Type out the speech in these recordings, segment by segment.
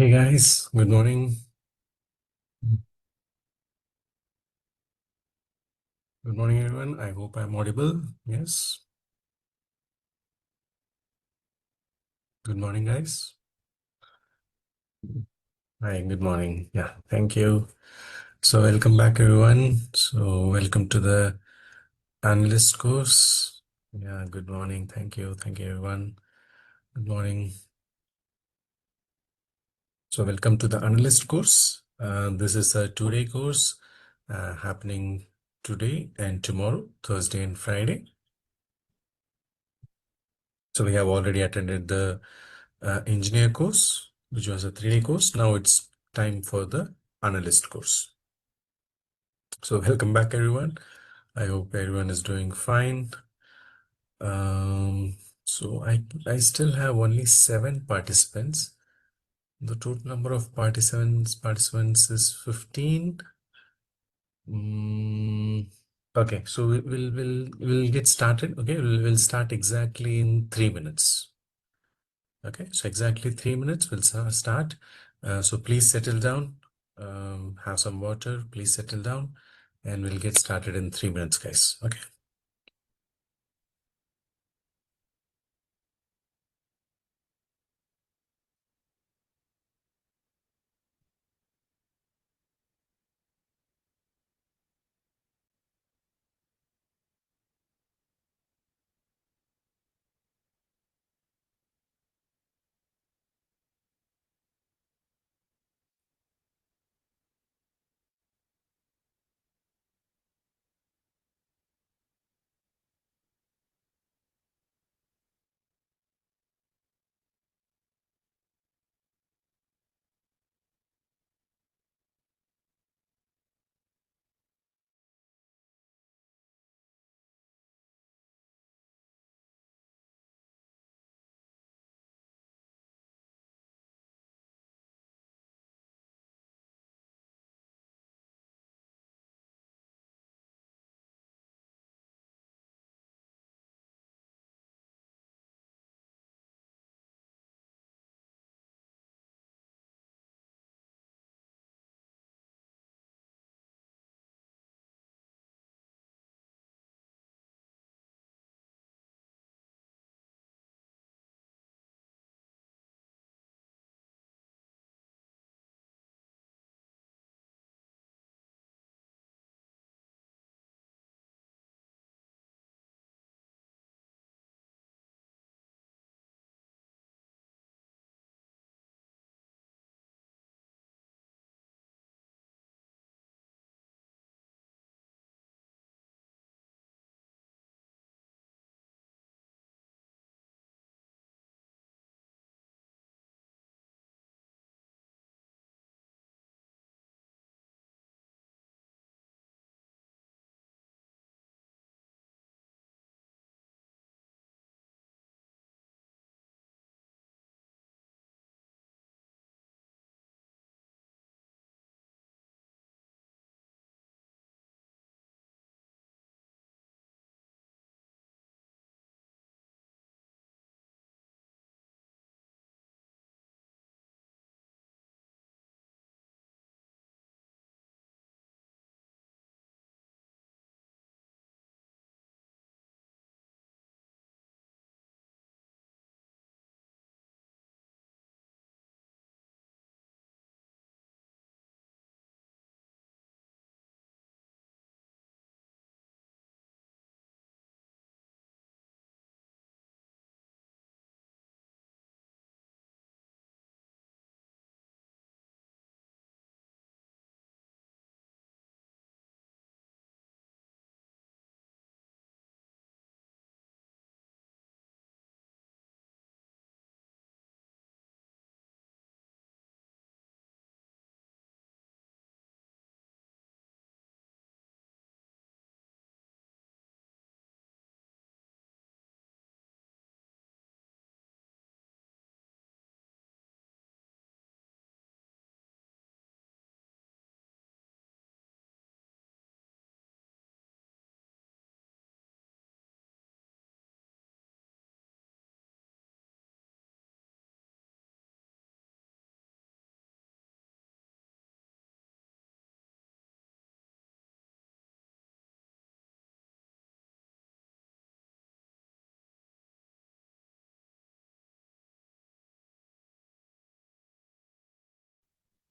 Hey guys, good morning. Good morning, everyone. I hope I'm audible. Yes. Good morning, guys. Hi, good morning. Yeah, thank you. So, welcome back, everyone. So, welcome to the Analyst course. Yeah, good morning. Thank you. Thank you, everyone. Good morning. So, welcome to the Analyst course. This is a two-day course happening today and tomorrow, Thursday and Friday. So, we have already attended the engineer course, which was a three-day course. Now it's time for the analyst course. So welcome back, everyone. I hope everyone is doing fine. So I still have only 7 participants. The total number of participants is 15. Mm, okay, so we'll get started. Okay, we'll start exactly in 3 minutes. Okay, so exactly 3 minutes we'll start. So please settle down, have some water, please settle down, and we'll get started in 3 minutes, guys. Okay.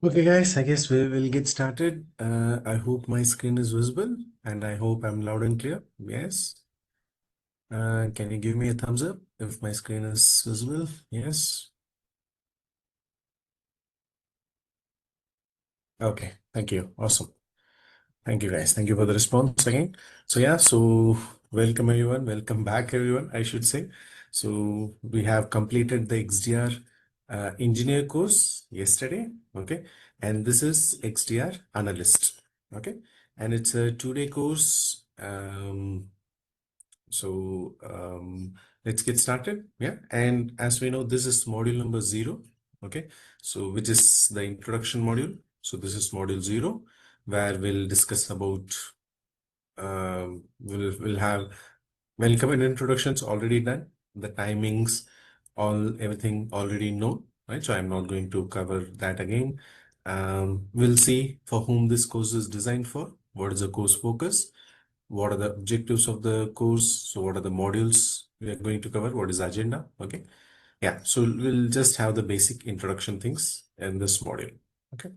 Okay, guys, I guess we will get started. I hope my screen is visible and I hope I'm loud and clear. Yes. Can you give me a thumbs up if my screen is visible? Yes. Okay, thank you. Awesome. Thank you, guys. Thank you for the response again. So welcome everyone. Welcome back, everyone, I should say. So we have completed the XDR engineer course yesterday. Okay. And this is XDR analyst. Okay. And it's a 2-day course. Let's get started. Yeah. And as we know, this is module number 0. Okay. So which is the introduction module. So this is module 0, where we'll discuss about we'll have welcome and introductions already done, the timings, everything already known, right? So I'm not going to cover that again. We'll see for whom this course is designed for, what is the course focus, what are the objectives of the course, so what are the modules we are going to cover, what is the agenda. Okay. Yeah, so we'll just have the basic introduction things in this module. Okay.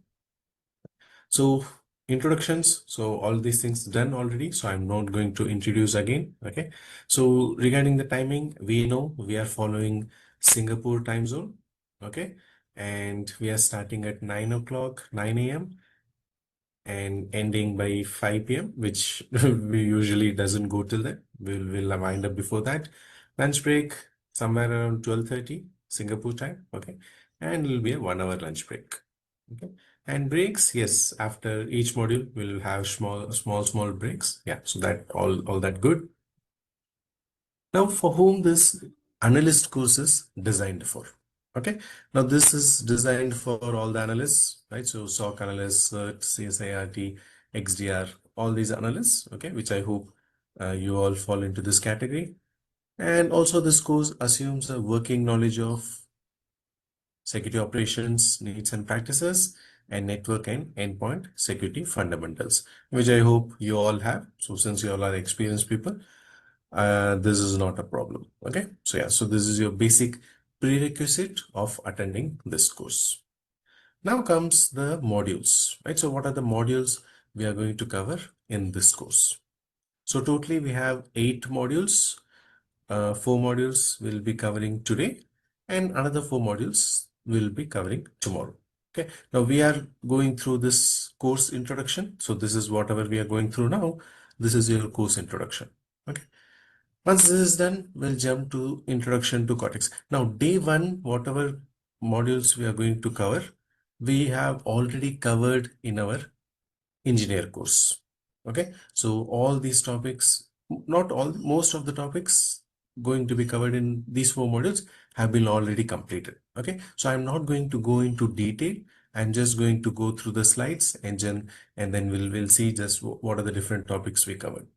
So introductions, so all these things done already, so I'm not going to introduce again. Okay. So regarding the timing, we know we are following Singapore time zone. Okay. And we are starting at 9 o'clock, 9 a.m. and ending by 5 p.m., which we usually doesn't go till then. We'll wind up before that. Lunch break somewhere around 12:30 Singapore time. Okay. And it'll be a 1 hour lunch break. Okay. And breaks, yes, after each module, we'll have small breaks. Yeah, so that all that good. Now, for whom this analyst course is designed for? Okay. Now, this is designed for all the analysts, right? So, SOC analysts, CSIRT, XDR, all these analysts, okay, which I hope you all fall into this category. And also, this course assumes a working knowledge of security operations needs and practices, and network and endpoint security fundamentals, which I hope you all have. So since you all are experienced people, this is not a problem. Okay. So yeah, so this is your basic prerequisite of attending this course. Now comes the modules, right? So what are the modules we are going to cover in this course? So totally we have 8 modules. 4 modules we'll be covering today, and another 4 modules we'll be covering tomorrow. Okay. Now we are going through this course introduction. So this is whatever we are going through now. This is your course introduction. Okay. Once this is done, we'll jump to introduction to Cortex. Now, day 1, whatever modules we are going to cover, we have already covered in our engineer course. Okay, so all these topics, not all, most of the topics going to be covered in these 4 modules have been already completed. Okay, so I'm not going to go into detail. I'm just going to go through the slides and then we'll see just what are the different topics we covered.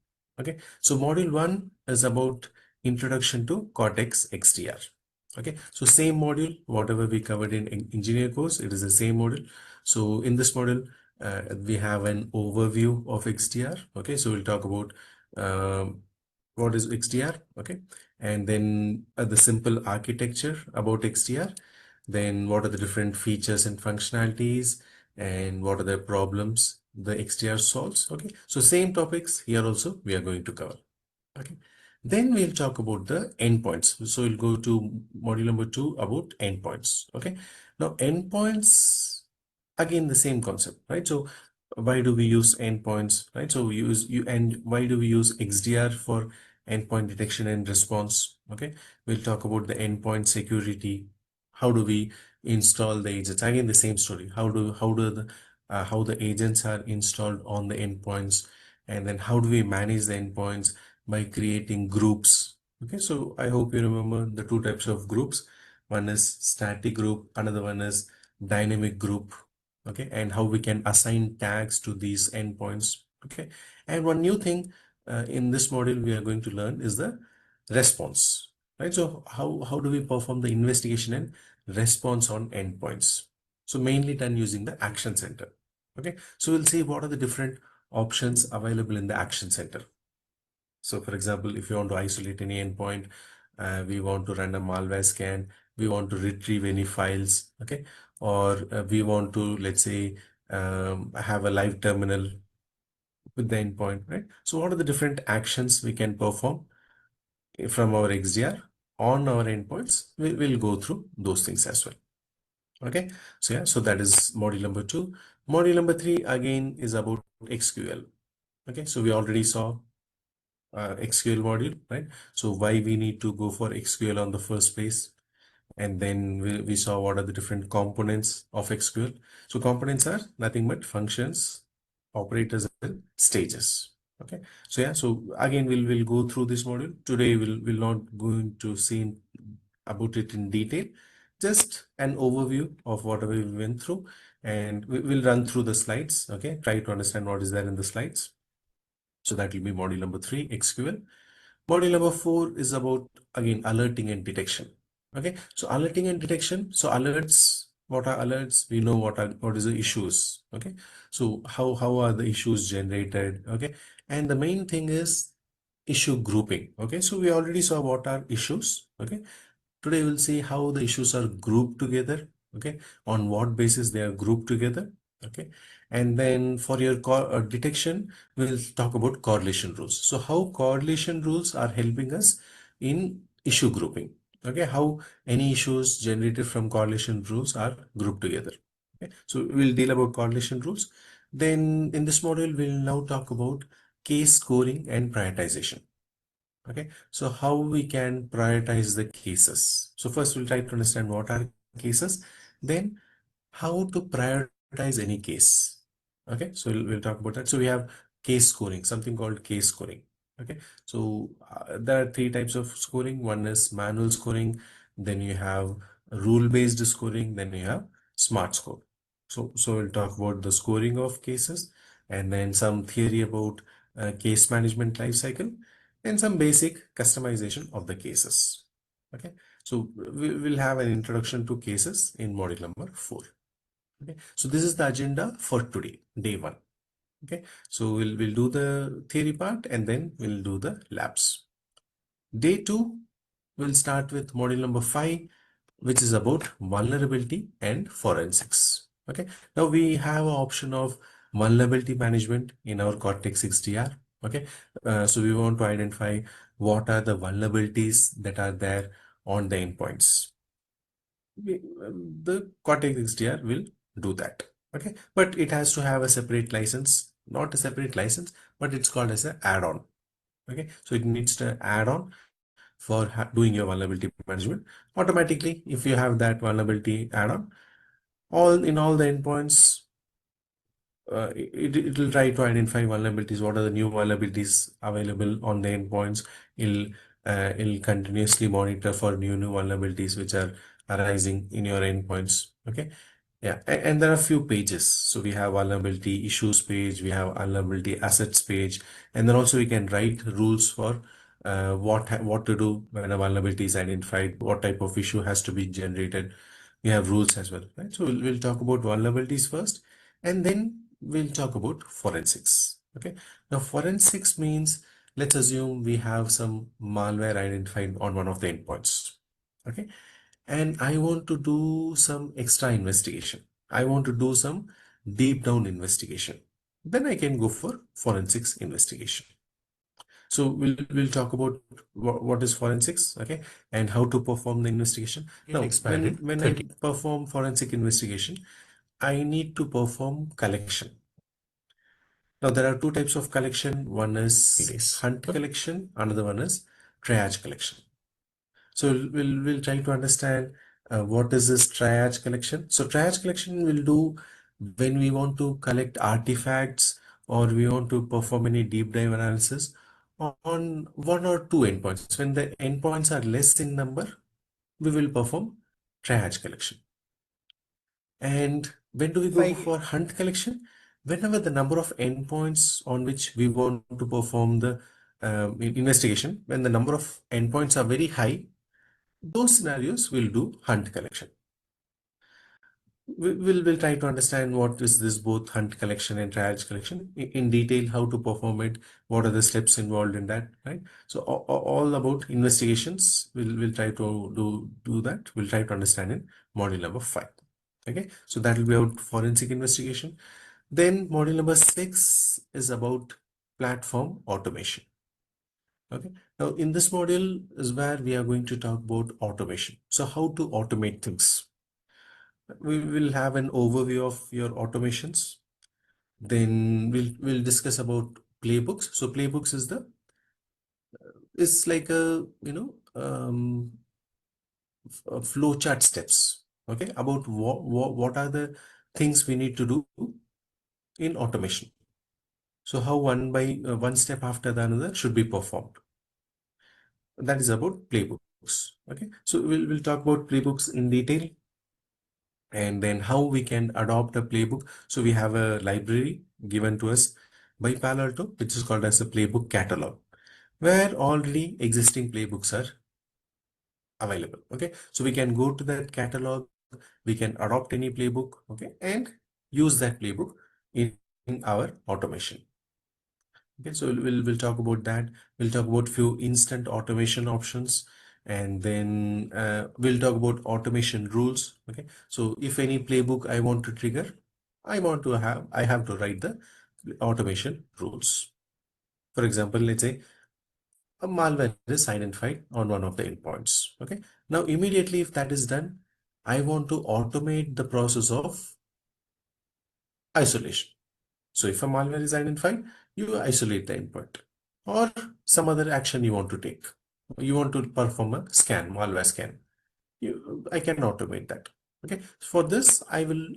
Okay, so module 1 is about introduction to Cortex XDR. Okay, so same module, whatever we covered in engineer course, it is the same module. So in this module, we have an overview of XDR. Okay, so we'll talk about what is XDR. Okay, and then the simple architecture about XDR. Then what are the different features and functionalities, and what are the problems the XDR solves. Okay, so same topics here also we are going to cover. Okay. Then we'll talk about the endpoints. So we'll go to module number 2 about endpoints. Okay. Now endpoints, again, the same concept, right? So why do we use endpoints, right? So we use and why do we use XDR for endpoint detection and response? Okay. We'll talk about the endpoint security. How do we install the agents? Again, the same story. How the agents are installed on the endpoints, and then how do we manage the endpoints by creating groups. Okay, so I hope you remember the 2 types of groups. One is static group, another one is dynamic group. Okay, and how we can assign tags to these endpoints. Okay, and one new thing in this module we are going to learn is the response. Right, so how do we perform the investigation and response on endpoints? So mainly done using the action center. Okay, so we'll see what are the different options available in the action center. So for example, if you want to isolate any endpoint, we want to run a malware scan, we want to retrieve any files. Okay, or we want to, let's say, have a live terminal with the endpoint, right? So what are the different actions we can perform from our XDR on our endpoints? We'll go through those things as well. Okay, so yeah, so that is module number 2. Module number 3 again is about SQL. Okay, so we already saw SQL module, right? So why we need to go for SQL on the first place, and then we saw what are the different components of SQL. So components are nothing but functions, operators, and stages. Okay, so yeah, so again we'll go through this module today. We'll not going to see about it in detail, just an overview of whatever we went through, and we'll run through the slides. Okay, try to understand what is there in the slides. So that will be module number 3, SQL. Module number 4 is about, again, alerting and detection. Okay, so alerting and detection. So alerts, what are alerts? We know what is the issues. Okay, so how are the issues generated? Okay, and the main thing is issue grouping. Okay, so we already saw what are issues. Okay, today we'll see how the issues are grouped together. Okay, on what basis they are grouped together. Okay, and then for your detection, we'll talk about correlation rules. So how correlation rules are helping us in issue grouping. Okay, how any issues generated from correlation rules are grouped together. Okay, so we'll deal about correlation rules. Then in this module, we'll now talk about case scoring and prioritization. Okay, so how we can prioritize the cases. So first we'll try to understand what are cases, then how to prioritize any case. Okay, so we'll talk about that. So we have case scoring, something called case scoring. Okay, so there are 3 types of scoring. One is manual scoring, then you have rule-based scoring, then you have smart score. So we'll talk about the scoring of cases, and then some theory about case management lifecycle, and some basic customization of the cases. Okay, so we'll have an introduction to cases in module number 4. Okay, so this is the agenda for today, day 1. Okay, so we'll do the theory part and then we'll do the labs. Day 2, we'll start with module number 5, which is about vulnerability and forensics. Okay, now we have an option of vulnerability management in our Cortex XDR. Okay, so we want to identify what are the vulnerabilities that are there on the endpoints. The Cortex XDR will do that. Okay, but it has to have a separate license, not a separate license, but it's called as an add-on. Okay, so it needs to add on for doing your vulnerability management. Automatically, if you have that vulnerability add-on, all the endpoints, it will try to identify vulnerabilities. What are the new vulnerabilities available on the endpoints? It'll continuously monitor for new vulnerabilities which are arising in your endpoints. Okay, yeah, and there are a few pages. So we have vulnerability issues page, we have vulnerability assets page, and then also we can write rules for what to do when a vulnerability is identified, what type of issue has to be generated. We have rules as well, right? So we'll talk about vulnerabilities first, and then we'll talk about forensics. Okay, now forensics means, let's assume we have some malware identified on one of the endpoints. Okay, and I want to do some extra investigation. I want to do some deep down investigation. Then I can go for forensics investigation. So we'll talk about what is forensics, okay, and how to perform the investigation. Now, when I perform forensic investigation, I need to perform collection. Now there are 2 types of collection. One is hunt collection, another one is triage collection. So we'll try to understand what is this triage collection. So triage collection will do when we want to collect artifacts or we want to perform any deep dive analysis on 1 or 2 endpoints. When the endpoints are less in number, we will perform triage collection. And when do we go for hunt collection? Whenever the number of endpoints on which we want to perform the investigation, when the number of endpoints are very high, those scenarios will do hunt collection. We'll try to understand what is this both hunt collection and triage collection in detail, how to perform it, what are the steps involved in that, right? So all about investigations, we'll try to do that. We'll try to understand in module number 5. Okay, so that will be about forensic investigation. Then module number 6 is about platform automation. Okay, now in this module is where we are going to talk about automation. So how to automate things. We will have an overview of your automations. Then we'll discuss about playbooks. So playbooks is like a flow chart steps. Okay, about what are the things we need to do in automation. So how one by one step after the another should be performed. That is about playbooks. Okay, so we'll talk about playbooks in detail, and then how we can adopt a playbook. So we have a library given to us by Palo Alto, which is called as a playbook catalog, where already existing playbooks are available. Okay, so we can go to that catalog, we can adopt any playbook, okay, and use that playbook in our automation. Okay, so we'll talk about that. We'll talk about few instant automation options, and then we'll talk about automation rules. Okay, so if any playbook I want to trigger, I have to write the automation rules. For example, let's say a malware is identified on one of the endpoints. Okay, now immediately if that is done, I want to automate the process of isolation. So if a malware is identified, you isolate the endpoint, or some other action you want to take. You want to perform a scan, malware scan. I can automate that. Okay. For this, I will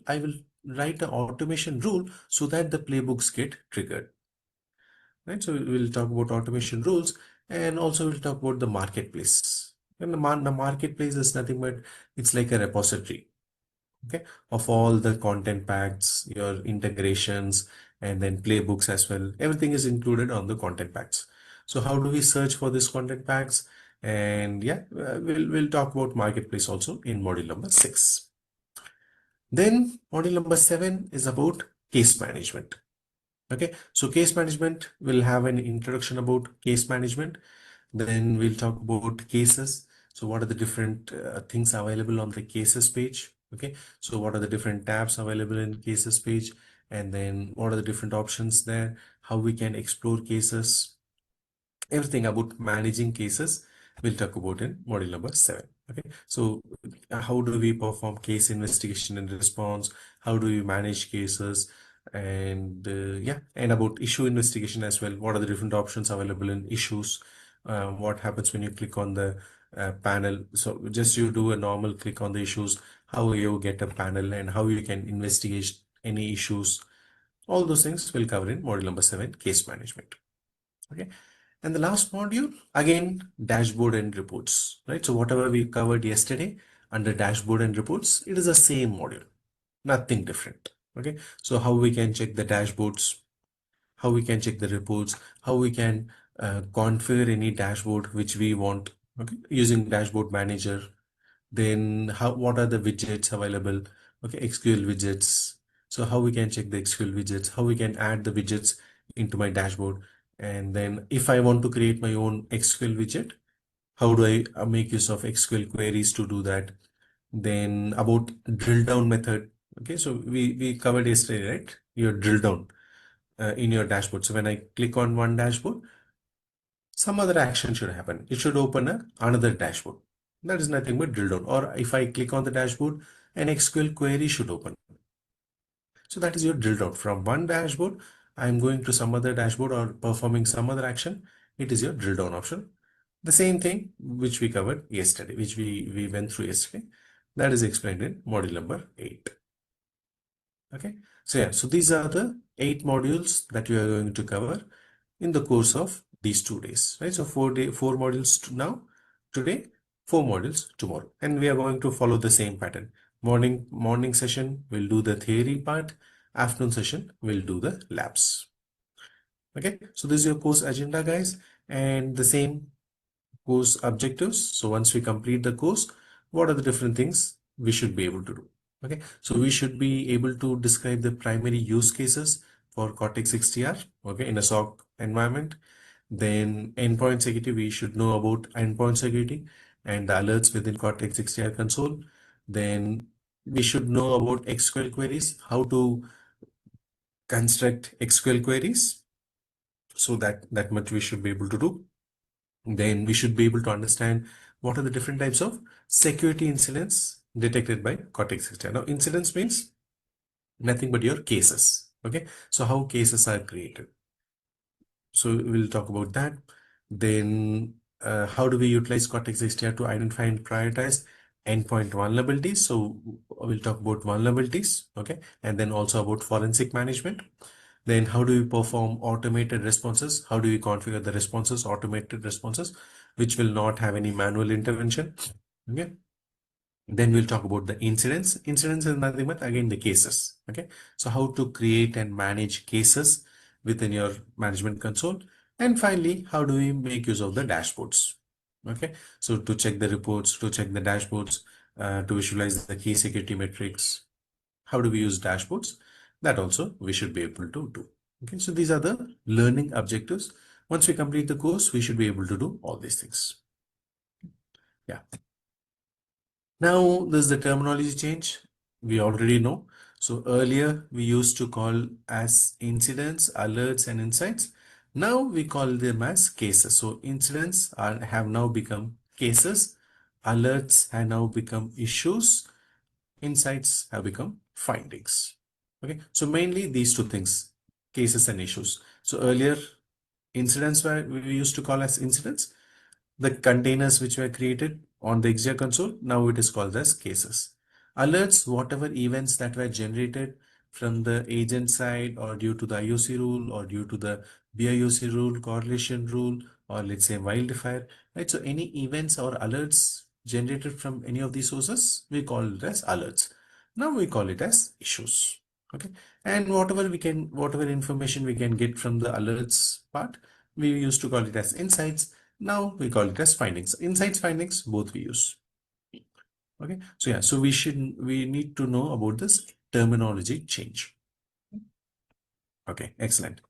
write an automation rule so that the playbooks get triggered. Right. So we'll talk about automation rules, and also we'll talk about the marketplace. And the marketplace is nothing but it's like a repository, okay, of all the content packs, your integrations, and then playbooks as well. Everything is included on the content packs. So how do we search for these content packs? And yeah, we'll talk about marketplace also in module number 6. Then module number 7 is about case management. Okay, so case management will have an introduction about case management. Then we'll talk about cases. So what are the different things available on the cases page? Okay, so what are the different tabs available in cases page? And then what are the different options there? How we can explore cases? Everything about managing cases we'll talk about in module number 7. Okay, so how do we perform case investigation and response? How do we manage cases? And yeah, and about issue investigation as well. What are the different options available in issues? What happens when you click on the panel? So just you do a normal click on the issues, how you get a panel, and how you can investigate any issues. All those things we'll cover in module number 7, case management. Okay, and the last module, again, dashboard and reports, right? So whatever we covered yesterday under dashboard and reports, it is the same module, nothing different. Okay, so how we can check the dashboards, how we can check the reports, how we can configure any dashboard which we want, okay, using dashboard manager. Then what are the widgets available? Okay, SQL widgets. So how we can check the SQL widgets, how we can add the widgets into my dashboard. And then if I want to create my own SQL widget, how do I make use of SQL queries to do that? Then about drill down method. Okay, so we covered yesterday, right? Your drill down in your dashboard. So when I click on one dashboard, some other action should happen. It should open another dashboard. That is nothing but drill down. Or if I click on the dashboard, an SQL query should open. So that is your drill down. From one dashboard, I'm going to some other dashboard or performing some other action. It is your drill down option. The same thing which we covered yesterday, which we went through yesterday. That is explained in module number 8. Okay. So yeah, so these are the 8 modules that we are going to cover in the course of these 2 days, right? So 4 modules now, today, 4 modules tomorrow, and we are going to follow the same pattern. Morning session, we'll do the theory part. Afternoon session, we'll do the labs. Okay, so this is your course agenda, guys, and the same course objectives. So once we complete the course, what are the different things we should be able to do? Okay, so we should be able to describe the primary use cases for Cortex XDR, okay, in a SOC environment. Then endpoint security, we should know about endpoint security and the alerts within Cortex XDR console. Then we should know about SQL queries, how to construct SQL queries. So that much we should be able to do. Then we should be able to understand what are the different types of security incidents detected by Cortex XDR. Now, incidents means nothing but your cases. Okay, so how cases are created. So we'll talk about that. Then how do we utilize Cortex XDR to identify and prioritize endpoint vulnerabilities? So we'll talk about vulnerabilities, okay, and then also about forensic management. Then how do we perform automated responses? How do we configure the responses, automated responses, which will not have any manual intervention? Okay. Then we'll talk about the incidents. Incidents is nothing but again the cases. Okay. So how to create and manage cases within your management console. And finally, how do we make use of the dashboards? Okay. So to check the reports, to check the dashboards, to visualize the key security metrics. How do we use dashboards? That also we should be able to do. Okay. So these are the learning objectives. Once we complete the course, we should be able to do all these things. Yeah. Now, there's the terminology change. We already know. So earlier we used to call as incidents, alerts, and insights. Now we call them as cases. So incidents have now become cases. Alerts have now become issues. Insights have become findings. Okay. So mainly these two things, cases and issues. So earlier incidents we used to call as incidents, the containers which were created on the XDR console. Now it is called as cases. Alerts, whatever events that were generated from the agent side or due to the IOC rule or due to the BIOC rule, correlation rule, or let's say wildfire, right? So any events or alerts generated from any of these sources, we call it as alerts. Now we call it as issues. Okay. And whatever information we can get from the alerts part, we used to call it as insights. Now we call it as findings. Insights, findings, both we use. Okay. So yeah, so we need to know about this terminology change. Okay, excellent.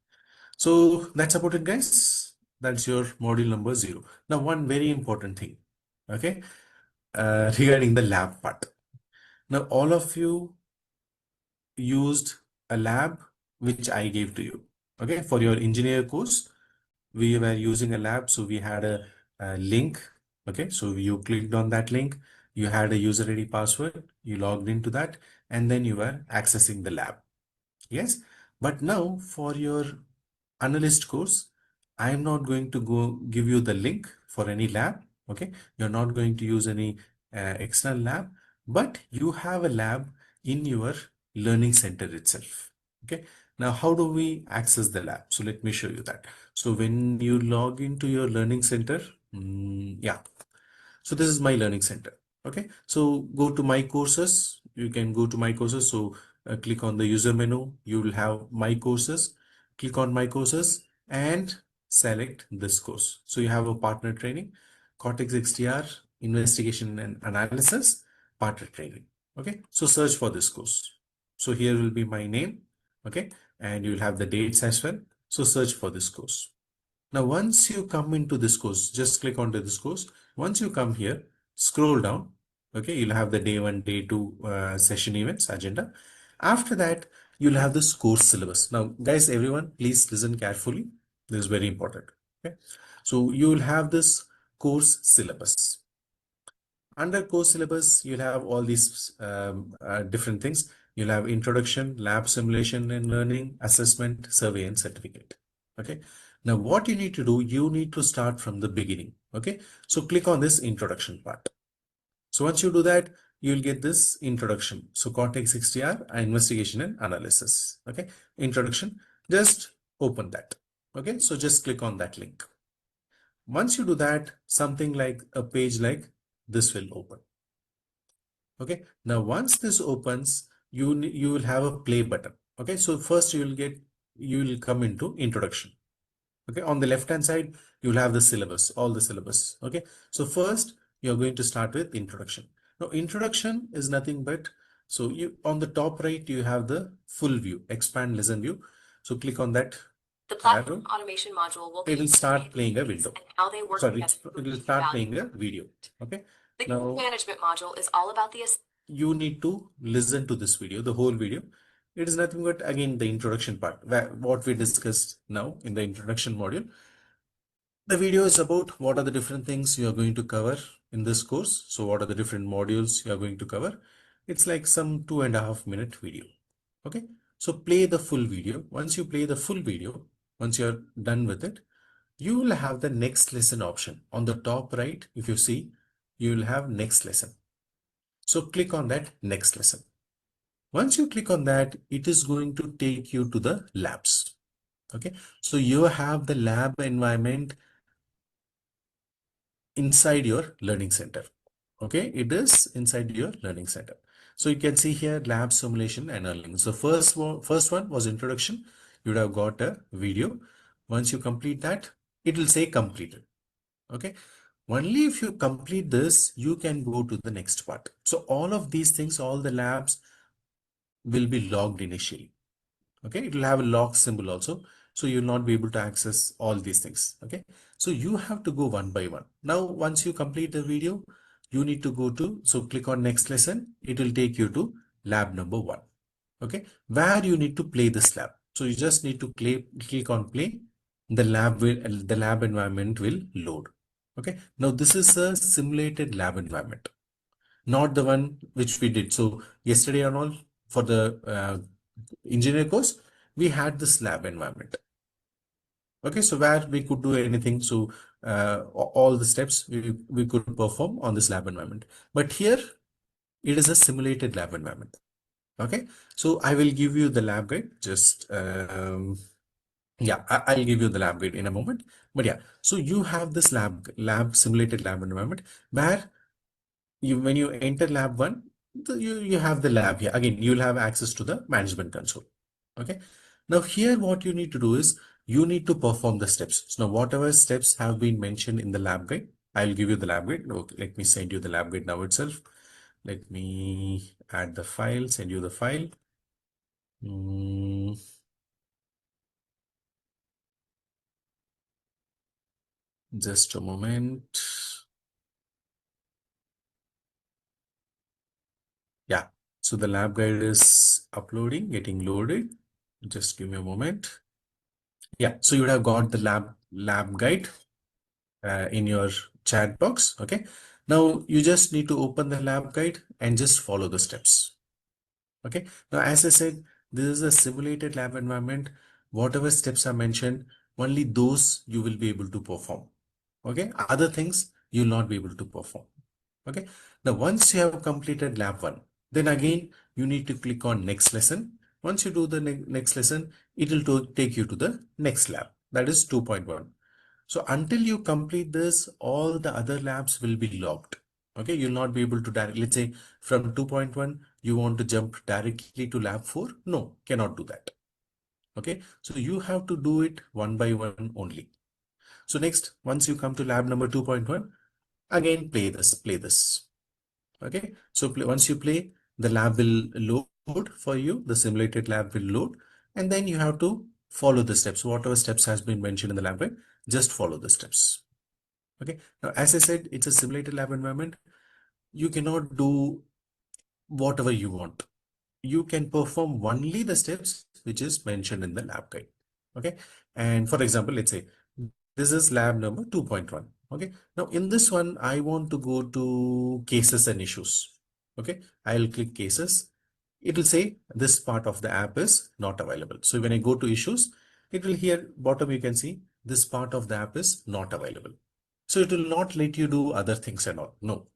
So that's about it, guys. That's your module number 0. Now, one very important thing, okay, regarding the lab part. Now, all of you used a lab which I gave to you. Okay, for your engineer course, we were using a lab, so we had a link. Okay, so you clicked on that link, you had a user ID password, you logged into that, and then you were accessing the lab. Yes, but now for your analyst course, I am not going to go give you the link for any lab. Okay, you're not going to use any external lab, but you have a lab in your learning center itself. Okay, now how do we access the lab? So let me show you that. So when you log into your learning center, yeah, so this is my learning center. Okay, so go to my courses. You can go to my courses. So click on the user menu. You will have my courses. Click on my courses and select this course. So you have a partner training, Cortex XDR, investigation and analysis, partner training. Okay, so search for this course. So here will be my name. Okay, and you'll have the dates as well. So search for this course. Now, once you come into this course, just click onto this course. Once you come here, scroll down. Okay, you'll have the day 1, day 2 session events agenda. After that, you'll have this course syllabus. Now, guys, everyone, please listen carefully. This is very important. Okay, so you will have this course syllabus. Under course syllabus, you'll have all these different things. You'll have introduction, lab simulation and learning, assessment, survey, and certificate. Okay. Now, what you need to do, you need to start from the beginning. Okay. So click on this introduction part. So once you do that, you'll get this introduction. So Cortex XDR, investigation and analysis. Okay. Introduction. Just open that. Okay. So just click on that link. Once you do that, something like a page like this will open. Okay, now once this opens, you will have a play button. Okay, so first you will come into introduction. Okay, on the left hand side you will have the syllabus, all the syllabus. Okay, so first you're going to start with introduction. Now introduction is nothing but, so you on the top right you have the full view, expand listen view. So click on that. The platform automation module will, it will start playing a window. How they work. Sorry, it will start playing a video. Okay. The now, management module is all about the you need to listen to this video, the whole video. It is nothing but again the introduction part, where what we discussed now in the introduction module. The video is about what are the different things you are going to cover in this course. So what are the different modules you are going to cover? It's like some 2.5 minute video. Okay. So play the full video. Once you play the full video, once you're done with it, you will have the next lesson option on the top right. If you see, you will have next lesson. So click on that next lesson. Once you click on that, it is going to take you to the labs. Okay. So you have the lab environment inside your learning center. Okay, it is inside your learning center. So you can see here lab simulation and learning. So first one was introduction. You would have got a video. Once you complete that, it will say completed. Okay, only if you complete this, you can go to the next part. So all of these things, all the labs will be logged initially. Okay, it will have a lock symbol also, so you'll not be able to access all these things. Okay, so you have to go one by one. Now once you complete the video, you need to go to, so click on next lesson. It will take you to lab number 1. Okay, where you need to play this lab. So you just need to click on play. The lab environment will load. Okay, now this is a simulated lab environment, not the one which we did. So yesterday and all, for the engineer course, we had this lab environment. Okay, so where we could do anything. So all the steps we could perform on this lab environment. But here it is a simulated lab environment. Okay, so I will give you the lab guide. Just yeah, I'll give you the lab guide in a moment. But yeah, so you have this lab simulated lab environment where when you enter lab 1, you have the lab here. Again, you'll have access to the management console. Okay. Now here what you need to do is you need to perform the steps. So now whatever steps have been mentioned in the lab guide, I'll give you the lab guide. Okay, let me send you the lab guide now itself. Let me add the file, send you the file. Mm, just a moment. Yeah. So the lab guide is uploading, getting loaded. Just give me a moment. Yeah, so you would have got the lab guide in your chat box. Okay, now you just need to open the lab guide and just follow the steps. Okay, now as I said, this is a simulated lab environment. Whatever steps are mentioned, only those you will be able to perform. Okay, other things you will not be able to perform. Okay, now once you have completed lab 1, then again you need to click on next lesson. Once you do the next lesson, it will take you to the next lab, that is 2.1. So until you complete this, all the other labs will be locked. Okay, you'll not be able to directly, let's say from 2.1 you want to jump directly to lab 4. No, cannot do that. Okay, so you have to do it one by one only. So next, once you come to lab number 2.1, again play this. Okay, so once you play, the lab will load for you, the simulated lab will load, and then you have to follow the steps. Whatever steps has been mentioned in the lab guide, just follow the steps. Okay, now as I said, it's a simulated lab environment. You cannot do whatever you want. You can perform only the steps which is mentioned in the lab guide. Okay, and for example, let's say this is lab number 2.1. Okay, now in this one I want to go to cases and issues. Okay, I'll click cases. It will say this part of the app is not available. So when I go to issues, it will here bottom you can see this part of the app is not available. So it will not let you do other things and all. No,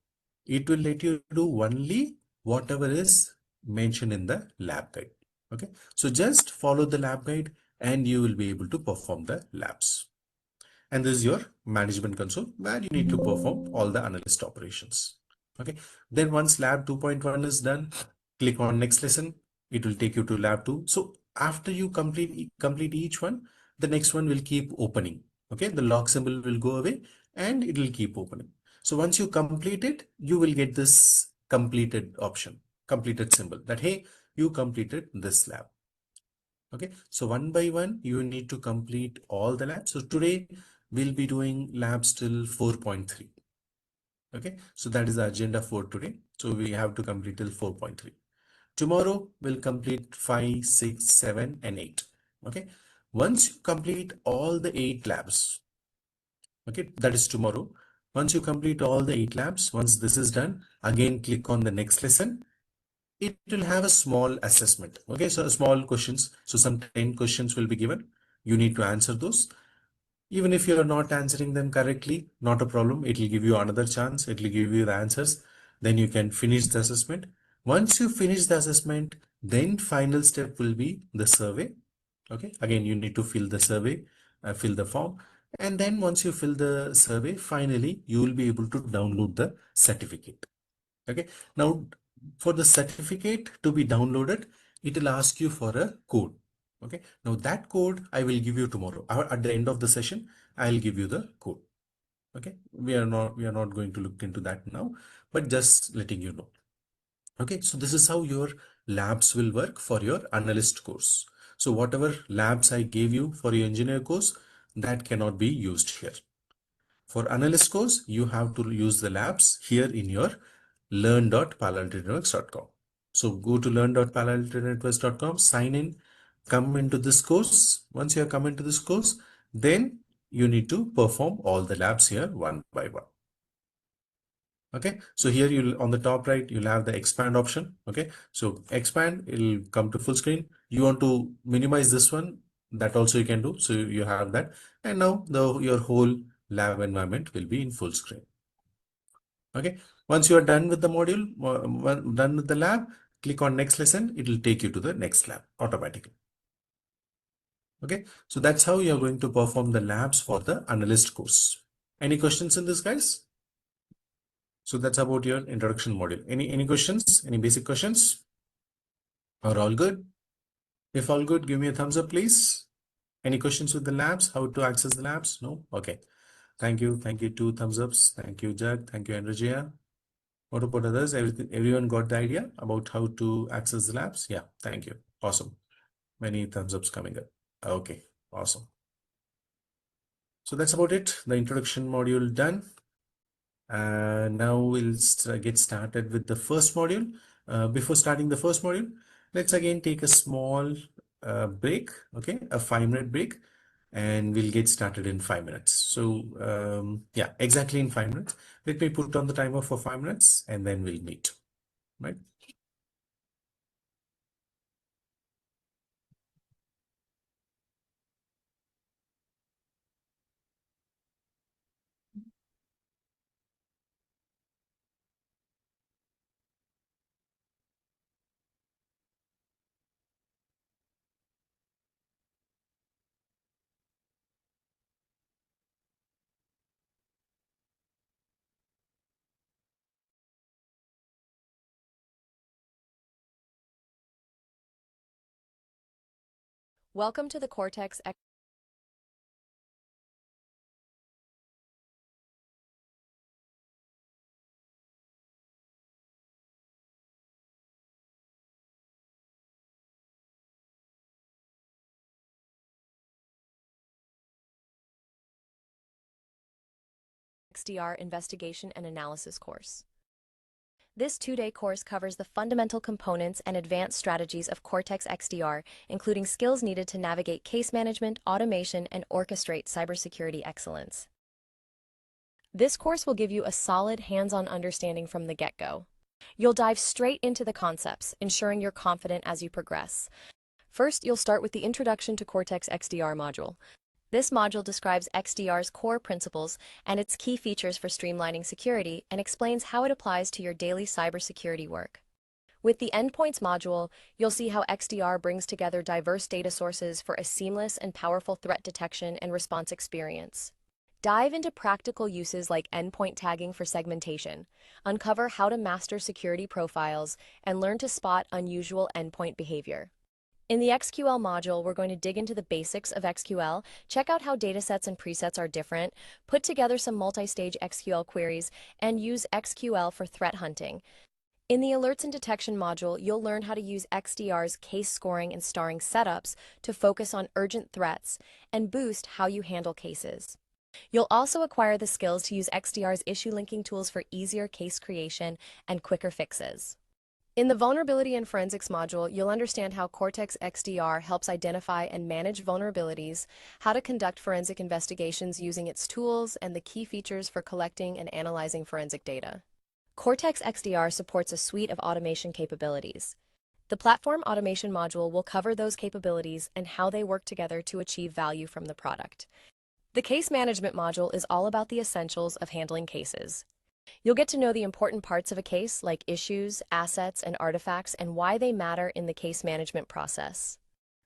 it will let you do only whatever is mentioned in the lab guide. Okay, so just follow the lab guide and you will be able to perform the labs. And this is your management console where you need to perform all the analyst operations. Okay, then once lab 2.1 is done, click on next lesson. It will take you to lab 2. So after you complete each one, the next one will keep opening. Okay, the lock symbol will go away and it will keep opening. So once you complete it, you will get this completed option, completed symbol, that hey, you completed this lab. Okay, so one by one you need to complete all the labs. So today we'll be doing labs till 4.3. Okay, so that is the agenda for today. So we have to complete till 4.3. Tomorrow we'll complete 5, 6, 7, and 8. Okay, once you complete all the 8 labs, okay, that is tomorrow. Once you complete all the 8 labs, once this is done, again click on the next lesson. It will have a small assessment. Okay, so small questions. So some 10 questions will be given. You need to answer those. Even if you are not answering them correctly, not a problem. It will give you another chance. It will give you the answers. Then you can finish the assessment. Once you finish the assessment, then final step will be the survey. Okay, again, you need to fill the survey, fill the form. And then once you fill the survey, finally, you will be able to download the certificate. Okay, now for the certificate to be downloaded, it will ask you for a code. Okay, now that code I will give you tomorrow. At the end of the session, I'll give you the code. Okay, we are not going to look into that now, but just letting you know. Okay, so this is how your labs will work for your analyst course. So whatever labs I gave you for your engineer course, that cannot be used here. For analyst course, you have to use the labs here in your learn.paloaltonetworks.com. So go to learn.paloaltonetworks.com, sign in, come into this course. Once you have come into this course, then you need to perform all the labs here one by one. Okay, so here you'll on the top right, you'll have the expand option. Okay, so expand, it'll come to full screen. You want to minimize this one, that also you can do. So you have that. And now your whole lab environment will be in full screen. Okay, once you are done with the module, done with the lab, click on next lesson. It will take you to the next lab automatically. Okay, so that's how you are going to perform the labs for the analyst course. Any questions in this, guys? So that's about your introduction module. Any questions? Any basic questions? Are all good? If all good, give me a thumbs up, please. Any questions with the labs? How to access the labs? No? Okay. Thank you. Thank you. 2 thumbs ups. Thank you, Jag. Thank you, Andrea. What about others? Everyone got the idea about how to access the labs? Yeah. Thank you. Awesome. Many thumbs ups coming up. Okay. Awesome. So that's about it. The introduction module done. Now we'll get started with the first module. Before starting the first module, let's again take a small break, okay, a 5-minute break, and we'll get started in 5 minutes. So yeah, exactly in 5 minutes. Let me put on the timer for 5 minutes and then we'll meet, right? Welcome to the Cortex XDR Investigation and Analysis course. This 2-day course covers the fundamental components and advanced strategies of Cortex XDR, including skills needed to navigate case management, automation, and orchestrate cybersecurity excellence. This course will give you a solid hands-on understanding from the get-go. You'll dive straight into the concepts, ensuring you're confident as you progress. First, you'll start with the Introduction to Cortex XDR module. This module describes XDR's core principles and its key features for streamlining security and explains how it applies to your daily cybersecurity work. With the Endpoints module, you'll see how XDR brings together diverse data sources for a seamless and powerful threat detection and response experience. Dive into practical uses like endpoint tagging for segmentation, uncover how to master security profiles, and learn to spot unusual endpoint behavior. In the XQL module, we're going to dig into the basics of XQL, check out how datasets and presets are different, put together some multi-stage SQL queries, and use XQL for threat hunting. In the Alerts and Detection module, you'll learn how to use XDR's case scoring and starring setups to focus on urgent threats and boost how you handle cases. You'll also acquire the skills to use XDR's issue linking tools for easier case creation and quicker fixes. In the Vulnerability and Forensics module, you'll understand how Cortex XDR helps identify and manage vulnerabilities, how to conduct forensic investigations using its tools, and the key features for collecting and analyzing forensic data. Cortex XDR supports a suite of automation capabilities. The Platform Automation module will cover those capabilities and how they work together to achieve value from the product. The Case Management module is all about the essentials of handling cases. You'll get to know the important parts of a case, like issues, assets, and artifacts, and why they matter in the case management process.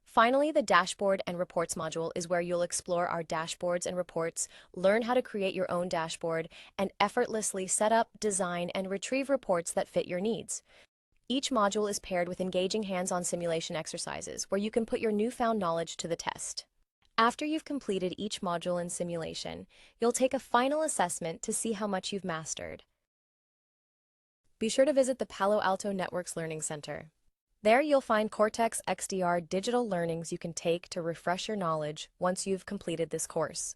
Finally, the Dashboard and Reports module is where you'll explore our dashboards and reports, learn how to create your own dashboard, and effortlessly set up, design, and retrieve reports that fit your needs. Each module is paired with engaging hands-on simulation exercises where you can put your newfound knowledge to the test. After you've completed each module in simulation, you'll take a final assessment to see how much you've mastered. Be sure to visit the Palo Alto Networks Learning Center. There you'll find Cortex XDR digital learnings you can take to refresh your knowledge once you've completed this course.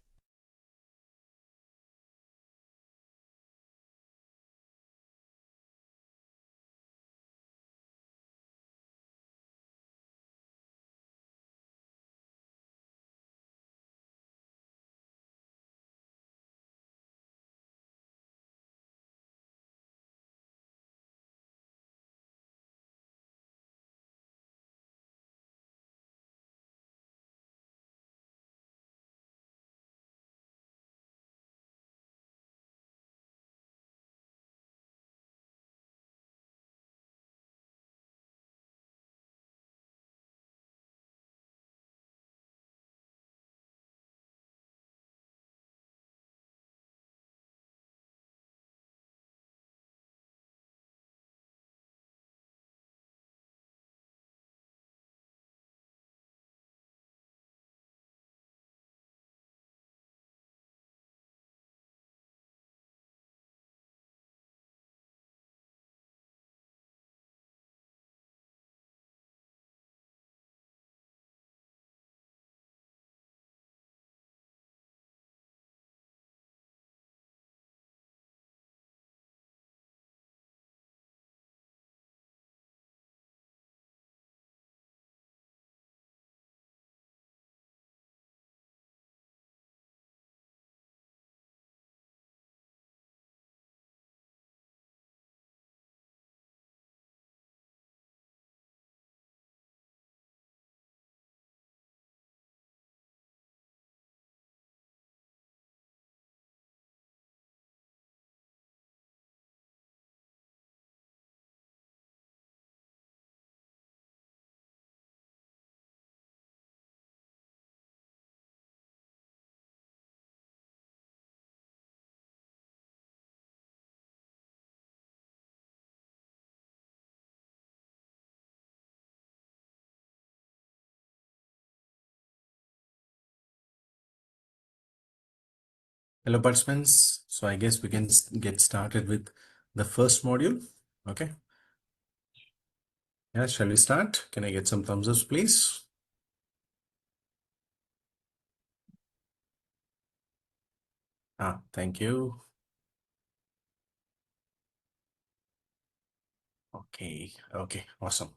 Hello, participants. So I guess we can get started with the first module. Okay. Yeah, shall we start? Can I get some thumbs up, please? Thank you. Okay, awesome.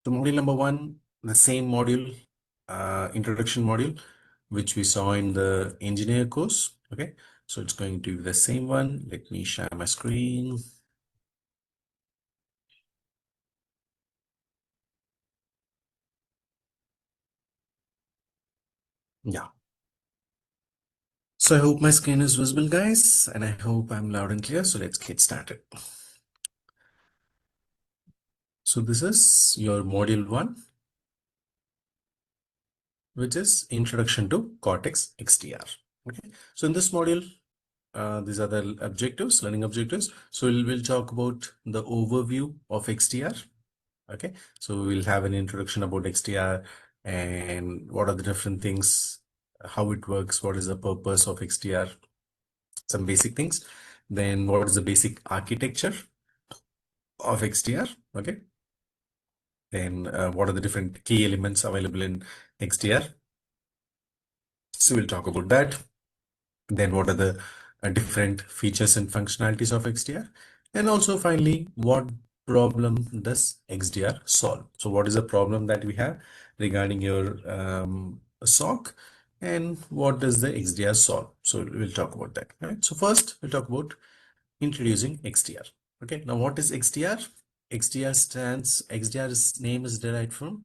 So module number one, the same module, introduction module, which we saw in the engineer course. Okay, so it's going to be the same one. Let me share my screen. Yeah. So I hope my screen is visible, guys, and I hope I'm loud and clear. So let's get started. So this is your module one, which is Introduction to Cortex XDR. Okay, so in this module, these are the objectives, learning objectives. So we'll talk about the overview of XDR. Okay, so we'll have an introduction about XDR and what are the different things, how it works, what is the purpose of XDR, some basic things. Then what is the basic architecture? of XDR. Okay. Then what are the different key elements available in XDR? So we'll talk about that. Then what are the different features and functionalities of XDR? And also finally, what problem does XDR solve? So what is the problem that we have regarding your SOC, and what does the XDR solve? So we'll talk about that. Right. So first we'll talk about introducing XDR. Okay. Now what is XDR? XDR's name is derived from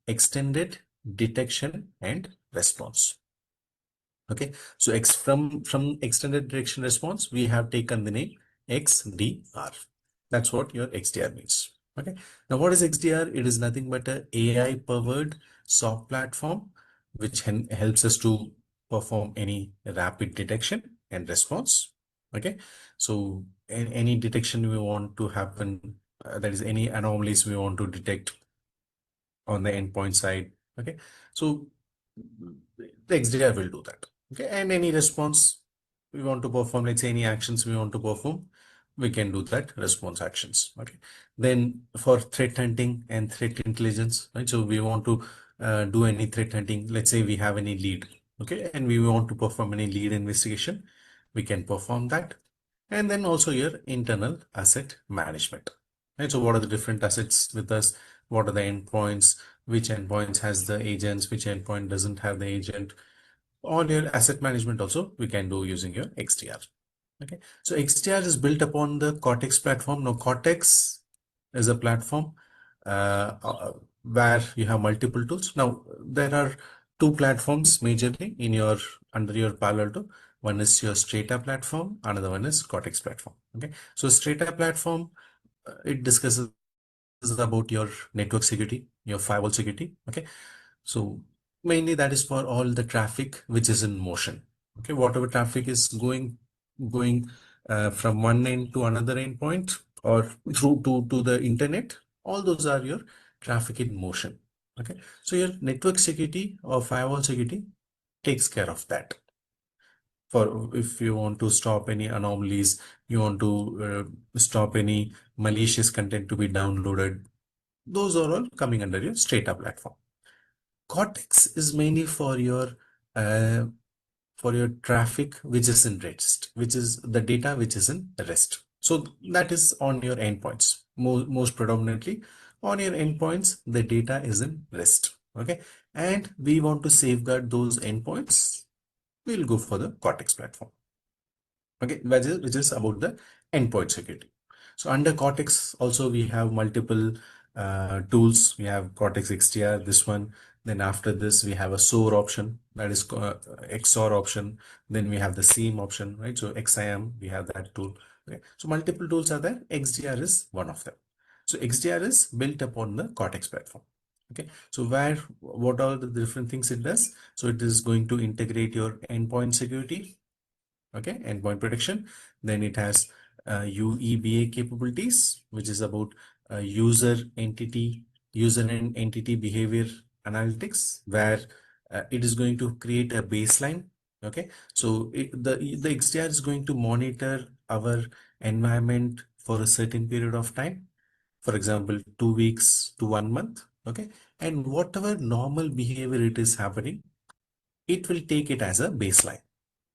extended detection and response. Okay, so from extended detection response, we have taken the name XDR. That's what your XDR means. Okay, now what is XDR? It is nothing but a AI powered SOC platform which helps us to perform any rapid detection and response. Okay, so any detection we want to happen, that is any anomalies we want to detect on the endpoint side. Okay, so the XDR will do that. Okay, and any response we want to perform, let's say any actions we want to perform, we can do that response actions. Okay, then for threat hunting and threat intelligence, right? So we want to do any threat hunting. Let's say we have any lead, okay, and we want to perform any lead investigation, we can perform that. And then also your internal asset management. Right, so what are the different assets with us? What are the endpoints? Which endpoints has the agents? Which endpoint doesn't have the agent? All your asset management also we can do using your XDR. Okay, so XDR is built upon the Cortex platform. Now Cortex is a platform where you have multiple tools. Now there are two platforms majorly in your under your Palo Alto. One is your Strata platform, another one is Cortex platform. Okay, so Strata platform, it discusses about your network security, your firewall security. Okay, so mainly that is for all the traffic which is in motion. Okay, whatever traffic is going from one end to another endpoint or through to the internet, all those are your traffic in motion. Okay, so your network security or firewall security takes care of that. For if you want to stop any anomalies, you want to stop any malicious content to be downloaded, those are all coming under your Strata platform. Cortex is mainly uh, for your traffic which is in rest, which is the data which is in rest. So that is on your endpoints. Most predominantly on your endpoints, the data is in rest. Okay, and we want to safeguard those endpoints. We'll go for the Cortex platform. Okay, which is about the endpoint security. So under Cortex also we have multiple tools. We have Cortex XDR, this one. Then after this we have a SOAR option, that is XOR option. Then we have the SIEM option, right? So XIM, we have that tool. Okay, so multiple tools are there. XDR is one of them. So XDR is built upon the Cortex platform. Okay, so what are the different things it does? So it is going to integrate your endpoint security, okay, endpoint protection. Then it has UEBA capabilities, which is about user and entity behavior analytics, where it is going to create a baseline. Okay, so the XDR is going to monitor our environment for a certain period of time, for example 2 weeks to 1 month. Okay, and whatever normal behavior it is happening, it will take it as a baseline.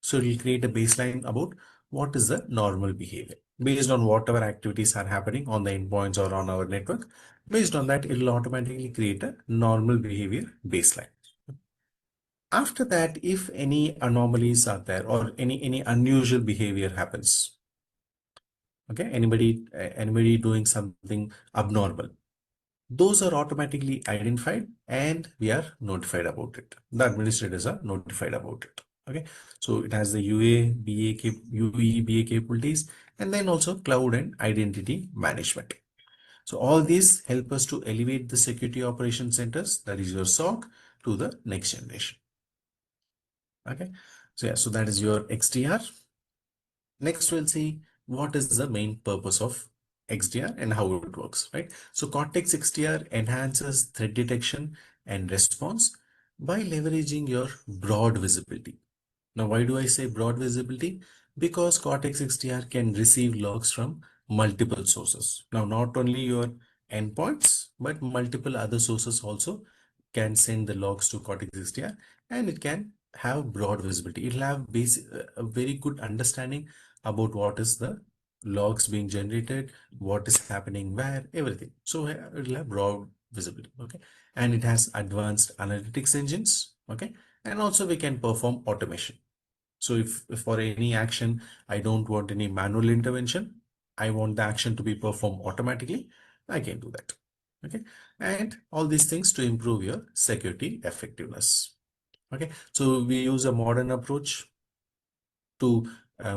So it will create a baseline about what is the normal behavior based on whatever activities are happening on the endpoints or on our network. Based on that, it will automatically create a normal behavior baseline. After that, if any anomalies are there or any unusual behavior happens, okay, anybody doing something abnormal, those are automatically identified and we are notified about it. The administrators are notified about it. Okay, so it has the UEBA capabilities, and then also cloud and identity management. So all these help us to elevate the security operation centers, that is your SOC, to the next generation. Okay, so yeah, so that is your XDR. Next, we'll see what is the main purpose of XDR and how it works, right? So Cortex XDR enhances threat detection and response by leveraging your broad visibility. Now, why do I say broad visibility? Because Cortex XDR can receive logs from multiple sources. Now, not only your endpoints, but multiple other sources also can send the logs to Cortex XDR, and it can have broad visibility. It'll have a very good understanding about what is the logs being generated, what is happening where, everything. So it'll have broad visibility. Okay. And it has advanced analytics engines. Okay. And also we can perform automation. So if for any action, I don't want any manual intervention, I want the action to be performed automatically, I can do that. Okay. And all these things to improve your security effectiveness. Okay. So we use a modern approach to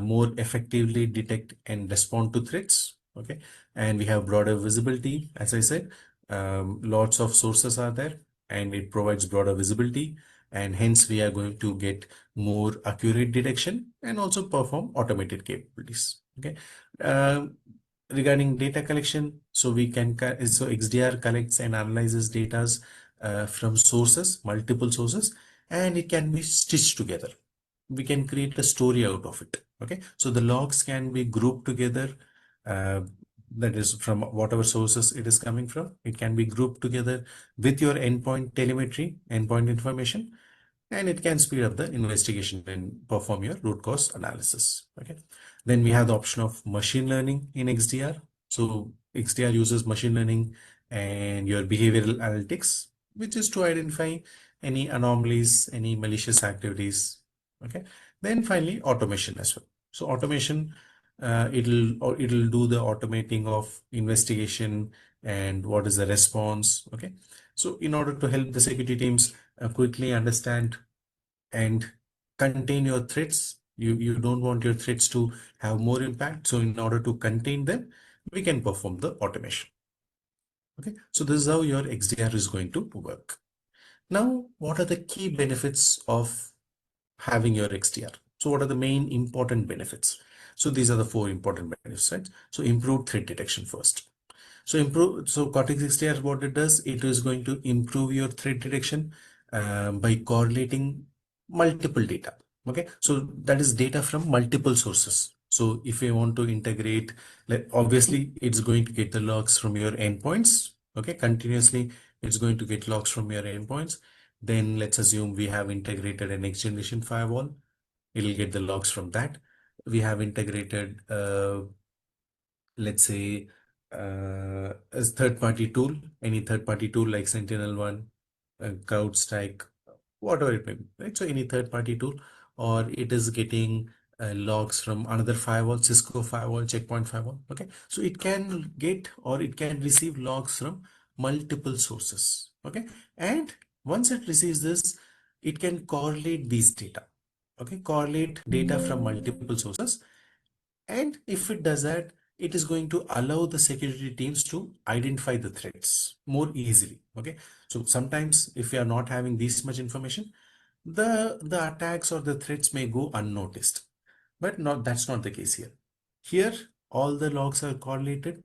more effectively detect and respond to threats. Okay. And we have broader visibility. As I said, lots of sources are there and it provides broader visibility. And hence we are going to get more accurate detection and also perform automated capabilities. Okay. Um, Regarding data collection, so so XDR collects and analyzes data from sources, multiple sources, and it can be stitched together. We can create a story out of it. Okay, so the logs can be grouped together, uh, that is from whatever sources it is coming from. It can be grouped together with your endpoint telemetry, endpoint information, and it can speed up the investigation and perform your root cause analysis. Okay, then we have the option of machine learning in XDR. So XDR uses machine learning and your behavioral analytics, which is to identify any anomalies, any malicious activities. Okay, then finally automation as well. So automation, it'll do the automating of investigation and what is the response. Okay, so in order to help the security teams quickly understand and contain your threats, you don't want your threats to have more impact. So in order to contain them, we can perform the automation. Okay, so this is how your XDR is going to work. Now, what are the key benefits of having your XDR? So what are the main important benefits? So these are the four important benefits, right? So improved threat detection first. So Cortex XDR, what it does, it is going to improve your threat detection by correlating multiple data. Okay, so that is data from multiple sources. So if you want to integrate, obviously it's going to get the logs from your endpoints. Okay, continuously it's going to get logs from your endpoints. Then let's assume we have integrated a next generation firewall. It'll get the logs from that. We have integrated let's say as third-party tool, any third-party tool like Sentinel-1, CrowdStrike, whatever it may be, right? So any third-party tool, or it is getting logs from another firewall, Cisco firewall, Checkpoint firewall. Okay, so it can get or it can receive logs from multiple sources. Okay, and once it receives this, it can correlate these data. Okay, correlate data from multiple sources, and if it does that, it is going to allow the security teams to identify the threats more easily. Okay. So sometimes if we are not having this much information, the attacks or the threats may go unnoticed. But that's not the case here. Here, all the logs are correlated,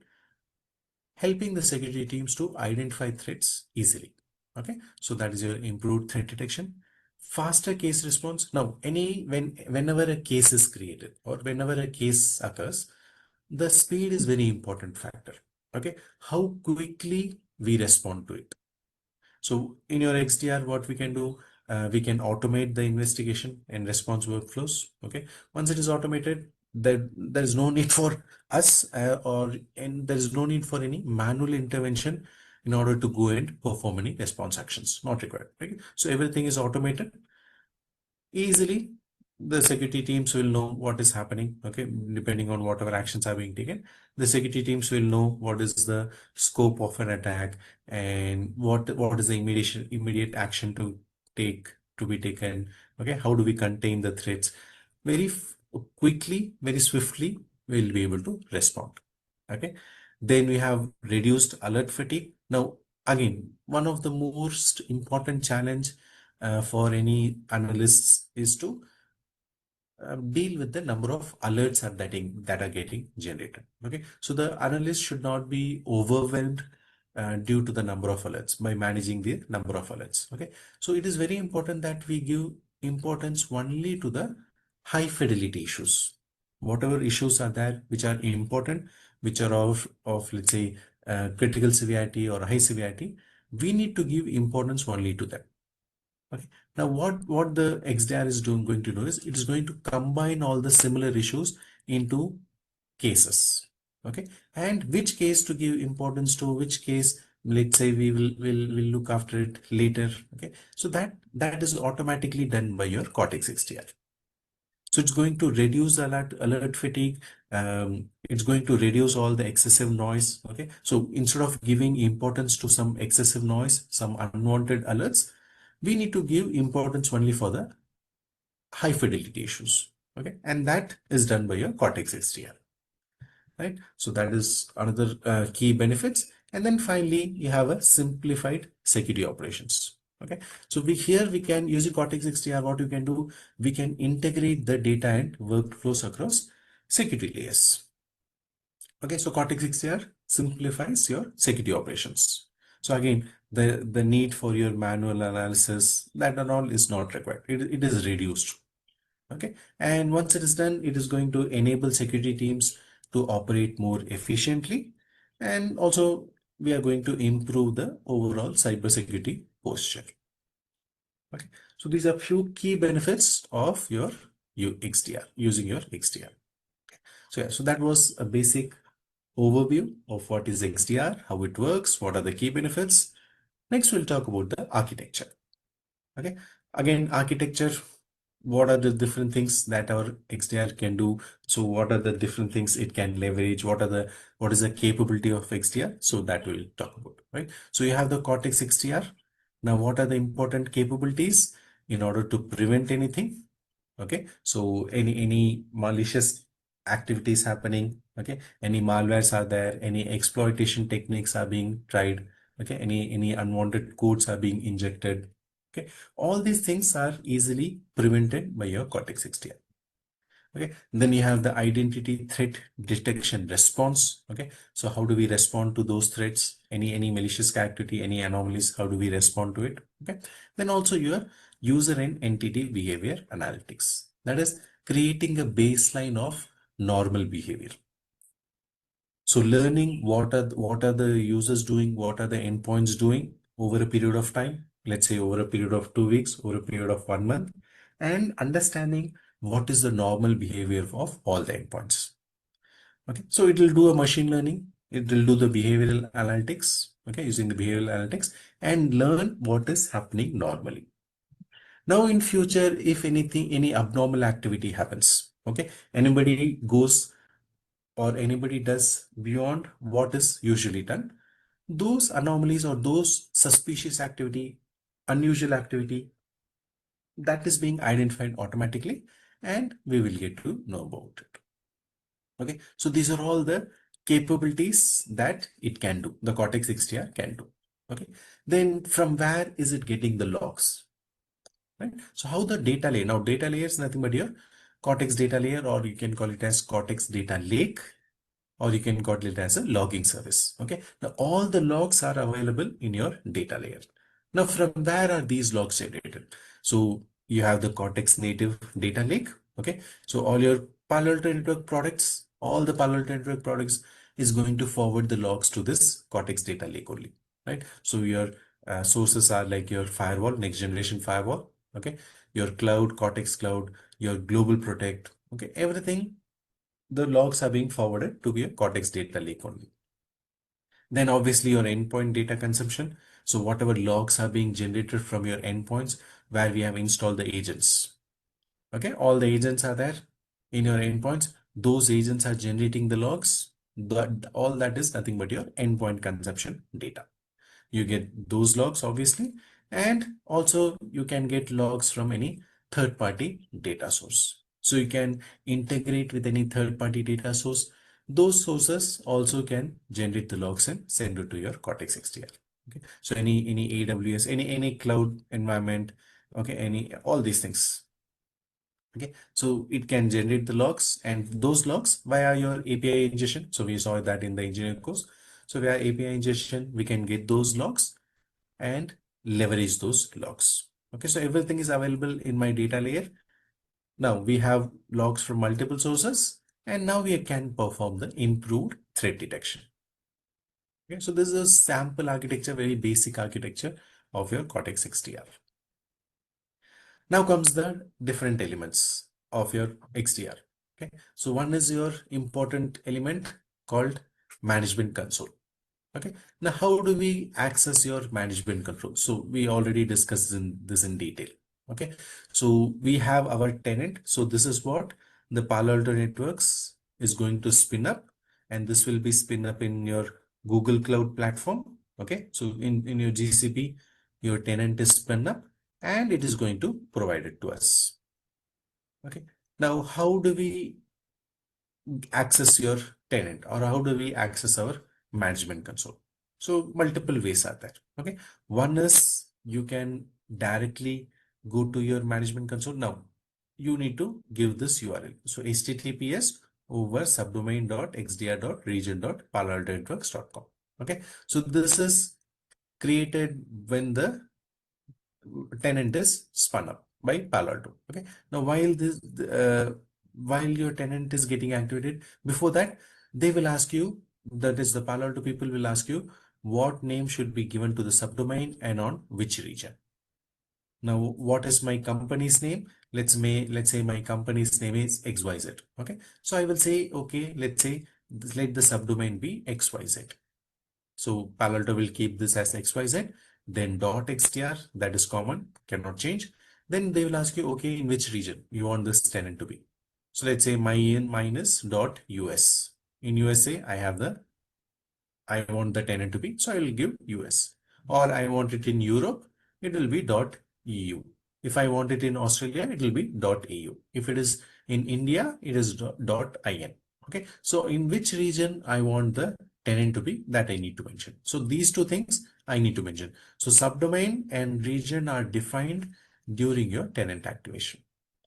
helping the security teams to identify threats easily. Okay. So that is your improved threat detection. Faster case response. Now, whenever a case is created or whenever a case occurs, the speed is very important factor. Okay, how quickly we respond to it. So in your XDR, what we can do, we can automate the investigation and response workflows. Okay, once it is automated, there is no need for us and there is no need for any manual intervention in order to go and perform any response actions. Not required. Okay, so everything is automated easily. The security teams will know what is happening. Okay, depending on whatever actions are being taken, the security teams will know what is the scope of an attack and what is the immediate action to take to be taken. Okay, how do we contain the threats? Quickly, very swiftly, we'll be able to respond. Okay, then we have reduced alert fatigue. Now again, one of the most important challenge for any analysts is to deal with the number of alerts that are getting generated. Okay, so the analyst should not be overwhelmed due to the number of alerts by managing the number of alerts. Okay, so it is very important that we give importance only to the high fidelity issues. Whatever issues are there which are important, which are of let's say critical severity or high severity, we need to give importance only to them. Okay. Now, what the XDR is going to do is it is going to combine all the similar issues into cases. Okay, and which case to give importance to, which case let's say we will look after it later. Okay, so that is automatically done by your Cortex XDR. So it's going to reduce alert fatigue. It's going to reduce all the excessive noise. Okay, so instead of giving importance to some excessive noise, some unwanted alerts, we need to give importance only for the high fidelity issues. Okay, and that is done by your Cortex XDR. Right, so that is another key benefits. And then finally, you have a simplified security operations. Okay, so we can using Cortex XDR, what you can do, we can integrate the data and workflows across security layers. Okay, so Cortex XDR simplifies your security operations. So again, the need for your manual analysis, that and all is not required. It is reduced. Okay, and once it is done, it is going to enable security teams to operate more efficiently, and also we are going to improve the overall cybersecurity posture. Okay, so these are few key benefits of your XDR, using your XDR. So yeah, so that was a basic overview of what is XDR, how it works, what are the key benefits. Next, we'll talk about the architecture. Okay, again, architecture, what are the different things that our XDR can do? So what are the different things it can leverage? What is the capability of XDR? So that we'll talk about, right? So you have the Cortex XDR. Now, what are the important capabilities in order to prevent anything? Okay, so any malicious activities happening, okay, any malwares are there, any exploitation techniques are being tried, okay, any unwanted codes are being injected. Okay, all these things are easily prevented by your Cortex XDR. Okay, then you have the identity threat detection response. Okay, so how do we respond to those threats? Any malicious activity, any anomalies, how do we respond to it? Okay, then also your user and entity behavior analytics, that is creating a baseline of normal behavior. So learning what are the users doing, what are the endpoints doing over a period of time, let's say over a period of 2 weeks, over a period of 1 month, and understanding what is the normal behavior of all the endpoints. Okay, so it will do a machine learning, it will do the behavioral analytics, okay, using the behavioral analytics, and learn what is happening normally. Now in future, if anything, any abnormal activity happens, okay, anybody goes or anybody does beyond what is usually done, those anomalies or those suspicious activity, unusual activity, that is being identified automatically, and we will get to know about it. Okay, so these are all the capabilities that it can do, the Cortex XDR can do. Okay, then from where is it getting the logs? Right, so how the data layer, now data layer is nothing but your Cortex data layer, or you can call it as Cortex data lake, or you can call it as a logging service. Okay, now all the logs are available in your data layer. Now from where are these logs generated? So you have the Cortex native data lake. Okay, so all your Palo Alto Network products, all the Palo Alto Network products is going to forward the logs to this Cortex data lake only, right? So your sources are like your firewall, next generation firewall, okay, your cloud, Cortex cloud, your global protect, okay, everything, the logs are being forwarded to be a Cortex data lake only. Then obviously your endpoint data consumption. So whatever logs are being generated from your endpoints where we have installed the agents. Okay, all the agents are there in your endpoints. Those agents are generating the logs. All that is nothing but your endpoint consumption data. You get those logs obviously, and also you can get logs from any third-party data source. So you can integrate with any third-party data source. Those sources also can generate the logs and send it to your Cortex XDR. Okay, so any AWS, any cloud environment, okay, any all these things. Okay, so it can generate the logs, and those logs via your API ingestion. So we saw that in the engineering course. So via API ingestion, we can get those logs and leverage those logs. Okay, so everything is available in my data layer. Now we have logs from multiple sources. And now we can perform the improved threat detection. Okay, so this is a sample architecture, very basic architecture of your Cortex XDR. Now comes the different elements of your XDR. Okay, so one is your important element called management console. Okay, now how do we access your management control? So we already discussed this in detail. Okay, so we have our tenant. So this is what the Palo Alto Networks is going to spin up, and this will be spin up in your Google Cloud platform. Okay, so in your GCP, your tenant is spun up and it is going to provide it to us. Okay, now how do we access your tenant, or how do we access our management console? So multiple ways are there. Okay, one is you can directly go to your management console. Now you need to give this URL. So https over subdomain.xdr.region.paloaltonetworks.com. Okay, so this is created when the tenant is spun up by Palo Alto. Okay. Now, while your tenant is getting activated, before that, they will ask you, that is the Palo Alto people will ask you what name should be given to the subdomain and on which region. Now, what is my company's name? Let's say my company's name is XYZ. Okay. So I will say, okay, let's say let the subdomain be XYZ. So Palo Alto will keep this as XYZ, then .xdr, that is common, cannot change. Then they will ask you, okay, in which region you want this tenant to be. So let's say mine is .us. In USA, I want the tenant to be, so I will give US. Or I want it in Europe, it will be .eu. If I want it in Australia, it will be .au. If it is in India, it is .in. Okay, so in which region I want the tenant to be, that I need to mention. So these two things I need to mention. So subdomain and region are defined during your tenant activation.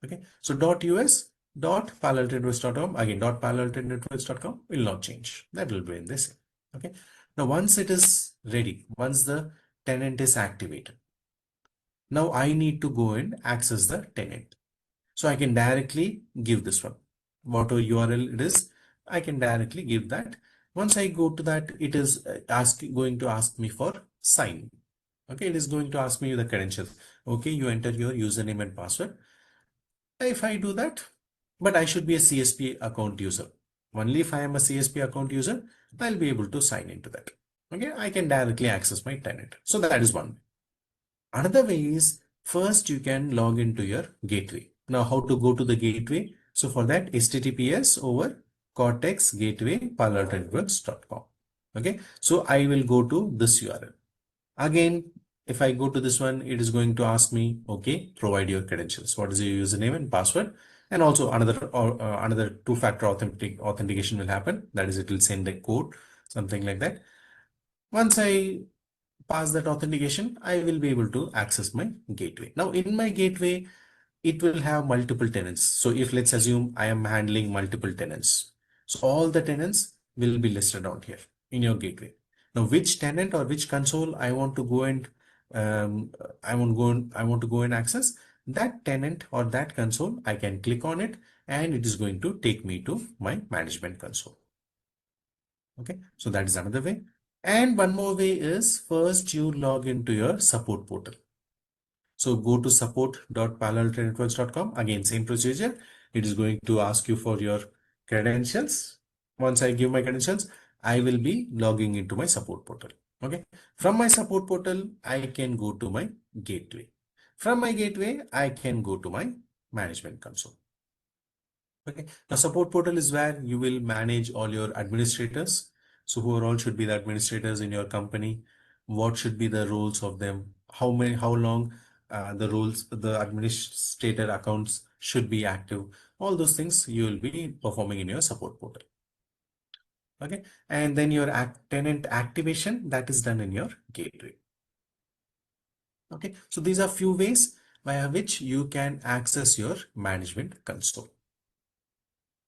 Okay, so .us, .paloaltonetworks.com, again .paloaltonetworks.com will not change. That will be in this. Okay, now once it is ready, once the tenant is activated, now I need to go and access the tenant. So I can directly give this one, whatever URL it is, I can directly give that. Once I go to that, it is going to ask me for sign. Okay, it is going to ask me the credentials. Okay, you enter your username and password. If I do that, but I should be a CSP account user. Only if I am a CSP account user, I'll be able to sign into that. Okay, I can directly access my tenant. So that is one. Another way is, first you can log into your gateway. Now how to go to the gateway? So for that, https over cortex gateway paloaltonetworks.com. Okay, so I will go to this URL. Again, if I go to this one, it is going to ask me, okay, provide your credentials. What is your username and password? And also another two-factor authentication will happen. That is, it will send a code, something like that. Once I pass that authentication, I will be able to access my gateway. Now in my gateway, it will have multiple tenants. So if let's assume I am handling multiple tenants, so all the tenants will be listed out here in your gateway. Now which tenant or which console I want to go and I want to go and access that tenant or that console, I can click on it and it is going to take me to my management console. Okay, so that is another way. And one more way is, first you log into your support portal. So go to support.paloaltonetworks.com. Again, same procedure. It is going to ask you for your credentials. Once I give my credentials, I will be logging into my support portal. Okay. From my support portal, I can go to my gateway. From my gateway, I can go to my management console. Okay. Now, support portal is where you will manage all your administrators. So who are all should be the administrators in your company? What should be the roles of them? How long the roles, the administrator accounts should be active? All those things you will be performing in your support portal. Okay. And then your tenant activation, that is done in your gateway. Okay. So these are few ways via which you can access your management console.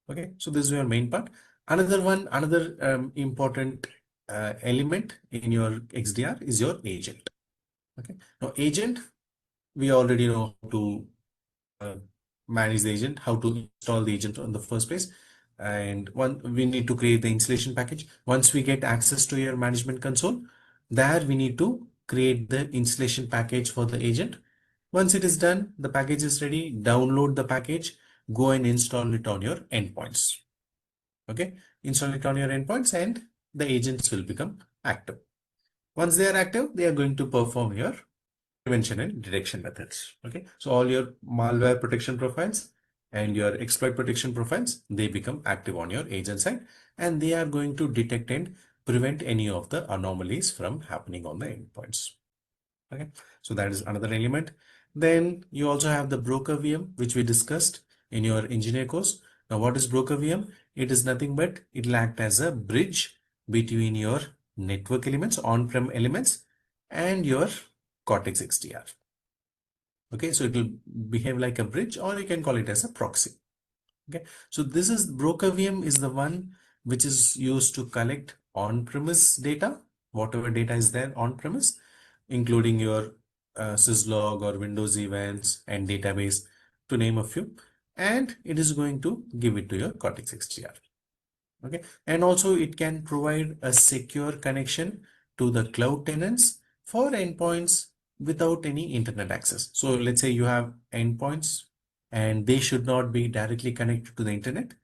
Okay, so this is your main part. Another important element in your XDR is your agent. Okay, now agent, we already know how to uh, manage the agent, how to install the agent in the first place. and we need to create the installation package. Once we get access to your management console, there we need to create the installation package for the agent. Once it is done, the package is ready, download the package, go and install it on your endpoints. Okay, install it on your endpoints and the agents will become active. Once they are active, they are going to perform your prevention and detection methods. Okay, so all your malware protection profiles and your exploit protection profiles, they become active on your agent side, and they are going to detect and prevent any of the anomalies from happening on the endpoints. Okay, so that is another element. Then you also have the broker VM, which we discussed in your engineer course. Now, what is broker VM? It is nothing but it will act as a bridge between your network elements, on-prem elements, and your Cortex XDR. Okay, so it will behave like a bridge, or you can call it as a proxy. Okay, so this is broker VM is the one which is used to collect on-premise data, whatever data is there on-premise, including your syslog or Windows events and database, to name a few, and it is going to give it to your Cortex XDR. Okay, and also it can provide a secure connection to the cloud tenants for endpoints without any internet access. So let's say you have endpoints and they should not be directly connected to the internet.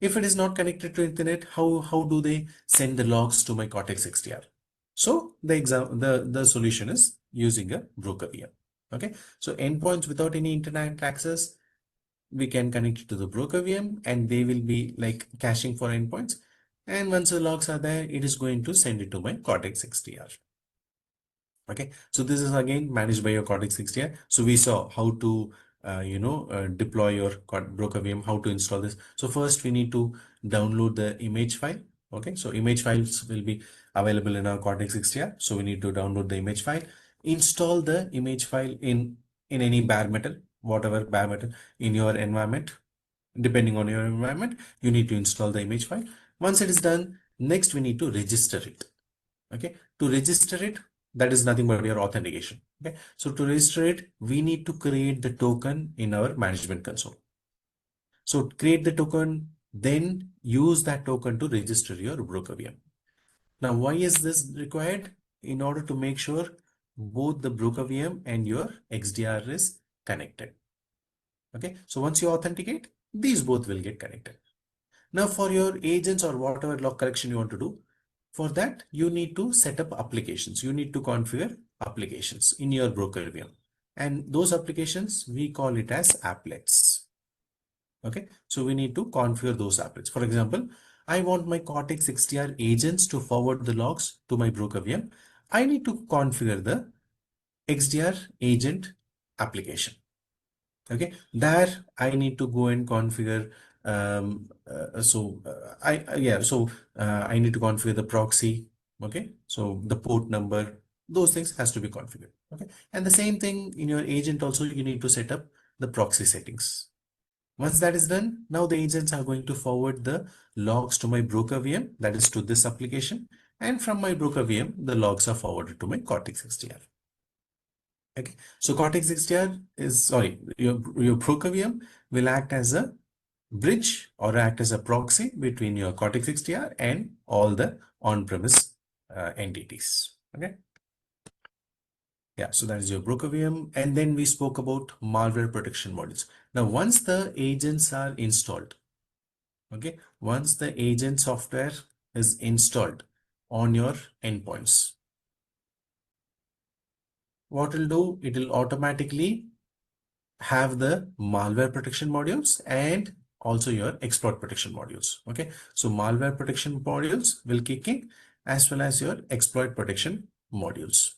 If it is not connected to internet, how do they send the logs to my Cortex XDR? So the solution is using a broker VM. Okay, so endpoints without any internet access, we can connect it to the broker VM and they will be like caching for endpoints. And once the logs are there, it is going to send it to my Cortex XDR. Okay, so this is again managed by your Cortex XDR. So we saw how to deploy your broker VM, how to install this. So first we need to download the image file. Okay, so image files will be available in our Cortex XDR. So we need to download the image file, install the image file in any bare metal, whatever bare metal in your environment. Depending on your environment, you need to install the image file. Once it is done, next we need to register it. Okay, to register it, that is nothing but your authentication. Okay, so to register it, we need to create the token in our management console. So create the token, then use that token to register your broker VM. Now, why is this required? In order to make sure both the broker VM and your XDR is connected. Okay, so once you authenticate, these both will get connected. Now, for your agents or whatever log collection you want to do, for that, you need to set up applications. You need to configure applications in your broker VM. And those applications, we call it as applets. Okay, so we need to configure those applets. For example, I want my Cortex XDR agents to forward the logs to my broker VM. I need to configure the XDR agent application. Okay, there I need to go and configure I need to configure the proxy. Okay, so the port number, those things has to be configured. Okay, and the same thing in your agent also, you need to set up the proxy settings. Once that is done, now the agents are going to forward the logs to my broker VM, that is to this application, and from my broker VM the logs are forwarded to my Cortex XDR. Okay, so Cortex XDR is, sorry, your broker VM will act as a bridge or act as a proxy between your Cortex XDR and all the on-premise entities. Okay. Yeah, so that is your broker VM. And then we spoke about malware protection modules. Now, once the agents are installed, okay, once the agent software is installed on your endpoints, what it'll do, it will automatically have the malware protection modules and also your exploit protection modules. Okay, so malware protection modules will kick in as well as your exploit protection modules.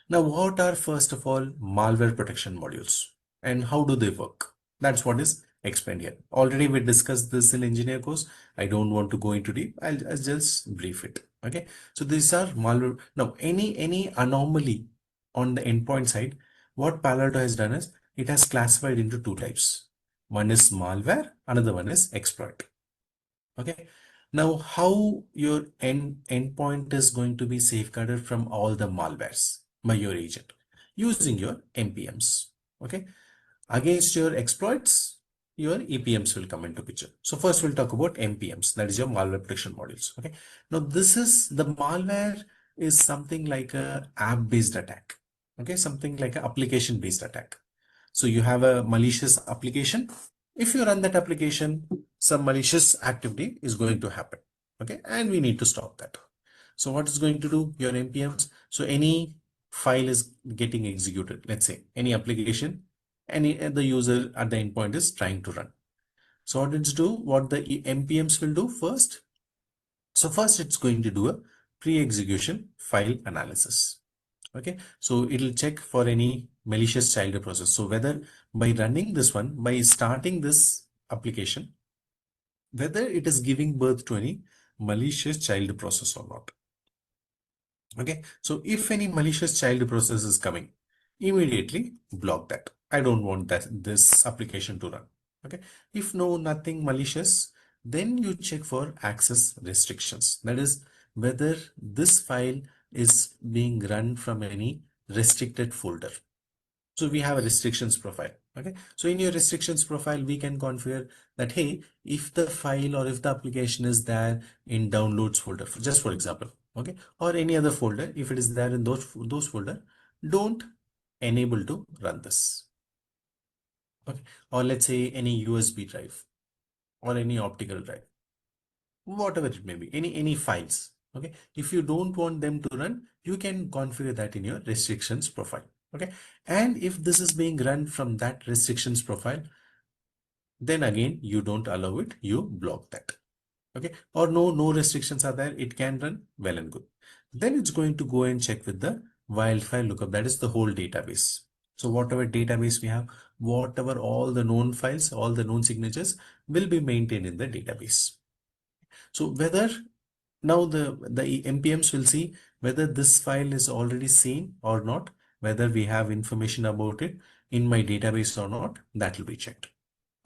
Now, what are first of all malware protection modules and how do they work? That's what is explained here. Already we discussed this in engineer course. I don't want to go into deep. I'll just brief it. Okay, so these are malware. Now, any anomaly on the endpoint side, what Palo Alto has done is it has classified into two types. One is malware, another one is exploit. Okay. Now, how your endpoint is going to be safeguarded from all the malwares by your agent using your NPMs. Okay. Against your exploits, your EPMs will come into picture. So first we'll talk about MPMs, that is your malware protection modules. Okay. Now this is the malware is something like a app-based attack. Okay, something like an application-based attack. So you have a malicious application. If you run that application, some malicious activity is going to happen. Okay, and we need to stop that. So what is going to do your NPMs? So any file is getting executed. Let's say any application, any the user at the endpoint is trying to run. So what it's do? What the NPMs will do first? So first it's going to do a pre-execution file analysis. Okay, so it'll check for any malicious child process. So whether by running this one, by starting this application, whether it is giving birth to any malicious child process or not. Okay, so if any malicious child process is coming, immediately block that. I don't want that this application to run. Okay, if no, nothing malicious, then you check for access restrictions. That is whether this file is being run from any restricted folder. So we have a restrictions profile. Okay, so in your restrictions profile, we can configure that, hey, if the file or if the application is there in downloads folder, just for example, okay, or any other folder, if it is there in those folder, don't enable to run this. Okay, or let's say any USB drive or any optical drive, whatever it may be, any files. Okay, if you don't want them to run, you can configure that in your restrictions profile. Okay, and if this is being run from that restrictions profile, then again you don't allow it, you block that. Okay, or no restrictions are there, it can run, well and good. Then it's going to go and check with the wildfire lookup, that is the whole database. So whatever database we have, whatever all the known files, all the known signatures will be maintained in the database. So whether now the MPMs will see whether this file is already seen or not, whether we have information about it in my database or not, that will be checked.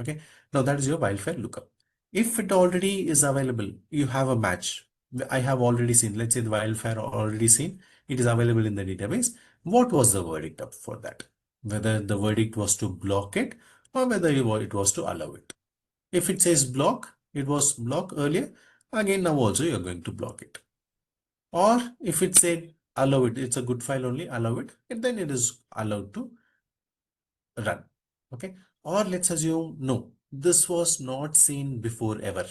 Okay, now that is your wildfire lookup. If it already is available, you have a match. I have already seen, let's say the wildfire already seen, it is available in the database. What was the verdict up for that? Whether the verdict was to block it or whether it was to allow it. If it says block, it was block earlier, again now also you're going to block it. Or if it said allow it, it's a good file only, allow it, and then it is allowed to run. Okay, or let's assume no, this was not seen before ever.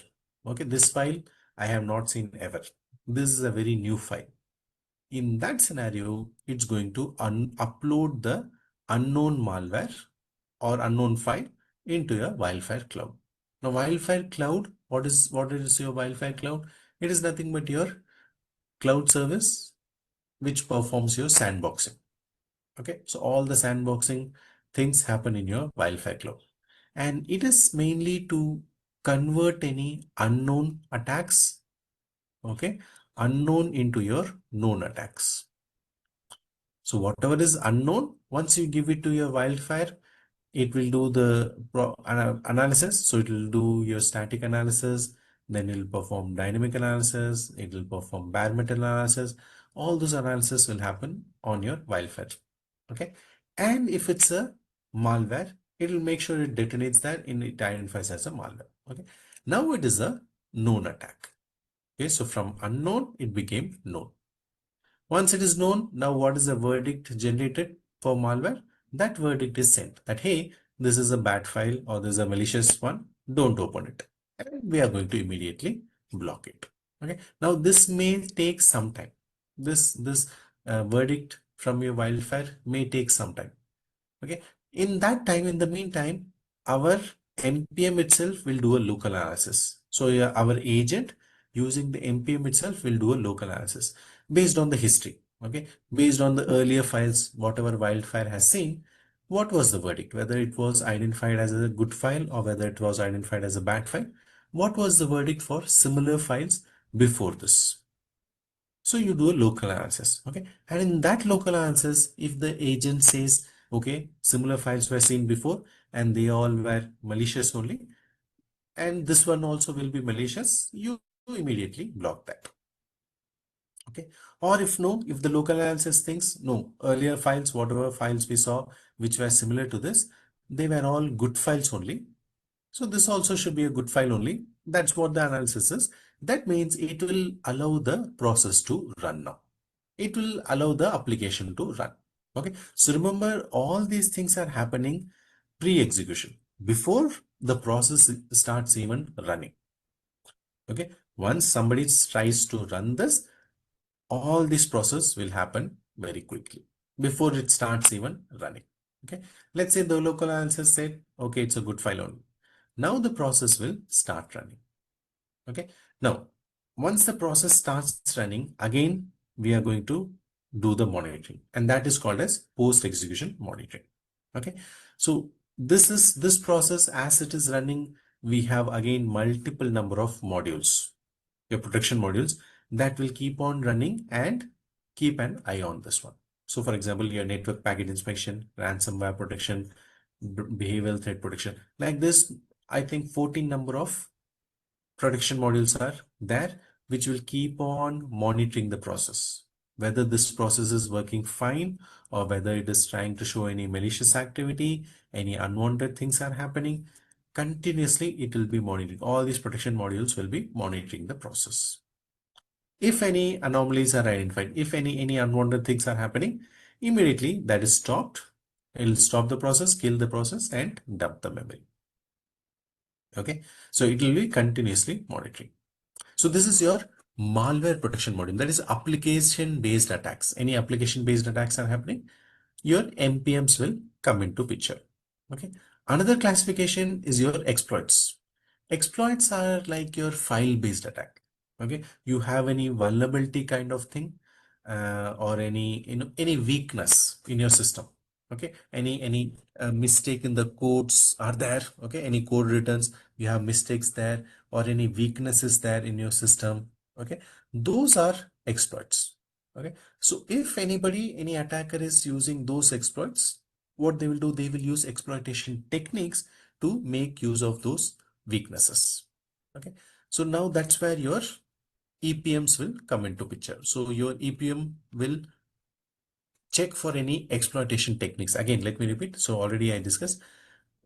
Okay, this file I have not seen ever, this is a very new file. In that scenario, it's going to upload the unknown malware or unknown file into your wildfire cloud. Now wildfire cloud, what is your wildfire cloud? It is nothing but your cloud service which performs your sandboxing. Okay, so all the sandboxing things happen in your wildfire cloud, and it is mainly to convert any unknown attacks, okay, unknown into your known attacks. So whatever is unknown, once you give it to your wildfire, it will do the analysis. So it will do your static analysis, then it will perform dynamic analysis, it will perform bare metal analysis. All those analysis will happen on your wildfire. Okay. And if it's a malware, it will make sure it detonates that and it identifies as a malware. Okay. Now it is a known attack. Okay. So from unknown, it became known. Once it is known, now what is the verdict generated for malware? That verdict is sent that, hey, this is a bad file or this is a malicious one. Don't open it. And we are going to immediately block it. Okay. Now this may take some time. This verdict from your wildfire may take some time. Okay. In that time, in the meantime, our NPM itself will do a local analysis. So yeah, our agent using the NPM itself will do a local analysis based on the history. Okay. Based on the earlier files, whatever wildfire has seen, what was the verdict? Whether it was identified as a good file or whether it was identified as a bad file. What was the verdict for similar files before this? So you do a local analysis, okay? And in that local analysis, if the agent says, okay, similar files were seen before and they all were malicious only, and this one also will be malicious, you immediately block that. Okay. Or if no, if the local analysis thinks, no, earlier files, whatever files we saw, which were similar to this, they were all good files only. So this also should be a good file only. That's what the analysis is. That means it will allow the process to run now. It will allow the application to run. Okay. So remember, all these things are happening pre-execution before the process starts even running. Okay. Once somebody tries to run this, all this process will happen very quickly before it starts even running. Okay. Let's say the local analysis said, okay, it's a good file only. Now the process will start running. Okay. Now, once the process starts running, again, we are going to do the monitoring, and that is called as post-execution monitoring. Okay. So this process as it is running, we have again multiple number of modules, your protection modules that will keep on running and keep an eye on this one. So for example, your network packet inspection, ransomware protection, behavioral threat protection, like this, I think 14 number of protection modules are there, which will keep on monitoring the process, whether this process is working fine or whether it is trying to show any malicious activity, any unwanted things are happening. Continuously, it will be monitoring. All these protection modules will be monitoring the process. If any anomalies are identified, if any unwanted things are happening, immediately that is stopped. It will stop the process, kill the process, and dump the memory. Okay, so it will be continuously monitoring. So this is your malware protection module. That is application based attacks. Any application based attacks are happening, your MPMs will come into picture. Okay. Another classification is your exploits. Exploits are like your file based attack. Okay. You have any vulnerability kind of thing, or any, any weakness in your system. Okay. Any mistake in the codes are there. Okay. Any code returns, you have mistakes there, or any weaknesses there in your system. Okay. Those are exploits. Okay. So if any attacker is using those exploits, what they will do, they will use exploitation techniques to make use of those weaknesses. Okay. So now that's where your EPMs will come into picture. So your EPM will check for any exploitation techniques. Again, let me repeat. So already I discussed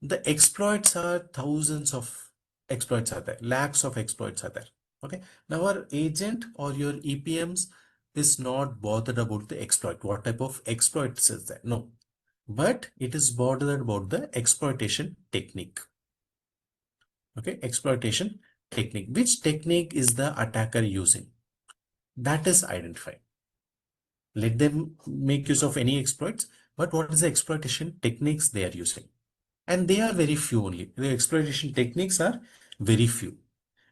the exploits are thousands of exploits are there, lakhs of exploits are there. Okay. Now our agent or your EPMs is not bothered about the exploit. What type of exploits is there? No, but it is bothered about the exploitation technique. Okay. Exploitation technique. Which technique is the attacker using? That is identified. Let them make use of any exploits, but what is the exploitation techniques they are using? And they are very few only. The exploitation techniques are very few.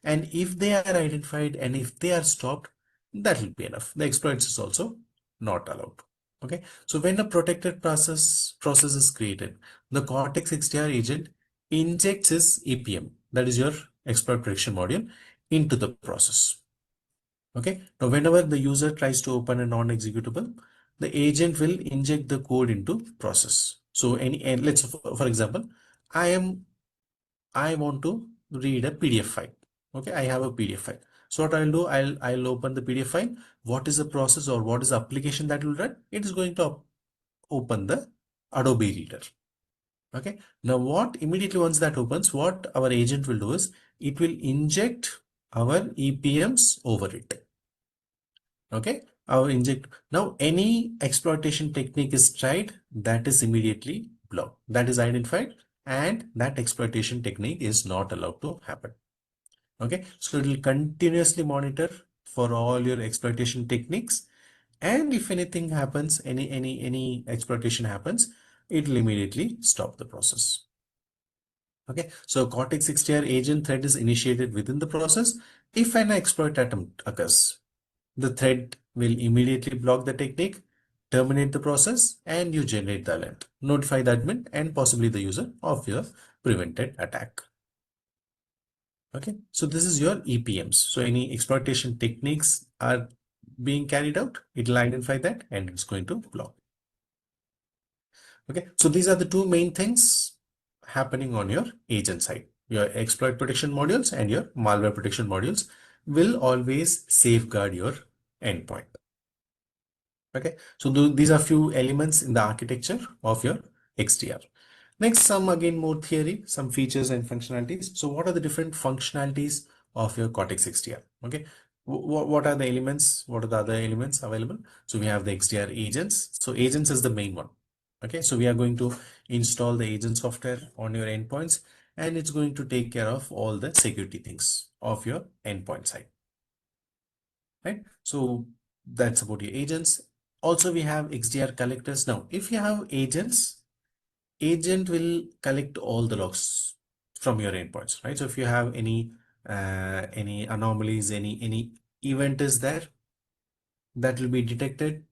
And if they are identified and if they are stopped, that will be enough. The exploits is also not allowed. Okay. So when a protected process is created, the Cortex XDR agent injects its EPM, that is your exploit prediction module, into the process. Okay. Now, whenever the user tries to open a non-executable, the agent will inject the code into process. So and let's, for example, I want to read a PDF file. Okay, I have a PDF file. So what I'll do, I'll open the PDF file. What is the process or what is the application that will run? It is going to open the Adobe Reader. Okay. Now what immediately once that opens, what our agent will do is it will inject our EPMs over it. Okay. Our inject now any exploitation technique is tried, that is immediately blocked. That is identified, and that exploitation technique is not allowed to happen. Okay, so it will continuously monitor for all your exploitation techniques, and if anything happens, any exploitation happens, it will immediately stop the process. Okay, so Cortex XDR agent thread is initiated within the process. If an exploit attempt occurs, the thread will immediately block the technique, terminate the process, and you generate the alert. Notify the admin and possibly the user of your prevented attack. Okay, so this is your EPMs. So any exploitation techniques are being carried out, it will identify that and it's going to block. Okay, so these are the two main things happening on your agent side. Your exploit protection modules and your malware protection modules will always safeguard your endpoint. Okay, so these are few elements in the architecture of your XDR. Next, some again more theory, some features and functionalities. So what are the different functionalities of your Cortex XDR? Okay. What are the elements? What are the other elements available? So we have the XDR agents. So agents is the main one. Okay. So we are going to install the agent software on your endpoints, and it's going to take care of all the security things of your endpoint side. Right. So that's about your agents. Also, we have XDR collectors. Now, if you have agents, agent will collect all the logs from your endpoints, right? So if you have any anomalies, any event is there, that will be detected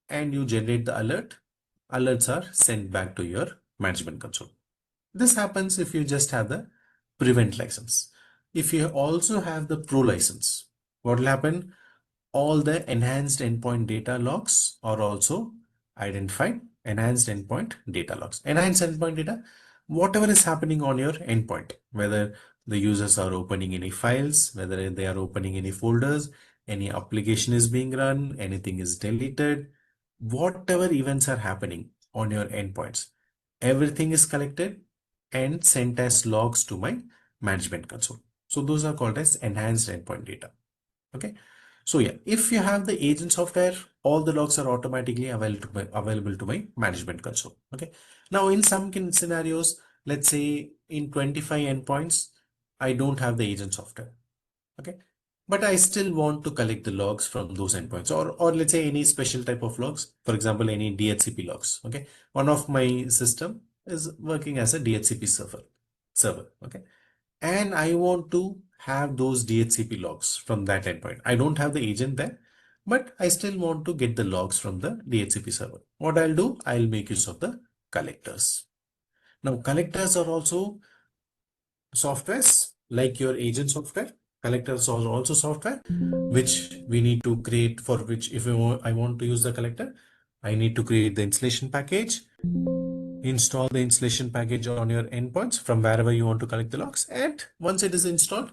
and you generate the alert. Alerts are sent back to your management console. This happens if you just have the prevent license. If you also have the pro license, what will happen? All the enhanced endpoint data logs are also identified. Enhanced endpoint data logs. Enhanced endpoint data, whatever is happening on your endpoint, whether the users are opening any files, whether they are opening any folders, any application is being run, anything is deleted, whatever events are happening on your endpoints, everything is collected and sent as logs to my management console. So those are called as enhanced endpoint data. Okay. So yeah, if you have the agent software, all the logs are automatically available to my management console. Okay. Now in some scenarios, let's say in 25 endpoints, I don't have the agent software. Okay. But I still want to collect the logs from those endpoints, or let's say any special type of logs, for example, any DHCP logs. Okay. One of my system is working as a DHCP server. Okay, and I want to have those DHCP logs from that endpoint. I don't have the agent there, but I still want to get the logs from the DHCP server. What I'll do, I'll make use of the collectors. Now, collectors are also softwares like your agent software. Collectors are also software which we need to create, for which if I want to use the collector, I need to create the installation package, install the installation package on your endpoints from wherever you want to collect the logs. And once it is installed,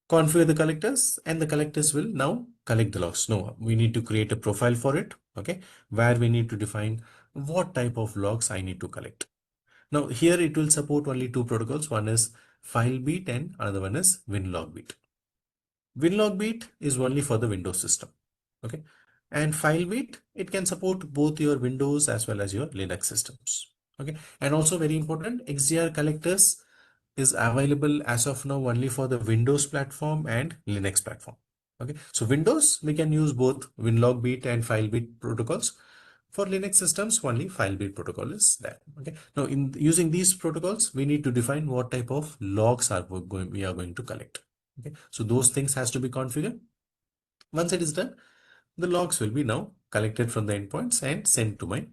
configure the collectors, and the collectors will now collect the logs. No, we need to create a profile for it. Okay, where we need to define what type of logs I need to collect. Now here it will support only two protocols. One is FileBeat and another one is WinLogBeat. WinLogBeat is only for the Windows system. Okay, and FileBeat, it can support both your Windows as well as your Linux systems. Okay, and also very important, XDR collectors is available as of now only for the Windows platform and Linux platform. Okay, so Windows, we can use both WinLogBeat and FileBeat protocols. For Linux systems, only FileBeat protocol is there. Okay, now in using these protocols, we need to define what type of logs we are going to collect. Okay, so those things has to be configured. Once it is done, the logs will be now collected from the endpoints and sent to my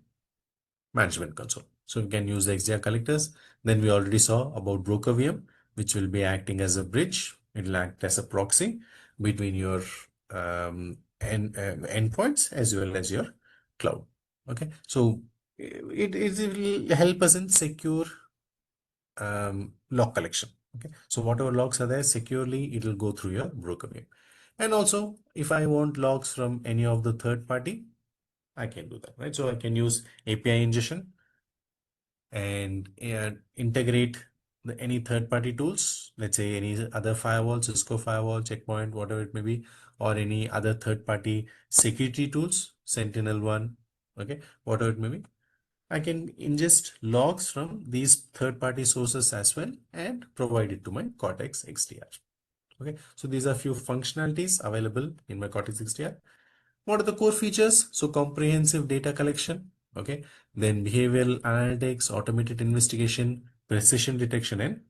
management console. So you can use the XDR collectors. Then we already saw about broker VM, which will be acting as a bridge. It will act as a proxy between your endpoints as well as your cloud. Okay, so it will help us in secure log collection. Okay, so whatever logs are there securely, it will go through your broker VM. And also, if I want logs from any of the third party, I can do that, right? So I can use API ingestion and integrate any third-party tools, let's say any other firewall, Cisco firewall, Checkpoint, whatever it may be, or any other third-party security tools, Sentinel-1, okay, whatever it may be. I can ingest logs from these third-party sources as well and provide it to my Cortex XDR. Okay, so these are few functionalities available in my Cortex XDR. What are the core features? So comprehensive data collection, okay, then behavioral analytics, automated investigation, precision detection, and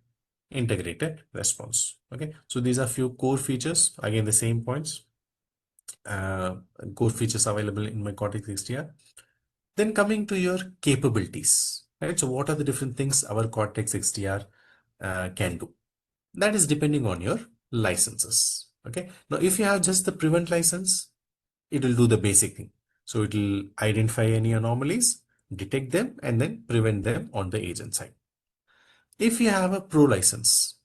integrated response. Okay, so these are few core features. Again, the same points, uh, core features available in my Cortex XDR. Then coming to your capabilities, right? So what are the different things our Cortex XDR can do? That is depending on your licenses. Okay, now if you have just the prevent license, it will do the basic thing. So it will identify any anomalies, detect them, and then prevent them on the agent side. If you have a pro license,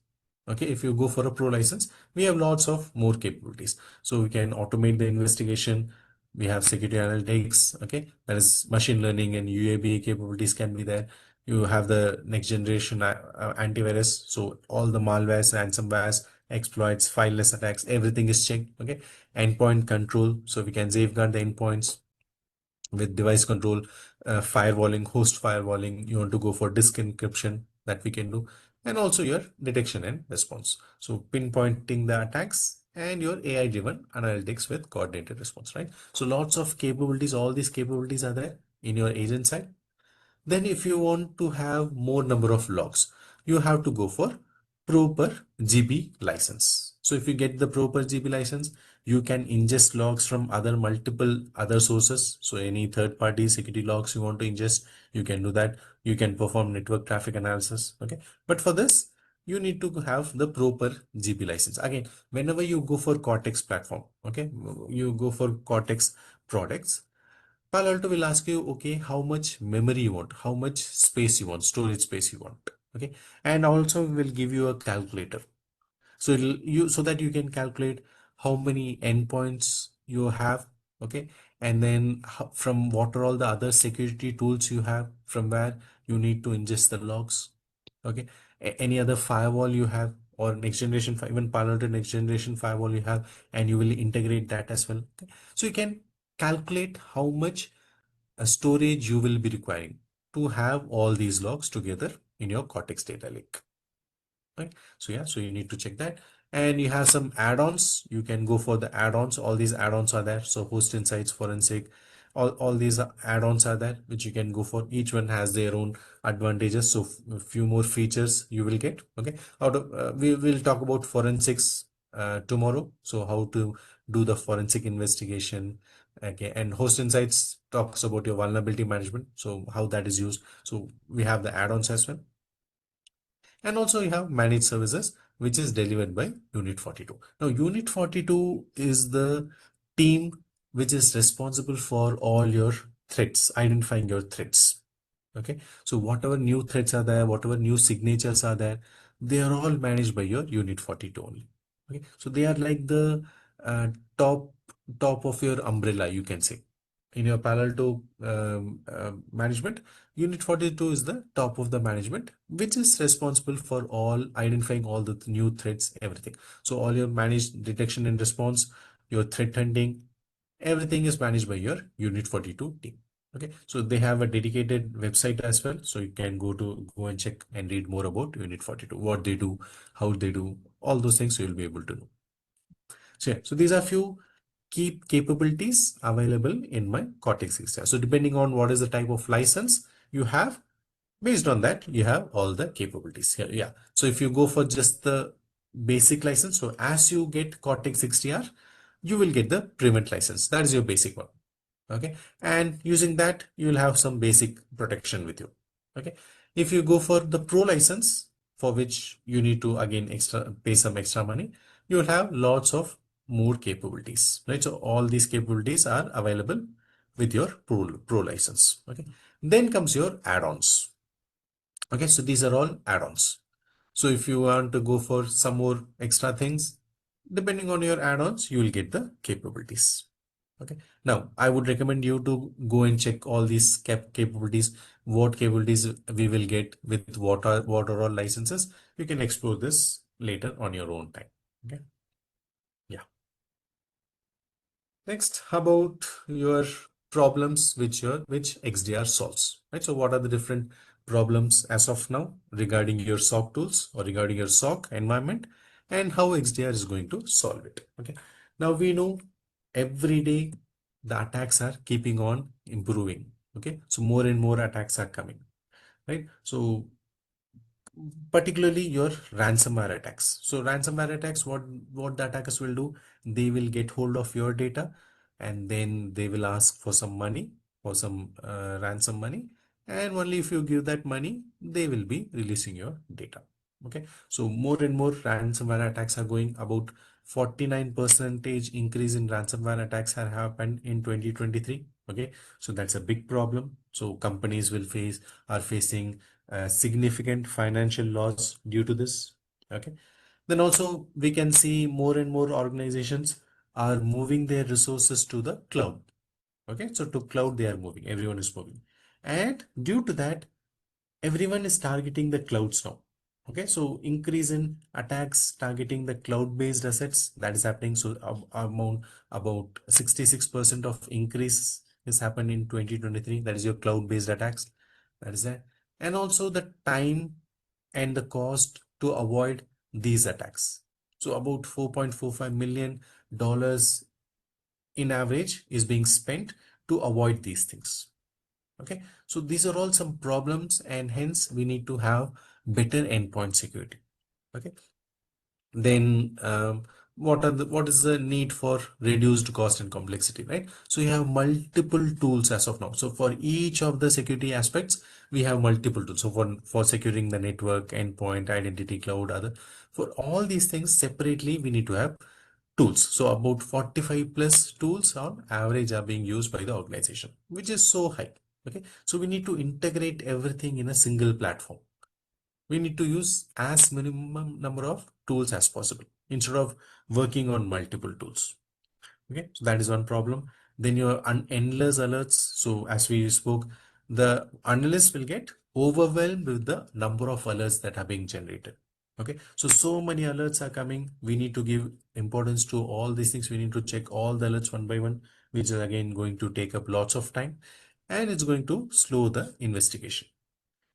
okay, if you go for a pro license, we have lots of more capabilities. So we can automate the investigation. We have security analytics, okay, that is machine learning and UAB capabilities can be there. You have the next generation antivirus. So all the malwares, ransomwares, exploits, fileless attacks, everything is checked. Okay. Endpoint control. So we can safeguard the endpoints with device control, firewalling, host firewalling. You want to go for disk encryption, that we can do, and also your detection and response. So pinpointing the attacks and your AI driven analytics with coordinated response, right? So lots of capabilities, all these capabilities are there in your agent side. Then if you want to have more number of logs, you have to go for Pro per GB license. So if you get the Pro per GB license, you can ingest logs from other multiple other sources. So any third party security logs you want to ingest, you can do that. You can perform network traffic analysis. Okay. But for this, you need to have the Pro per GB license. Again, whenever you go for Cortex platform, okay, you go for Cortex products, Palo Alto will ask you, okay, how much memory you want, how much space you want, storage space you want, okay, and also will give you a calculator. So so that you can calculate how many endpoints you have, okay, and then from what are all the other security tools you have, from where you need to ingest the logs, okay, any other firewall you have, or next generation, even Palo Alto next generation firewall you have, and you will integrate that as well. Okay? So you can calculate how much storage you will be requiring to have all these logs together in your Cortex data lake. Right? So yeah, so you need to check that. And you have some add-ons. You can go for the add-ons. All these add-ons are there. So Host Insights, Forensic, all these add-ons are there, which you can go for. Each one has their own advantages. So a few more features you will get. Okay. Out of we will talk about forensics tomorrow. So how to do the forensic investigation. Okay. And Host Insights talks about your vulnerability management. So how that is used. So we have the add-ons as well. And also you have managed services, which is delivered by Unit 42. Now, Unit 42 is the team which is responsible for all your threats, identifying your threats. Okay, so whatever new threats are there, whatever new signatures are there, they are all managed by your Unit 42 only. Okay, so they are like the uh, top top of your umbrella, you can say. In your Palo Alto management, Unit 42 is the top of the management, which is responsible for all identifying all the new threats, everything. So all your managed detection and response, your threat hunting, everything is managed by your Unit 42 team. Okay, so they have a dedicated website as well. So you can go and check and read more about Unit 42, what they do, how they do, all those things you'll be able to know. So yeah, so these are few key capabilities available in my Cortex XDR. So depending on what is the type of license you have, based on that, you have all the capabilities here. Yeah. So if you go for just the basic license, so as you get Cortex XDR, you will get the Prevent license. That is your basic one. Okay. And using that, you will have some basic protection with you. Okay. If you go for the Pro license, for which you need to again pay some extra money, you will have lots of more capabilities, right? So all these capabilities are available with your Pro license. Okay. Then comes your add-ons. Okay, so these are all add-ons. So if you want to go for some more extra things, depending on your add-ons, you will get the capabilities. Okay. Now, I would recommend you to go and check all these capabilities, what capabilities we will get with what are all licenses. You can explore this later on your own time. Okay. Yeah. Next, how about your problems which XDR solves, right? So what are the different problems as of now regarding your SOC tools or regarding your SOC environment, and how XDR is going to solve it? Okay. Now we know every day the attacks are keeping on improving. Okay. So more and more attacks are coming, right? So particularly your ransomware attacks. So ransomware attacks, what the attackers will do, they will get hold of your data, and then they will ask for some money, for some ransom money, and only if you give that money, they will be releasing your data. Okay, so more and more ransomware attacks are going. About 49% increase in ransomware attacks have happened in 2023. Okay, so that's a big problem. So companies are facing significant financial loss due to this. Okay, then also we can see more and more organizations are moving their resources to the cloud. Okay, so to cloud they are moving, everyone is moving, and due to that everyone is targeting the clouds now. Okay, so increase in attacks targeting the cloud-based assets that is happening. So amount about 66% of increase has happened in 2023. That is your cloud-based attacks. That is that. And also the time and the cost to avoid these attacks. So about $4.45 million in average is being spent to avoid these things. Okay, so these are all some problems, and hence we need to have better endpoint security. Okay, then what is the need for reduced cost and complexity, right? So you have multiple tools as of now. So for each of the security aspects we have multiple tools. So for securing the network, endpoint, identity, cloud, other, for all these things separately we need to have tools. So about 45 plus tools on average are being used by the organization, which is so high. Okay, so we need to integrate everything in a single platform. We need to use as minimum number of tools as possible instead of working on multiple tools. Okay, so that is one problem. Then your endless alerts. So as we spoke, the analyst will get overwhelmed with the number of alerts that are being generated. Okay, so many alerts are coming. We need to give importance to all these things. We need to check all the alerts one by one, which is again going to take up lots of time, and it's going to slow the investigation.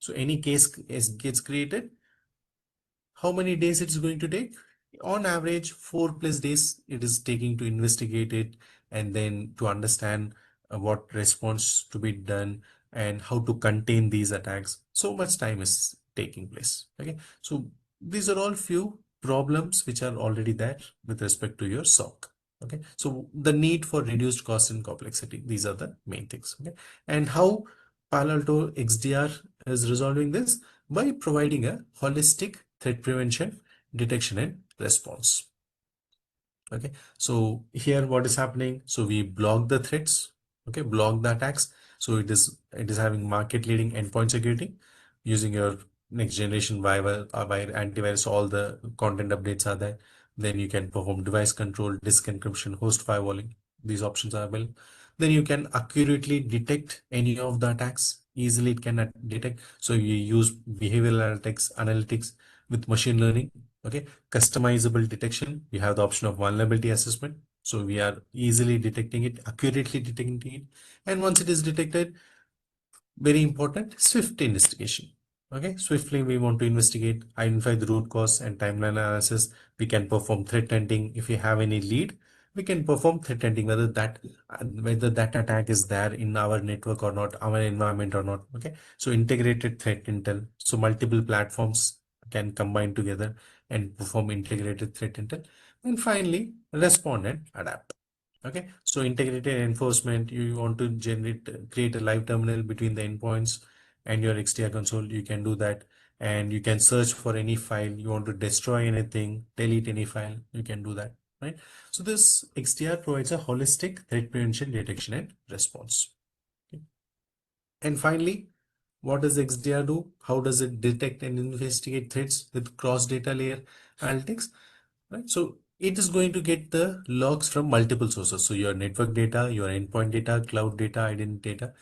So any case gets created, how many days it's going to take? On average 4+ days it is taking to investigate it, and then to understand what response to be done and how to contain these attacks. So much time is taking place. Okay, so these are all few problems which are already there with respect to your SOC. Okay, so the need for reduced cost and complexity, these are the main things. Okay, and how Palo Alto XDR is resolving this? By providing a holistic threat prevention, detection, and response. Okay, so here what is happening? So we block the threats. Okay, block the attacks. So it is having market leading endpoint security using your next generation antivirus. All the content updates are there. Then you can perform device control, disk encryption, host firewalling. These options are available. Then you can accurately detect any of the attacks. Easily it can detect. So you use behavioral analytics with machine learning. Okay, customizable detection. We have the option of vulnerability assessment. So we are easily detecting it, accurately detecting it. And once it is detected, very important, swift investigation. Okay, swiftly we want to investigate, identify the root cause and timeline analysis. We can perform threat hunting. If we have any lead, we can perform threat hunting, whether that attack is there in our network or not, our environment or not. Okay, so integrated threat intel. So multiple platforms can combine together and perform integrated threat intel. And finally, respond and adapt. Okay, so integrated enforcement, you want to create a live terminal between the endpoints and your XDR console. You can do that, and you can search for any file. You want to destroy anything, delete any file, you can do that, right? So this XDR provides a holistic threat prevention, detection, and response. Okay. And finally, what does XDR do? How does it detect and investigate threats with cross data layer analytics? Right, so it is going to get the logs from multiple sources. So your network data, your endpoint data, cloud data, identity data,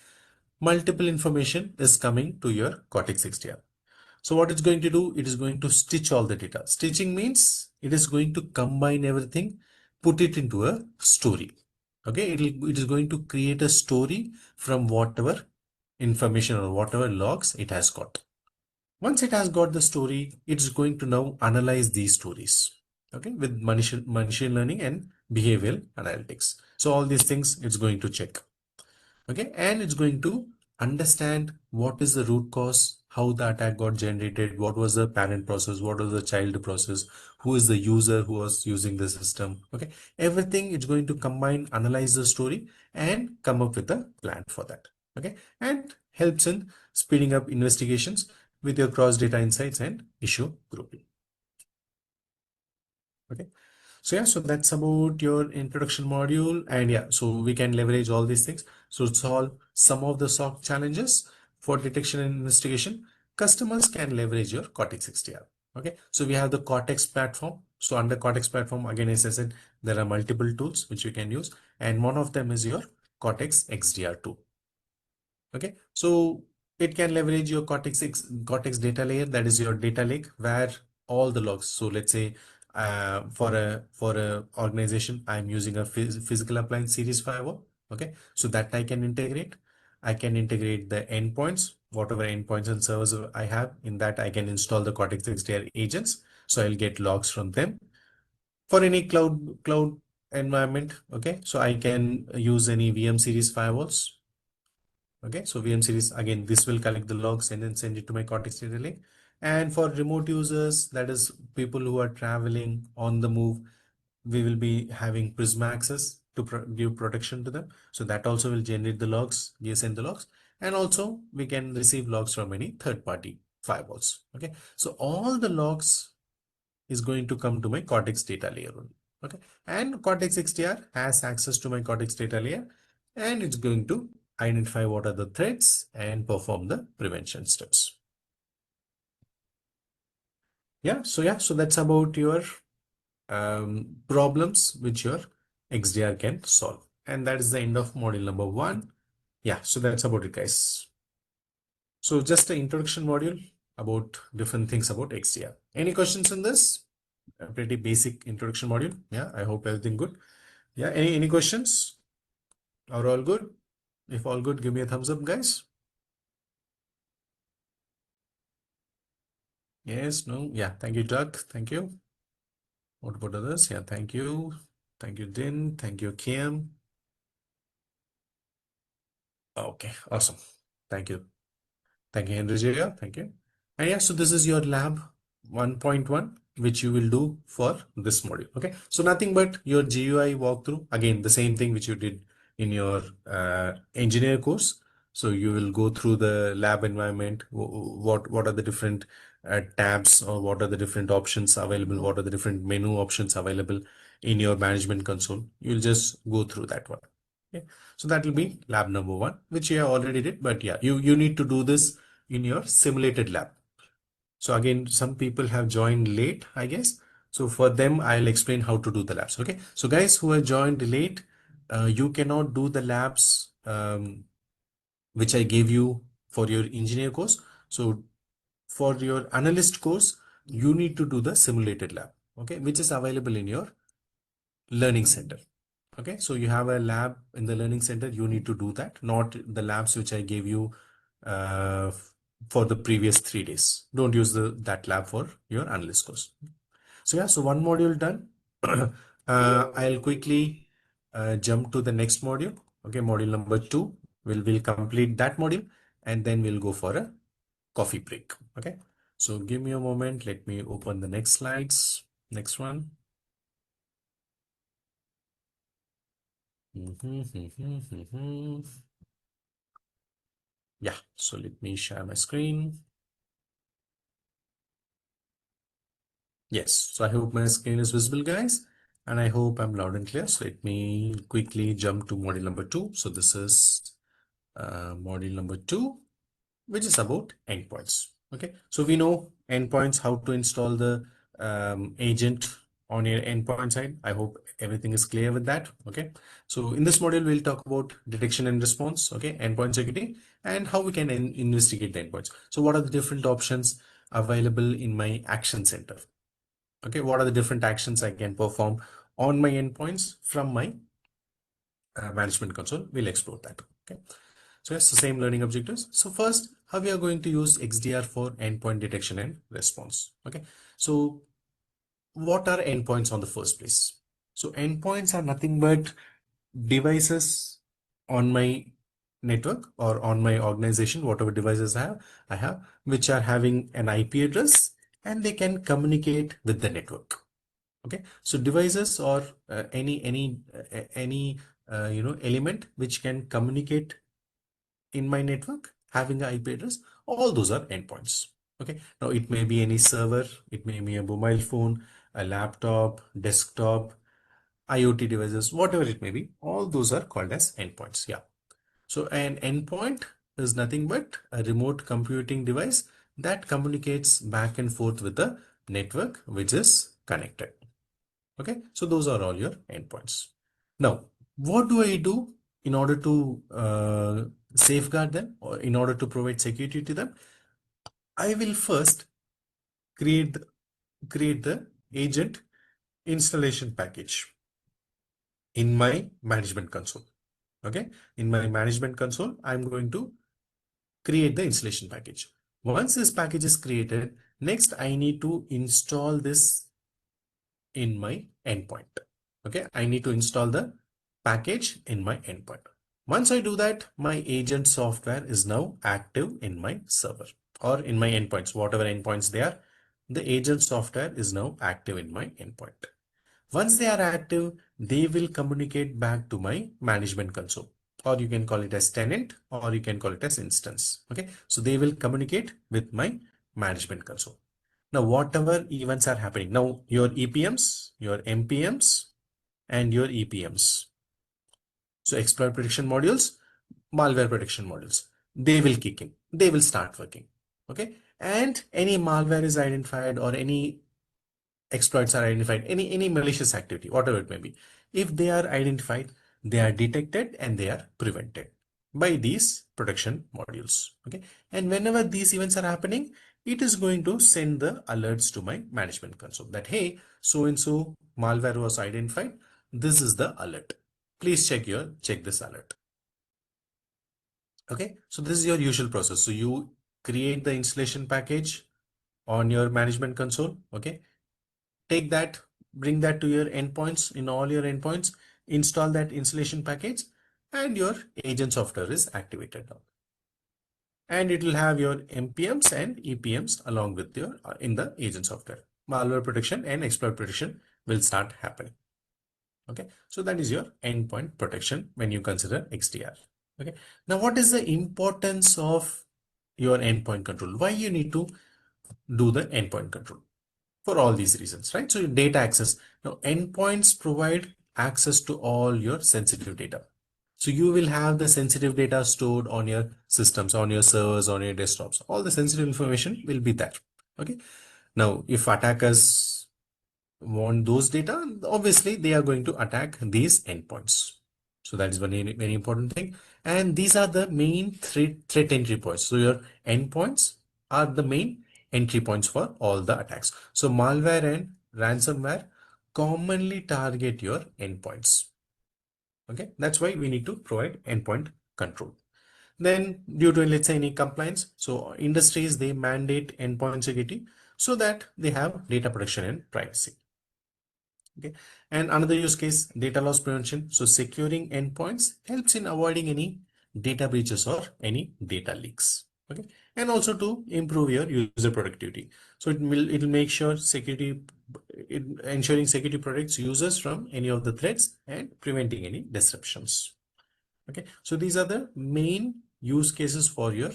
multiple information is coming to your Cortex XDR. So what it's going to do, it is going to stitch all the data. Stitching means it is going to combine everything, put it into a story. Okay, it is going to create a story from whatever information or whatever logs it has got. Once it has got the story, it's going to now analyze these stories, okay, with machine learning and behavioral analytics. So all these things it's going to check, okay, and it's going to understand what is the root cause, how the attack got generated, what was the parent process, what was the child process, who is the user who was using the system. Okay, everything it's going to combine, analyze the story, and come up with a plan for that. Okay, and helps in speeding up investigations with your cross data insights and issue grouping. Okay, so yeah, so that's about your introduction module. And yeah, so we can leverage all these things. So solve some of the SOC challenges for detection and investigation. Customers can leverage your Cortex XDR. Okay, so we have the Cortex platform. So under Cortex platform, again, as I said, there are multiple tools which you can use, and one of them is your Cortex XDR tool. Okay, so It can leverage your Cortex data layer, that is your data lake, where all the logs. So let's say for a organization, I'm using a physical appliance series firewall. Okay, so that I can integrate. I can integrate the endpoints, whatever endpoints and servers I have. In that, I can install the Cortex XDR agents. So I'll get logs from them. For any cloud environment, okay, so I can use any VM series firewalls. Okay, so VM series, again, this will collect the logs and then send it to my Cortex data lake. And for remote users, that is people who are traveling on the move, we will be having Prisma access to give protection to them. So that also will generate the logs, send the logs. And also we can receive logs from any third-party firewalls. Okay, so all the logs is going to come to my Cortex data layer only. Okay, and Cortex XDR has access to my Cortex data layer, and it's going to identify what are the threats and perform the prevention steps. So that's about your problems which your XDR can solve. And that is the end of module number 1. Yeah, so that's about it, guys. So just an introduction module about different things about XDR. Any questions on this? A pretty basic introduction module. Yeah, I hope everything good. Yeah, any questions? Are all good? If all good, give me a thumbs up, guys. Yes, no, yeah. Thank you, Doug. Thank you. What about others? Yeah, thank you. Thank you, Din. Thank you, Kim. Okay, awesome. Thank you. Thank you, Henry J. Thank you. And yeah, so this is your lab 1.1, which you will do for this module. Okay, so nothing but your GUI walkthrough. Again, the same thing which you did in your engineer course. So you will go through the lab environment. What are the different tabs, or what are the different options available? What are the different menu options available in your management console? You'll just go through that one. Okay. So that will be lab number 1, which you have already did. But yeah, you need to do this in your simulated lab. So again, some people have joined late, I guess. So for them, I'll explain how to do the labs. Okay. So guys who have joined late, you cannot do the labs which I gave you for your engineer course. So for your analyst course, you need to do the simulated lab, okay, which is available in your learning center. Okay, so you have a lab in the learning center, you need to do that, not the labs which I gave you uh, for the previous 3 days. Don't use that lab for your analyst course. So yeah, so one module done. I'll quickly jump to the next module. Okay, module number 2. We'll complete that module and then we'll go for a coffee break. Okay, so give me a moment. Let me open the next slides. Next one. Yeah, so let me share my screen. Yes, so I hope my screen is visible, guys, and I hope I'm loud and clear. So let me quickly jump to module number 2. So this is module number 2, which is about endpoints. Okay, so we know endpoints, how to install the agent on your endpoint side. I hope everything is clear with that. Okay, so in this module, we'll talk about detection and response, okay, endpoint security, and how we can investigate the endpoints. So what are the different options available in my action center? Okay, what are the different actions I can perform on my endpoints from my management console? We'll explore that. Okay. So it's the same learning objectives. So first, how we are going to use XDR for endpoint detection and response. Okay. So what are endpoints on the first place? So endpoints are nothing but devices on my network or on my organization, whatever devices I have, which are having an IP address and they can communicate with the network. Okay, so devices or any element which can communicate in my network having an IP address, all those are endpoints. Okay, now it may be any server, it may be a mobile phone, a laptop, desktop, IoT devices, whatever it may be, all those are called as endpoints. Yeah, so an endpoint is nothing but a remote computing device that communicates back and forth with the network which is connected. Okay, so those are all your endpoints. Now, what do I do in order to safeguard them or in order to provide security to them, I will first create the agent installation package in my management console. Okay, in my management console, I'm going to create the installation package. Once this package is created, next I need to install this in my endpoint. Okay, I need to install the package in my endpoint. Once I do that, my agent software is now active in my server or in my endpoints, whatever endpoints they are. The agent software is now active in my endpoint. Once they are active, they will communicate back to my management console, or you can call it as tenant, or you can call it as instance. Okay, so they will communicate with my management console. Now, whatever events are happening, now your EPMs, your MPMs, and your EPMs. So exploit prediction modules, malware prediction modules, they will kick in. They will start working. Okay, and any malware is identified or any exploits are identified, any malicious activity, whatever it may be, if they are identified, they are detected and they are prevented by these protection modules. Okay, and whenever these events are happening, it is going to send the alerts to my management console that, hey, so and so malware was identified, this is the alert, please check this alert. Okay, so this is your usual process. So you create the installation package on your management console. Okay, take that, bring that to your endpoints, in all your endpoints, install that installation package, and your agent software is activated now. And it will have your MPMs and EPMs along with your in the agent software. Malware protection and exploit protection will start happening. Okay, so that is your endpoint protection when you consider XDR. Okay, now what is the importance of your endpoint control? Why you need to do the endpoint control? For all these reasons, right? So your data access. Now, endpoints provide access to all your sensitive data. So you will have the sensitive data stored on your systems, on your servers, on your desktops. All the sensitive information will be there. Okay. Now, if attackers want those data, obviously they are going to attack these endpoints. So that is very important thing. And these are the main threat entry points. So your endpoints are the main entry points for all the attacks. So malware and ransomware commonly target your endpoints. Okay, that's why we need to provide endpoint control. Then due to, let's say, any compliance, so industries, they mandate endpoint security so that they have data protection and privacy. Okay, and another use case, data loss prevention. So securing endpoints helps in avoiding any data breaches or any data leaks. Okay, and also to improve your user productivity. So it will make sure ensuring security protects users from any of the threats and preventing any disruptions. Okay, so these are the main use cases for your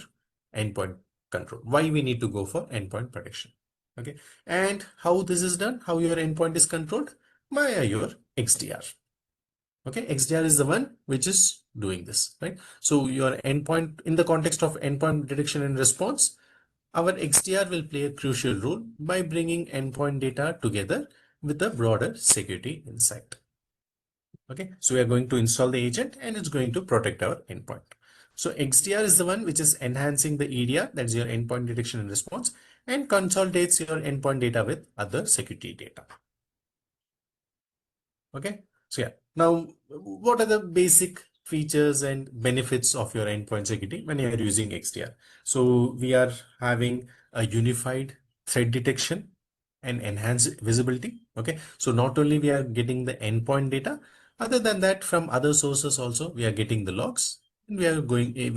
endpoint control. Why we need to go for endpoint protection. Okay, and how this is done, how your endpoint is controlled via your XDR. Okay, XDR is the one which is doing this, right? So your endpoint, in the context of endpoint detection and response, our XDR will play a crucial role by bringing endpoint data together with a broader security insight. Okay, so we are going to install the agent and it's going to protect our endpoint. So XDR is the one which is enhancing the EDR, that is your endpoint detection and response, and consolidates your endpoint data with other security data. Okay, so yeah, now what are the basic features and benefits of your endpoint security when you are using XDR? So we are having a unified threat detection and enhanced visibility. Okay, so not only we are getting the endpoint data, other than that, from other sources also we are getting the logs, and we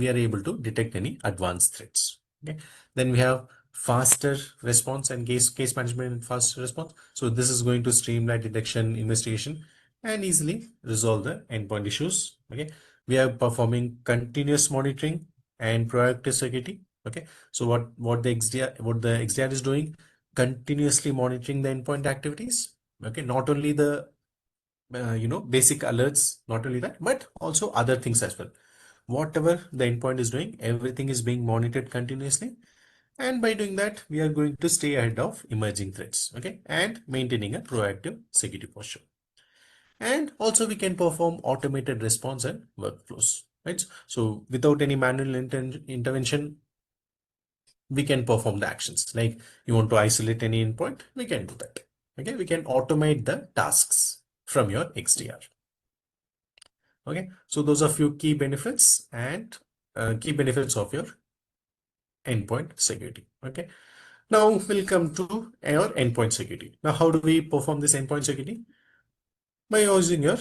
are able to detect any advanced threats. Okay, then we have faster response and case management and faster response. So this is going to streamline detection, investigation, and easily resolve the endpoint issues. Okay, we are performing continuous monitoring and proactive security. Okay, so what the XDR is doing, continuously monitoring the endpoint activities. Okay, not only the basic alerts, not only that, but also other things as well. Whatever the endpoint is doing, everything is being monitored continuously, and by doing that, we are going to stay ahead of emerging threats. Okay, and maintaining a proactive security posture. And also we can perform automated response and workflows. right? So without any manual intervention, we can perform the actions. Like you want to isolate any endpoint, we can do that. Okay, we can automate the tasks from your XDR. Okay, so those are few key benefits and key benefits of your endpoint security. Okay, now we'll come to our endpoint security. Now, how do we perform this endpoint security? By using your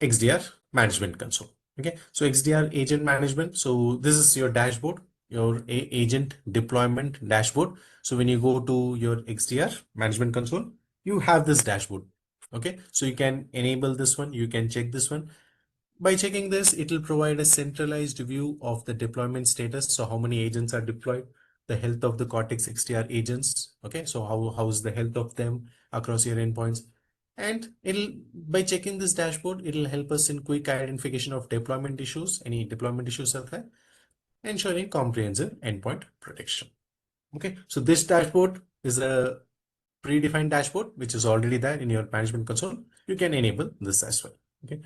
XDR management console. Okay, so XDR agent management. So this is your dashboard, your agent deployment dashboard. So when you go to your XDR management console, you have this dashboard. Okay, so you can enable this one, you can check this one. By checking this, it will provide a centralized view of the deployment status. So how many agents are deployed, the health of the Cortex XDR agents. Okay, so how's the health of them across your endpoints? And by checking this dashboard, it'll help us in quick identification of deployment issues, any deployment issues are there, ensuring comprehensive endpoint protection. Okay, so this dashboard is a predefined dashboard, which is already there in your management console. You can enable this as well. Okay.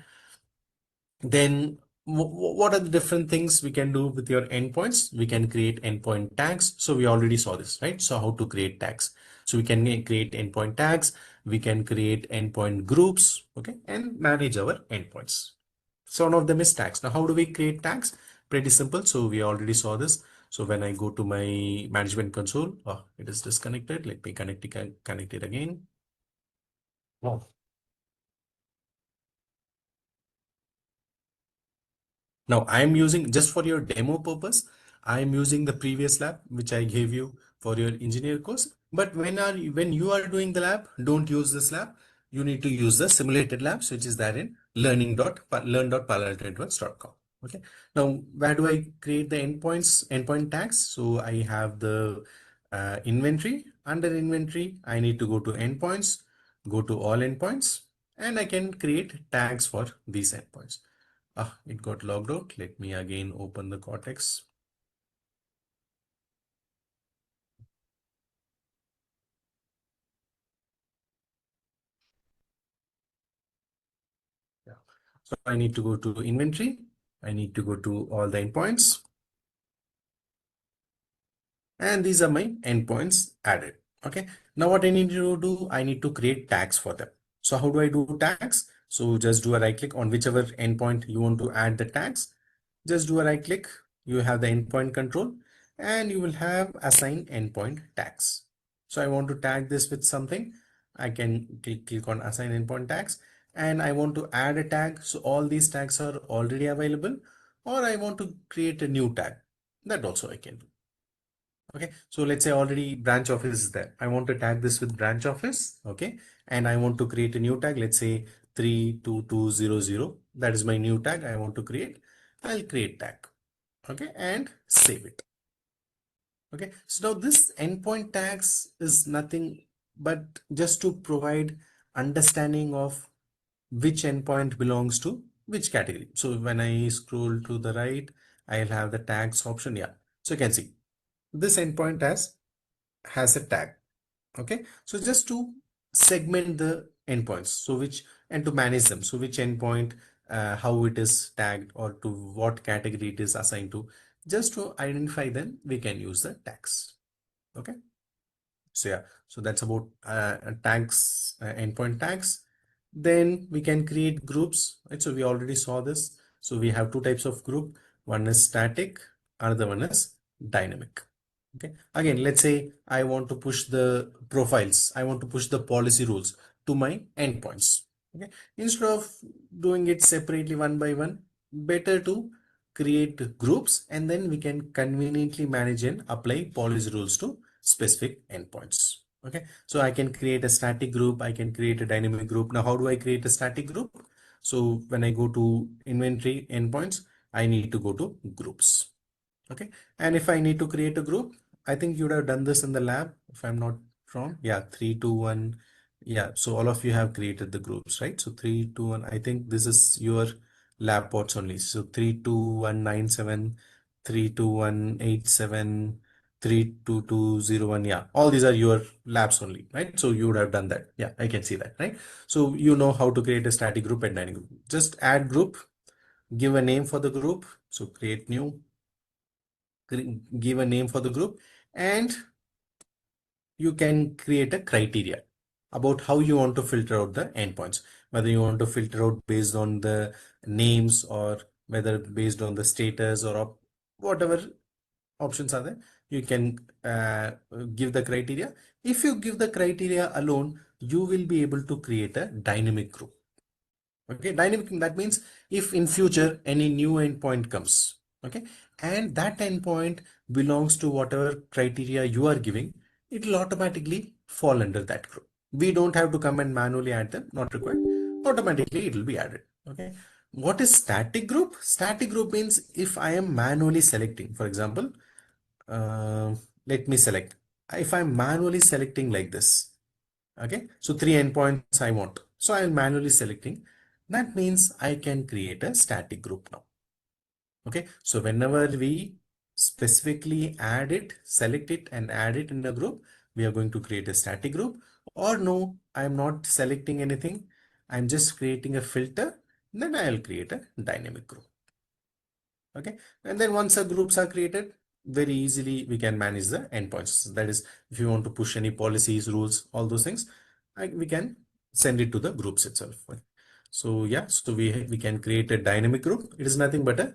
Then what are the different things we can do with your endpoints? We can create endpoint tags. So we already saw this, right? So how to create tags. So we can create endpoint tags. We can create endpoint groups, okay, and manage our endpoints. So one of them is tags. Now, how do we create tags? Pretty simple. So we already saw this. So when I go to my management console, oh, it is disconnected. Let me connect it again. Oh. Now I'm using, just for your demo purpose, I'm using the previous lab which I gave you for your engineer course. But when you are doing the lab, don't use this lab. You need to use the simulated labs, which is there in learn.paloaltonetworks.com. Okay. Now, where do I create the endpoint tags? So I have the inventory. Under inventory, I need to go to endpoints, go to all endpoints, and I can create tags for these endpoints. It got logged out. Let me again open the Cortex. Yeah. So I need to go to inventory. I need to go to all the endpoints. And these are my endpoints added. Okay. Now what I need to do, I need to create tags for them. So how do I do tags? So just do a right click on whichever endpoint you want to add the tags. Just do a right click. You have the endpoint control and you will have assign endpoint tags. So I want to tag this with something. I can click on assign endpoint tags and I want to add a tag. So all these tags are already available, or I want to create a new tag. That also I can do. Okay, so let's say already branch office is there. I want to tag this with branch office. Okay, and I want to create a new tag. Let's say 32200. That is my new tag I want to create. I'll create tag. Okay, and save it. Okay, so now this endpoint tags is nothing but just to provide understanding of which endpoint belongs to which category. So when I scroll to the right, I'll have the tags option. Yeah, so you can see this endpoint has a tag. Okay, so just to segment the endpoints, so which, and to manage them, so which endpoint, how it is tagged, or to what category it is assigned to, just to identify them, we can use the tags. Okay, so yeah, so that's about tags, endpoint tags. Then we can create groups, right? So we already saw this. So we have two types of group. One is static, another one is dynamic. Okay, again, let's say I want to push the profiles, I want to push the policy rules to my endpoints. Okay, instead of doing it separately one by one, better to create groups, and then we can conveniently manage and apply policy rules to specific endpoints. Okay, so I can create a static group, I can create a dynamic group. Now, how do I create a static group? So when I go to inventory endpoints, I need to go to groups. Okay, and if I need to create a group, I think you would have done this in the lab, if I'm not wrong. Yeah, 321. Yeah, so all of you have created the groups, right? So 321, I think this is your lab ports only. So 32197, 32187, 32201. Yeah, all these are your labs only, right? So you would have done that. Yeah, I can see that, right? So you know how to create a static group and dynamic group. Just add group. give a name for the group. So create new, give a name for the group, and you can create a criteria about how you want to filter out the endpoints, whether you want to filter out based on the names or whether based on the status or whatever options are there. You can give the criteria. If you give the criteria alone, you will be able to create a dynamic group. Okay, dynamic, that means if in future any new endpoint comes, okay, and that endpoint belongs to whatever criteria you are giving, it will automatically fall under that group. We don't have to come and manually add them, not required. Automatically it will be added. Okay, what is static group? Static group means if I am manually selecting, for example, uh, let me select, if I'm manually selecting like this, okay, so 3 endpoints I want, so I'm manually selecting. That means I can create a static group now. Okay, so whenever we specifically add it, select it and add it in a group, we are going to create a static group. Or no, I'm not selecting anything, I'm just creating a filter, then I'll create a dynamic group. Okay, and then once the groups are created, very easily we can manage the endpoints. That is, if you want to push any policies, rules, all those things, we can send it to the groups itself. So yeah, so we can create a dynamic group. It is nothing but a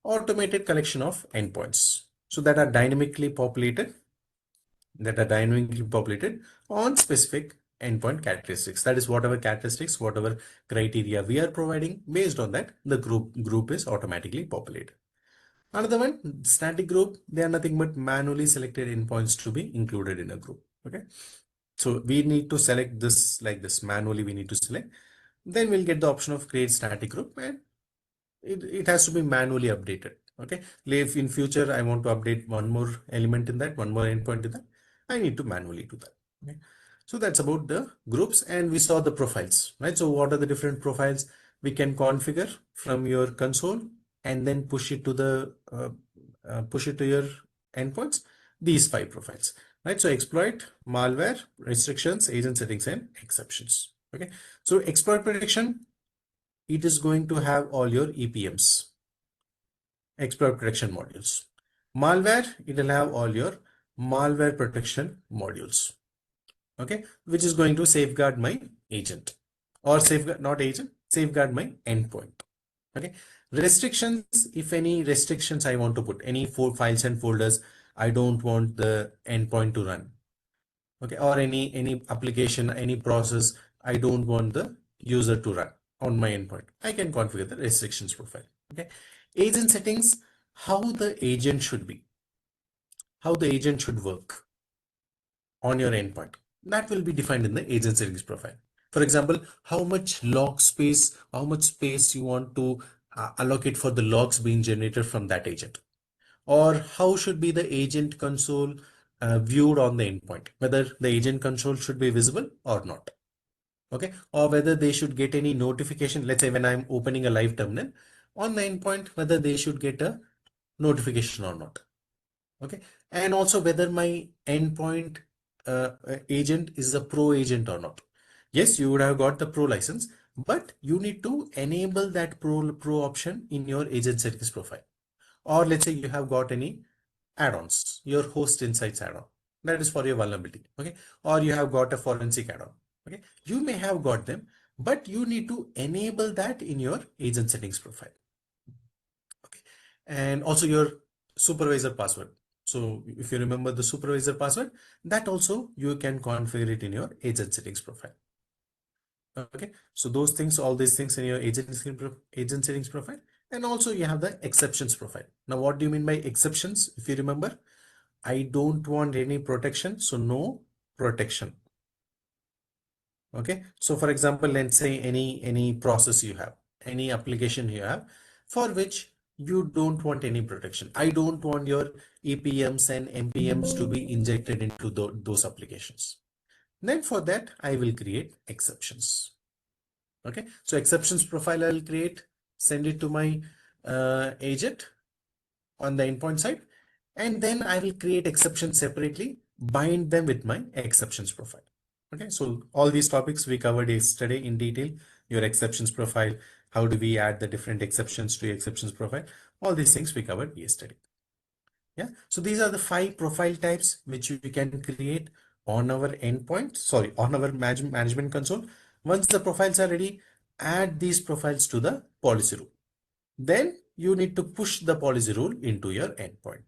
automated collection of endpoints, so that are dynamically populated on specific endpoint characteristics. That is, whatever characteristics, whatever criteria we are providing, based on that the group is automatically populated. Another one, static group, they are nothing but manually selected endpoints to be included in a group. Okay, so we need to select this like this, manually we need to select. Then we'll get the option of create static group, and it has to be manually updated. Okay, if in future I want to update one more element in that, one more endpoint in that, I need to manually do that. Okay, so that's about the groups, and we saw the profiles, right? So what are the different profiles we can configure from your console and then push it to the push it to your endpoints? These 5 profiles, right? So exploit, malware, restrictions, agent settings, and exceptions. Okay, so exploit protection, it is going to have all your EPMs, exploit protection modules. Malware, it will have all your malware protection modules. Okay, which is going to safeguard my agent, or safeguard, not agent, safeguard my endpoint. Okay, restrictions, if any restrictions I want to put, any files and folders I don't want the endpoint to run. Okay, or any application, any process I don't want the user to run on my endpoint, I can configure the restrictions profile. Okay, agent settings, how the agent should be, how the agent should work on your endpoint, that will be defined in the agent settings profile. For example, how much log space, how much space you want to allocate for the logs being generated from that agent, or how should be the agent console viewed on the endpoint, whether the agent console should be visible or not. Okay, or whether they should get any notification, let's say when I'm opening a live terminal on the endpoint, whether they should get a notification or not. Okay, and also whether my endpoint agent is a pro agent or not. Yes, you would have got the pro license, but you need to enable that pro option in your agent settings profile. Or let's say you have got any add-ons, your host insights add-on, that is for your vulnerability. Okay, or you have got a forensic add-on. Okay, you may have got them, but you need to enable that in your agent settings profile. Okay, and also your supervisor password. So if you remember the supervisor password, that also you can configure it in your agent settings profile. Okay, so those things, all these things in your agent settings profile. And also you have the exceptions profile. Now, what do you mean by exceptions? If you remember, I don't want any protection, so no protection. Okay, so for example, let's say any process you have, any application you have, for which you don't want any protection. I don't want your EPMs and MPMs to be injected into those applications. Then for that, I will create exceptions. Okay, so exceptions profile I'll create, send it to my agent on the endpoint side, and then I will create exceptions separately, bind them with my exceptions profile. Okay, so all these topics we covered yesterday in detail, your exceptions profile, How do we add the different exceptions to exceptions profile? All these things we covered yesterday. Yeah, so these are the 5 profile types which we can create on our endpoint, sorry, on our management console. Once the profiles are ready, add these profiles to the policy rule. Then you need to push the policy rule into your endpoint.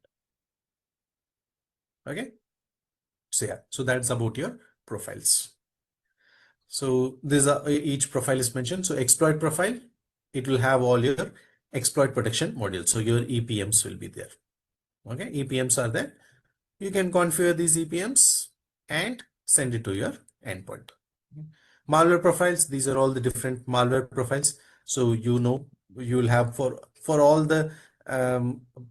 Okay, so yeah, so that's about your profiles. So these are, each profile is mentioned. So exploit profile, it will have all your exploit protection modules. So your EPMs will be there. Okay, EPMs are there. You can configure these EPMs and send it to your endpoint. Malware profiles, these are all the different malware profiles. So you know, you will have for all the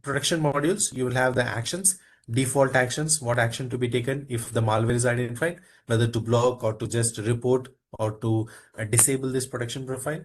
protection modules, you will have the actions, default actions, what action to be taken if the malware is identified, whether to block or to just report or to disable this protection profile.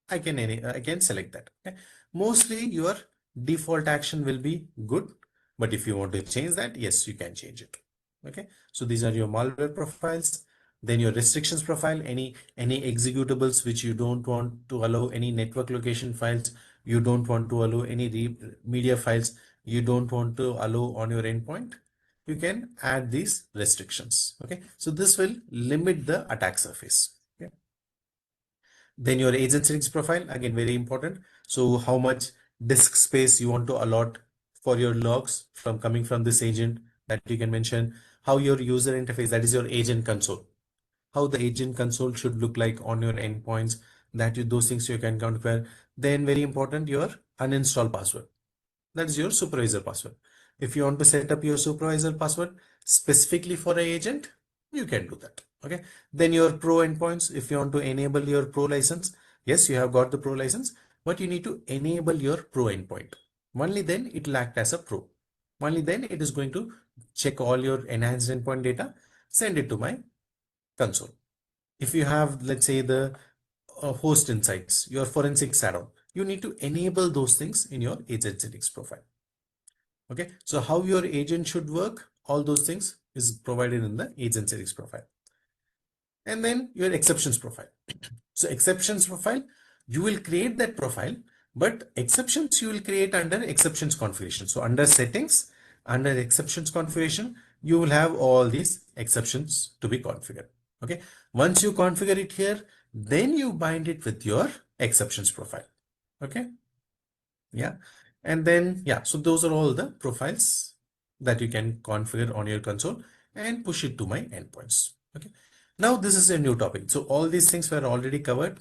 I can select that. Okay. Mostly your default action will be good, but if you want to change that, yes, you can change it. Okay, so these are your malware profiles. Then your restrictions profile, any executables which you don't want to allow, any network location files you don't want to allow, any media files you don't want to allow on your endpoint, you can add these restrictions. Okay, so this will limit the attack surface. Okay. Then your agent settings profile, again, very important. So how much disk space you want to allot for your logs from coming from this agent, that you can mention. How your user interface, that is your agent console, how the agent console should look like on your endpoints, those things you can configure. Then very important, your uninstall password. That is your supervisor password. If you want to set up your supervisor password specifically for an agent, you can do that. Okay. Then your pro endpoints, if you want to enable your pro license, yes, you have got the pro license, but you need to enable your pro endpoint. Only then it will act as a pro. Only then it is going to check all your enhanced endpoint data, send it to my console. If you have, let's say, the host insights, your forensics add-on, you need to enable those things in your agent settings profile. Okay, so how your agent should work, all those things is provided in the agent settings profile. And then your exceptions profile. So exceptions profile, you will create that profile, but exceptions you will create under exceptions configuration. So under settings, under exceptions configuration, you will have all these exceptions to be configured. Okay, once you configure it here, then you bind it with your exceptions profile. Okay, yeah, and then yeah, so those are all the profiles that you can configure on your console and push it to my endpoints. Okay, now this is a new topic. So all these things were already covered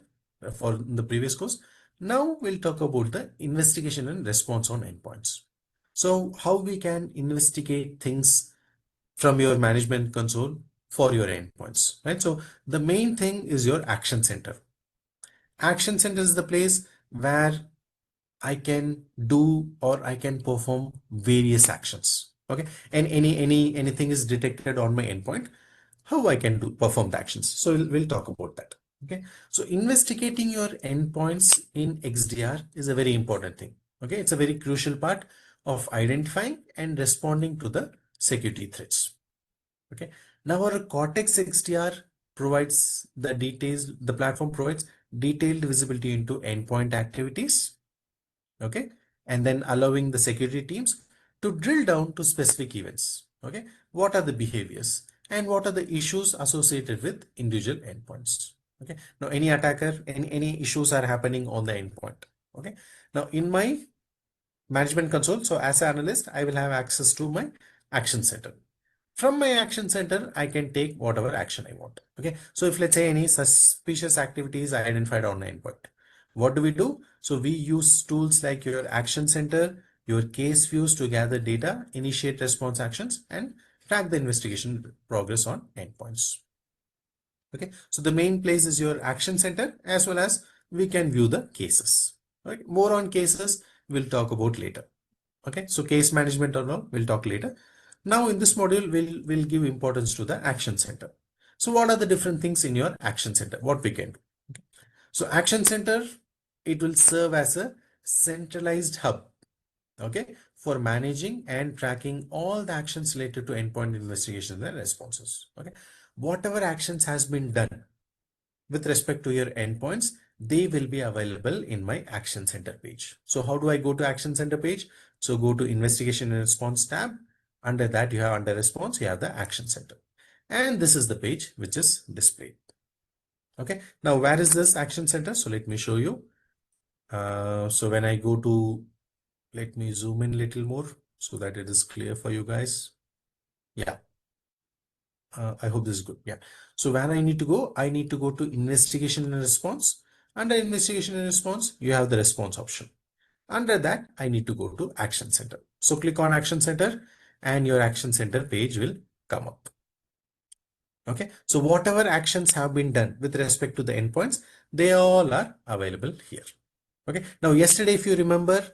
for the previous course. Now we'll talk about the investigation and response on endpoints. So how we can investigate things from your management console for your endpoints, right? So the main thing is your action center. Action center is the place where I can do or I can perform various actions. Okay, and anything is detected on my endpoint, how I can perform the actions. So we'll talk about that. Okay, so investigating your endpoints in XDR is a very important thing. Okay, it's a very crucial part of identifying and responding to the security threats. Okay, now our Cortex XDR provides the details, the platform provides detailed visibility into endpoint activities. Okay, and then allowing the security teams to drill down to specific events. Okay, what are the behaviors and what are the issues associated with individual endpoints. Okay, now any attacker, any issues are happening on the endpoint. Okay, now in my management console, so as an analyst, I will have access to my action center. From my action center, I can take whatever action I want. Okay, so if let's say any suspicious activity is identified on the endpoint, what do we do? So we use tools like your action center, your case views to gather data, initiate response actions, and track the investigation progress on endpoints. Okay, so the main place is your action center, as well as we can view the cases. Right, more on cases we'll talk about later. Okay, so case management or no, we'll talk later. Now in this module, we'll give importance to the action center. So what are the different things in your action center? What we can do? Okay. So action center, it will serve as a centralized hub, okay, for managing and tracking all the actions related to endpoint investigations and responses. Okay, whatever actions has been done with respect to your endpoints, they will be available in my Action Center page. So how do I go to Action Center page? So go to Investigation and Response tab. Under that, you have under Response, you have the Action Center. And this is the page which is displayed. Okay. Now, where is this Action Center? So let me show you. So when I go to, let me zoom in a little more so that it is clear for you guys. Yeah. I hope this is good. Yeah. So where I need to go, I need to go to Investigation and Response. Under Investigation and Response, you have the Response option. Under that, I need to go to Action Center. So click on Action Center and your Action Center page will come up. Okay. So whatever actions have been done with respect to the endpoints, they all are available here. Okay. Now, yesterday, if you remember,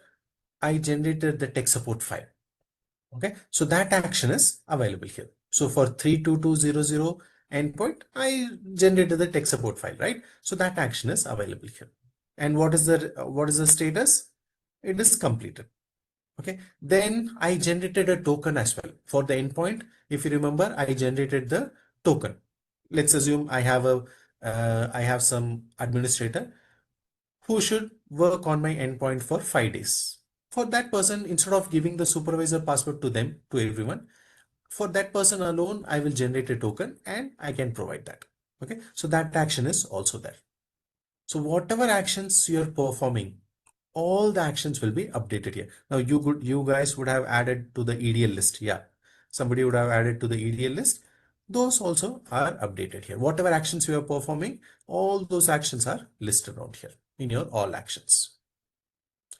I generated the tech support file. Okay. So that action is available here. So for 32200 endpoint, I generated the tech support file, right? So that action is available here. And what is the status? It is completed. Okay. Then I generated a token as well for the endpoint. If you remember, I generated the token. Let's assume I have some administrator who should work on my endpoint for 5 days. For that person, instead of giving the supervisor password to them, to everyone, for that person alone, I will generate a token and I can provide that. Okay. So that action is also there. So whatever actions you're performing, all the actions will be updated here. Now you guys would have added to the EDL list. Yeah. Somebody would have added to the EDL list. Those also are updated here. Whatever actions you are performing, all those actions are listed out here in your all actions.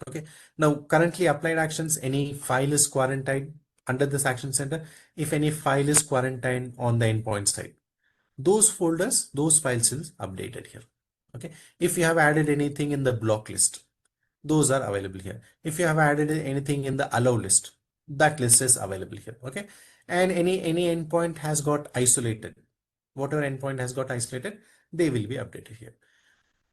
Okay. Now currently applied actions, any file is quarantined under this action center. If any file is quarantined on the endpoint side, those folders, those files is updated here. Okay. If you have added anything in the block list, those are available here. If you have added anything in the allow list, that list is available here. Okay. And any endpoint has got isolated, whatever endpoint has got isolated, they will be updated here.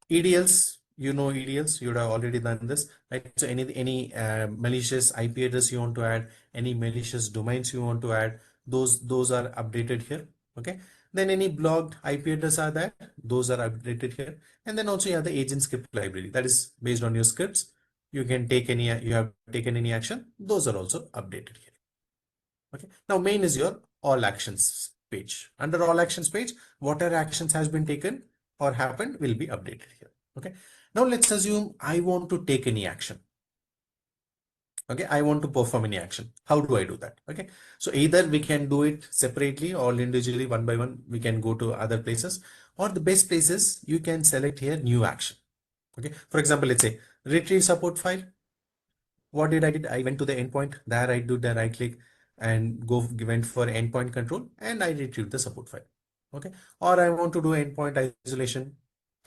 EDLs, you know EDLs, you would have already done this, right? So any malicious IP address you want to add, any malicious domains you want to add, those are updated here. Okay. Then any blocked IP address are there, those are updated here. And then also you have the agent script library that is based on your scripts. You can take any, you have taken any action, those are also updated here. Okay. Now main is your all actions page. Under all actions page, whatever actions has been taken or happened will be updated here. Okay. Now let's assume I want to take any action. Okay. I want to perform any action. How do I do that? Okay. So either we can do it separately or individually, one by one, we can go to other places, or the best places you can select here new action. Okay. For example, let's say retrieve support file. What did I did? I went to the endpoint there. I do the right click and went for endpoint control and I retrieved the support file. Okay. Or I want to do endpoint isolation.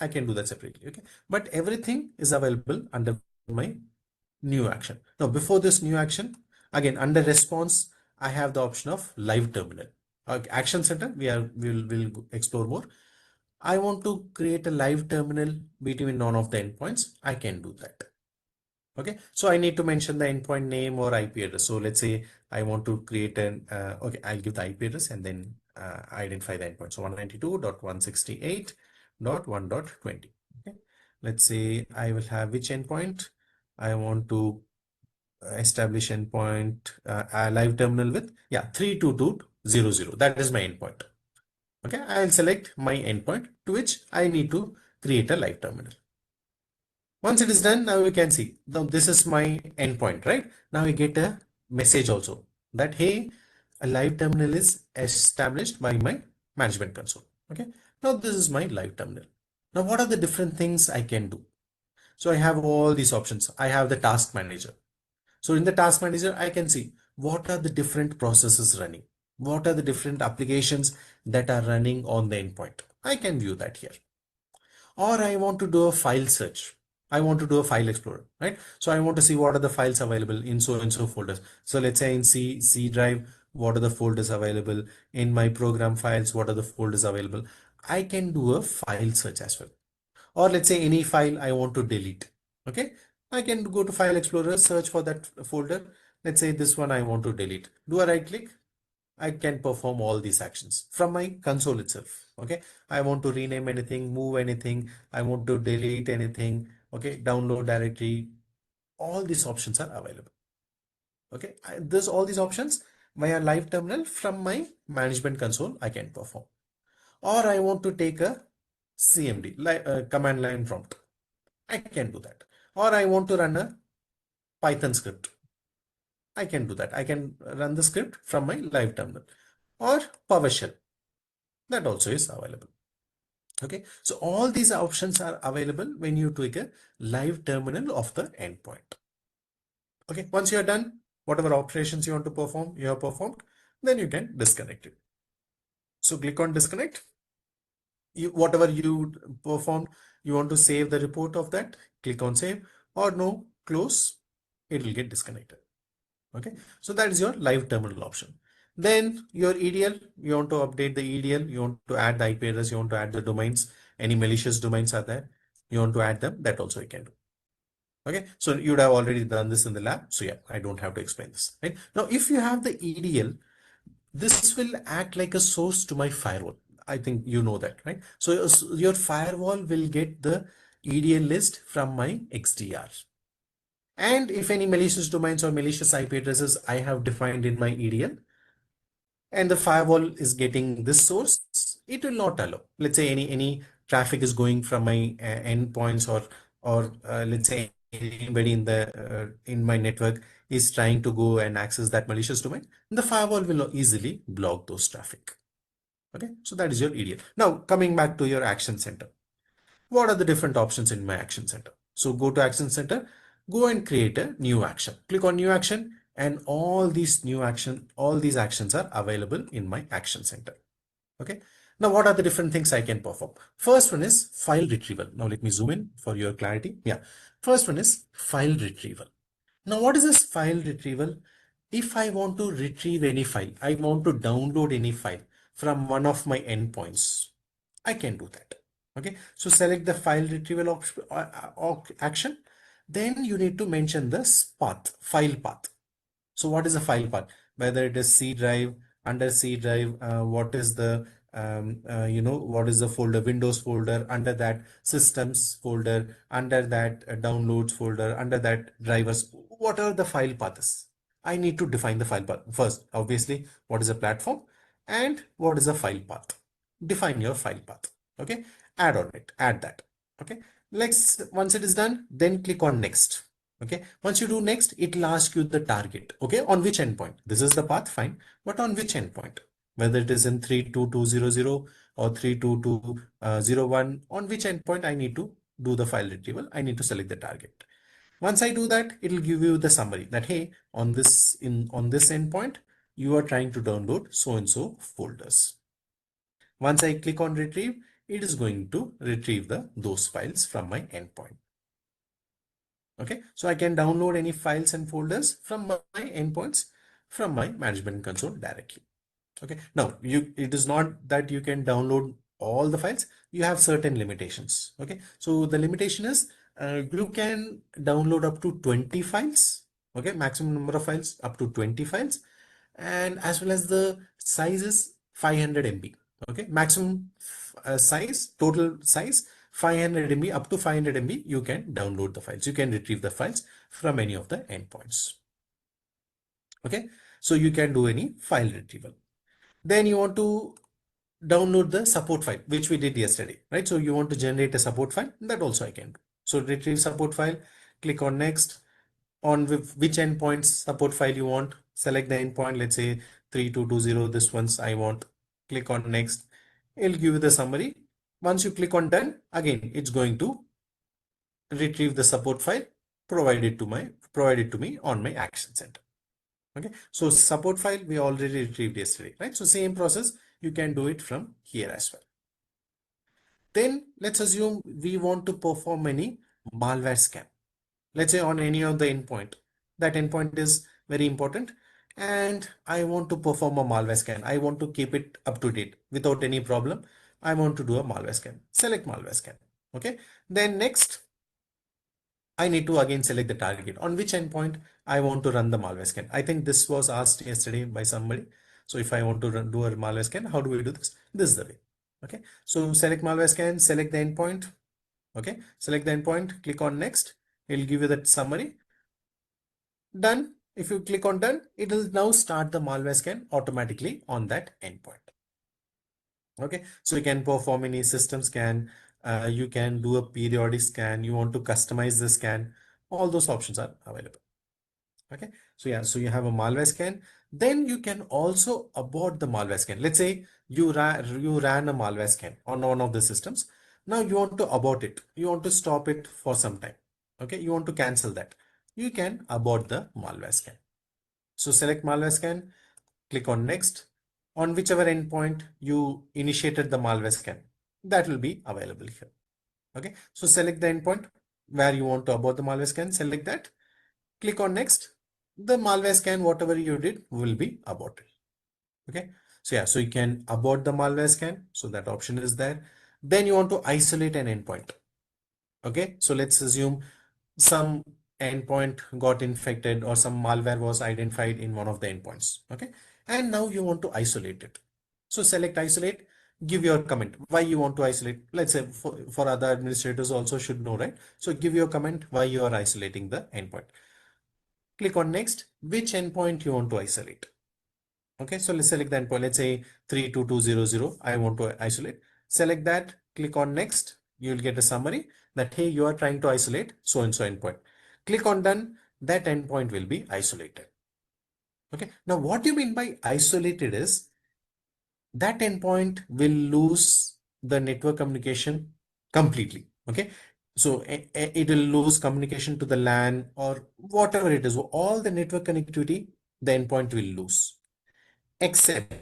I can do that separately. Okay. But everything is available under my new action. Now, before this new action, again, under response, I have the option of live terminal. Action center, we'll explore more. I want to create a live terminal between none of the endpoints. I can do that. Okay, so I need to mention the endpoint name or IP address. So let's say I want to create an, okay, I'll give the IP address and then identify the endpoint. So 192.168.1.20. Okay, let's say I will have which endpoint I want to establish endpoint live terminal with. Yeah, 322.0.0. That is my endpoint. Okay, I'll select my endpoint to which I need to create a live terminal. Once it is done, now you can see, now this is my endpoint, right? Now we get a message also that, hey, a live terminal is established by my management console. Okay. Now this is my live terminal. Now what are the different things I can do? So I have all these options. I have the task manager. So in the task manager, I can see what are the different processes running. What are the different applications that are running on the endpoint? I can view that here. Or I want to do a file search. I want to do a file explorer, right? So I want to see what are the files available in so and so folders. So let's say in C drive, what are the folders available? In my program files, what are the folders available? I can do a file search as well. Or let's say any file I want to delete. Okay. I can go to file explorer, search for that folder. Let's say this one I want to delete. Do a right click. I can perform all these actions from my console itself. Okay, I want to rename anything, move anything, I want to delete anything, okay, download directory. All these options are available. Okay, there's all these options via live terminal from my management console I can perform. Or I want to take a CMD, command line prompt. I can do that. Or I want to run a Python script. I can do that. I can run the script from my live terminal or PowerShell. That also is available. Okay, so all these options are available when you take a live terminal of the endpoint. Okay, once you're done, whatever operations you want to perform, you have performed, then you can disconnect it. So click on disconnect. Whatever you performed, you want to save the report of that, click on save, or no, close, it will get disconnected. Okay, so that is your live terminal option. Then your EDL, you want to update the EDL, you want to add the IP address, you want to add the domains, any malicious domains are there, you want to add them, that also you can do. Okay, so you'd have already done this in the lab, so yeah, I don't have to explain this, right? Now if you have the EDL, this will act like a source to my firewall. I think you know that, right? So your firewall will get the EDL list from my XDR. And if any malicious domains or malicious IP addresses I have defined in my EDL, and the firewall is getting this source, it will not allow. Let's say any traffic is going from my endpoints, or let's say anybody in my network is trying to go and access that malicious domain, the firewall will easily block those traffic. Okay, so that is your EDL. Now coming back to your action center, what are the different options in my action center? So go to action center, go and create a new action. Click on new action, and all these actions are available in my action center. Okay. Now, what are the different things I can perform? First one is file retrieval. Now, let me zoom in for your clarity. Yeah. First one is file retrieval. Now, what is this file retrieval? If I want to retrieve any file, I want to download any file from one of my endpoints, I can do that. Okay, so select the file retrieval action. Then you need to mention this path, file path. So what is a file path? Whether it is C drive, under C drive, what is the what is the folder, Windows folder, under that systems folder, under that downloads folder, under that drivers, whatever the file path is. I need to define the file path first. Obviously, what is a platform and what is a file path? Define your file path. Okay, add that. Okay, once it is done, then click on next. Okay, once you do next, it will ask you the target. Okay, on which endpoint? This is the path, fine, but on which endpoint? Whether it is in 32200 or 32201, on which endpoint I need to do the file retrieval, I need to select the target. Once I do that, it will give you the summary that, hey, on this endpoint, you are trying to download so and so folders. Once I click on retrieve, it is going to retrieve those files from my endpoint. Okay, so I can download any files and folders from my endpoints from my management console directly. Okay, now it is not that you can download all the files. You have certain limitations. Okay, so the limitation is you can download up to 20 files. Okay, maximum number of files up to 20 files, and as well as the size is 500 MB. Okay, maximum size, total size 500 MB, up to 500 MB you can download the files, you can retrieve the files from any of the endpoints. Okay, so you can do any file retrieval. Then you want to download the support file, which we did yesterday, right? So you want to generate a support file, that also I can do. So retrieve support file, click on next. On which endpoints support file you want, select the endpoint, let's say 3220, this one's I want, click on next. It'll give you the summary. Once you click on done, again it's going to retrieve the support file, provided to me on my action center. Okay, so support file we already retrieved yesterday, right? So same process, you can do it from here as well. Then let's assume we want to perform any malware scan. Let's say on any of the endpoint, that endpoint is very important, and I want to perform a malware scan. I want to keep it up to date without any problem. I want to do a malware scan. Select malware scan. Okay, then next I need to again select the target, on which endpoint I want to run the malware scan. I think this was asked yesterday by somebody. So if I want to do a malware scan, how do we do this? This is the way. Okay, so select malware scan, select the endpoint. Okay, select the endpoint, click on next. It'll give you that summary. Done. If you click on done, it will now start the malware scan automatically on that endpoint. Okay, so you can perform any system scan, you can do a periodic scan, you want to customize the scan, all those options are available. Okay, so yeah, so you have a malware scan. Then you can also abort the malware scan. Let's say you ran a malware scan on one of the systems. Now you want to abort it, you want to stop it for some time. Okay, you want to cancel that, you can abort the malware scan. So select malware scan, click on next. On whichever endpoint you initiated the malware scan, that will be available here. Okay, so select the endpoint where you want to abort the malware scan, select that, click on next. The malware scan, whatever you did, will be aborted. Okay, so yeah, so you can abort the malware scan, so that option is there. Then you want to isolate an endpoint. Okay, so let's assume some endpoint got infected or some malware was identified in one of the endpoints. Okay, and now you want to isolate it. So select isolate, give your comment why you want to isolate. Let's say for other administrators also should know, right? So give your comment why you are isolating the endpoint. Click on next, which endpoint you want to isolate. Okay, so let's select the endpoint. Let's say 32200 I want to isolate. Select that, click on next. You'll get a summary that, hey, you are trying to isolate so and so endpoint. Click on done. That endpoint will be isolated. Okay, now what you mean by isolated is that endpoint will lose the network communication completely. Okay, so it will lose communication to the LAN or whatever it is, all the network connectivity the endpoint will lose, except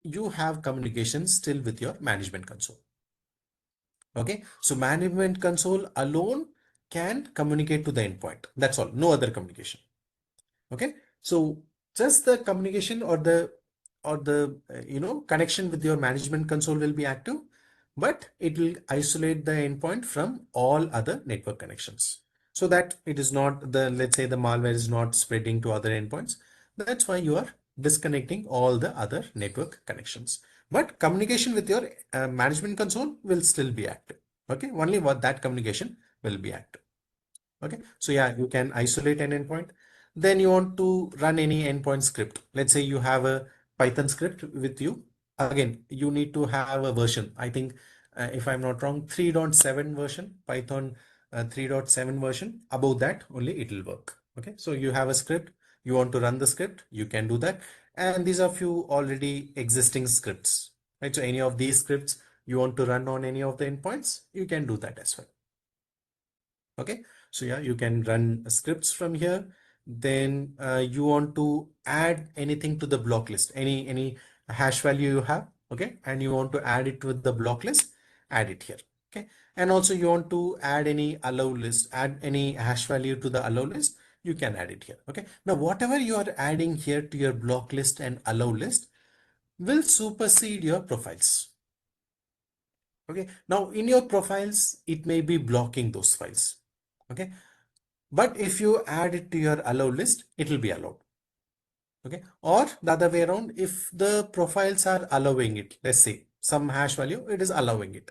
you have communication still with your management console. Okay, so management console alone can communicate to the endpoint. That's all, no other communication. Okay, so just the communication or the connection with your management console will be active, but it will isolate the endpoint from all other network connections, so that it is not the, let's say, the malware is not spreading to other endpoints. That's why you are disconnecting all the other network connections, but communication with your management console will still be active. Okay, only what that communication will be active. Okay, so yeah, you can isolate an endpoint. Then you want to run any endpoint script. Let's say you have a Python script with you. Again, you need to have a version. I think if I'm not wrong, 3.7 version, Python 3.7 version. Above that, only it will work. Okay, so you have a script, you want to run the script, you can do that. And these are few already existing scripts, right? So any of these scripts you want to run on any of the endpoints, you can do that as well. Okay, so yeah, you can run scripts from here. Then you want to add anything to the block list, any hash value you have. Okay, and you want to add it with the block list, add it here. Okay, and also you want to add any allow list, add any hash value to the allow list, you can add it here. Okay, now whatever you are adding here to your block list and allow list will supersede your profiles. Okay, now in your profiles it may be blocking those files. Okay, but if you add it to your allow list, it will be allowed. Okay, or the other way around, if the profiles are allowing it, let's say some hash value, it is allowing it.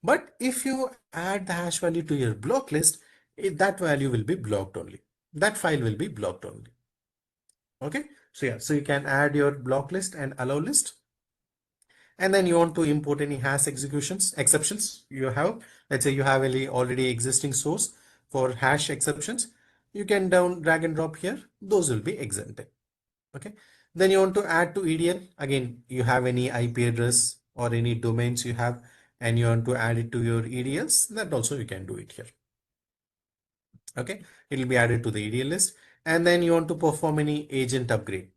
But if you add the hash value to your block list, that value will be blocked only. That file will be blocked only. Okay, so yeah, so you can add your block list and allow list. And then you want to import any hash exceptions you have. Let's say you have any already existing source for hash exceptions. You can drag and drop here. Those will be exempted. Okay. Then you want to add to EDL. Again, you have any IP address or any domains you have, and you want to add it to your EDLs. That also you can do it here. Okay. It will be added to the EDL list. And then you want to perform any agent upgrade.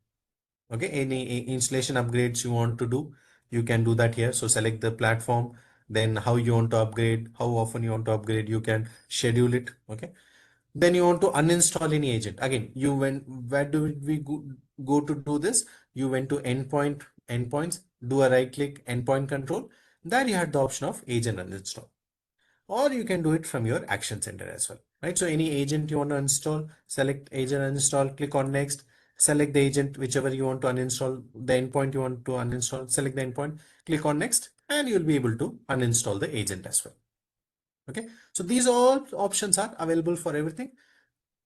Okay, any installation upgrades you want to do, you can do that here. So select the platform, then how you want to upgrade, how often you want to upgrade, you can schedule it. Okay, then you want to uninstall any agent. Again, you went, where do we go to do this? You went to endpoints, do a right click, endpoint control. There you had the option of agent uninstall, or you can do it from your action center as well, right? So any agent you want to install, select agent uninstall, click on next. select the agent, whichever you want to uninstall, the endpoint you want to uninstall, select the endpoint, click on next, and you'll be able to uninstall the agent as well. Okay, so these all options are available for everything.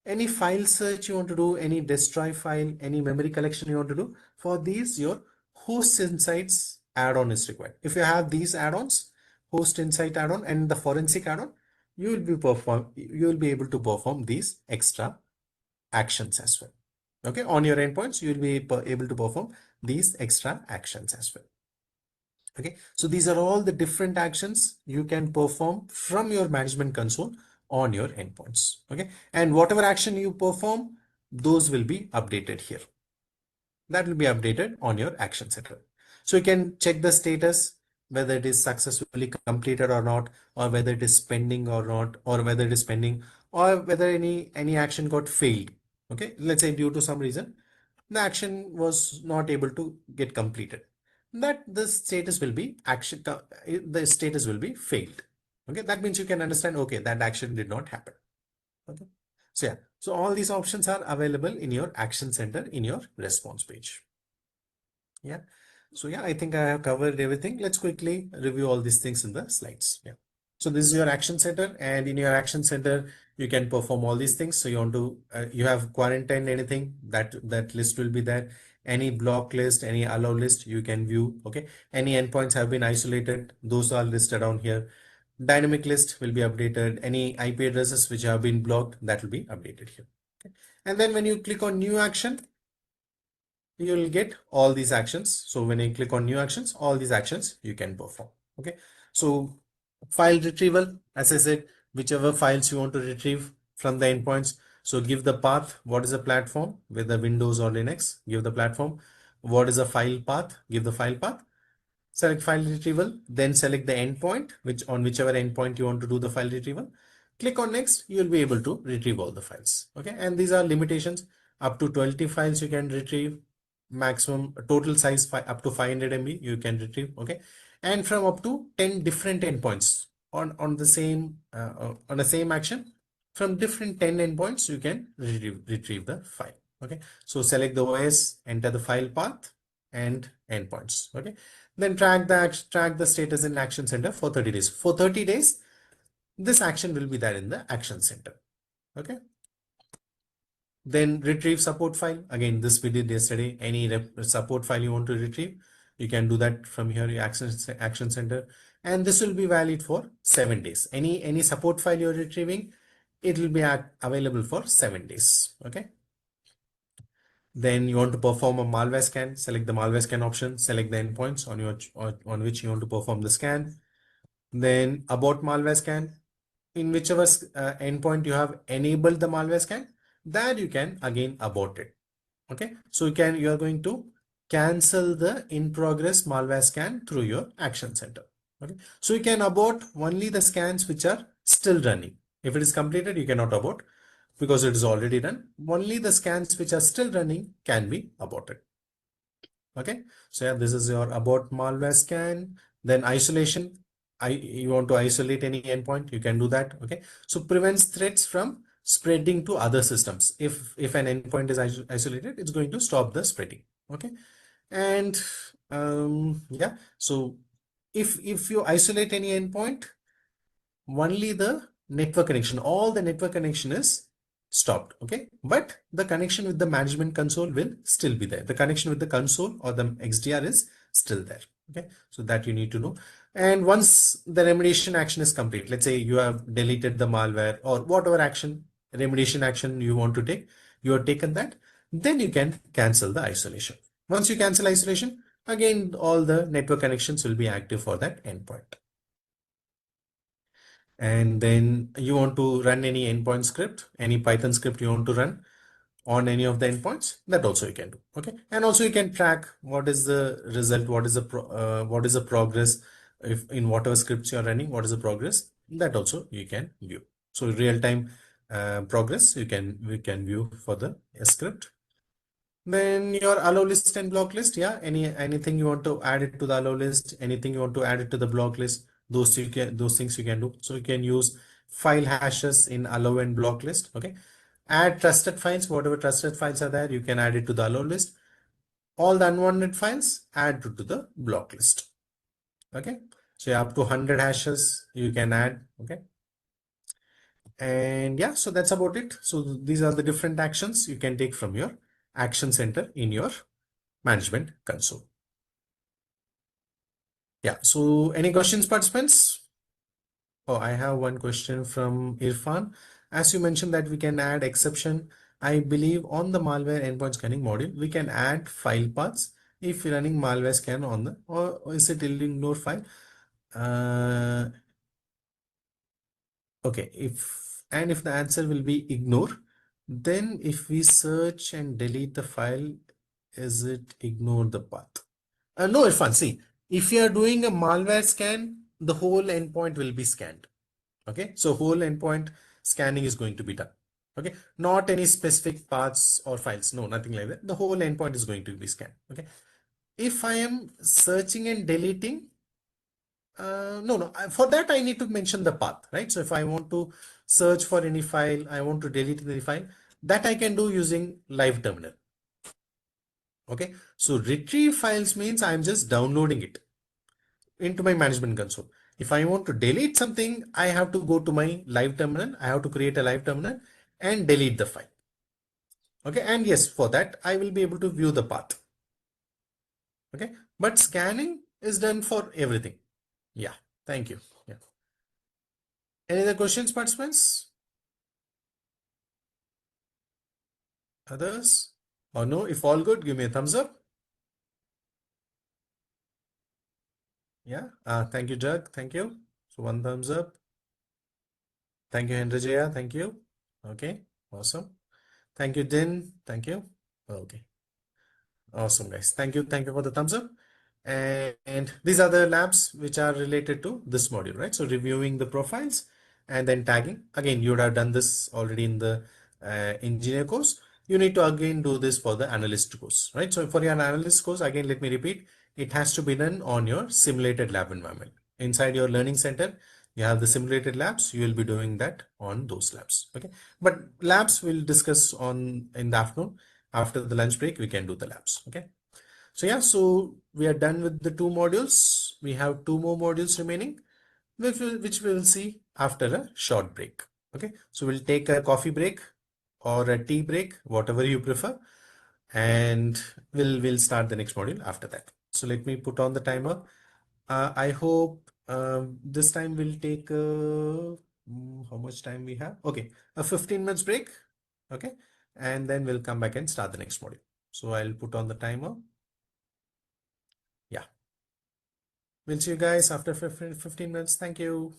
Any file search you want to do, any destroy file, any memory collection you want to do, for these your host insights add-on is required. If you have these add-ons, host insight add-on and the forensic add-on, you will be able to perform these extra actions as well. Okay, on your endpoints, you will be able to perform these extra actions as well. Okay, so these are all the different actions you can perform from your management console on your endpoints. Okay, and whatever action you perform, those will be updated here. That will be updated on your action center. So you can check the status, whether it is successfully completed or not, or whether it is pending or not, or whether it is pending, or whether any action got failed. Okay, let's say due to some reason the action was not able to get completed, that the status will be the status will be failed. Okay, that means you can understand, okay, that action did not happen. Okay, so yeah, so all these options are available in your action center in your response page. Yeah, so yeah, I think I have covered everything. Let's quickly review all these things in the slides. Yeah, so this is your action center, and in your action center you can perform all these things. So you want to you have quarantined anything, that list will be there. Any block list, any allow list you can view. Okay, any endpoints have been isolated, those are listed down here. Dynamic list will be updated. Any IP addresses which have been blocked, that will be updated here. Okay, and then when you click on new action, you will get all these actions. So when you click on new actions, all these actions you can perform. Okay, so file retrieval, as I said, whichever files you want to retrieve from the endpoints, so give the path, what is the platform, whether Windows or Linux, give the platform. What is the file path, give the file path. Select file retrieval, then select the endpoint, whichever endpoint you want to do the file retrieval. Click on next, you will be able to retrieve all the files. Okay, and these are limitations. Up to 20 files you can retrieve, maximum total size up to 500 MB you can retrieve. Okay, and from up to 10 different endpoints on the same on the same action, from different 10 endpoints you can retrieve the file. Okay, so select the OS, enter the file path and endpoints. Okay, then track the status in action center for 30 days. For 30 days, this action will be there in the action center. Okay, then retrieve support file. Again, this we did yesterday. Any support file you want to retrieve, you can do that from here, your action center, and this will be valid for 7 days. Any support file you're retrieving, it will be available for 7 days. Okay, then you want to perform a malware scan, select the malware scan option, select the endpoints on which you want to perform the scan. Then about malware scan, in whichever endpoint you have enabled the malware scan, there you can again abort it. Okay, so you are going to cancel the in progress malware scan through your action center. Okay, so you can abort only the scans which are still running. If it is completed, you cannot abort because it is already done. Only the scans which are still running can be aborted. Okay, so yeah, this is your abort malware scan. Then isolation, you want to isolate any endpoint, you can do that. Okay, so prevents threats from spreading to other systems. If an endpoint is isolated, it's going to stop the spreading. Okay, and yeah, so if you isolate any endpoint, only the network connection, all the network connection is stopped. Okay, but the connection with the management console will still be there. The connection with the console or the XDR is still there. Okay, so that you need to know. And once the remediation action is complete, let's say you have deleted the malware or whatever action, remediation action you want to take, you have taken that, then you can cancel the isolation. Once you cancel isolation, again all the network connections will be active for that endpoint. And then you want to run any endpoint script, any Python script you want to run on any of the endpoints, that also you can do. Okay, and also you can track what is the result, what is the progress, if in whatever scripts you are running, what is the progress, that also you can view. So real-time progress we can view for the script. Then your allow list and block list, yeah, anything you want to add it to the allow list, anything you want to add it to the block list, those things you can do. So you can use file hashes in allow and block list. Okay, Add trusted files, whatever trusted files are there, you can add it to the allow list. All the unwanted files, add to the block list. Okay, so up to 100 hashes you can add. Okay, and yeah, so that's about it. So these are the different actions you can take from your action center in your management console. Yeah, so any questions, participants? Oh, I have one question from Irfan. As you mentioned that we can add exception, I believe on the malware endpoint scanning module, we can add file paths if you're running malware scan on the, or is it ignore file? Uh, okay, if the answer will be ignore, then if we search and delete the file, is it ignore the path? No, Irfan, see, if you are doing a malware scan, the whole endpoint will be scanned. Okay, so whole endpoint scanning is going to be done. Okay, not any specific paths or files, no, nothing like that. The whole endpoint is going to be scanned. Okay, if I am searching and deleting, no, for that I need to mention the path, right? So if I want to search for any file, I want to delete any file, that I can do using live terminal. Okay, so retrieve files means I'm just downloading it into my management console. If I want to delete something, I have to go to my live terminal. I have to create a live terminal and delete the file. Okay, and yes, for that I will be able to view the path. Okay, but scanning is done for everything. Yeah, thank you. Yeah. Any other questions, participants? Others? Or no? If all good, give me a thumbs up. Yeah. Thank you, Jug. Thank you. So one thumbs up. Thank you, Hendrajaya. Thank you. Okay. Awesome. Thank you, Din. Thank you. Okay. Awesome, guys. Thank you. Thank you for the thumbs up. And these are the labs which are related to this module, right? So reviewing the profiles and then tagging. Again, you would have done this already in the engineer course. You need to again do this for the analyst course, right? So for your analyst course, again, let me repeat, it has to be done on your simulated lab environment. Inside your learning center, you have the simulated labs. You will be doing that on those labs. Okay. But labs we'll discuss on in the afternoon. After the lunch break, we can do the labs. Okay. So yeah, so we are done with the two modules. We have two more modules remaining, which we will see after a short break. Okay, so we'll take a coffee break or a tea break, whatever you prefer, and we'll start the next module after that. So let me put on the timer. I hope this time we'll take how much time we have? Okay, a 15 minutes break. Okay, and then we'll come back and start the next module. So I'll put on the timer. Yeah. We'll see you guys after 15 minutes. Thank you.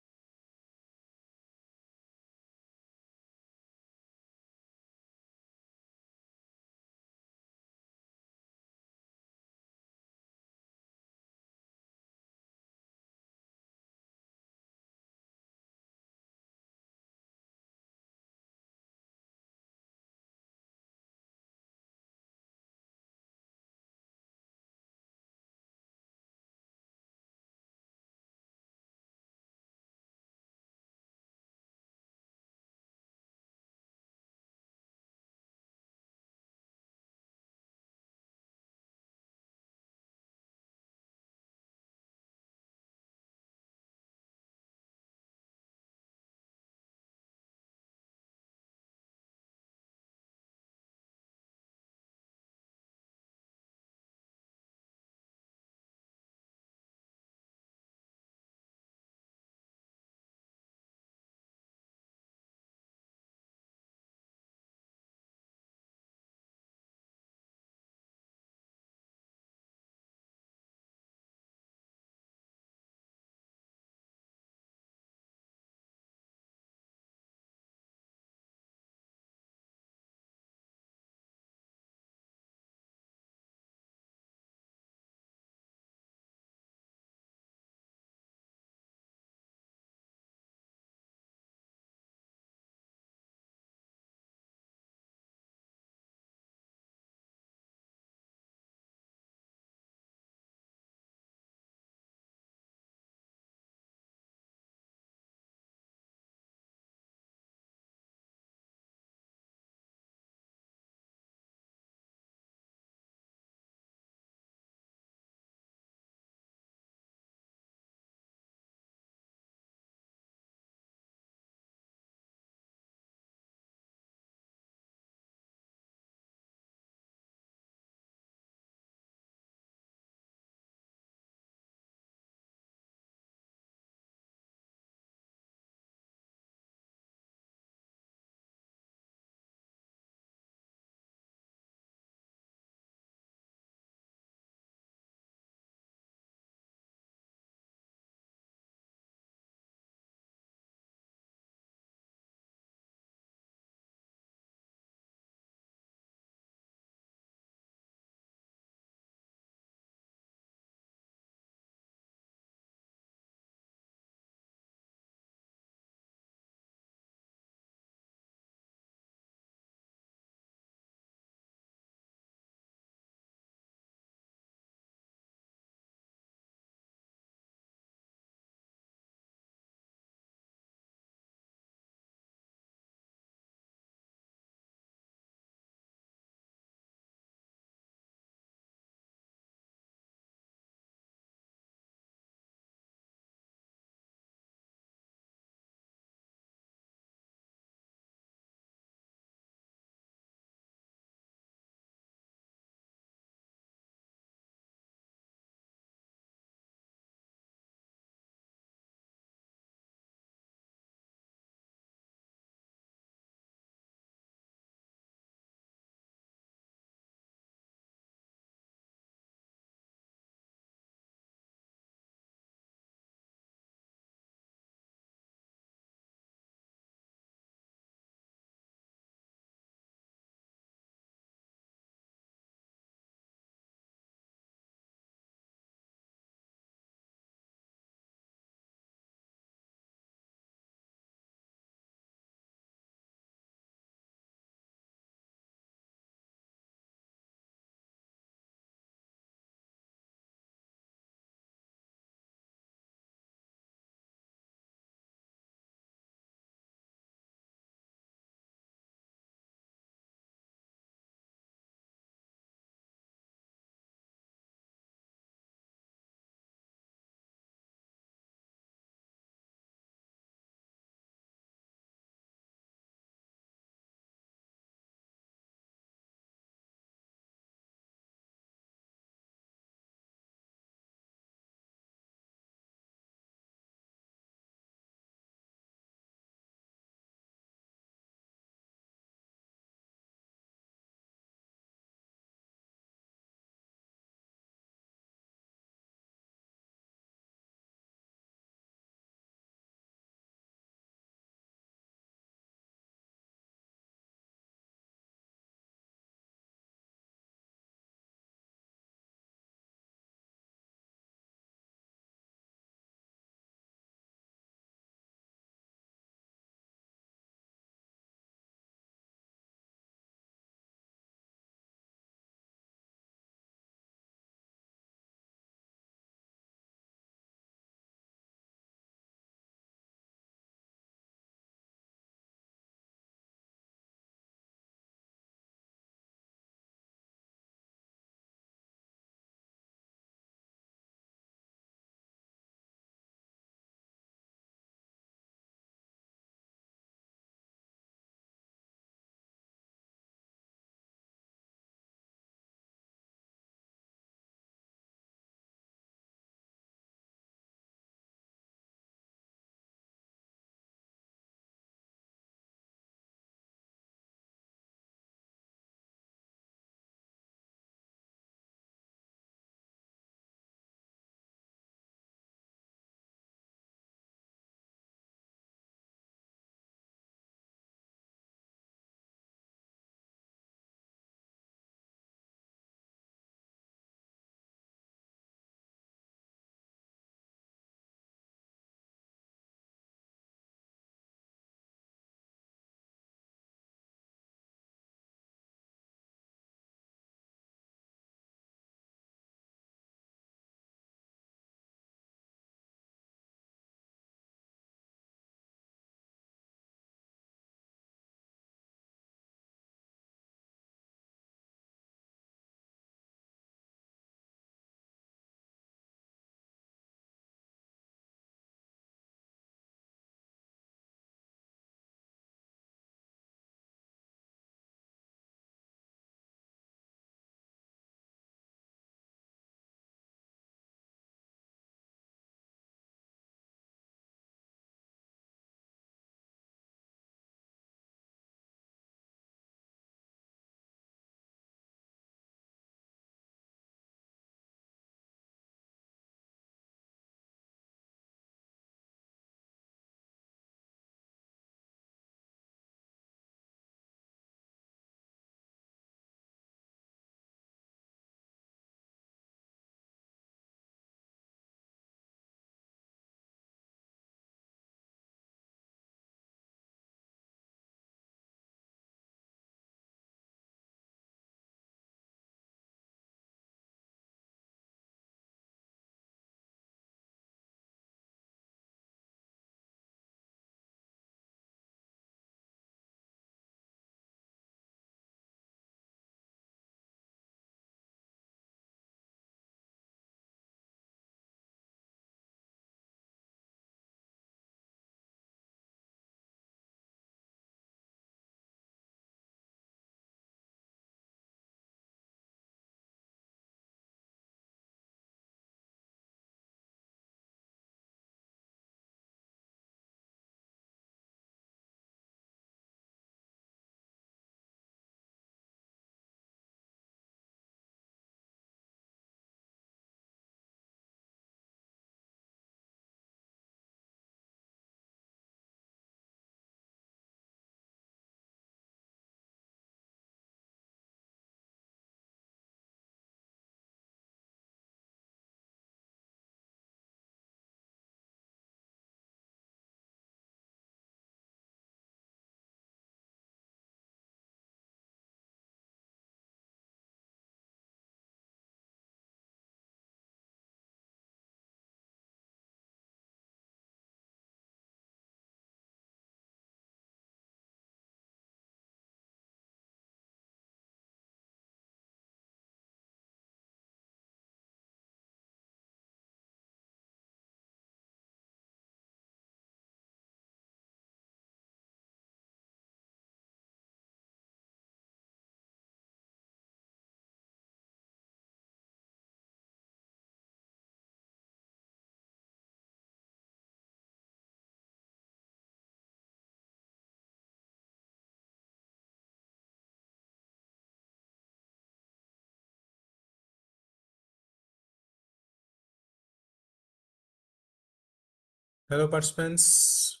Hello, participants.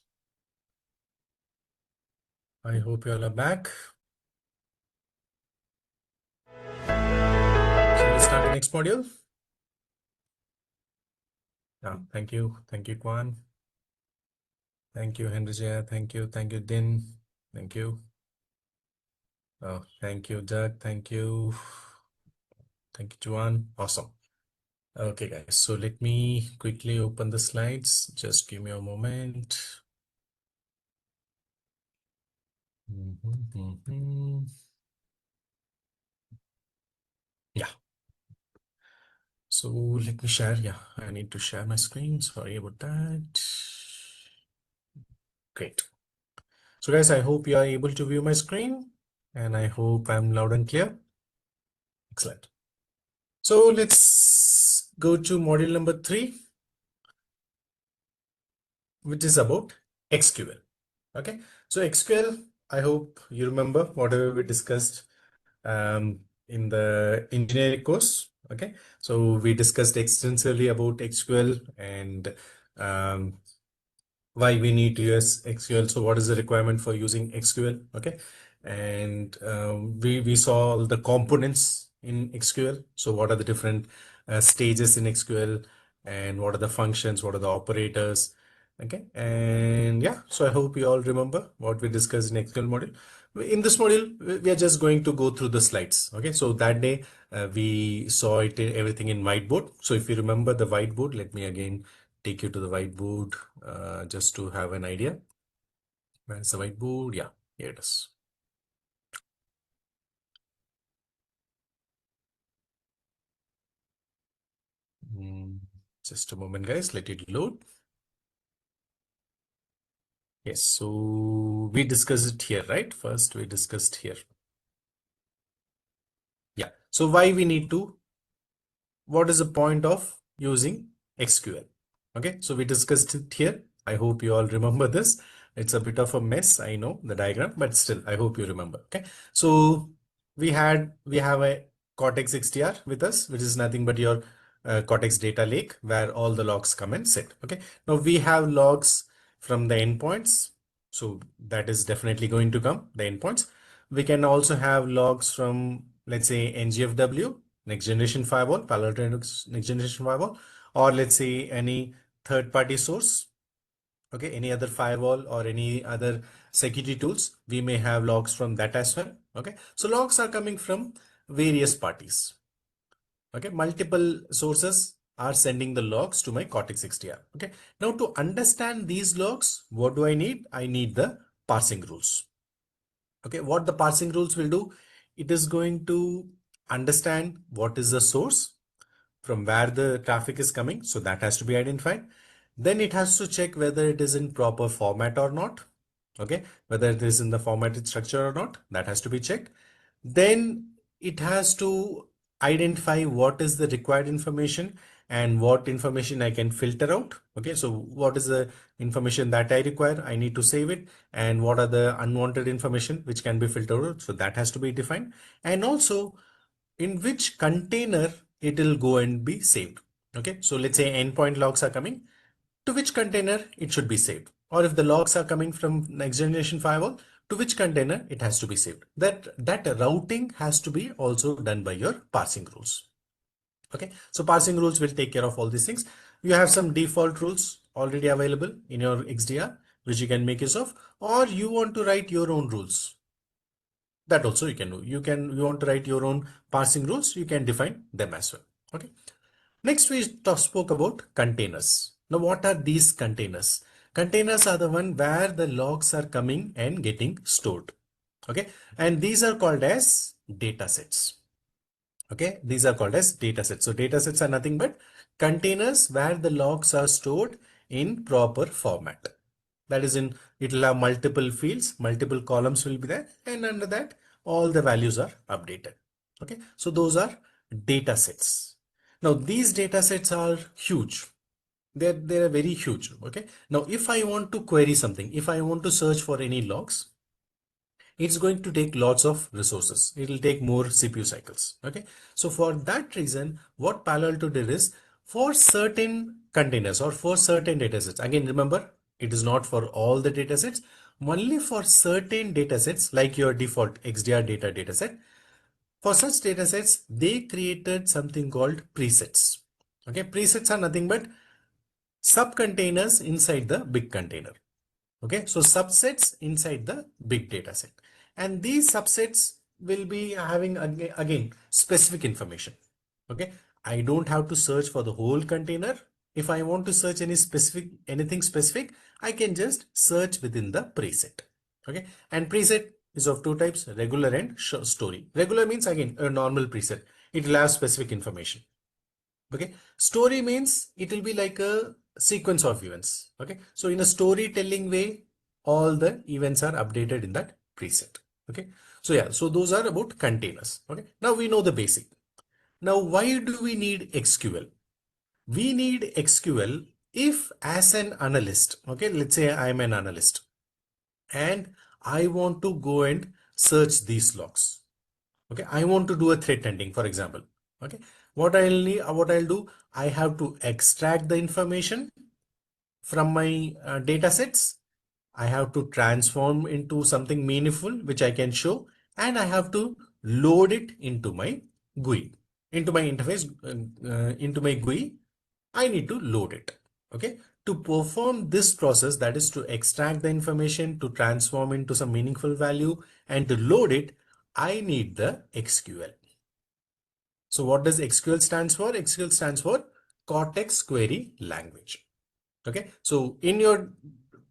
I hope you all are back. So we'll start the next module. Thank you. Thank you, Kwan. Thank you, Henrijaya. Thank you. Thank you, Din. Thank you. Oh, thank you, Doug. Thank you. Thank you, Juan. Awesome. Okay, guys. So let me quickly open the slides. Just give me a moment. Yeah. So let me share. Yeah, I need to share my screen. Sorry about that. Great. So guys, I hope you are able to view my screen and I hope I'm loud and clear. Excellent. So let's go to module number 3, which is about SQL. Okay. So SQL, I hope you remember whatever we discussed in the engineering course. Okay. So we discussed extensively about SQL and why we need to use SQL. So what is the requirement for using SQL? Okay. And we saw all the components in SQL. So what are the different stages in SQL and what are the functions, what are the operators? Okay. And yeah, so I hope you all remember what we discussed in SQL module. In this module, we are just going to go through the slides. Okay. So that day we saw it everything in whiteboard. So if you remember the whiteboard, let me again take you to the whiteboard just to have an idea. Where's the whiteboard? Yeah, here it is. Just a moment, guys. Let it load. Yes, so we discussed it here, right? First, we discussed here. Yeah, so why we need to, what is the point of using SQL? Okay, so we discussed it here. I hope you all remember this. It's a bit of a mess, I know, the diagram, but still, I hope you remember. Okay, so we have a Cortex XDR with us, which is nothing but your Cortex data lake, where all the logs come and sit. Okay, now we have logs from the endpoints, so that is definitely going to come, the endpoints. We can also have logs from, let's say, NGFW, next generation firewall, Palo Alto Networks next generation firewall, or let's say any third party source. Okay, any other firewall or any other security tools, we may have logs from that as well. Okay, so logs are coming from various parties. Okay, multiple sources are sending the logs to my Cortex XDR. Okay, now to understand these logs, what do I need? I need the parsing rules. Okay, what the parsing rules will do, it is going to understand what is the source from where the traffic is coming. So that has to be identified. Then it has to check whether it is in proper format or not. Okay, whether it is in the formatted structure or not, that has to be checked. Then it has to identify what is the required information and what information I can filter out. Okay, so what is the information that I require? I need to save it. And what are the unwanted information which can be filtered out? So that has to be defined. And also in which container it will go and be saved. Okay, so let's say endpoint logs are coming, to which container it should be saved. Or if the logs are coming from next generation firewall, to which container it has to be saved. That routing has to be also done by your parsing rules. Okay, so parsing rules will take care of all these things. You have some default rules already available in your XDR, which you can make use of, or you want to write your own rules. That also you can do. You want to write your own parsing rules, you can define them as well. Okay. Next, we spoke about containers. Now, what are these containers? Containers are the one where the logs are coming and getting stored. Okay. And these are called as data sets. Okay. These are called as data sets. So data sets are nothing but containers where the logs are stored in proper format. That is in, it will have multiple fields, multiple columns will be there. And under that, all the values are updated. Okay. So those are data sets. Now these data sets are huge. They're very huge. Okay. Now if I want to query something, if I want to search for any logs, it's going to take lots of resources. It will take more CPU cycles. Okay. So for that reason, what Palo Alto did is for certain containers or for certain datasets. Again, remember, it is not for all the datasets, only for certain datasets like your default XDR dataset. For such datasets, they created something called presets. Okay, presets are nothing but sub-containers inside the big container. Okay, so subsets inside the big data set. And these subsets will be having again specific information. Okay, I don't have to search for the whole container. If I want to search anything specific, I can just search within the preset. Okay, and preset is of two types, regular and story. Regular means again a normal preset. It will have specific information. Okay, story means it will be like a sequence of events. Okay, so in a storytelling way, all the events are updated in that preset. Okay, so yeah, so those are about containers. Okay, now we know the basic. Now, why do we need SQL? We need SQL if, as an analyst, okay, let's say I'm an analyst and I want to go and search these logs. Okay, I want to do a threat hunting, for example. Okay, what I'll do, I have to extract the information from my data sets. I have to transform into something meaningful which I can show, and I have to load it into my GUI, into my interface, into my GUI. I need to load it. Okay, to perform this process, that is to extract the information, to transform into some meaningful value, and to load it, I need the SQL. So what does SQL stands for? SQL stands for Cortex Query Language. Okay, so in your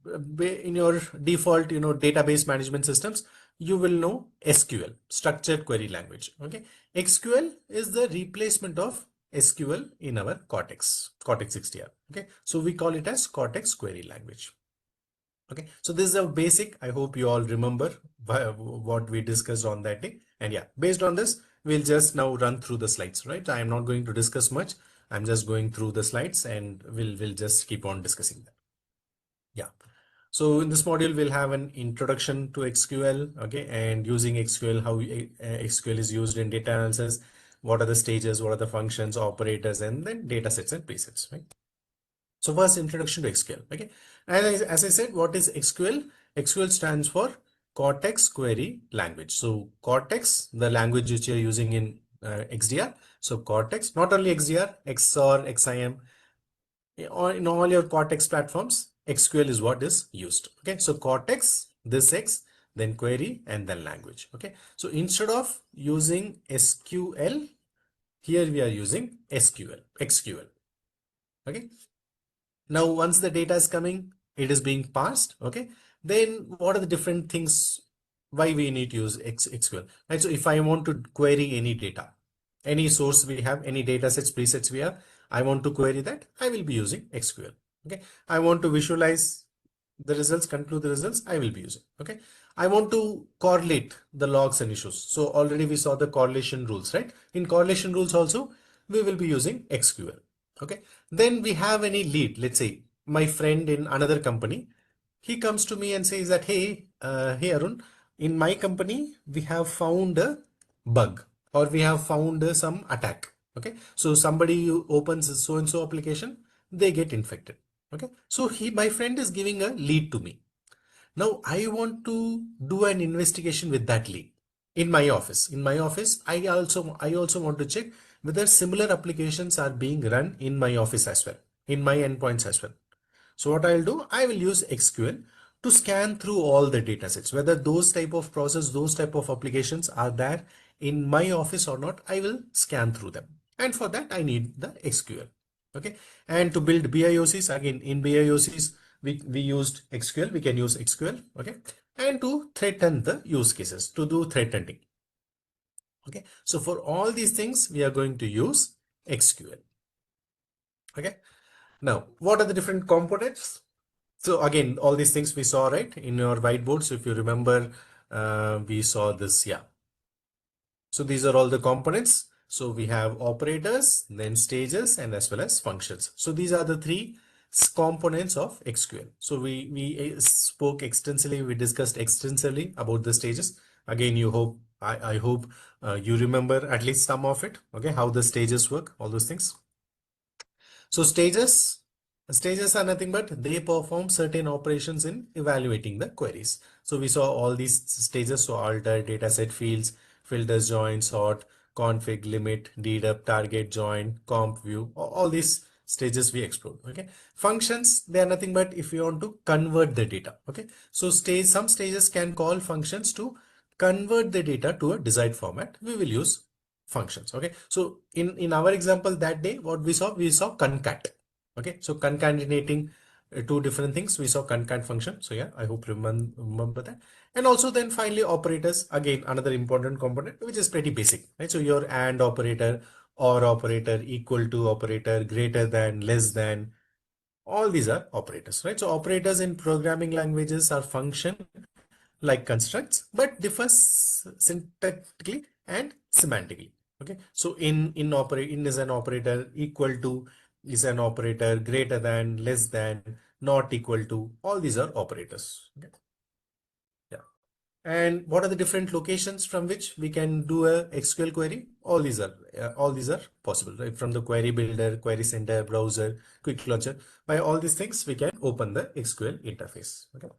default database management systems, you will know SQL, structured query language. Okay, SQL is the replacement of SQL in our Cortex XDR. Okay, so we call it as Cortex Query Language. Okay, so this is a basic. I hope you all remember what we discussed on that day. And yeah, based on this, we'll just now run through the slides, right? I am not going to discuss much. I'm just going through the slides and we'll just keep on discussing them. Yeah. So in this module, we'll have an introduction to SQL, okay, and using SQL, how SQL is used in data analysis, what are the stages, what are the functions, operators, and then data sets and presets, right? So first, introduction to SQL. Okay, and as I said, what is SQL? SQL stands for Cortex Query Language. So Cortex, the language which you're using in XDR. So Cortex, not only XDR, XOR, XIM, in all your Cortex platforms, SQL is what is used. Okay, so Cortex, this X, then query, and then language. Okay, so instead of using SQL, here we are using SQL. Okay. Now, once the data is coming, it is being passed. Okay. Then what are the different things why we need to use SQL? Right. So if I want to query any data, any source we have, any data sets, presets we have, I want to query that, I will be using SQL. Okay. I want to visualize the results, conclude the results, I will be using. Okay. I want to correlate the logs and issues. So already we saw the correlation rules, right? In correlation rules also, we will be using SQL. Okay. Then we have any lead. Let's say my friend in another company, he comes to me and says that, hey Arun, in my company, we have found a bug or we have found some attack. Okay. So somebody who opens a so-and-so application, they get infected. Okay. So my friend is giving a lead to me. Now I want to do an investigation with that lead in my office. In my office, I also want to check whether similar applications are being run in my office as well, in my endpoints as well. So what I'll do, I will use SQL to scan through all the data sets, whether those type of process, those type of applications are there in my office or not. I will scan through them. And for that, I need the SQL. Okay. And to build BIOCs, again, in BIOCs, we used SQL, we can use SQL. Okay. And to threaten the use cases, to do threat hunting. Okay. So for all these things, we are going to use SQL. Okay. Now, what are the different components? So again, all these things we saw, right, in your whiteboard. So if you remember, we saw this, yeah. So these are all the components. So we have operators, then stages, and as well as functions. So these are the three components of SQL. So we spoke extensively, we discussed extensively about the stages. Again, I hope you remember at least some of it. Okay, how the stages work, all those things. So stages are nothing but they perform certain operations in evaluating the queries. So we saw all these stages. So alter, dataset fields, filters, join, sort, config, limit, dedup, target, join, comp view, all these stages we explored. Okay. Functions, they are nothing but if you want to convert the data. Okay. So some stages can call functions to convert the data to a desired format. We will use functions. Okay. So in our example that day, what we saw concat. Okay. So concatenating two different things, we saw concat function. So yeah, I hope remember that. And also then finally operators, again another important component which is pretty basic, right? So your and operator, or operator, equal to operator, greater than, less than, all these are operators, right? So operators in programming languages are function like constructs, but differs syntactically and semantically. Okay, so in is an operator, equal to is an operator, greater than, less than, not equal to, all these are operators. Okay. Yeah. And what are the different locations from which we can do a SQL query? All these are possible, right? From the query builder, query center, browser, quick launcher. By all these things, we can open the SQL interface. Okay.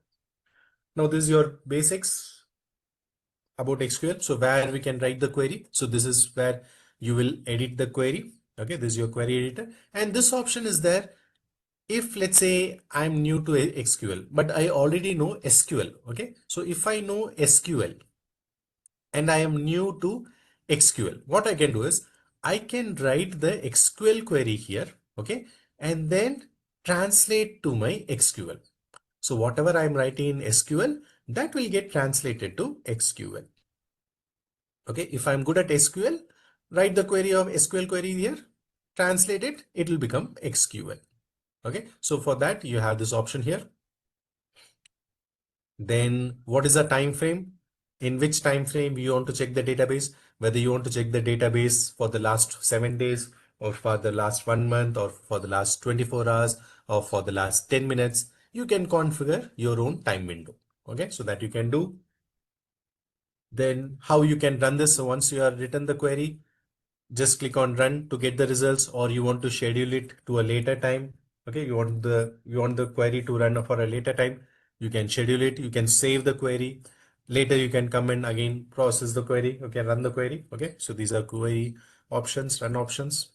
Now this is your basics about SQL. So where we can write the query. So this is where you will edit the query. Okay, this is your query editor. And this option is there if let's say I'm new to SQL, but I already know SQL. Okay, so if I know SQL and I am new to SQL, what I can do is I can write the SQL query here. Okay, and then translate to my SQL. So whatever I'm writing in SQL, that will get translated to SQL. Okay, if I'm good at SQL, write the query of SQL query here, translate it, it will become SQL. Okay, so for that you have this option here. Then what is the time frame? In which time frame you want to check the database? Whether you want to check the database for the last 7 days, or for the last 1 month, or for the last 24 hours, or for the last 10 minutes, you can configure your own time window. Okay, so that you can do. Then how you can run this? So once you have written the query, just click on run to get the results, or you want to schedule it to a later time. Okay, you want the query to run for a later time, you can schedule it, you can save the query. Later you can come and again process the query. Okay, run the query. Okay, so these are query options, run options.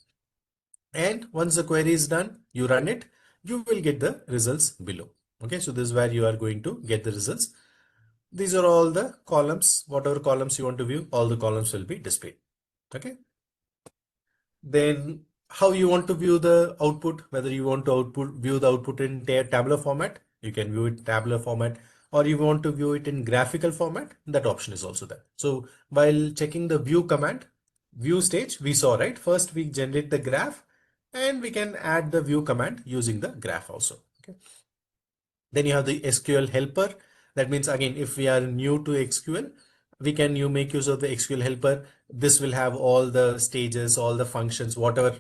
And once the query is done, you run it, you will get the results below. Okay, so this is where you are going to get the results. These are all the columns. Whatever columns you want to view, all the columns will be displayed. Okay. Then how you want to view the output, whether you want to view the output in tabular format, you can view it tabular format, or you want to view it in graphical format, that option is also there. So while checking the view command, view stage, we saw, right? First we generate the graph and we can add the view command using the graph also. Okay. Then you have the SQL helper. That means again, if we are new to SQL, we can you make use of the SQL helper. This will have all the stages, all the functions, whatever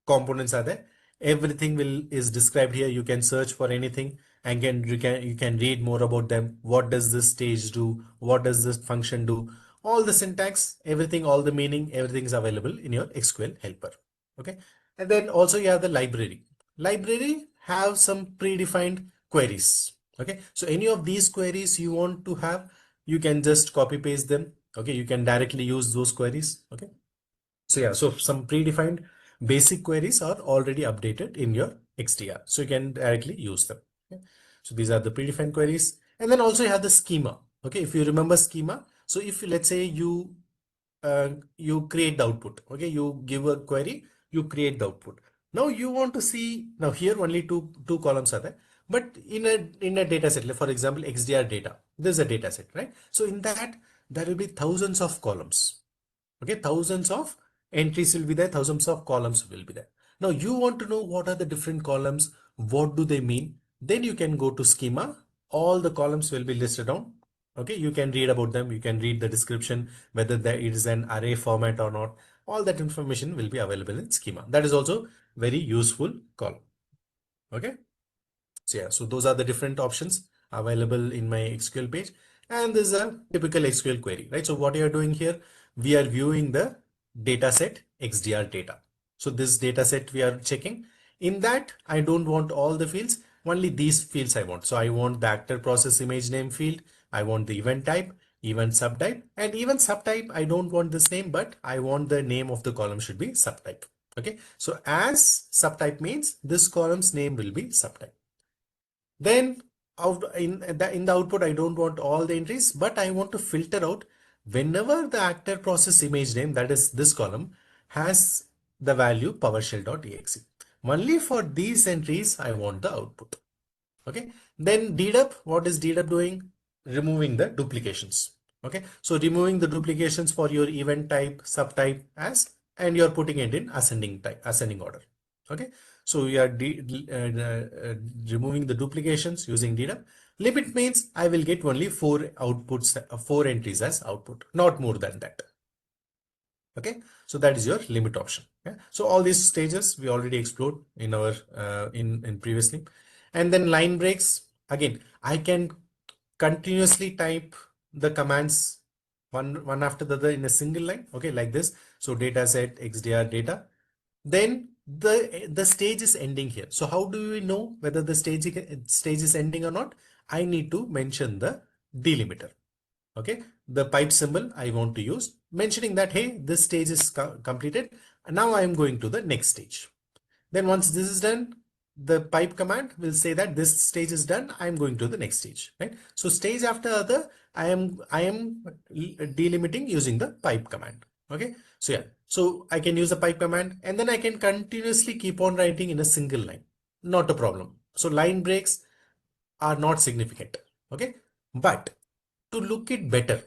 components are there. Everything is described here. You can search for anything and you can read more about them. What does this stage do? What does this function do? All the syntax, everything, all the meaning, everything is available in your SQL helper. Okay. And then also you have the library. Library have some predefined queries. Okay. So any of these queries you want to have, you can just copy paste them. Okay. You can directly use those queries. Okay. So yeah, so some predefined basic queries are already updated in your XDR. So you can directly use them. Okay. So these are the predefined queries. And then also you have the schema. Okay. If you remember schema. So if let's say you create the output. Okay. You give a query, you create the output. Now you want to see, now here only two columns are there, but in a data set, like for example, XDR data, there's a data set, right? So in that, there will be thousands of columns. Okay, thousands of entries will be there, thousands of columns will be there. Now you want to know what are the different columns, what do they mean? Then you can go to schema. All the columns will be listed down. Okay, you can read about them. You can read the description, whether it is an array format or not. All that information will be available in schema. That is also very useful column. Okay. So yeah, so those are the different options available in my SQL page. And this is a typical SQL query, right? So what you are doing here, we are viewing the data set XDR data. So this data set we are checking. In that, I don't want all the fields, only these fields I want. So I want the actor process image name field. I want the event type, event subtype, and even subtype. I don't want this name, but I want the name of the column should be subtype. Okay. So as subtype means this column's name will be subtype. Then in the output, I don't want all the entries, but I want to filter out whenever the actor process image name, that is this column, has the value PowerShell.exe. Only for these entries, I want the output. Okay. Then dedup, what is dedup doing? Removing the duplications. Okay. So removing the duplications for your event type, subtype as, and you're putting it in ascending type, ascending order. Okay. So we are removing the duplications using dedup. Limit means I will get only 4 outputs, 4 entries as output, not more than that. Okay, so that is your limit option. Yeah? So all these stages we already explored in our in previously. And then line breaks, again I can continuously type the commands one after the other in a single line. Okay, like this. So data set XDR data, then the stage is ending here. So how do we know whether the stage is ending or not? I need to mention the delimiter. Okay, the pipe symbol I want to use, mentioning that, hey, this stage is completed. Now I am going to the next stage. Then once this is done, the pipe command will say that this stage is done. I am going to the next stage, right? So stage after other, I am delimiting using the pipe command. Okay, so yeah, so I can use the pipe command, and then I can continuously keep on writing in a single line. Not a problem. So line breaks are not significant. Okay, but to look it better,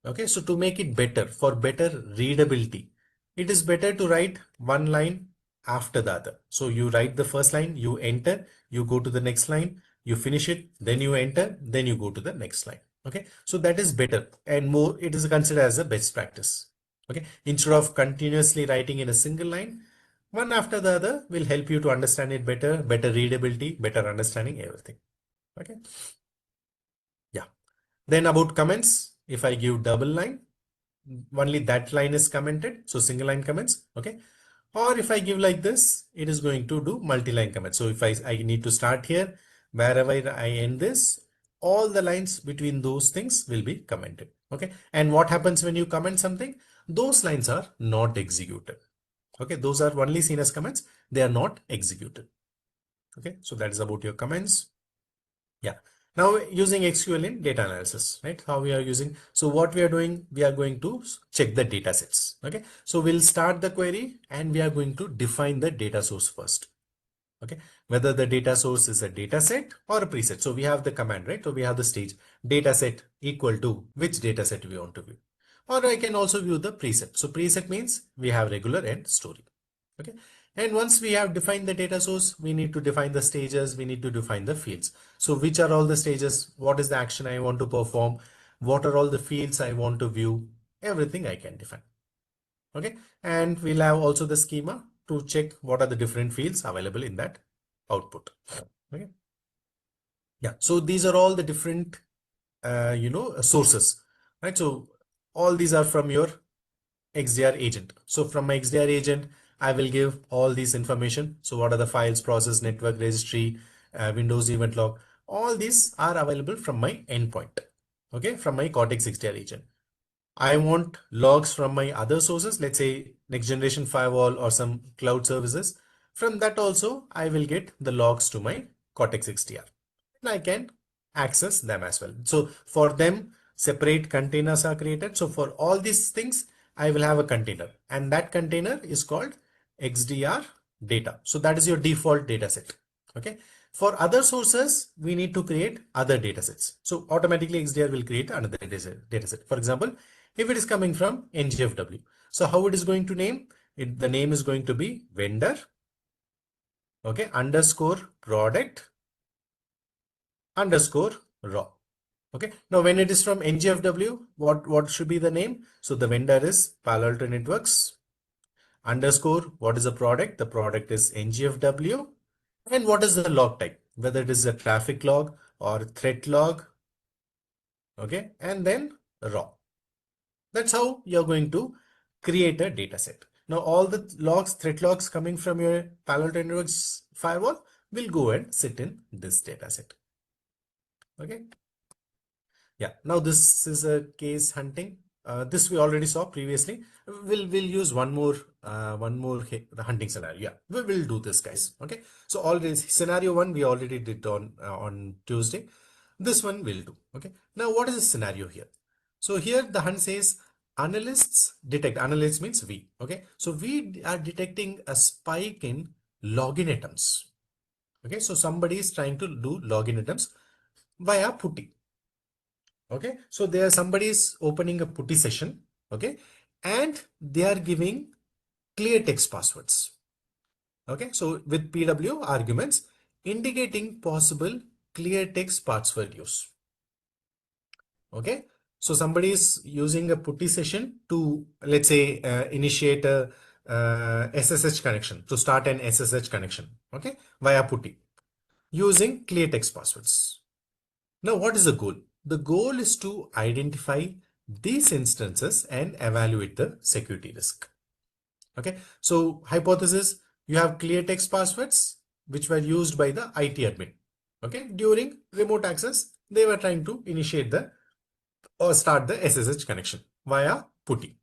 okay, so to make it better, for better readability, it is better to write one line after the other. So you write the first line, you enter, you go to the next line, you finish it, then you enter, then you go to the next line. Okay, so that is better and more, it is considered as a best practice. Okay, instead of continuously writing in a single line, one after the other will help you to understand it better, better readability, better understanding everything. Okay, yeah. Then about comments, if I give double line, only that line is commented. So single line comments. Okay. Or if I give like this, it is going to do multi-line comments. So if I need to start here, wherever I end this, all the lines between those things will be commented. Okay. And what happens when you comment something? Those lines are not executed. Okay. Those are only seen as comments. They are not executed. Okay. So that is about your comments. Yeah. Now using SQL in data analysis, right? How we are using. So what we are doing, we are going to check the data sets. Okay. So we'll start the query and we are going to define the data source first. Okay. Whether the data source is a data set or a preset. So we have the command, right? So we have the stage data set equal to which data set we want to view. Or I can also view the preset. So preset means we have regular and story. Okay. And once we have defined the data source, we need to define the stages, we need to define the fields. So which are all the stages? What is the action I want to perform? What are all the fields I want to view? Everything I can define. Okay. And we'll have also the schema to check what are the different fields available in that output. Okay. Yeah. So these are all the different, sources, right? So all these are from your XDR agent. So from my XDR agent, I will give all these information. So what are the files, process, network, registry, Windows event log, all these are available from my endpoint. Okay, from my Cortex XDR agent. I want logs from my other sources, let's say next generation firewall or some cloud services. From that also, I will get the logs to my Cortex XDR. And I can access them as well. So for them, separate containers are created. So for all these things, I will have a container, and that container is called XDR data. So that is your default data set. Okay. For other sources, we need to create other data sets. So automatically XDR will create another data set. For example, if it is coming from NGFW. So how it is going to name it? The name is going to be vendor, okay, underscore product underscore raw. Okay. Now when it is from NGFW, what should be the name? So the vendor is Palo Alto Networks, underscore what is the product? The product is NGFW. And what is the log type? Whether it is a traffic log or threat log. Okay. And then raw. That's how you're going to create a data set. Now all the logs, threat logs coming from your Palo Alto Networks firewall will go and sit in this data set. Okay. Yeah, now this is a case hunting. This we already saw previously. We'll use the hunting scenario. Yeah, we will do this, guys. Okay. So already scenario one we already did on Tuesday. This one we'll do. Okay. Now what is the scenario here? So here the hunt says analysts detect. Analysts means we. Okay. So we are detecting a spike in login attempts. Okay. So somebody is trying to do login attempts via putty. Okay, so there somebody is opening a putty session. Okay, and they are giving clear text passwords. Okay, so with PW arguments indicating possible clear text password use. Okay, so somebody is using a putty session to, let's say, initiate a SSH connection, to start an SSH connection. Okay, via putty using clear text passwords. Now, what is the goal? The goal is to identify these instances and evaluate the security risk. Okay, so hypothesis, you have clear text passwords which were used by the IT admin. Okay, during remote access, they were trying to initiate the or start the SSH connection via putty.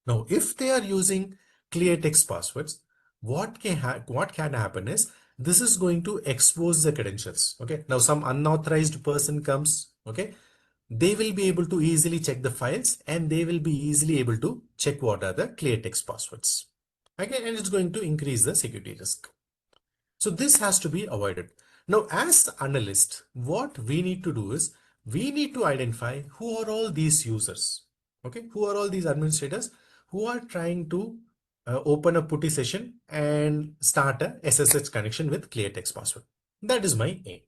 Now, if they are using clear text passwords, what can happen is this is going to expose the credentials. Okay. Now, some unauthorized person comes. Okay. They will be able to easily check the files and they will be easily able to check what are the clear text passwords. Okay. And it's going to increase the security risk. So this has to be avoided. Now, as analyst, what we need to do is we need to identify who are all these users. Okay, who are all these administrators who are trying to open a putty session and start a SSH connection with clear text password. That is my aim.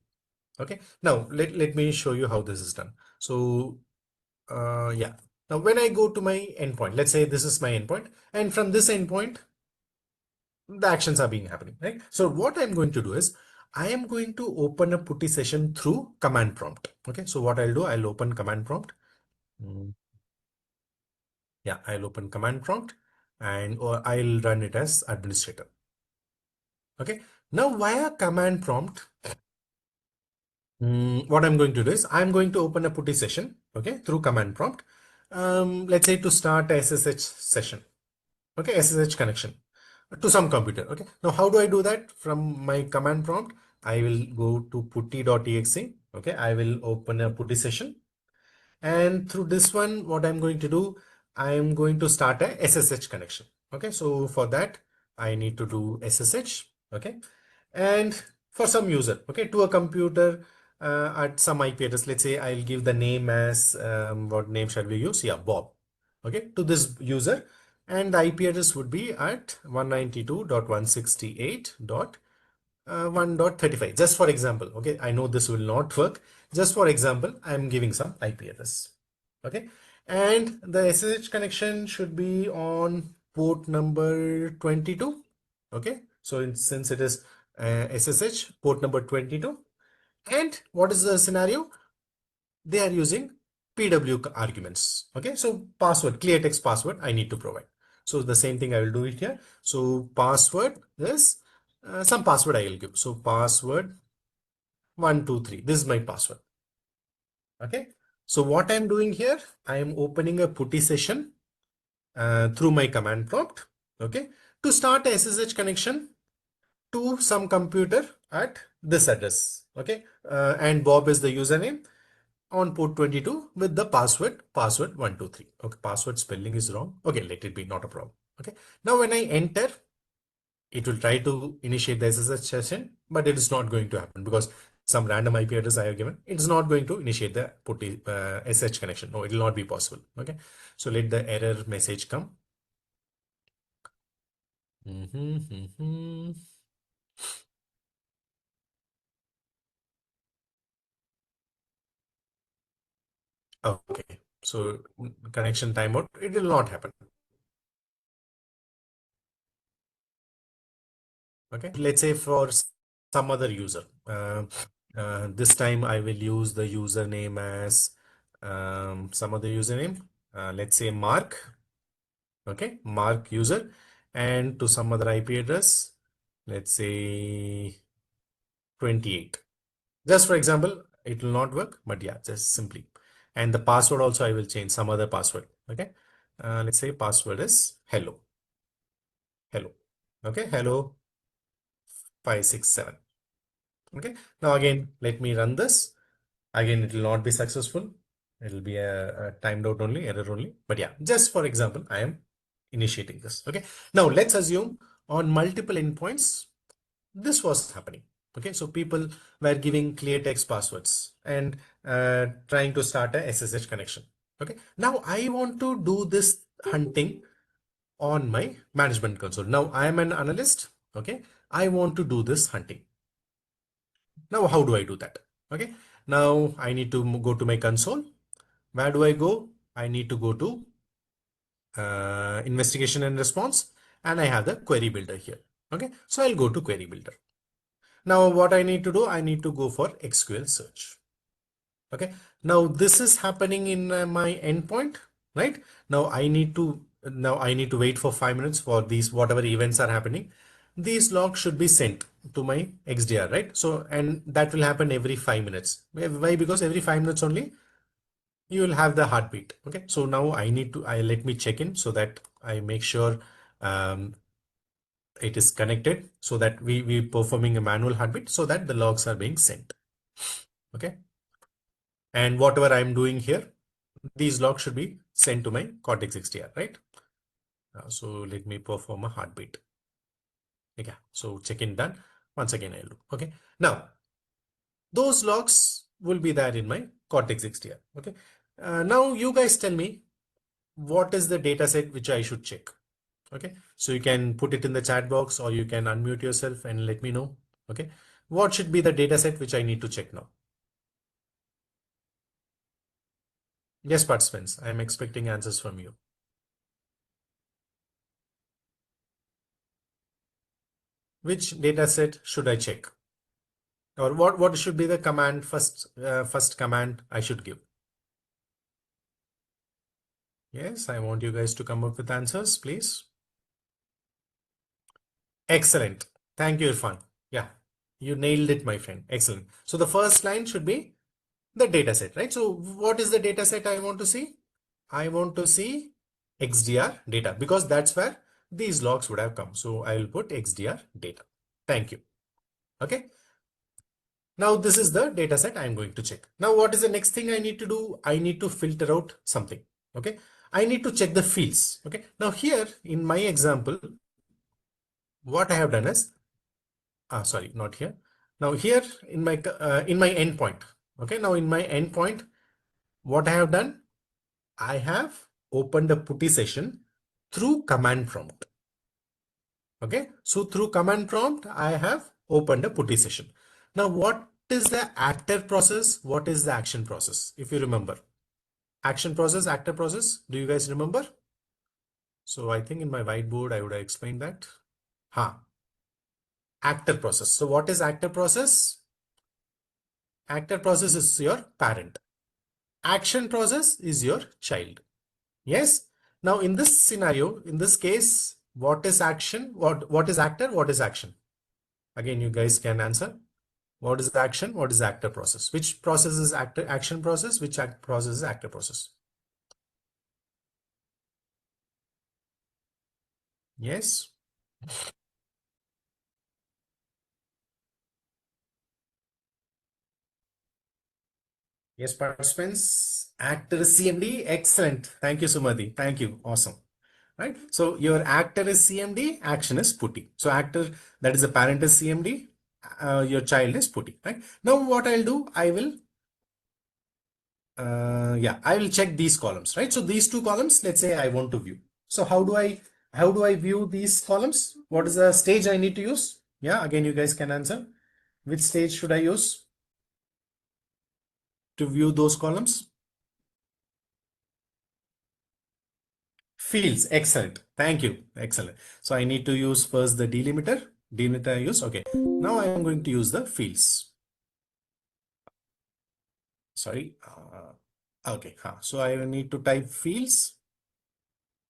Okay, now let me show you how this is done. So yeah, now when I go to my endpoint, let's say this is my endpoint, and from this endpoint the actions are being happening, right? So what I'm going to do is I am going to open a putty session through command prompt. Okay, so what I'll do, I'll open command prompt. Yeah, I'll open command prompt and or I'll run it as administrator. Okay, now via command prompt, what I'm going to do is I'm going to open a putty session, okay, through command prompt. Let's say to start a SSH session, okay, SSH connection to some computer. Okay, now how do I do that? From my command prompt, I will go to putty.exe. Okay, I will open a putty session, and through this one, what I'm going to do, I am going to start a SSH connection. Okay, so for that, I need to do SSH. Okay, and for some user, okay, to a computer at some IP address, let's say I'll give the name as what name shall we use? Yeah, Bob. Okay, to this user, and the IP address would be at 192.168.1.35, just for example. Okay, I know this will not work. Just for example, I'm giving some IP address. Okay, and the SSH connection should be on port number 22. Okay, so since it is SSH port number 22, and what is the scenario? They are using PW arguments. Okay, so password, clear text password I need to provide. So the same thing I will do it here. So password is some password I will give. So password 123. This is my password. Okay. So what I'm doing here, I am opening a putty session through my command prompt. Okay. To start a SSH connection to some computer at this address. Okay. And Bob is the username on port 22 with the password 123. Okay, password spelling is wrong. Okay, let it be, not a problem. Okay, now when I enter, it will try to initiate the SSH session, but it is not going to happen because some random IP address I have given. It's not going to initiate the putty SSH connection. No, it will not be possible. Okay, so let the error message come. Okay, so connection timeout, it will not happen. Okay, let's say for some other user, this time I will use the username as some other username, let's say Mark. Okay, mark user and to some other IP address, let's say 28. Just for example, it will not work, but yeah, just simply. And the password also I will change some other password. Okay, let's say password is hello. Hello. Okay, hello 567. Okay, now again, let me run this. Again, it will not be successful. It will be a timed out only, error only. But yeah, just for example, I am initiating this. Okay, now let's assume on multiple endpoints, this was happening. Okay, so people were giving clear text passwords and trying to start a SSH connection. Okay, now I want to do this hunting on my management console. Now I am an analyst. Okay, I want to do this hunting. Now, how do I do that? Okay, now I need to go to my console. Where do I go? I need to go to investigation and response, and I have the query builder here. Okay, so I'll go to query builder. Now, what I need to do, I need to go for SQL search. Okay, now this is happening in my endpoint, right? Now I need to wait for 5 minutes for these whatever events are happening. These logs should be sent to my XDR, right? So, and that will happen every 5 minutes. Why? Because every 5 minutes only you will have the heartbeat. Okay, so now I let me check in so that I make sure um, it is connected so that we performing a manual heartbeat so that the logs are being sent. Okay, and whatever I'm doing here, these logs should be sent to my Cortex XDR, right? So let me perform a heartbeat. Okay, so check-in done. Once again, I'll do. Okay, now those logs will be there in my Cortex XDR. Okay, now you guys tell me what is the data set which I should check. Okay, so you can put it in the chat box or you can unmute yourself and let me know. Okay, what should be the data set which I need to check now? Yes, participants, I am expecting answers from you. Which data set should I check? Or what should be the command first command I should give? Yes, I want you guys to come up with answers, please. Excellent. Thank you, Irfan. Yeah, you nailed it, my friend. Excellent. So the first line should be the data set, right? So what is the data set I want to see? I want to see XDR data because that's where these logs would have come. So I will put XDR data. Thank you. Okay. Now this is the data set I'm going to check. Now what is the next thing I need to do? I need to filter out something. Okay. I need to check the fields. Okay. Now here in my example, what I have done is, sorry, not here. Now here in my endpoint. Okay. Now in my endpoint, what I have done, I have opened a putty session through command prompt. Okay. So through command prompt, I have opened a putty session. Now, what is the actor process? What is the action process? If you remember, action process, actor process. Do you guys remember? So I think in my whiteboard, I would have explained that. Actor process. So what is actor process? Actor process is your parent. Action process is your child. Yes. Now in this scenario, in this case, what is action? What is actor? What is action? Again, you guys can answer. What is the action? What is the actor process? Which process is action process? Which process is actor process? Yes. Yes, participants. Actor is CMD. Excellent. Thank you, Sumati. Thank you. Awesome. Right. So your actor is CMD, action is putty. So actor, that is the parent is CMD, your child is putty. Right. Now what I'll do, I will check these columns. Right. So these two columns, let's say I want to view. So how do I view these columns? What is the stage I need to use? Yeah. Again, you guys can answer. Which stage should I use to view those columns? Fields, excellent. Thank you. Excellent. So I need to use first the delimiter. Delimiter I use. Okay. Now I am going to use the fields. Sorry. Okay. So I need to type fields.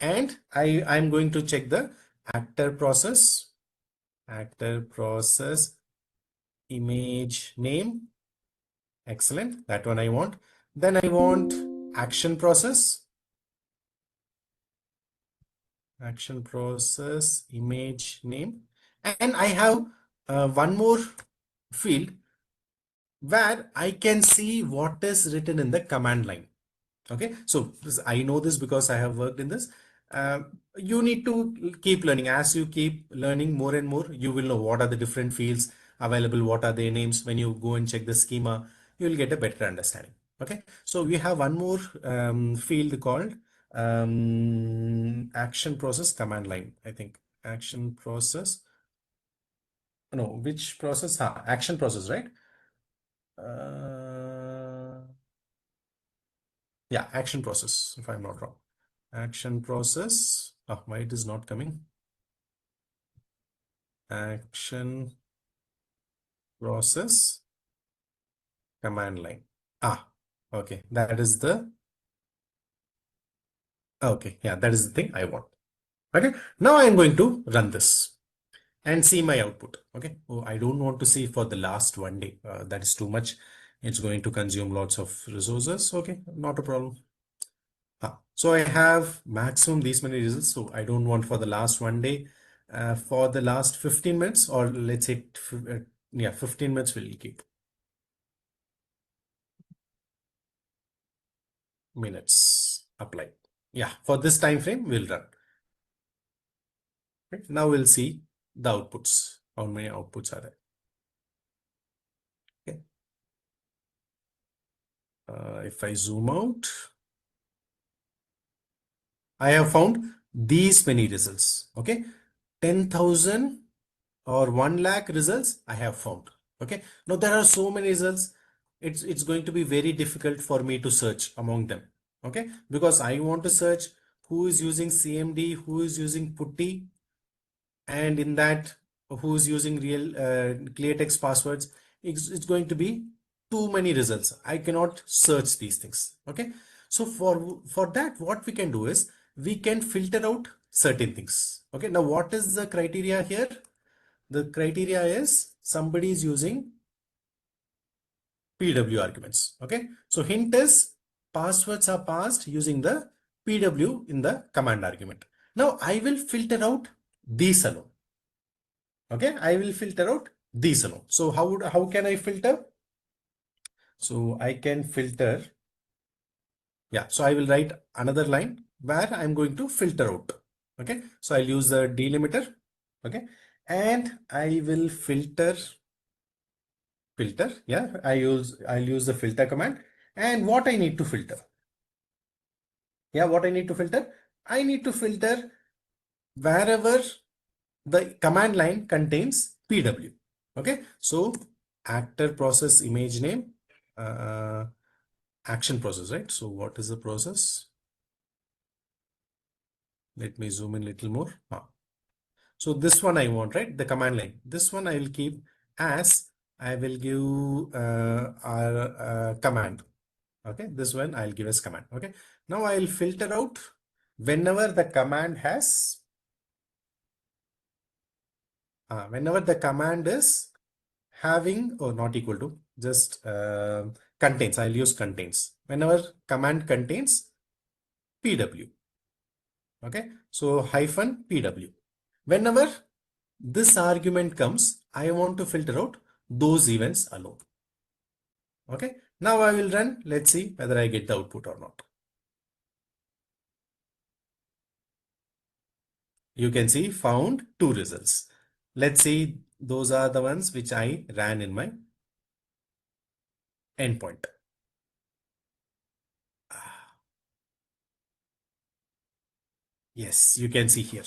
And I'm going to check the actor process image name. Excellent. That one I want. Then I want action process image name. And I have one more field where I can see what is written in the command line. Okay, so I know this because I have worked in this. You need to keep learning. As you keep learning more and more, you will know what are the different fields available, what are their names. When you go and check the schema, you will get a better understanding. Okay, so we have one more field called action process command line. I think action process. No, which process? Action process, right? Yeah, action process, if I'm not wrong. Action process. Oh, why it is not coming? Action process command line. Okay. That is the, okay. Yeah, that is the thing I want. Okay. Now I'm going to run this and see my output. Okay. Oh, I don't want to see for the last 1 day. That is too much. It's going to consume lots of resources. Okay. Not a problem. So I have maximum these many results. So I don't want for the last 1 day, for the last 15 minutes, or let's say, yeah, 15 minutes will keep. Minutes apply. Yeah, for this time frame we'll run. Right? Now we'll see the outputs. How many outputs are there? Okay. If I zoom out, I have found these many results. Okay, 10,000 or 1 lakh results I have found. Okay, now there are so many results. It's going to be very difficult for me to search among them. Okay, because I want to search who is using CMD, who is using putty, and in that who's using real clear text passwords. It's going to be too many results. I cannot search these things. Okay, so for that, what we can do is we can filter out certain things. Okay, now what is the criteria here? The criteria is somebody is using PW arguments. Okay, so hint is passwords are passed using the PW in the command argument. Now I will filter out these alone. Okay, I will filter out these alone. So how can I filter? So I can filter. Yeah, so I will write another line where I'm going to filter out. Okay, so I'll use the delimiter. Okay, and I will filter. Yeah, I'll use the filter command. And what I need to filter? Yeah, what I need to filter? I need to filter wherever the command line contains PW. Okay, so actor process image name, action process, right? So what is the process? Let me zoom in a little more. So this one I want, right? The command line. This one I will keep as I will give our command. Okay, this one I'll give as command. Okay, now I'll filter out whenever the command has whenever the command is having or not equal to, just contains. I'll use contains whenever command contains PW. Okay, so hyphen PW. Whenever this argument comes, I want to filter out those events alone. Okay, now I will run. Let's see whether I get the output or not. You can see found 2 results. Let's see, those are the ones which I ran in my endpoint. Yes, you can see here,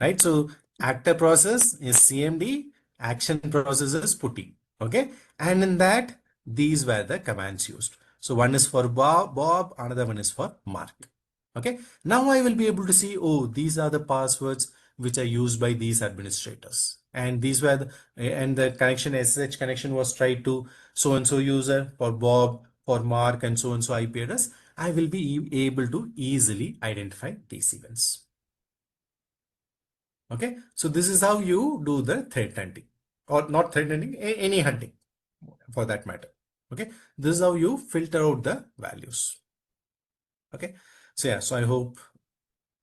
right? So actor process is CMD, action process is putty. Okay, and in that these were the commands used. So one is for Bob, another one is for Mark. Okay, now I will be able to see, oh, these are the passwords which are used by these administrators, and these were and the connection, SSH connection was tried to so and so user, for Bob, for Mark, and so IP address. I will be able to easily identify these events. Okay, so this is how you do the threat hunting, or not threat hunting, any hunting for that matter. Okay, this is how you filter out the values. Okay, so yeah, so I hope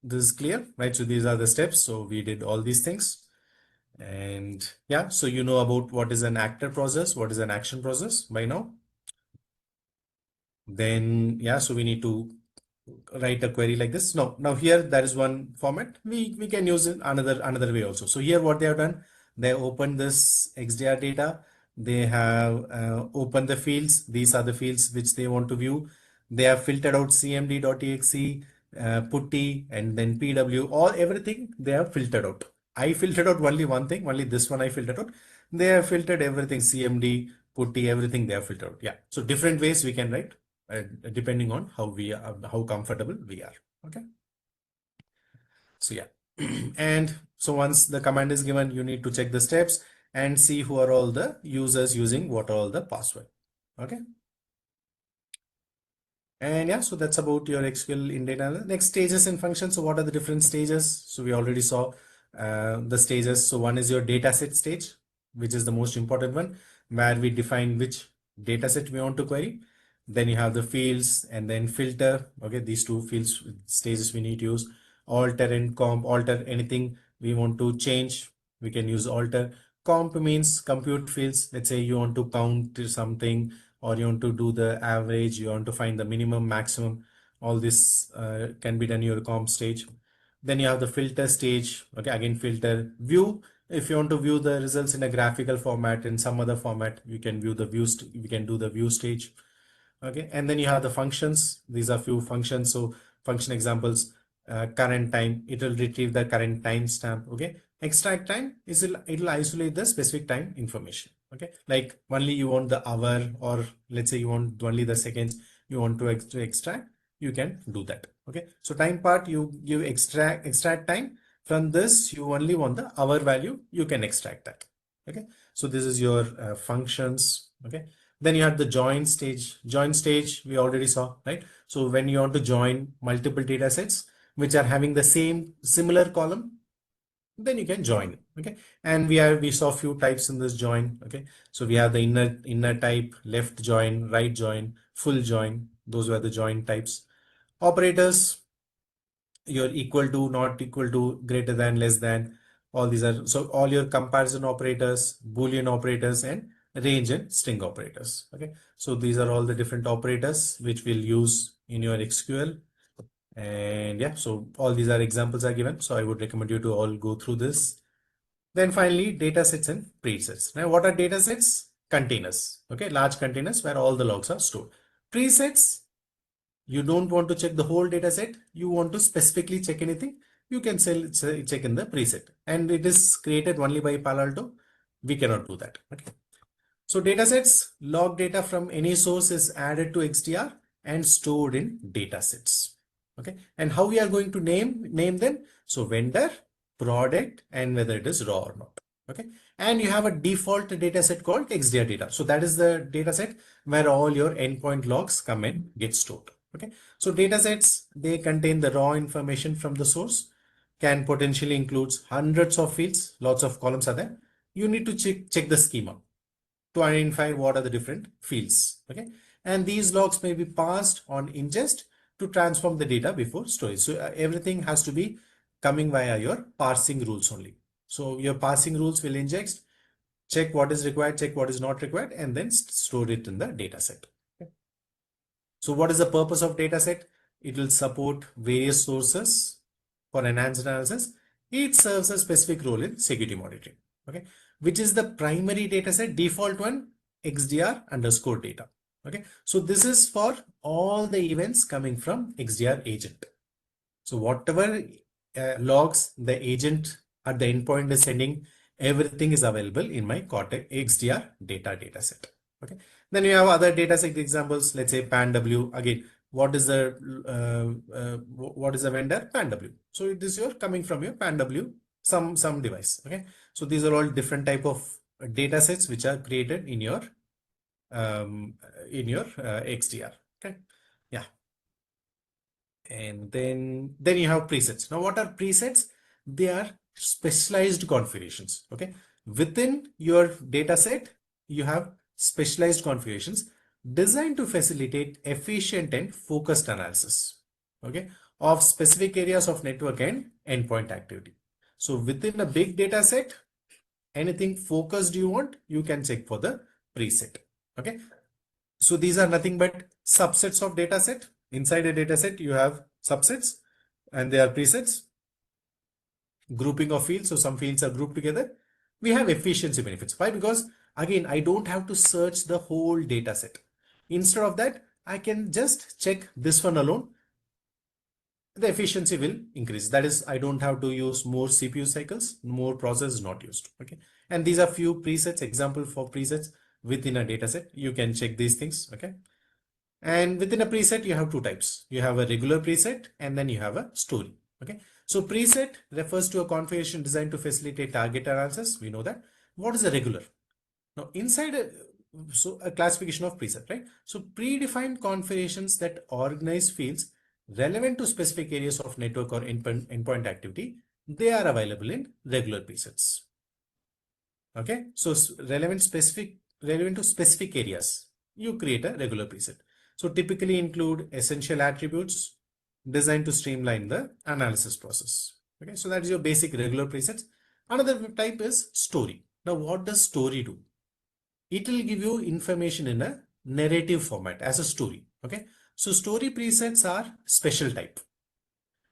this is clear, right? So these are the steps. So we did all these things, and yeah, so you know about what is an actor process, what is an action process by now. Then yeah, so we need to write a query like this. Now here there is one format. We can use it another way also. So here what they have done, they open this XDR data. They have opened the fields. These are the fields which they want to view. They have filtered out cmd.exe, putty, and then pw. Everything they have filtered out. I filtered out only one thing. Only this one I filtered out. They have filtered everything. CMD, putty, everything they have filtered out. Yeah. So different ways we can write depending on how we are, how comfortable we are. Okay. So yeah. And so once the command is given, you need to check the steps and see who are all the users using what are all the password. Okay. And yeah, so that's about your SQL in data. Next, stages and functions. So what are the different stages? So we already saw the stages. So one is your dataset stage, which is the most important one, where we define which dataset we want to query. Then you have the fields and then filter. Okay, these two fields stages we need to use. Alter and comp. Alter anything we want to change, we can use alter. Comp means compute fields. Let's say you want to count something, or you want to do the average, you want to find the minimum, maximum. All this can be done in your comp stage. Then you have the filter stage. Okay, again filter. View, if you want to view the results in a graphical format, in some other format, we can view the we can do the view stage. Okay, and then you have the functions. These are few functions. So function examples, current time, it will retrieve the current timestamp. Okay, extract time is it'll isolate the specific time information. Okay, like only you want the hour, or let's say you want only the seconds you want to extract, you can do that. Okay, so time part, you give extract time. From this you only want the hour value, you can extract that. Okay, so this is your functions. Okay, then you have the join stage. Join stage we already saw, right? So when you want to join multiple data sets which are having the same similar column, then you can join. Okay, and we saw a few types in this join. Okay, so we have the inner type, left join, right join, full join. Those were the join types. Operators, your equal to, not equal to, greater than, less than. All these are, so all your comparison operators, Boolean operators, and range and string operators. Okay, so these are all the different operators which we'll use in your SQL. And yeah, so all these are examples are given. So I would recommend you to all go through this. Then finally, data sets and presets. Now, what are data sets? Containers. Okay, large containers where all the logs are stored. Presets, you don't want to check the whole data set, you want to specifically check anything, you can check in the preset, and it is created only by Palo Alto. We cannot do that. Okay, so datasets, log data from any source is added to XDR and stored in datasets. Okay, and how we are going to name them? So vendor, product, and whether it is raw or not. Okay, and you have a default dataset called XDR data. So that is the dataset where all your endpoint logs come and get stored. Okay, so datasets, they contain the raw information from the source, can potentially includes hundreds of fields, lots of columns are there. You need to check the schema to identify what are the different fields. Okay, and these logs may be passed on ingest to transform the data before storage. So everything has to be coming via your parsing rules only. So your parsing rules will ingest, check what is required, check what is not required, and then store it in the data set. Okay. So what is the purpose of data set? It will support various sources for enhanced analysis. It serves a specific role in security monitoring. Okay, which is the primary data set, default one, XDR underscore data. Okay, so this is for all the events coming from XDR agent. So whatever logs the agent at the endpoint is sending, everything is available in my Cortex XDR dataset. Okay. Then you have other dataset examples. Let's say PanW. Again, what is the vendor? PanW. So it is your coming from your PanW some device. Okay. So these are all different type of datasets which are created in your XDR. Okay. Yeah. And then you have presets. Now, what are presets? They are specialized configurations. Okay. Within your data set, you have specialized configurations designed to facilitate efficient and focused analysis. Okay. Of specific areas of network and endpoint activity. So within a big data set, anything focused you want, you can check for the preset. Okay. So these are nothing but subsets of data set. Inside a data set, you have subsets and they are presets, grouping of fields. So some fields are grouped together. We have efficiency benefits. Why? Because again, I don't have to search the whole data set. Instead of that, I can just check this one alone. The efficiency will increase. That is, I don't have to use more CPU cycles, more process is not used. Okay. And these are few presets, example for presets within a data set. You can check these things. Okay. And within a preset, you have two types. You have a regular preset and then you have a story. Okay. So preset refers to a configuration designed to facilitate target analysis. We know that. What is a regular? Now inside a classification of preset, right? So predefined configurations that organize fields relevant to specific areas of network or endpoint activity, they are available in regular presets. Okay. So relevant to specific areas, you create a regular preset. So typically include essential attributes designed to streamline the analysis process. Okay, so that is your basic regular presets. Another type is story. Now, what does story do? It will give you information in a narrative format as a story. Okay, so story presets are special type,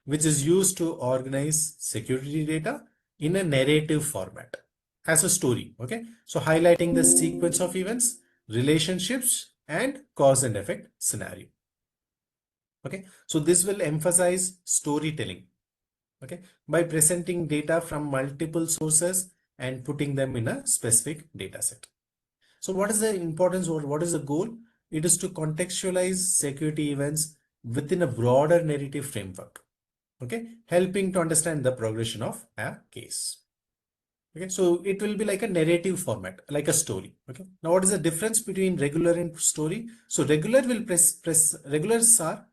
which is used to organize security data in a narrative format as a story. Okay, so highlighting the sequence of events, relationships, and cause and effect scenario. Okay, so this will emphasize storytelling. Okay, by presenting data from multiple sources and putting them in a specific data set. So what is the importance or what is the goal? It is to contextualize security events within a broader narrative framework. Okay, helping to understand the progression of a case. Okay, so it will be like a narrative format, like a story. Okay, now what is the difference between regular and story? So regular will regulars are,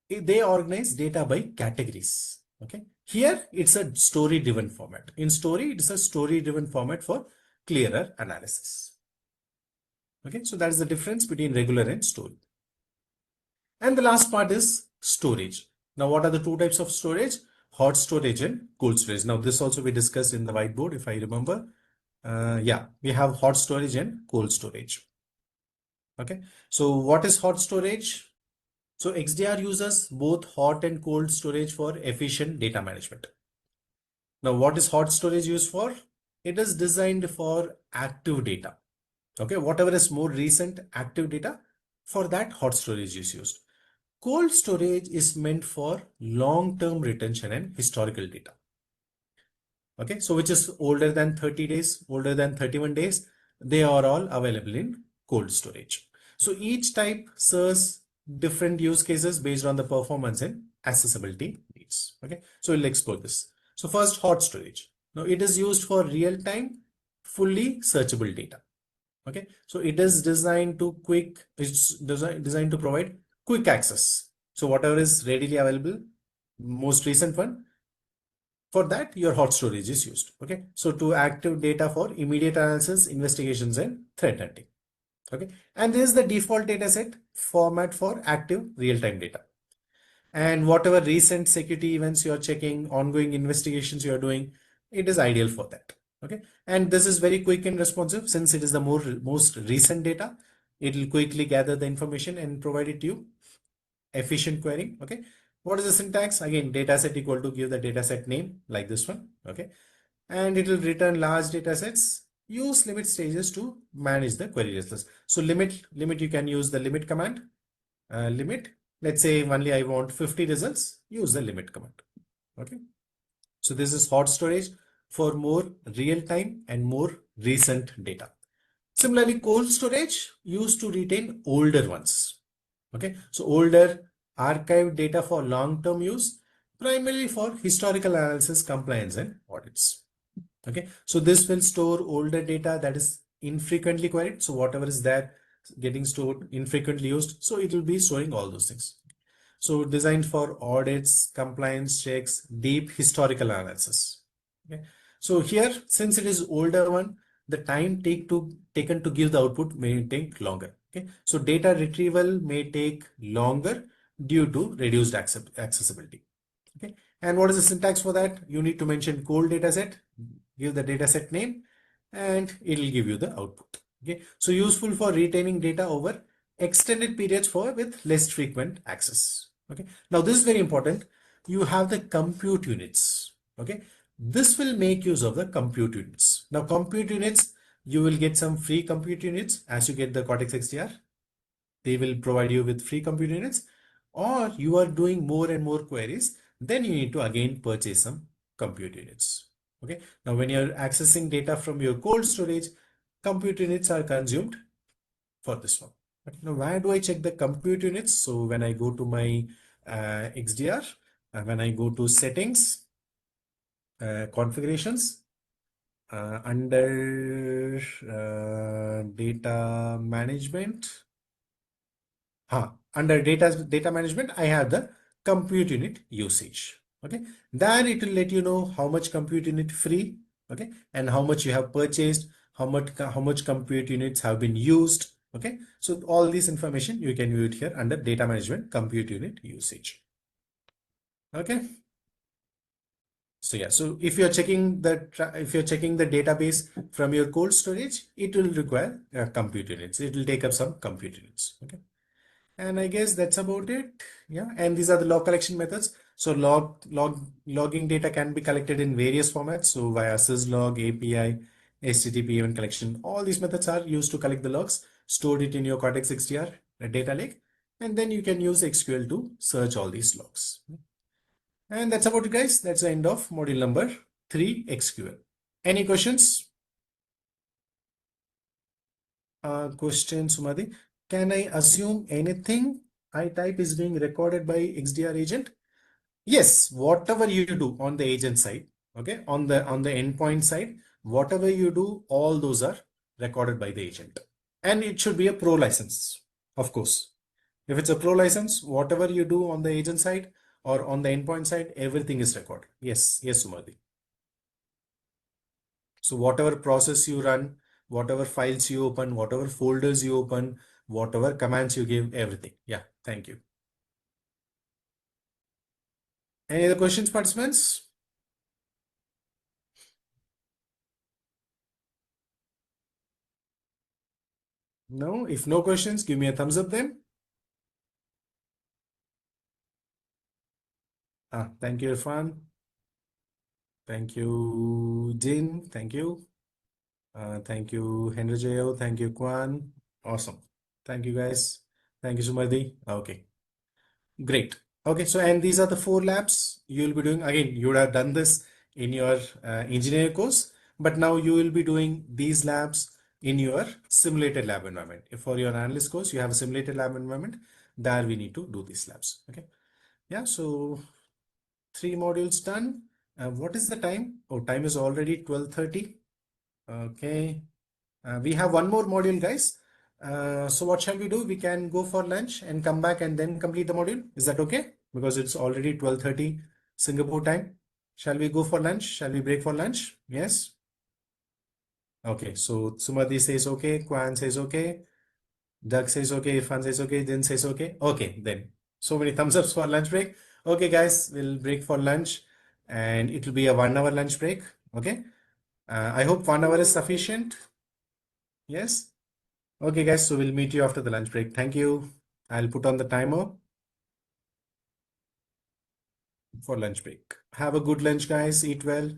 they organize data by categories. Okay, here it's a story driven format. In story, it's a story driven format for clearer analysis. Okay, so that is the difference between regular and story. And the last part is storage. Now, what are the two types of storage? Hot storage and cold storage. Now, this also we discussed in the whiteboard, if I remember. Yeah, we have hot storage and cold storage. Okay, so what is hot storage? So XDR uses both hot and cold storage for efficient data management. Now, what is hot storage used for? It is designed for active data. Okay, whatever is more recent active data, for that hot storage is used. Cold storage is meant for long-term retention and historical data. Okay, so which is older than 30 days, older than 31 days, they are all available in cold storage. So each type serves different use cases based on the performance and accessibility needs. Okay, so we'll explore this. So first, hot storage. Now it is used for real-time, fully searchable data. Okay, so it is designed to designed to provide quick access. So whatever is readily available, most recent one, for that your hot storage is used. Okay, so to active data for immediate analysis, investigations, and threat hunting. Okay, and this is the default data set format for active real-time data. And whatever recent security events you are checking, ongoing investigations you are doing, it is ideal for that. Okay, and this is very quick and responsive since it is the most recent data. It will quickly gather the information and provide it to you. Efficient querying. Okay, what is the syntax? Again, data set equal to give the data set name like this one. Okay, and it will return large data sets. Use limit stages to manage the query results. So limit you can use the limit command. Limit, let's say only I want 50 results, use the limit command. Okay, so this is hot storage for more real-time and more recent data. Similarly, cold storage used to retain older ones. Okay, so older archived data for long-term use, primarily for historical analysis, compliance, and audits. Okay, so this will store older data that is infrequently queried. So whatever is there getting stored, infrequently used, so it will be storing all those things. So designed for audits, compliance checks, deep historical analysis. Okay. So here, since it is older one, the time taken to give the output may take longer. Okay. So data retrieval may take longer due to reduced accessibility. Okay. And what is the syntax for that? You need to mention cold dataset, give the dataset name, and it will give you the output. Okay. So useful for retaining data over extended periods for with less frequent access. Okay. Now this is very important. You have the compute units. Okay. This will make use of the compute units. Now compute units, you will get some free compute units as you get the Cortex XDR. They will provide you with free compute units, or you are doing more and more queries, then you need to again purchase some compute units. Okay. Now when you're accessing data from your cold storage, compute units are consumed for this one. But now where do I check the compute units? So when I go to my XDR, when I go to settings, configurations, under data management, under data management, I have the compute unit usage. Okay, there it will let you know how much compute unit free, okay, and how much you have purchased, how much compute units have been used. Okay, so all this information you can view it here under data management, compute unit usage. Okay. So yeah, so if you're checking the database from your cold storage, it will require compute units. It will take up some compute units. Okay. And I guess that's about it. Yeah. And these are the log collection methods. So logging data can be collected in various formats. So via syslog, API, HTTP event collection. All these methods are used to collect the logs, stored it in your Cortex XDR data lake, and then you can use SQL to search all these logs. And that's about it, guys. That's the end of module number 3, XQL. Any questions? Question, Sumadi. Can I assume anything I type is being recorded by XDR agent? Yes, whatever you do on the agent side, okay, on the endpoint side, whatever you do, all those are recorded by the agent. And it should be a pro license, of course. If it's a pro license, whatever you do on the agent side or on the endpoint side, everything is recorded. Yes, yes, Sumadi. So whatever process you run, whatever files you open, whatever folders you open, whatever commands you give, everything. Yeah, thank you. Any other questions, participants? No? If no questions, give me a thumbs up then. Thank you, Irfan. Thank you, Jin. Thank you. Thank you, Henry Jayo. Thank you, Kwan. Awesome. Thank you, guys. Thank you, Sumadhi. Okay. Great. Okay, so and these are the 4 labs you'll be doing. Again, you would have done this in your engineering course, but now you will be doing these labs in your simulated lab environment. If for your analyst course, you have a simulated lab environment, there we need to do these labs. Okay. Yeah, so 3 modules done. What is the time? Oh, time is already 12:30. Okay. We have one more module, guys. So what shall we do? We can go for lunch and come back and then complete the module. Is that okay? Because it's already 12:30 Singapore time. Shall we go for lunch? Shall we break for lunch? Yes. Okay. So Sumati says okay. Kwan says okay. Doug says okay. Irfan says okay. Jin says okay. Okay. Then so many thumbs ups for lunch break. Okay, guys, we'll break for lunch and it will be a 1 hour lunch break. Okay. I hope 1 hour is sufficient. Yes. Okay, guys, so we'll meet you after the lunch break. Thank you. I'll put on the timer for lunch break. Have a good lunch, guys. Eat well.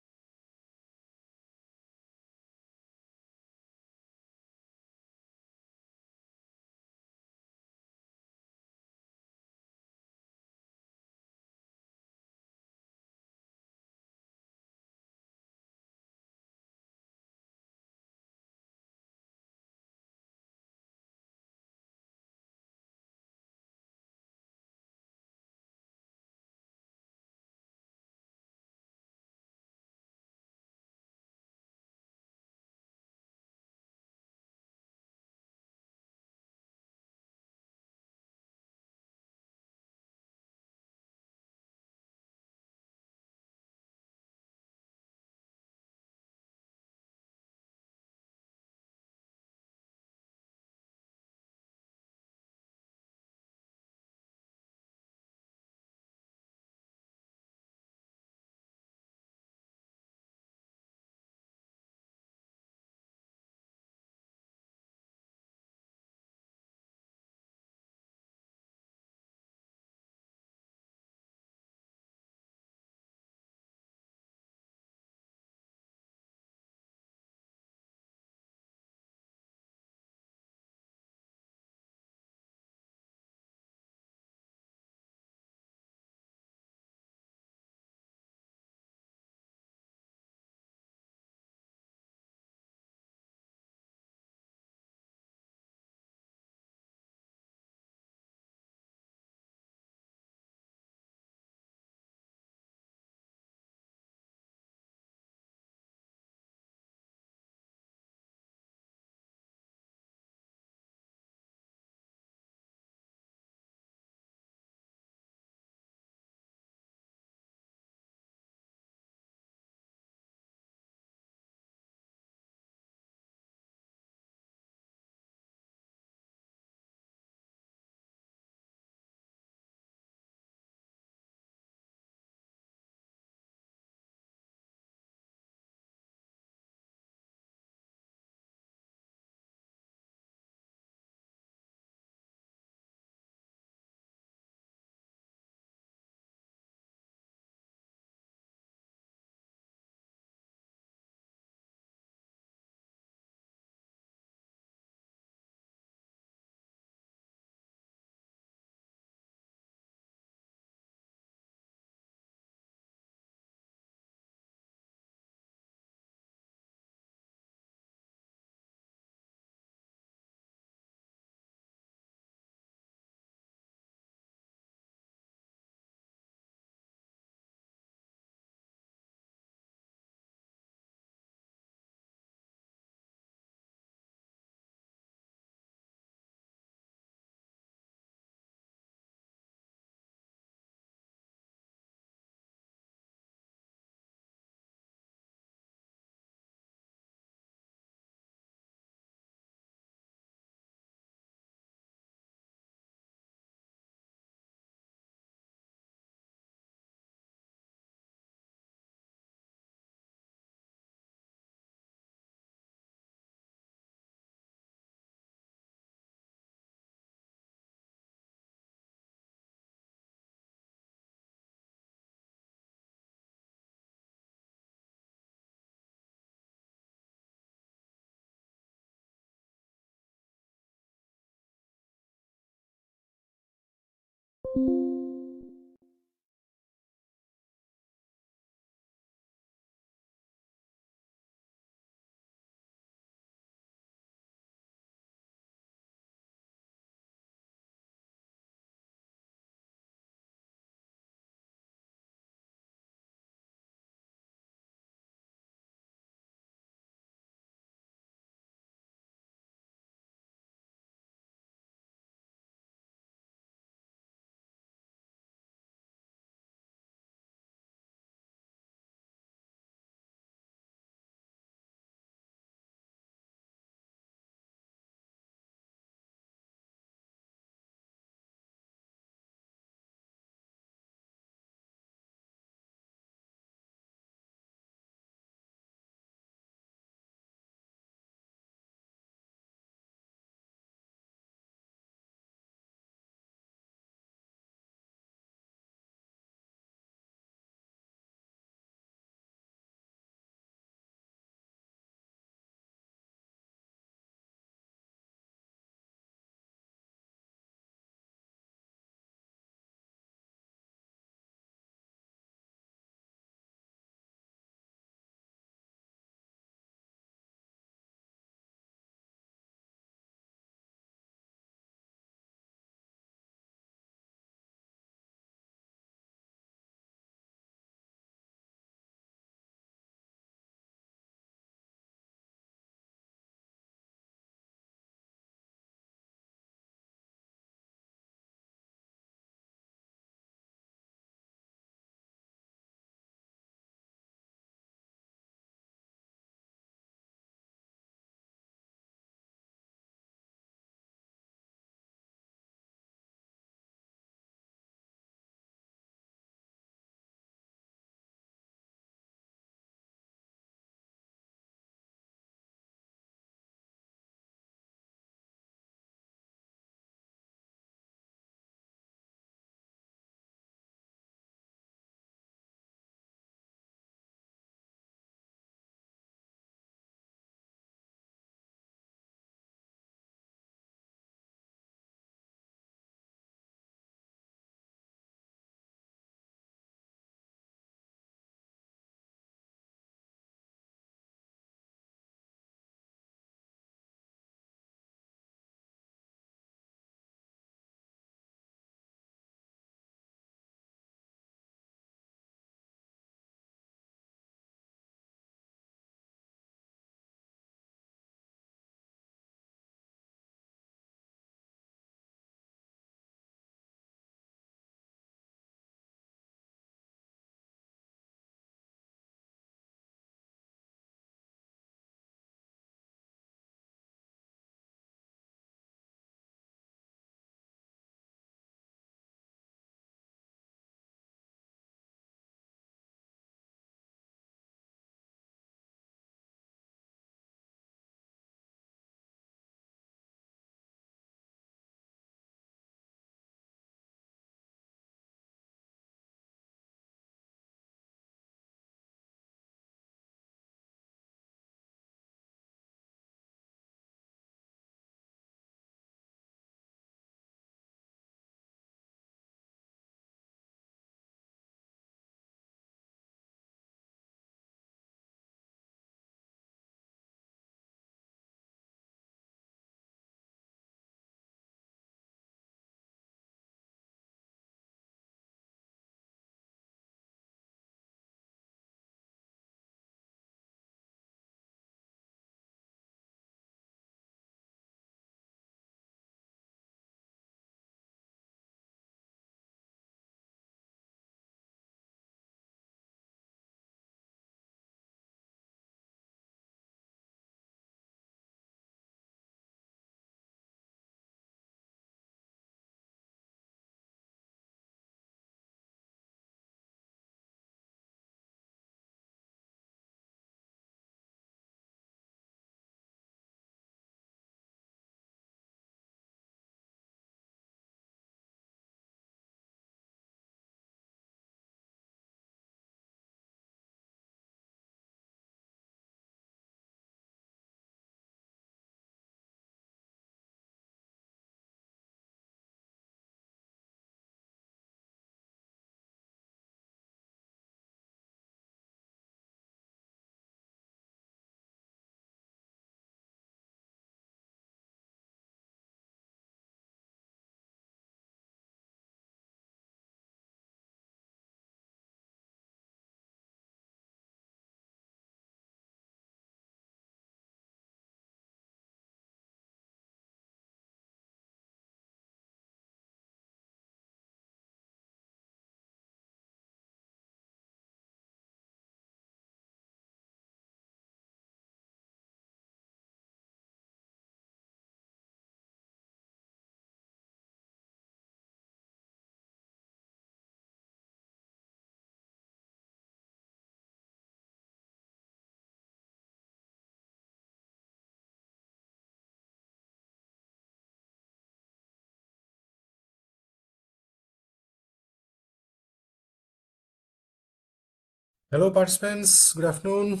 Hello, participants. Good afternoon.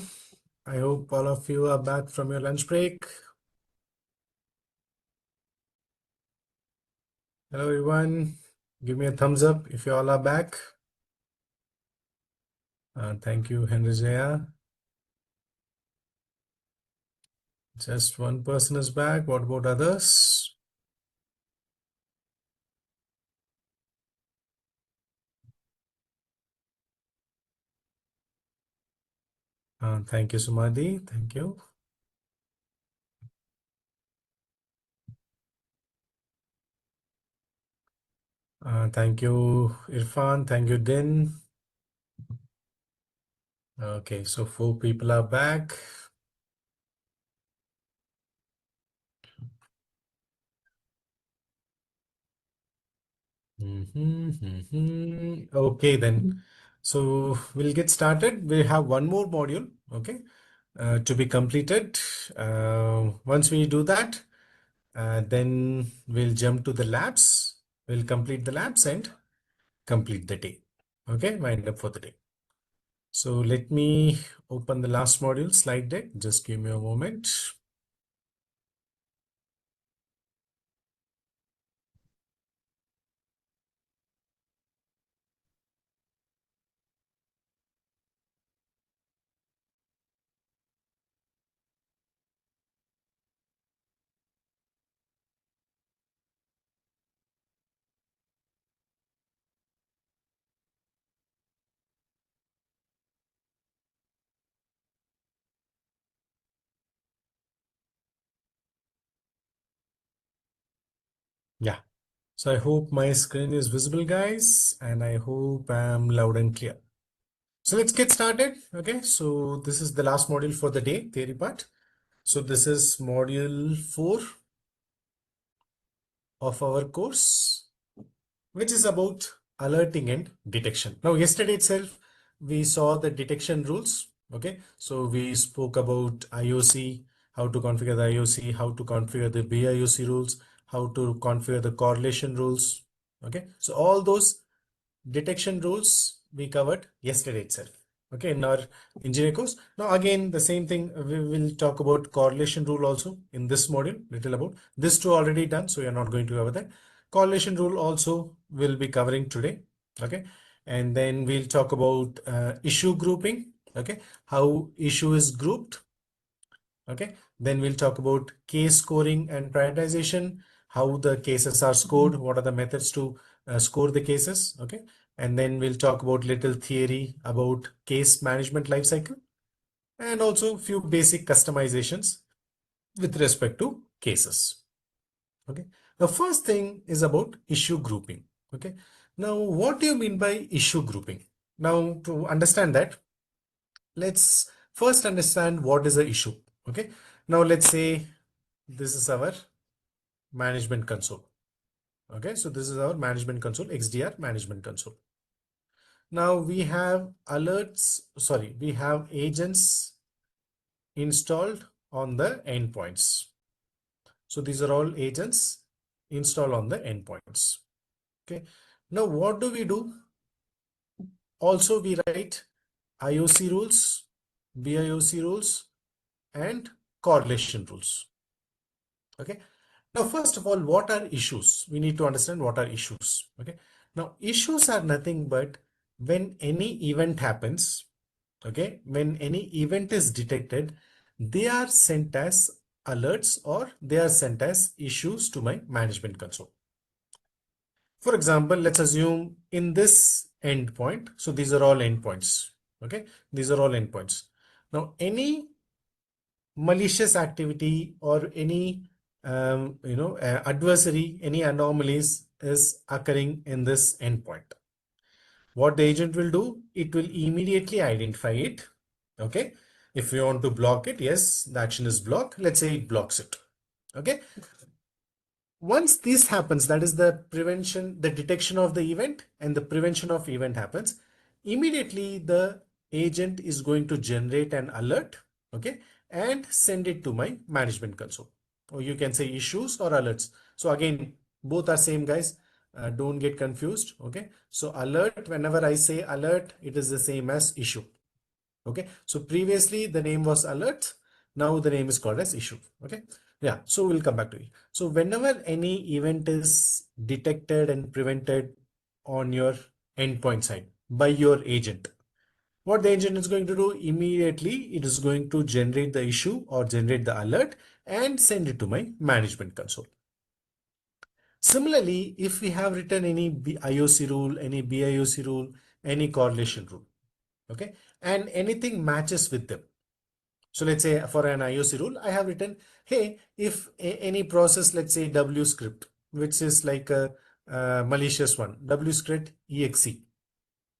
I hope all of you are back from your lunch break. Hello, everyone. Give me a thumbs up if you all are back. Thank you, Henry Jaya. Just one person is back. What about others? Thank you, Sumadhi. Thank you. Thank you, Irfan. Thank you, Din. Okay, so 4 people are back. Okay, then. So we'll get started. We have one more module, okay, to be completed. Once we do that, then we'll jump to the labs. We'll complete the labs and complete the day. Okay, wind up for the day. So let me open the last module slide deck. Just give me a moment. Yeah. So I hope my screen is visible, guys, and I hope I'm loud and clear. So let's get started. Okay, so this is the last module for the day, theory part. So this is module 4 of our course, which is about alerting and detection. Now, yesterday itself, we saw the detection rules. Okay, so we spoke about IOC, how to configure the IOC, how to configure the BIOC rules, how to configure the correlation rules. Okay, so all those detection rules we covered yesterday itself. Okay, in our engineering course. Now again, the same thing, we will talk about correlation rule also in this module, little about this two already done, so we are not going to cover that. Correlation rule also will be covering today. Okay, and then we'll talk about issue grouping. Okay, how issue is grouped. Okay, then we'll talk about case scoring and prioritization, how the cases are scored, what are the methods to score the cases. Okay, and then we'll talk about little theory about case management lifecycle and also few basic customizations with respect to cases. Okay, the first thing is about issue grouping. Okay, now what do you mean by issue grouping? Now to understand that, let's first understand what is the issue. Okay, now let's say this is our management console. Okay, so this is our management console, XDR management console. Now we have alerts, sorry, we have agents installed on the endpoints. So these are all agents installed on the endpoints. Okay, now what do we do? Also, we write IOC rules, BIOC rules, and correlation rules. Okay, now first of all, what are issues? We need to understand what are issues. Okay, now issues are nothing but when any event happens, okay, when any event is detected, they are sent as alerts or they are sent as issues to my management console. For example, let's assume in this endpoint, so these are all endpoints. Okay, these are all endpoints. Now any malicious activity or any adversary, any anomalies is occurring in this endpoint. What the agent will do, it will immediately identify it. Okay, if we want to block it, yes, the action is block. Let's say it blocks it. Okay, once this happens, that is the prevention, the detection of the event and the prevention of event happens, immediately the agent is going to generate an alert, okay, and send it to my management console. Or you can say issues or alerts. So again, both are same, guys. Don't get confused. Okay, so alert, whenever I say alert, it is the same as issue. Okay, so previously the name was alert. Now the name is called as issue. Okay, yeah, so we'll come back to it. So whenever any event is detected and prevented on your endpoint side by your agent, what the agent is going to do immediately, it is going to generate the issue or generate the alert and send it to my management console. Similarly, if we have written any IOC rule, any BIOC rule, any correlation rule, okay, and anything matches with them. So let's say for an IOC rule, I have written, hey, if any process, let's say W script, which is like a malicious one, W script exe,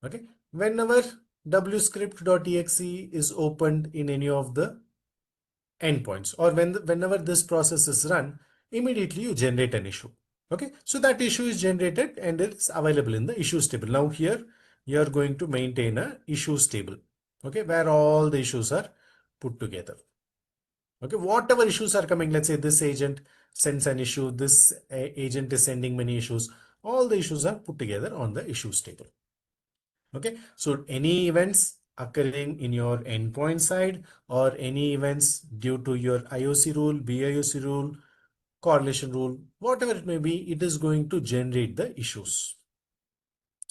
okay, whenever W script.exe is opened in any of the endpoints, or whenever this process is run, immediately you generate an issue. Okay, so that issue is generated and it's available in the issues table. Now here you are going to maintain a issues table, okay, where all the issues are put together. Okay, whatever issues are coming, let's say this agent sends an issue, this agent is sending many issues, all the issues are put together on the issues table. Okay, so any events occurring in your endpoint side or any events due to your IOC rule, BIOC rule, correlation rule, whatever it may be, it is going to generate the issues.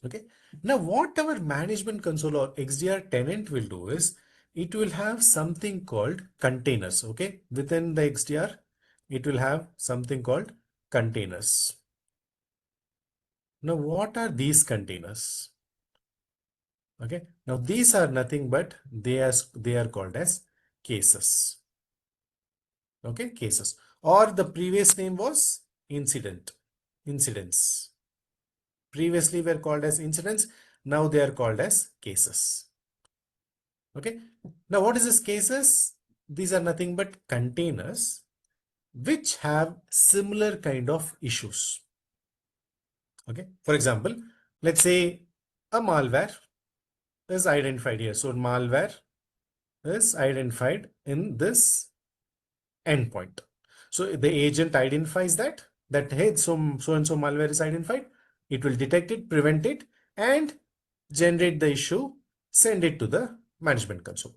Okay, now whatever management console or XDR tenant will do is it will have something called containers. Okay, within the XDR, it will have something called containers. Now, what are these containers? Okay, now these are nothing but they are called as cases. Okay, cases, or the previous name was incidents. Previously were called as incidents, now they are called as cases. Okay, now what is this cases? These are nothing but containers which have similar kind of issues. Okay, for example, let's say a malware is identified here. So malware is identified in this endpoint. So the agent identifies that hey, so and so malware is identified. It will detect it, prevent it, and generate the issue, send it to the management console.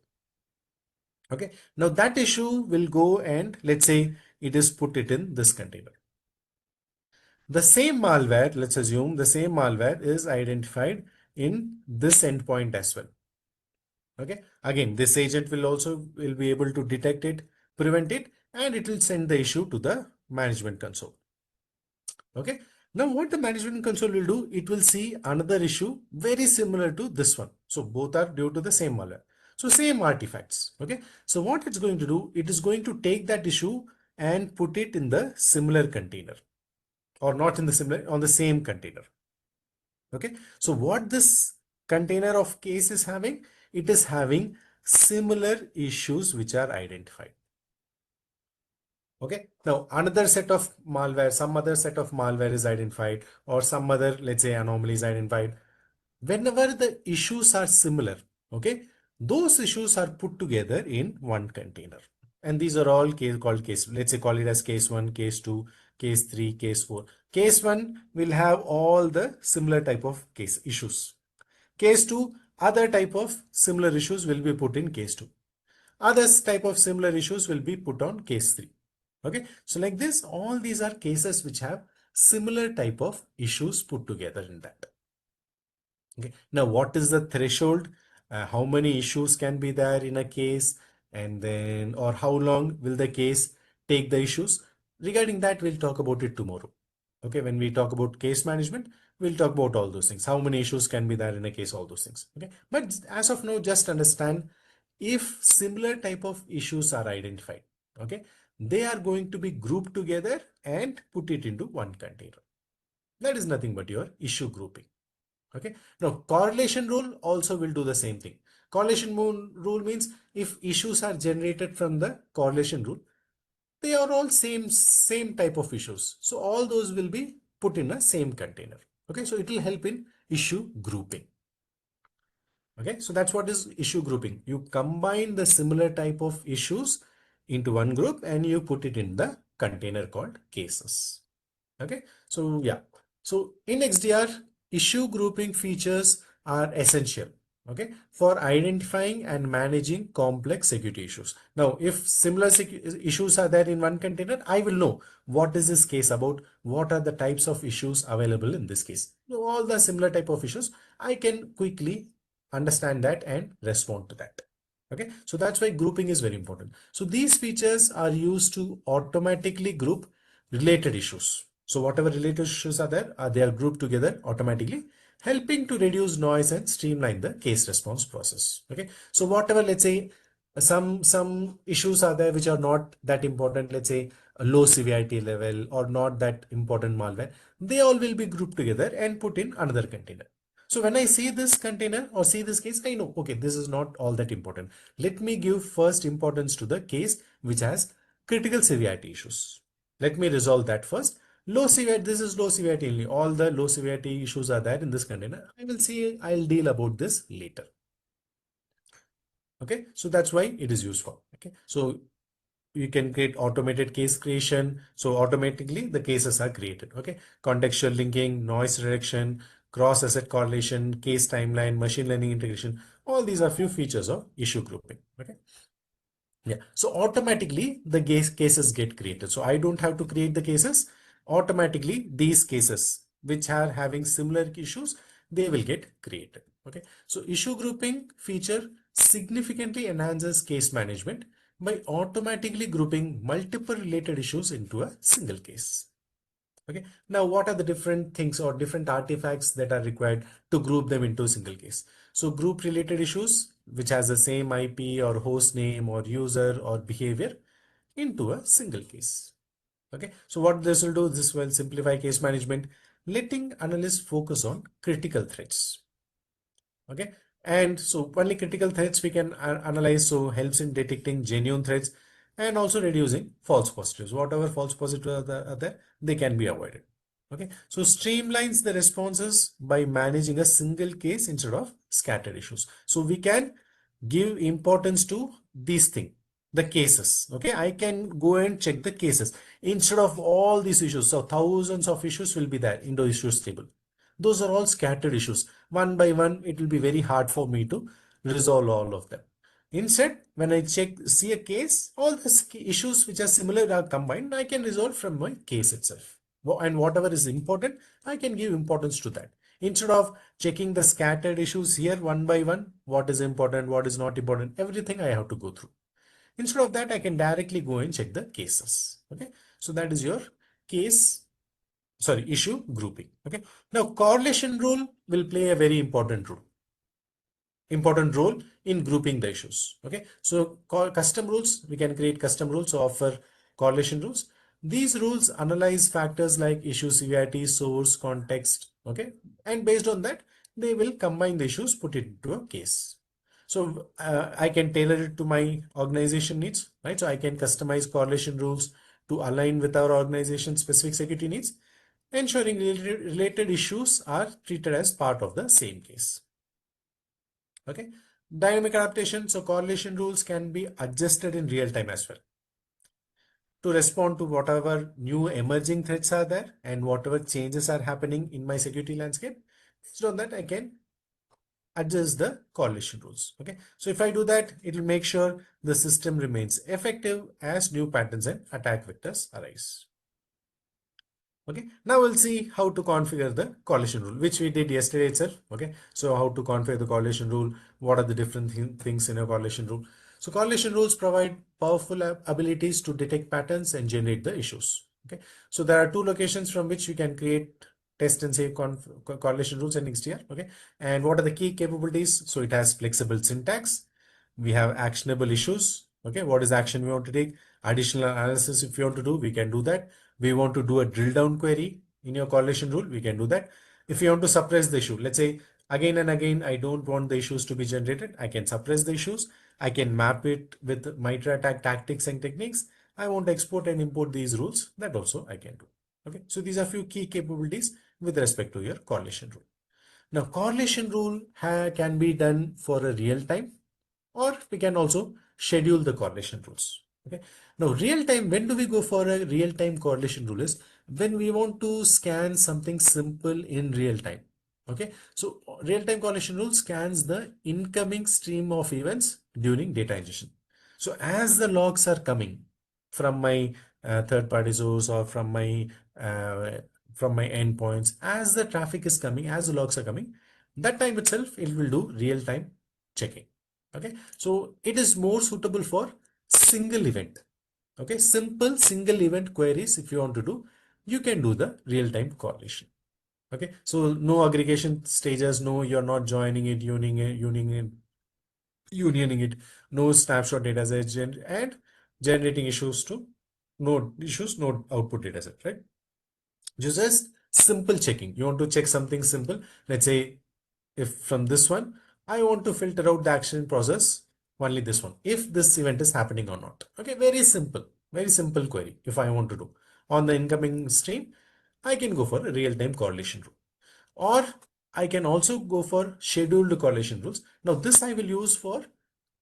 Okay, now that issue will go and let's say it is put it in this container. The same malware, let's assume the same malware is identified in this endpoint as well. Okay, again, this agent will be able to detect it, prevent it, and it will send the issue to the management console. Okay, now what the management console will do, it will see another issue very similar to this one. So both are due to the same malware. So same artifacts. Okay, so what it's going to do, it is going to take that issue and put it in the similar container, or not in the similar, on the same container. Okay, so what this container of case is having, it is having similar issues which are identified. Okay, now another set of malware, some other set of malware is identified, or some other, let's say, anomaly is identified. Whenever the issues are similar, okay, those issues are put together in one container. And these are all called case, let's say call it as case 1, case 2, case 3, case 4. Case 1 will have all the similar type of case issues. Case 2, other type of similar issues will be put in case 2. Others type of similar issues will be put on case 3. Okay, so like this, all these are cases which have similar type of issues put together in that. Okay, now what is the threshold? How many issues can be there in a case, and then, or how long will the case take the issues? Regarding that, we'll talk about it tomorrow. Okay, when we talk about case management, we'll talk about all those things. How many issues can be there in a case, all those things. Okay, but as of now, just understand, if similar type of issues are identified, okay, they are going to be grouped together and put it into one container. That is nothing but your issue grouping. Okay, now correlation rule also will do the same thing. Correlation rule means if issues are generated from the correlation rule, they are all same type of issues, so all those will be put in a same container. Okay, so it will help in issue grouping. Okay, so that's what is issue grouping. You combine the similar type of issues into one group and you put it in the container called cases. Okay, so yeah, so in XDR, issue grouping features are essential. okay, for identifying and managing complex security issues. Now, if similar issues are there in one container, I will know what is this case about, what are the types of issues available in this case. So all the similar type of issues, I can quickly understand that and respond to that. Okay, so that's why grouping is very important. So these features are used to automatically group related issues. So whatever related issues are there, they are grouped together automatically, helping to reduce noise and streamline the case response process. Okay, so whatever, let's say some issues are there which are not that important, let's say a low severity level or not that important malware, they all will be grouped together and put in another container. So when I see this container or see this case, I know, okay, this is not all that important. Let me give first importance to the case which has critical severity issues. Let me resolve that first. Low severity, this is low severity only. All the low severity issues are there in this container. I will see, I'll deal about this later. Okay, so that's why it is used for. Okay, so you can create automated case creation. So automatically the cases are created. Okay, contextual linking, noise reduction, cross asset correlation, case timeline, machine learning integration. All these are few features of issue grouping. Okay. Yeah, so automatically the cases get created. So I don't have to create the cases. Automatically these cases which are having similar issues, they will get created. Okay, so issue grouping feature significantly enhances case management by automatically grouping multiple related issues into a single case. Okay, now what are the different things or different artifacts that are required to group them into a single case? So group related issues, which has the same IP or host name or user or behavior into a single case. Okay, so what this will do, this will simplify case management, letting analysts focus on critical threats. Okay, and so only critical threats we can analyze, so helps in detecting genuine threats and also reducing false positives. Whatever false positives are there, they can be avoided. Okay, so streamlines the responses by managing a single case instead of scattered issues. So we can give importance to these things, the cases. Okay, I can go and check the cases instead of all these issues. So thousands of issues will be there in the issues table. Those are all scattered issues. One by one, it will be very hard for me to resolve all of them. Instead, when I see a case, all the issues which are similar are combined. I can resolve from my case itself. And whatever is important, I can give importance to that. Instead of checking the scattered issues here one by one, what is important, what is not important, everything I have to go through. Instead of that, I can directly go and check the cases. Okay, so that is your case, sorry, issue grouping. Okay, now correlation rule will play a very important role in grouping the issues. Okay, so custom rules, we can create custom rules to offer correlation rules. These rules analyze factors like issue severity, source, context. Okay, and based on that, they will combine the issues, put it into a case. So I can tailor it to my organization needs, right? So I can customize correlation rules to align with our organization specific security needs, ensuring related issues are treated as part of the same case. Okay, dynamic adaptation. So correlation rules can be adjusted in real time as well to respond to whatever new emerging threats are there and whatever changes are happening in my security landscape. Based on that, I can adjust the correlation rules. Okay, so if I do that, it will make sure the system remains effective as new patterns and attack vectors arise. Okay, now we'll see how to configure the correlation rule, which we did yesterday itself. Okay, so how to configure the correlation rule, what are the different things in a correlation rule. So correlation rules provide powerful abilities to detect patterns and generate the issues. Okay, so there are two locations from which you can create, test and save correlation rules in XDR. Okay, and what are the key capabilities? So it has flexible syntax. We have actionable issues. Okay, what is action we want to take? Additional analysis if you want to do, we can do that. We want to do a drill down query in your correlation rule, we can do that. If you want to suppress the issue, let's say again and again, I don't want the issues to be generated, I can suppress the issues. I can map it with MITRE ATT&CK tactics and techniques. I want to export and import these rules, that also I can do. Okay, so these are few key capabilities with respect to your correlation rule. Now, correlation rule can be done for a real time, or we can also schedule the correlation rules. Okay. Now, real time, when do we go for a real time correlation rule is when we want to scan something simple in real time. Okay, so real-time correlation rule scans the incoming stream of events during data ingestion. So as the logs are coming from my third-party source or uh, from my endpoints, as the traffic is coming, as the logs are coming, that time itself it will do real-time checking. Okay, so it is more suitable for single event. Okay, simple single event queries. If you want to do, you can do the real-time correlation. Okay, so no aggregation stages, no, you're not joining it, unioning it, no snapshot data set, and generating issues to node issues, node output data set, right? Just simple checking. You want to check something simple. Let's say if from this one, I want to filter out the action process, only this one, if this event is happening or not. Okay, very simple query. If I want to do on the incoming stream, I can go for a real-time correlation rule. Or I can also go for scheduled correlation rules. Now this I will use for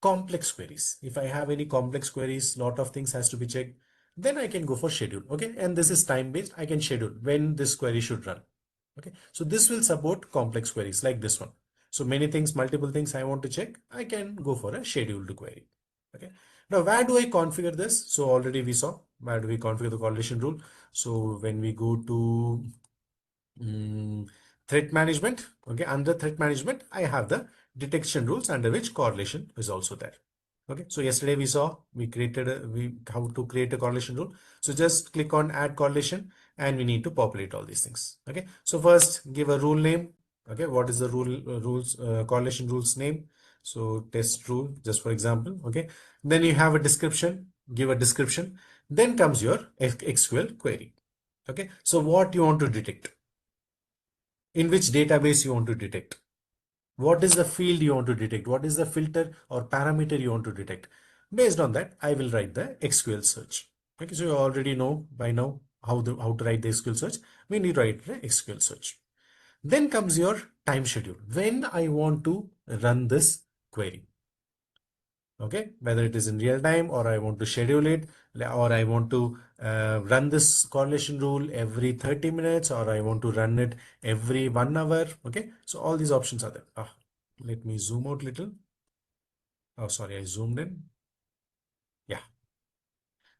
complex queries. If I have any complex queries, lot of things has to be checked, then I can go for schedule. Okay, and this is time based. I can schedule when this query should run. Okay, so this will support complex queries like this one. So many things, multiple things I want to check, I can go for a scheduled query. Okay, now where do I configure this? So already we saw where do we configure the correlation rule. So when we go to Mm, threat management. Okay, under threat management, I have the detection rules under which correlation is also there. Okay, so yesterday we saw we created how to create a correlation rule. So just click on add correlation and we need to populate all these things. Okay, so first give a rule name. Okay, what is the rules correlation rules name? So test rule, just for example. Okay, then you have a description. Give a description. Then comes your SQL query. Okay, so what you want to detect, in which database you want to detect, what is the field you want to detect, what is the filter or parameter you want to detect. Based on that, I will write the SQL search. Okay, so you already know by now how to write the SQL search. We need to write the SQL search. Then comes your time schedule. When I want to run this query. Okay, whether it is in real time or I want to schedule it, or I want to run this correlation rule every 30 minutes, or I want to run it every 1 hour. Okay, so all these options are there. Let me zoom out a little. Oh, sorry, I zoomed in. Yeah,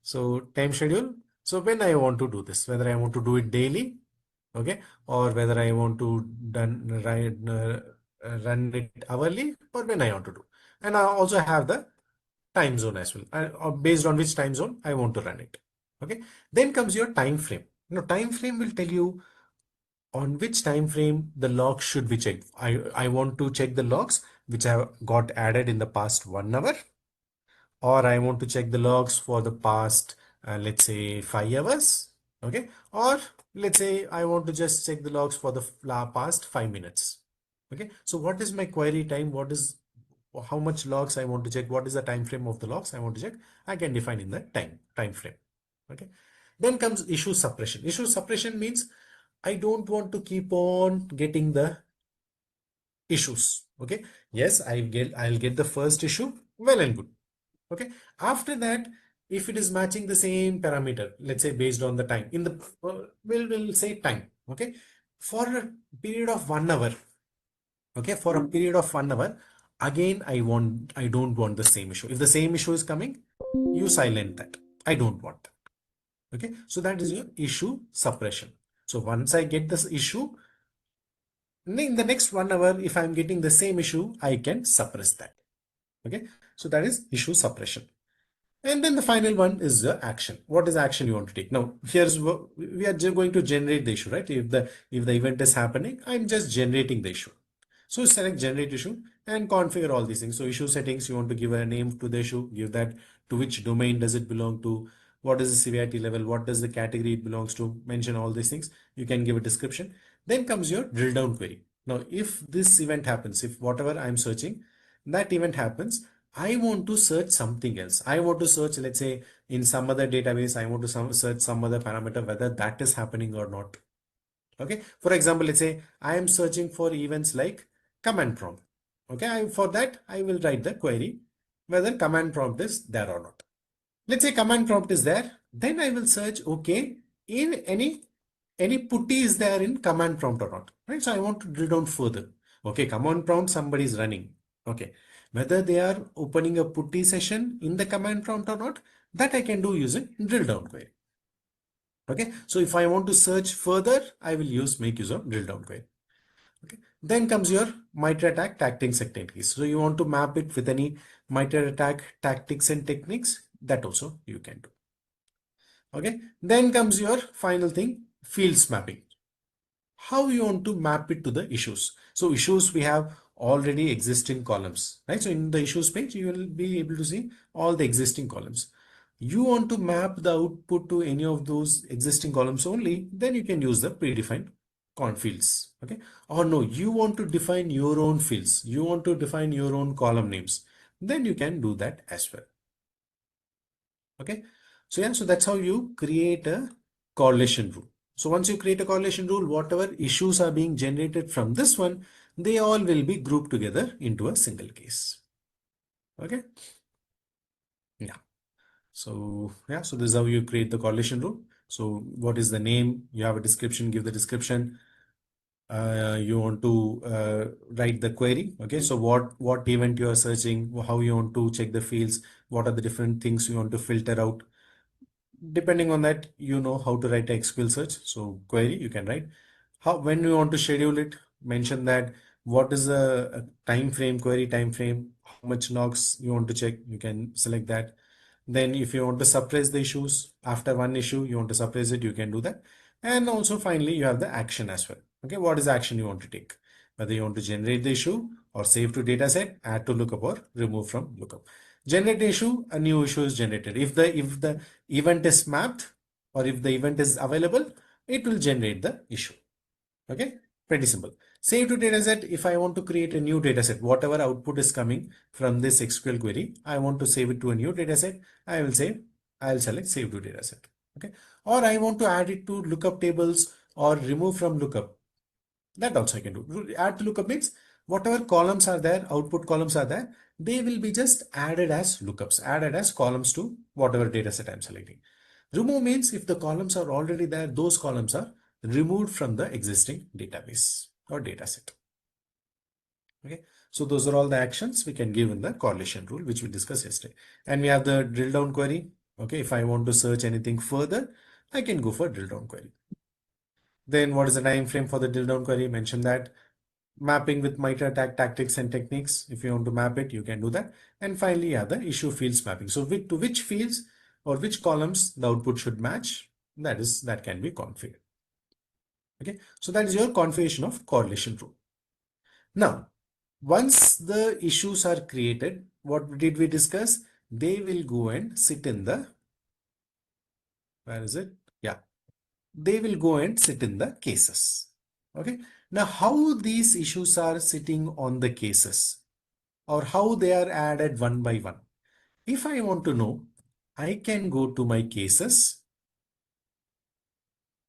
so time schedule. So when I want to do this, whether I want to do it daily, okay, or whether I want to run it hourly, or when I want to do. And I also have the time zone as well, or based on which time zone I want to run it. Okay, then comes your time frame. Now time frame will tell you on which time frame the logs should be checked. I want to check the logs which have got added in the past 1 hour, or I want to check the logs for the past let's say 5 hours. Okay, or let's say I want to just check the logs for the past 5 minutes. Okay, so what is my query time, what is how much logs I want to check, what is the time frame of the logs I want to check, I can define in the time frame. Okay, then comes issue suppression. Issue suppression means I don't want to keep on getting the issues. Okay, yes, I'll get the first issue, well and good. Okay, after that, if it is matching the same parameter, let's say based on the time in the we'll say time. Okay, for a period of 1 hour. Okay, for a period of 1 hour, again I don't want the same issue. If the same issue is coming, you silent that. I don't want that. Okay, so that is your issue suppression. So once I get this issue, in the next 1 hour, if I'm getting the same issue, I can suppress that. Okay, so that is issue suppression. And then the final one is the action. What is action you want to take? Now, here's what we are going to generate the issue, right? If the event is happening, I'm just generating the issue. So select generate issue and configure all these things. So issue settings, you want to give a name to the issue, give that to which domain does it belong to, what is the severity level, what does the category it belongs to, mention all these things. You can give a description. Then comes your drill down query. Now, if this event happens, if whatever I'm searching, that event happens, I want to search something else. I want to search, let's say, in some other database, I want to search some other parameter, whether that is happening or not. Okay. For example, let's say I am searching for events like command prompt. Okay. For that, I will write the query whether command prompt is there or not. Let's say command prompt is there. Then I will search, okay, in any any putty is there in command prompt or not, right? So I want to drill down further. Okay, command prompt, somebody is running. Okay, whether they are opening a putty session in the command prompt or not, that I can do using drill down query. Okay, so if I want to search further, I will make use of drill down query. Okay, then comes your MITRE ATT&CK tactics and techniques. So you want to map it with any MITRE ATT&CK tactics and techniques, that also you can do. Okay, then comes your final thing, fields mapping. How you want to map it to the issues. So issues, we have already existing columns, right? So in the issues page, you will be able to see all the existing columns. You want to map the output to any of those existing columns only, then you can use the predefined fields. Okay, or no, you want to define your own fields, you want to define your own column names, then you can do that as well. Okay, so yeah, so that's how you create a correlation rule. So once you create a correlation rule, whatever issues are being generated from this one, they all will be grouped together into a single case. Okay, yeah. So yeah, so this is how you create the correlation rule. So what is the name? You have a description, give the description. You want to write the query. Okay, so what event you are searching, how you want to check the fields, what are the different things you want to filter out. Depending on that, you know how to write a SQL search. So query you can write. How, when you want to schedule it, mention that what is a time frame, query time frame, how much logs you want to check, you can select that. Then if you want to suppress the issues, after one issue you want to suppress it, you can do that. And also finally you have the action as well. Okay, what is the action you want to take? Whether you want to generate the issue or save to dataset, add to lookup or remove from lookup. Generate issue, a new issue is generated. If the event is mapped or if the event is available, it will generate the issue. Okay, pretty simple. Save to dataset. If I want to create a new dataset, whatever output is coming from this SQL query, I want to save it to a new dataset. I'll select save to dataset. Okay, or I want to add it to lookup tables or remove from lookup. That also I can do. Add to lookup means whatever columns are there, output columns are there, they will be just added as lookups, added as columns to whatever data set I'm selecting. Remove means if the columns are already there, those columns are removed from the existing database or data set. Okay, so those are all the actions we can give in the correlation rule, which we discussed yesterday. And we have the drill down query. Okay, if I want to search anything further, I can go for drill down query. Then what is the time frame for the drill down query? Mention that. Mapping with MITRE ATT&CK tactics and techniques. If you want to map it, you can do that. And finally, yeah, the issue fields mapping. So to which fields or which columns the output should match, that can be configured. Okay, so that is your configuration of correlation rule. Now, once the issues are created, what did we discuss? They will go and sit in the, where is it? Yeah, they will go and sit in the cases. Okay, now how these issues are sitting on the cases or how they are added one by one. If I want to know, I can go to my cases.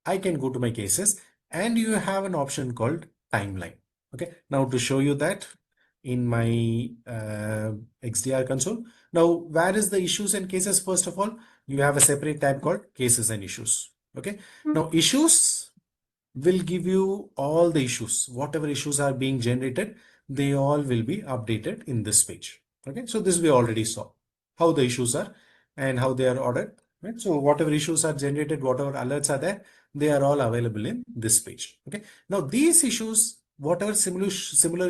I can go to my cases and you have an option called timeline. Okay, now to show you that in my XDR console. Now, where is the issues and cases? First of all, you have a separate tab called cases and issues. Okay, now issues will give you all the issues. Whatever issues are being generated, they all will be updated in this page. Okay, so this we already saw how the issues are and how they are ordered. Right? So whatever issues are generated, whatever alerts are there, they are all available in this page. Okay, now these issues, whatever similar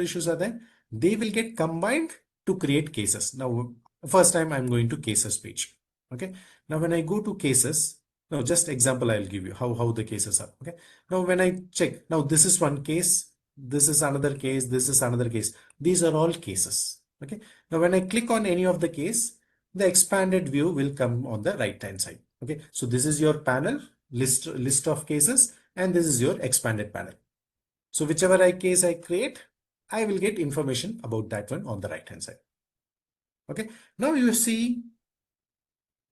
issues are there, they will get combined to create cases. Now, first time I'm going to cases page. Okay, now when I go to cases, now just example I'll give you how the cases are. Okay, now when I check, now this is one case, this is another case, this is another case. These are all cases. Okay, now when I click on any of the case, the expanded view will come on the right hand side. Okay, so this is your panel list of cases and this is your expanded panel. So whichever case I create, I will get information about that one on the right hand side. Okay, now you see,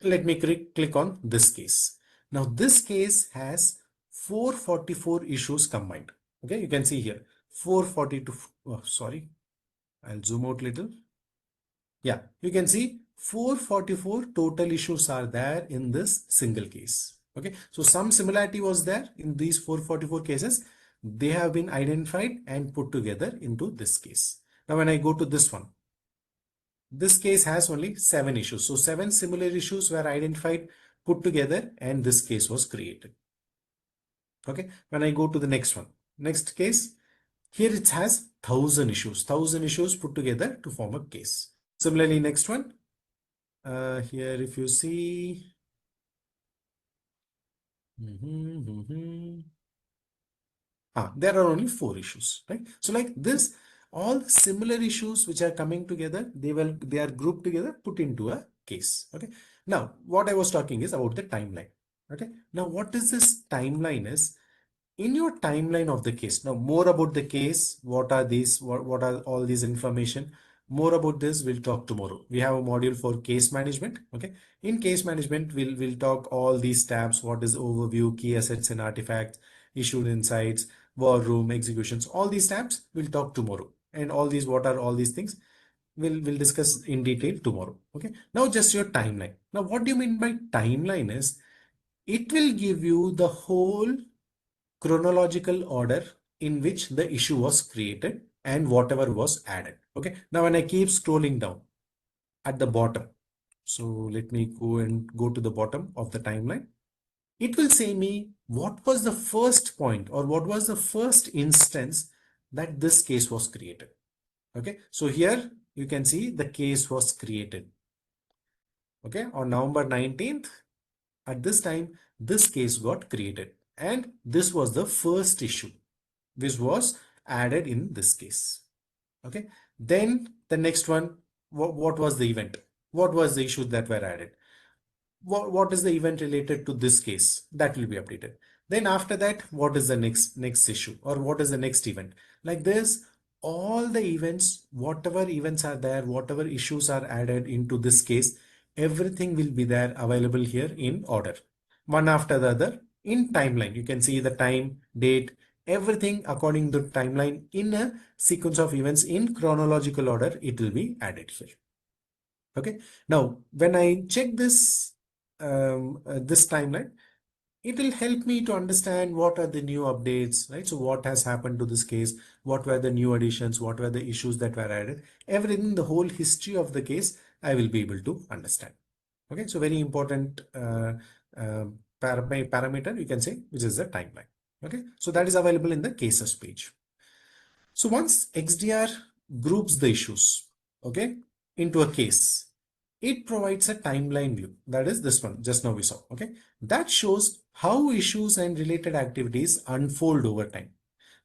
let me click on this case. Now this case has 444 issues combined. Okay, you can see here 442. Oh, sorry, I'll zoom out little. Yeah, you can see 444 total issues are there in this single case. Okay, so some similarity was there in these 444 cases. They have been identified and put together into this case. Now, when I go to this one, this case has only 7 issues. So 7 similar issues were identified, put together, and this case was created. Okay, when I go to the next one, next case, here it has 1,000 issues put together to form a case. Similarly, next one, here if you see, there are only 4 issues, right? So like this, all the similar issues which are coming together, they are grouped together, put into a case. Okay. Now, what I was talking is about the timeline. Okay. Now, what is this timeline is? In your timeline of the case, now more about the case, what are these, what are all these information, more about this we'll talk tomorrow. We have a module for case management. Okay, in case management we'll talk all these tabs, what is overview, key assets and artifacts, issued insights, war room, executions, all these tabs we'll talk tomorrow. And all these, what are all these things, we'll discuss in detail tomorrow. Okay, now just your timeline. Now what do you mean by timeline is, it will give you the whole chronological order in which the issue was created and whatever was added. Okay, now when I keep scrolling down at the bottom, so let me go to the bottom of the timeline. It will say me what was the first point or what was the first instance that this case was created. Okay, so here you can see the case was created. Okay, on November 19th, at this time, this case got created and this was the first issue which was added in this case. Okay, then the next one, what was the event? What was the issue that were added? What is the event related to this case? That will be updated. Then after that, what is the next issue or what is the next event? Like this, all the events, whatever events are there, whatever issues are added into this case, everything will be there available here in order, one after the other in timeline. You can see the time, date, everything according to timeline in a sequence of events in chronological order. It will be added here. Okay. Now, when I check this timeline, it will help me to understand what are the new updates, right? So what has happened to this case? What were the new additions? What were the issues that were added? Everything, the whole history of the case, I will be able to understand. Okay. So very important uh, parameter, you can say, which is the timeline. Okay. So that is available in the cases page. So once XDR groups the issues, okay, into a case, it provides a timeline view. That is this one, just now we saw, okay. That shows how issues and related activities unfold over time.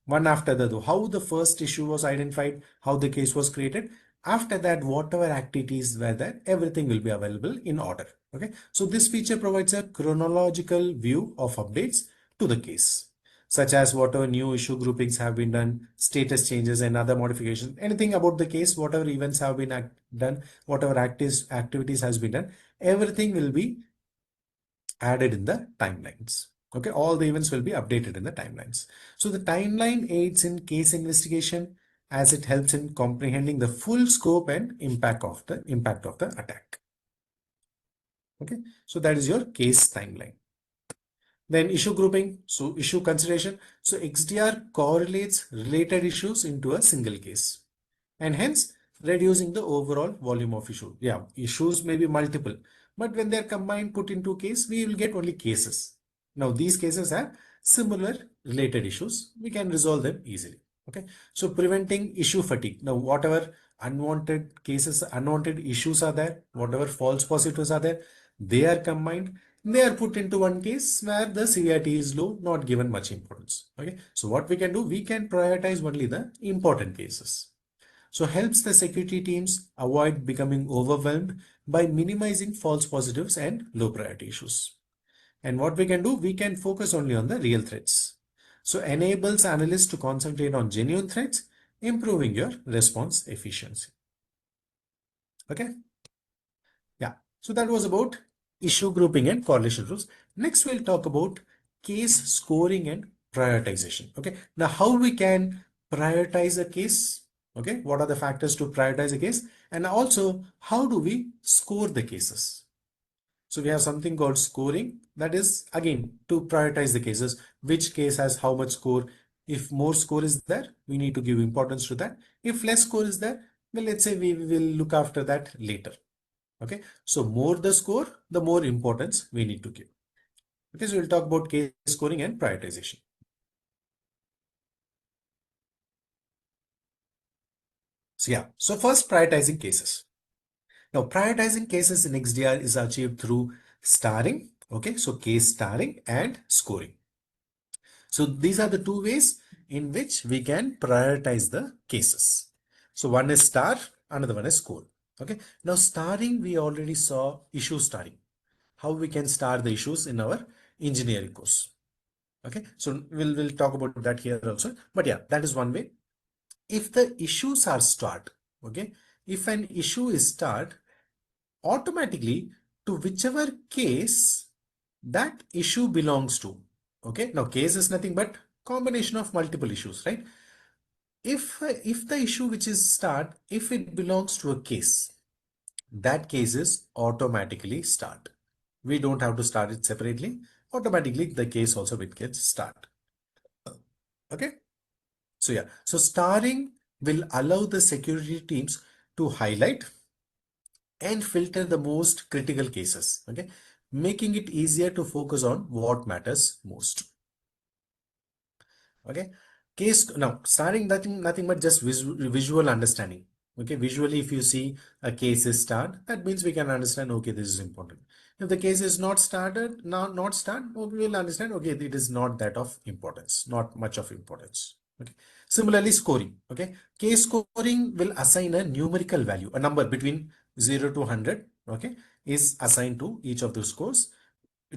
One after the other, how the first issue was identified, how the case was created. After that, whatever activities were there, everything will be available in order, okay. So this feature provides a chronological view of updates to the case, such as whatever new issue groupings have been done, status changes and other modifications, anything about the case, whatever events have been done, whatever activities has been done, everything will be added in the timelines. Okay, all the events will be updated in the timelines. So the timeline aids in case investigation as it helps in comprehending the full scope and impact of the attack. Okay, so that is your case timeline. Then issue grouping, so issue consideration. So XDR correlates related issues into a single case and hence reducing the overall volume of issue. Yeah, issues may be multiple, but when they're combined, put into a case, we will get only cases. Now these cases have similar related issues. We can resolve them easily. Okay, so preventing issue fatigue. Now whatever unwanted cases, unwanted issues are there, whatever false positives are there, they are combined. They are put into one case where the severity is low, not given much importance. Okay, so what we can do, we can prioritize only the important cases. So helps the security teams avoid becoming overwhelmed by minimizing false positives and low priority issues. And what we can do, we can focus only on the real threats. So enables analysts to concentrate on genuine threats, improving your response efficiency. Okay. Yeah. So that was about issue grouping and correlation rules. Next, we'll talk about case scoring and prioritization. Okay. Now, how we can prioritize a case? Okay. What are the factors to prioritize a case? And also, how do we score the cases? So we have something called scoring. That is again to prioritize the cases. Which case has how much score? If more score is there, we need to give importance to that. If less score is there, well, let's say we will look after that later. Okay. So more the score, the more importance we need to give. Okay. So we'll talk about case scoring and prioritization. So yeah. So first prioritizing cases. Now, prioritizing cases in XDR is achieved through starring, okay, so case starring and scoring. So these are the two ways in which we can prioritize the cases. So one is star, another one is score. Okay. Now starring, we already saw issue starring, how we can star the issues in our engineering course. Okay. So we'll talk about that here also. But yeah, that is one way. If the issues are starred, okay, if an issue is starred, automatically to whichever case that issue belongs to. Okay, now case is nothing but combination of multiple issues, right? If the issue which is start, if it belongs to a case, that case is automatically start. We don't have to start it separately. Automatically the case also will get start. Okay, so yeah, so starring will allow the security teams to highlight and filter the most critical cases, okay, making it easier to focus on what matters most. Okay, case now starting nothing but just visual understanding. Okay, visually if you see a case is started, that means we can understand, okay, this is important. If the case is not started, not start, we will understand, okay, it is not that of importance, not much of importance. Okay, similarly scoring. Okay, case scoring will assign a numerical value, a number between 0 to 100, okay, is assigned to each of those scores,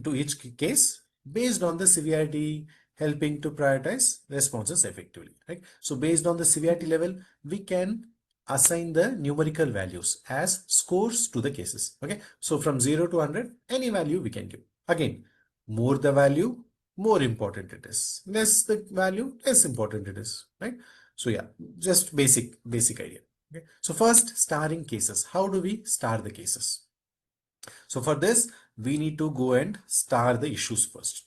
to each case based on the severity, helping to prioritize responses effectively, right? So based on the severity level, we can assign the numerical values as scores to the cases. Okay, so from 0 to 100, any value we can give. Again, more the value, more important it is. Less the value, less important it is, right? So yeah, just basic idea. Okay, so first, starring cases. How do we star the cases? So for this, we need to go and star the issues first.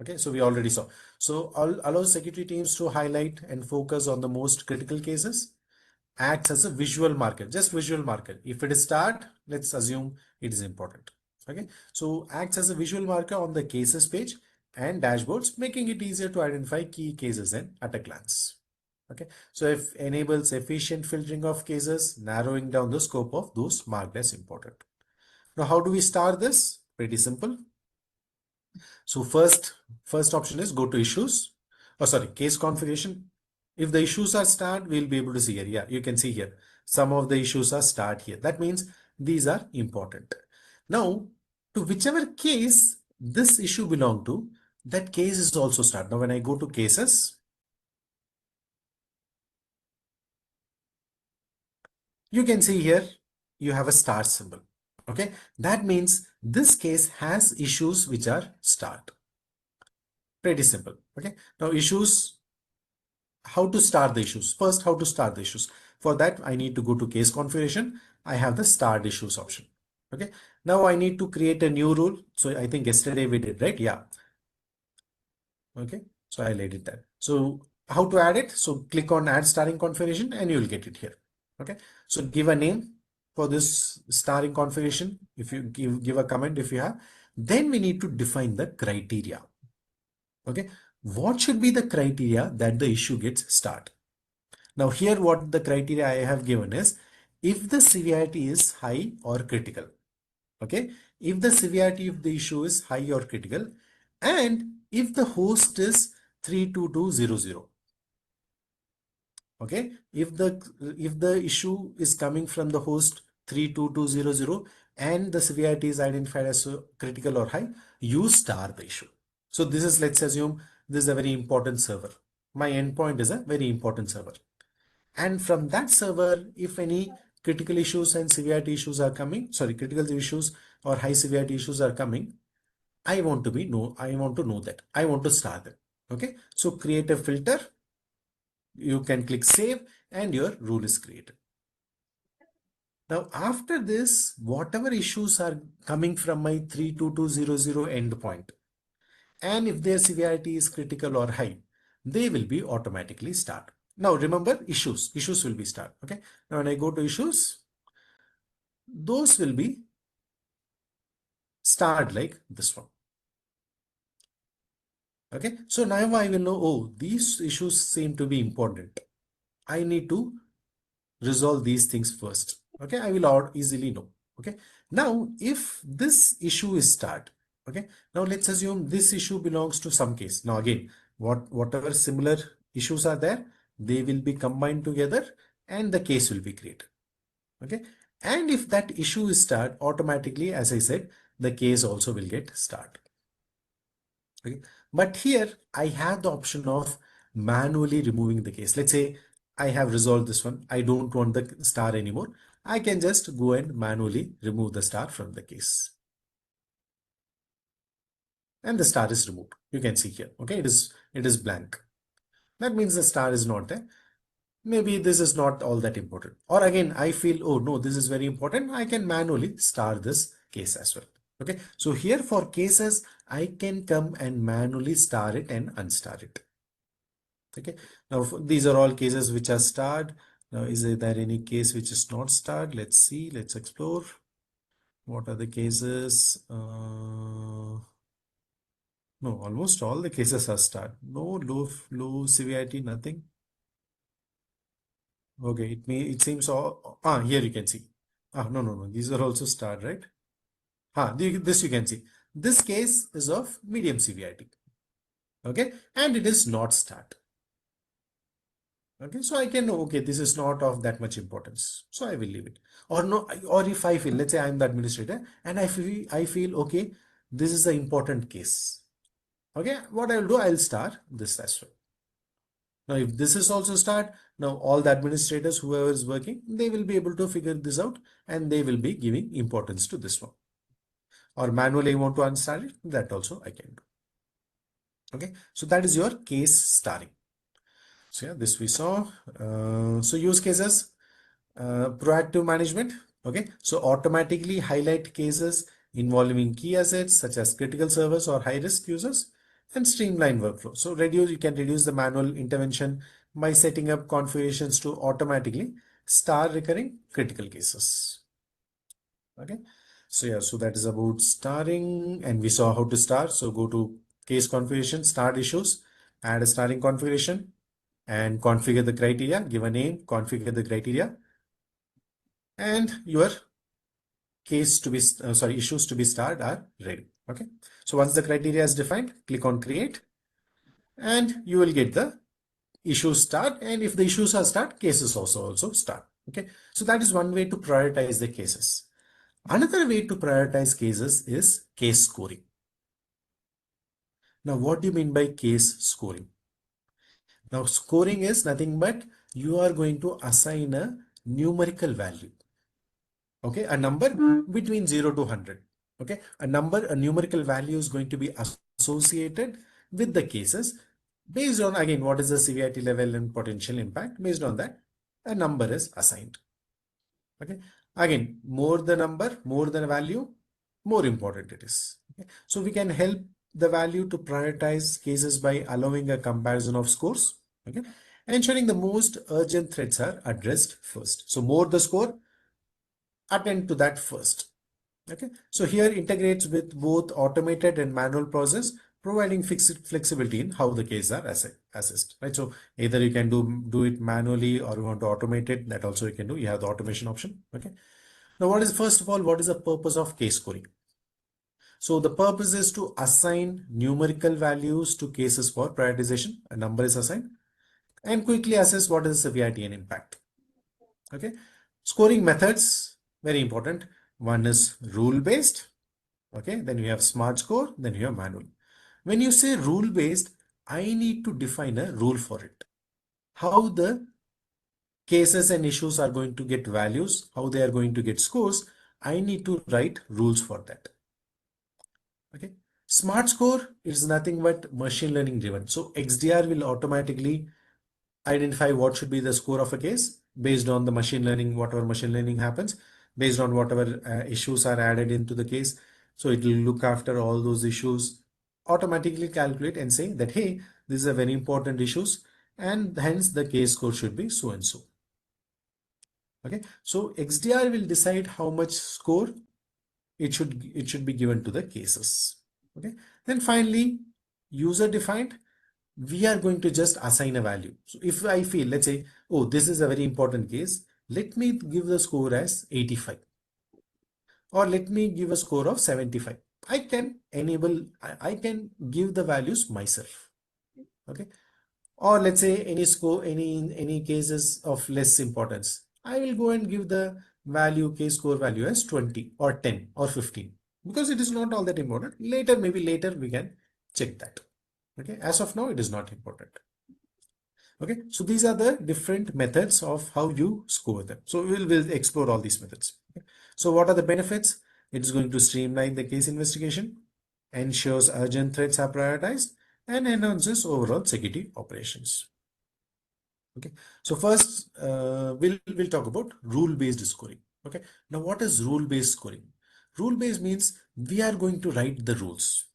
Okay, so we already saw. So allow security teams to highlight and focus on the most critical cases, acts as a visual marker, just visual marker. If it is starred, let's assume it is important. Okay, so acts as a visual marker on the cases page and dashboards, making it easier to identify key cases and at a glance. Okay, so if enables efficient filtering of cases, narrowing down the scope of those marked as important. Now, how do we start this? Pretty simple. So first option is go to issues. Oh, sorry, case configuration. If the issues are starred, we'll be able to see here. Yeah, you can see here. Some of the issues are starred here. That means these are important. Now, to whichever case this issue belong to, that case is also starred. Now, when I go to cases, you can see here, you have a star symbol. Okay, that means this case has issues which are starred. Pretty simple. Okay, now issues, how to start the issues. First, how to start the issues. For that, I need to go to case configuration. I have the start issues option. Okay, now I need to create a new rule. So I think yesterday we did, right? Yeah. Okay, so I'll edit that. So how to add it? So click on add starting configuration and you'll get it here. Okay, so give a name for this starting configuration. If you give a comment, if you have, then we need to define the criteria. Okay, what should be the criteria that the issue gets start? Now here what the criteria I have given is if the severity is high or critical. Okay, if the severity of the issue is high or critical, and if the host is 32200. Okay, if the issue is coming from the host 32200 and the severity is identified as critical or high, you star the issue. So this is, let's assume this is a very important server. My endpoint is a very important server. And from that server, if any critical issues and severity issues are coming, sorry, critical issues or high severity issues are coming, I want to know that. I want to star them. Okay. So create a filter. You can click save and your rule is created. Now, after this, whatever issues are coming from my 32200 endpoint, and if their severity is critical or high, they will be automatically start. Now, remember issues will be start. Okay. Now, when I go to issues, those will be start like this one. Okay. So now I will know, oh, these issues seem to be important. I need to resolve these things first. Okay, I will easily know. Okay, now if this issue is start, okay, now let's assume this issue belongs to some case. Now again, whatever similar issues are there, they will be combined together and the case will be created. Okay, and if that issue is start, automatically, as I said, the case also will get start. Okay, but here I have the option of manually removing the case. Let's say I have resolved this one. I don't want the star anymore. I can just go and manually remove the star from the case. And the star is removed. You can see here. Okay, it is blank. That means the star is not there. Maybe this is not all that important. Or again, I feel, oh no, this is very important. I can manually star this case as well. Okay, so here for cases, I can come and manually star it and unstar it. Okay, now these are all cases which are starred. Now, is there any case which is not starred? Let's see, let's explore. What are the cases? No, almost all the cases are starred. No low severity, nothing. Okay, it seems all. Here you can see. No. These are also starred, right? This you can see. This case is of medium severity. Okay, and it is not starred. Okay, so I can know, okay, this is not of that much importance. So I will leave it. Or no, or if I feel, let's say I'm the administrator and I feel, okay, this is the important case. Okay, what I'll do, I'll star this as well. Now, if this is also starred, now all the administrators, whoever is working, they will be able to figure this out and they will be giving importance to this one. Or manually I want to unstar it, that also I can do. Okay, so that is your case starring. So yeah, this we saw. So use cases, proactive management. Okay, so automatically highlight cases involving key assets such as critical servers or high risk users and streamline workflow. So you can reduce the manual intervention by setting up configurations to automatically star recurring critical cases. Okay, so yeah, so that is about starring, and we saw how to star. So go to case configuration, start issues, add a starring configuration, and configure the criteria, give a name, configure the criteria, and your case to be, issues to be starred are ready. Okay. So once the criteria is defined, click on create and you will get the issues start. And if the issues are start, cases also start. Okay. So that is one way to prioritize the cases. Another way to prioritize cases is case scoring. Now, what do you mean by case scoring? Now, scoring is nothing but you are going to assign a numerical value. Okay, a number between 0 to 100. Okay, a numerical value is going to be associated with the cases based on, again, what is the severity level and potential impact. Based on that, a number is assigned. Okay, again, more the number, more the value, more important it is. Okay? So we can help the value to prioritize cases by allowing a comparison of scores. Okay, ensuring the most urgent threats are addressed first. So more the score, attend to that first. Okay, so here integrates with both automated and manual process, providing fixed flexibility in how the cases are assessed. Right, so either you can do it manually or you want to automate it. That also you can do. You have the automation option. Okay, now first of all, what is the purpose of case scoring? So the purpose is to assign numerical values to cases for prioritization. A number is assigned and quickly assess what is the severity and impact. Okay, scoring methods, very important. One is rule based. Okay, then you have smart score, then you have manual. When you say rule based, I need to define a rule for it. How the cases and issues are going to get values, how they are going to get scores, I need to write rules for that. Okay, smart score is nothing but machine learning driven. So XDR will automatically identify what should be the score of a case based on the machine learning, whatever machine learning happens. based on whatever issues are added into the case. So it will look after all those issues, automatically calculate and say that, hey, this is a very important issues, and hence the case score should be so and so. Okay, so XDR will decide how much score it should be given to the cases. Okay, then finally, user defined, we are going to just assign a value. So if I feel, let's say, oh, this is a very important case, let me give the score as 85, or let me give a score of 75. I can enable, I can give the values myself. Okay, or let's say any score, any cases of less importance, I will go and give the value, case score value as 20 or 10 or 15, because it is not all that important. Later, maybe later we can check that. Okay, as of now it is not important. Okay, so these are the different methods of how you score them. So we'll explore all these methods. Okay. So what are the benefits? It is going to streamline the case investigation, ensures urgent threats are prioritized, and enhances overall security operations. Okay, so first we'll talk about rule-based scoring. Okay, now what is rule-based scoring? Rule-based means we are going to write the rules.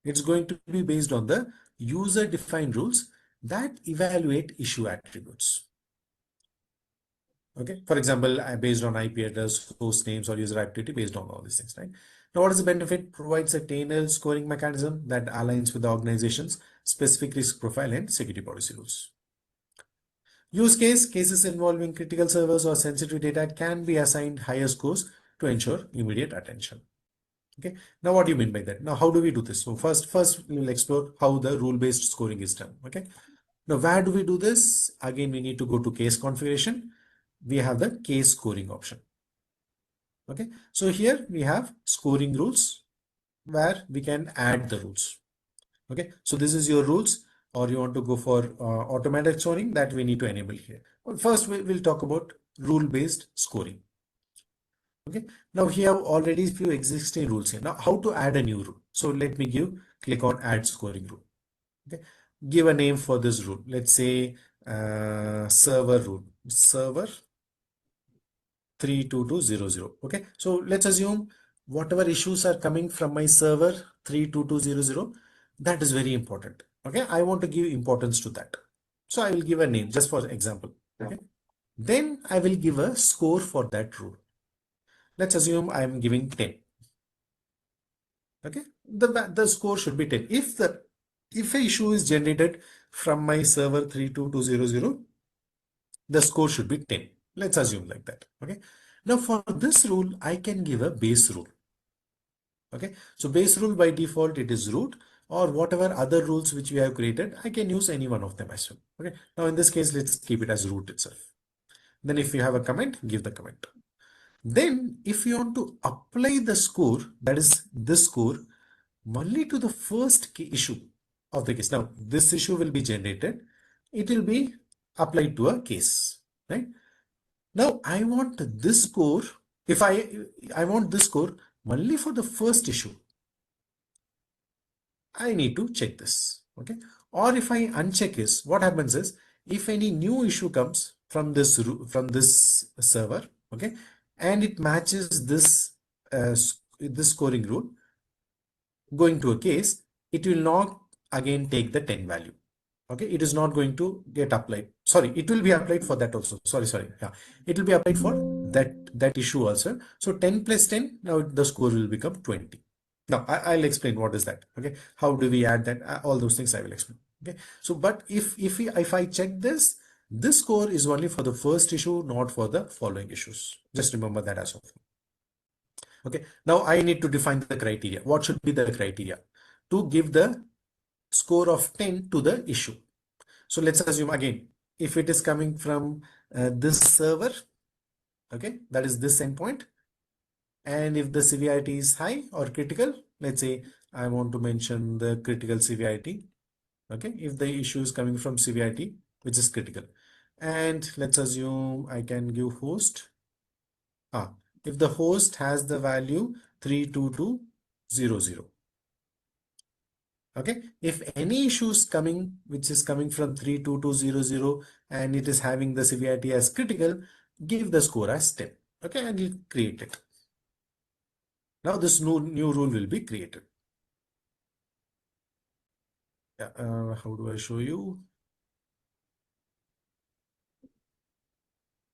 It's going to be based on the user-defined rules that evaluate issue attributes. Okay, for example, based on IP address, host names, or user activity, based on all these things, right? Now, what is the benefit? Provides a tailored scoring mechanism that aligns with the organization's specific risk profile and security policy rules. Use case, cases involving critical servers or sensitive data can be assigned higher scores to ensure immediate attention. Okay, now what do you mean by that? Now, how do we do this? So first we will explore how the rule-based scoring is done. Okay, now where do we do this? Again, we need to go to case configuration. We have the case scoring option. Okay, so here we have scoring rules where we can add the rules. Okay, so this is your rules, or you want to go for automatic scoring, that we need to enable here. But first we'll talk about rule-based scoring. Okay, now here already few existing rules here. Now how to add a new rule? So let me click on add scoring rule. Okay, give a name for this rule. Let's say server rule, server 32200. Okay, so let's assume whatever issues are coming from my server 32200, that is very important. Okay, I want to give importance to that, so I will give a name just for example. Okay, then I will give a score for that rule. Let's assume I am giving 10. Okay, the score should be 10. If a issue is generated from my server 32200, the score should be 10. Let's assume like that. Okay, now for this rule I can give a base rule. Okay, so base rule by default it is root, or whatever other rules which we have created, I can use any one of them as well. Okay, now in this case let's keep it as root itself. Then if you have a comment, give the comment. Then if you want to apply the score, that is this score, only to the first issue of the case. Now this issue will be generated, it will be applied to a case, right? Now I want this score, if I want this score only for the first issue, I need to check this. Okay, or if I uncheck this, what happens is, if any new issue comes from this server, okay, and it matches this this scoring rule going to a case, it will not again take the 10 value. Okay, it is not going to get applied. Sorry, it will be applied for that also. Sorry. Yeah, it will be applied for that issue also. So 10 plus 10, now the score will become 20. Now I'll explain what is that. Okay, how do we add that? All those things I will explain. Okay, so but if I check this score is only for the first issue, not for the following issues. Just remember that as of now. Okay, now I need to define the criteria. What should be the criteria to give the score of 10 to the issue? So let's assume again, if it is coming from this server, okay, that is this endpoint, and if the severity is high or critical, let's say I want to mention the critical severity. Okay, if the issue is coming from severity which is critical, and let's assume I can give host. If the host has the value 32200. Okay, if any issues coming which is coming from 32200 and it is having the severity as critical, give the score as 10. Okay, and you create it. Now this new rule will be created. Yeah, how do I show you?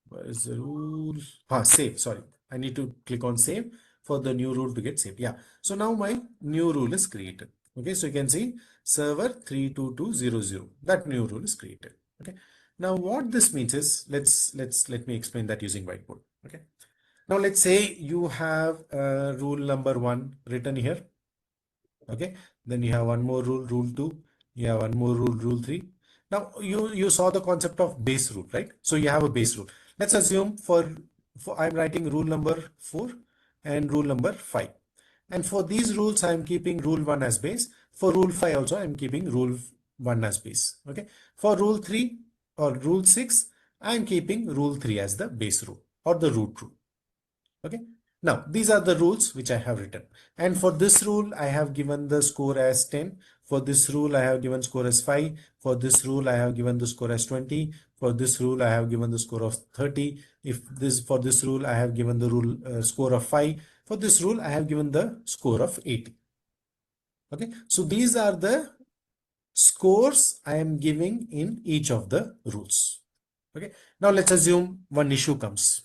Where is the rule? Save. Sorry, I need to click on save for the new rule to get saved. Yeah. So now my new rule is created. Okay, so you can see server 32200. That new rule is created. Okay. Now what this means is let me explain that using whiteboard. Okay. Now let's say you have rule number 1 written here. Okay, then you have one more rule, rule 2. You have one more rule, rule 3. Now you saw the concept of base rule, right? So you have a base rule. Let's assume for I'm writing rule number 4 and rule number 5. And for these rules, I'm keeping rule 1 as base. For rule 5 also, I'm keeping rule 1 as base. Okay. For rule 3 or rule 6, I'm keeping rule 3 as the base rule or the root rule. Okay. Now, these are the rules which I have written. And for this rule, I have given the score as 10. For this rule, I have given score as 5. For this rule, I have given the score as 20. For this rule, I have given the score of 30. For this rule, I have given the rule score of 5. For this rule, I have given the score of 80. Okay. So these are the scores I am giving in each of the rules. Okay. Now let's assume one issue comes.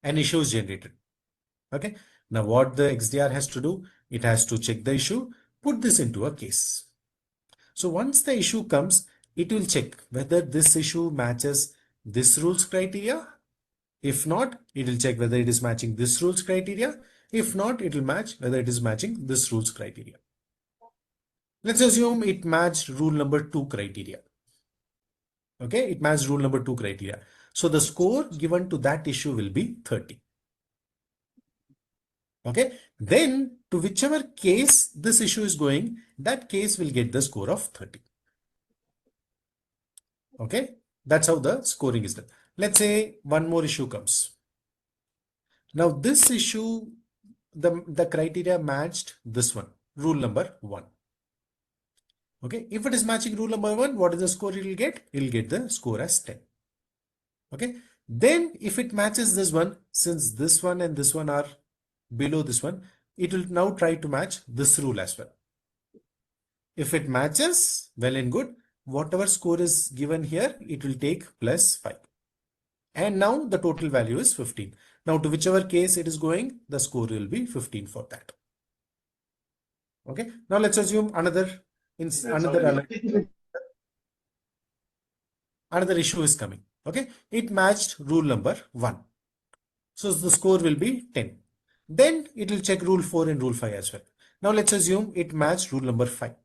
An issue is generated. Okay. Now what the XDR has to do, it has to check the issue, put this into a case. So once the issue comes, it will check whether this issue matches this rules criteria. If not, it will check whether it is matching this rules criteria. If not, it will match whether it is matching this rules criteria. Let's assume it matched rule number 2 criteria. Okay, it matched rule number 2 criteria. So the score given to that issue will be 30. Okay, then to whichever case this issue is going, that case will get the score of 30. Okay, that's how the scoring is done. Let's say one more issue comes. Now this issue, the criteria matched this one, rule number 1. Okay, if it is matching rule number 1, what is the score it will get? It will get the score as 10. Okay, then if it matches this one, since this one and this one are below this one, it will now try to match this rule as well. If it matches, well and good. Whatever score is given here, it will take plus 5. And now the total value is 15. Now to whichever case it is going, the score will be 15 for that. Okay. Now let's assume another issue is coming. Okay. It matched rule number 1. So the score will be 10. Then it will check rule 4 and rule 5 as well. Now let's assume it matched rule number 5.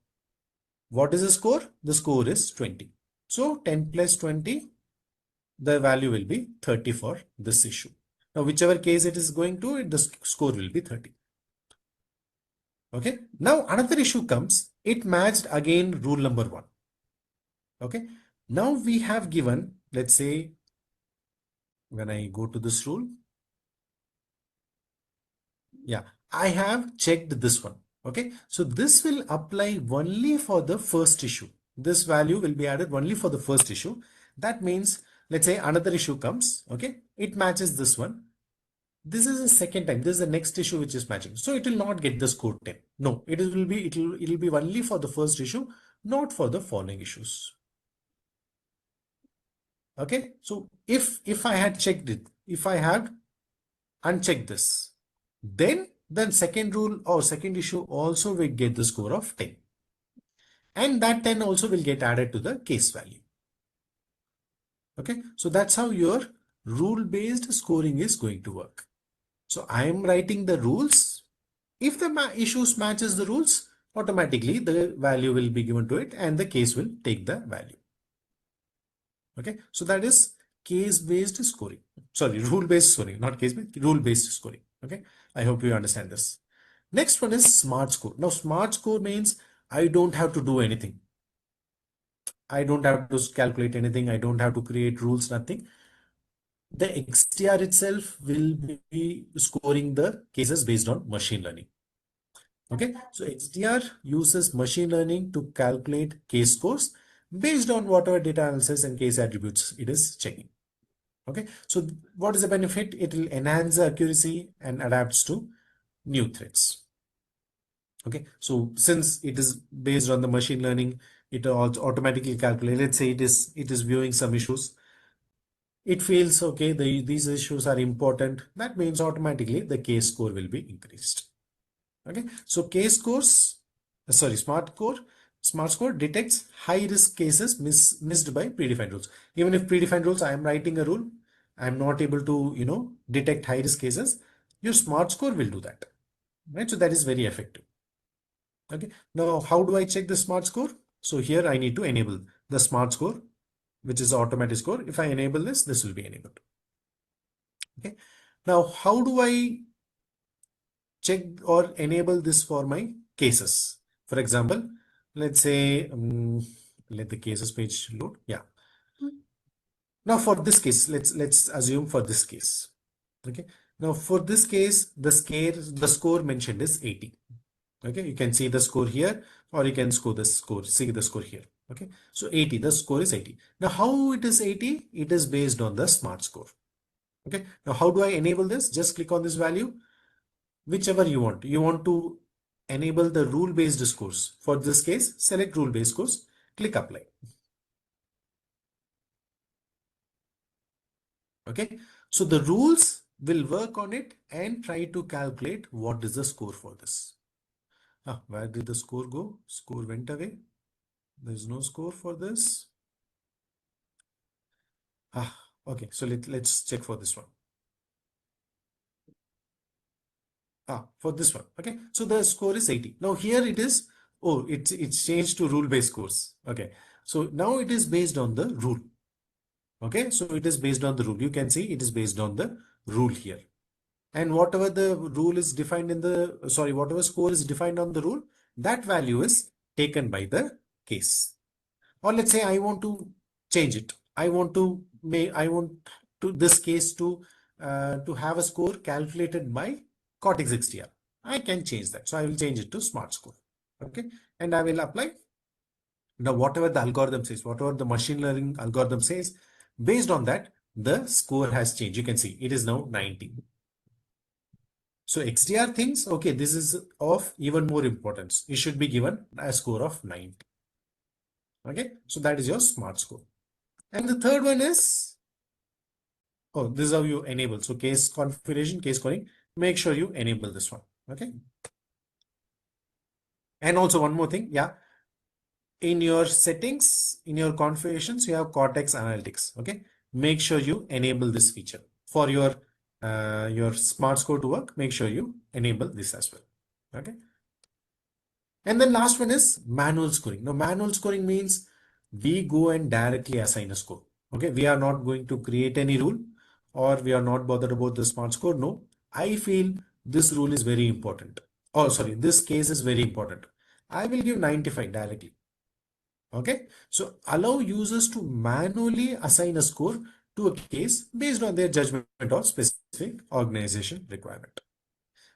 What is the score? The score is 20. So 10 plus 20, the value will be 30 for this issue. Now, whichever case it is going to, the score will be 30. Okay. Now, another issue comes. It matched again rule number 1. Okay. Now, we have given, let's say, when I go to this rule, yeah, I have checked this one. Okay. So, this will apply only for the first issue. This value will be added only for the first issue. That means, let's say another issue comes. Okay. It matches this one. This is the second time. This is the next issue which is matching. So it will not get the score 10. No, it will be only for the first issue, not for the following issues. Okay. So if I had checked it, if I had unchecked this, then second rule or second issue also will get the score of 10. And that 10 also will get added to the case value. Okay. So that's how your rule-based scoring is going to work. So I am writing the rules. If the issues matches the rules, automatically the value will be given to it and the case will take the value. Okay. So that is case-based scoring. Sorry, rule-based scoring, not case-based, rule-based scoring. Okay. I hope you understand this. Next one is smart score. Now, smart score means I don't have to do anything. I don't have to calculate anything. I don't have to create rules, nothing. The XDR itself will be scoring the cases based on machine learning. Okay, so XDR uses machine learning to calculate case scores based on whatever data analysis and case attributes it is checking. Okay, so what is the benefit? It will enhance the accuracy and adapts to new threats. Okay, so since it is based on the machine learning, it also automatically calculates. Let's say it is viewing some issues. It feels okay, these issues are important. That means automatically the case score will be increased. Okay, so smart score detects high risk cases missed by predefined rules. Even if predefined rules, I am writing a rule, I am not able to, detect high risk cases, your smart score will do that. Right, so that is very effective. Okay, now how do I check the smart score? So here I need to enable the smart score, which is automatic score. If I enable this will be enabled. Okay, now how do I check or enable this for my cases? For example, let's say, let the cases page load. Yeah. Now for this case, let's assume for this case. Okay. Now for this case, the score mentioned is 80. Okay, you can see the score here, or you can see the score here. Okay, so 80, the score is 80. Now how it is 80? It is based on the smart score. Okay, now how do I enable this? Just click on this value, whichever you want. You want to enable the rule-based scores. For this case, select rule-based scores, click apply. Okay, so the rules will work on it and try to calculate what is the score for this. Where did the score go? Score went away. There's no score for this. Okay, so let's check for this one. For this one. Okay, so the score is 80. Now here it is, oh, it's changed to rule-based scores. Okay, so now it is based on the rule. Okay, so it is based on the rule. You can see it is based on the rule here. And whatever the rule is defined in the, sorry, whatever score is defined on the rule, that value is taken by the case. Or let's say I want to change it. I want to this case to have a score calculated by Cortex XDR. I can change that. So I will change it to smart score. Okay, and I will apply. Now, whatever the algorithm says, whatever the machine learning algorithm says, based on that, the score has changed. You can see it is now 90. So XDR thinks, okay, this is of even more importance. It should be given a score of 90. Okay, so that is your smart score. And the third one is, oh, this is how you enable. So case configuration, case scoring, make sure you enable this one. Okay. And also one more thing, yeah, in your settings, in your configurations, you have Cortex Analytics. Okay, make sure you enable this feature for your smart score to work. Make sure you enable this as well. Okay, and then last one is manual scoring. Now, manual scoring means we go and directly assign a score. Okay, we are not going to create any rule, or we are not bothered about the smart score. No, I feel this rule is very important. Oh, sorry, this case is very important. I will give 95 directly. Okay, so allow users to manually assign a score to a case based on their judgment or specific organization requirement.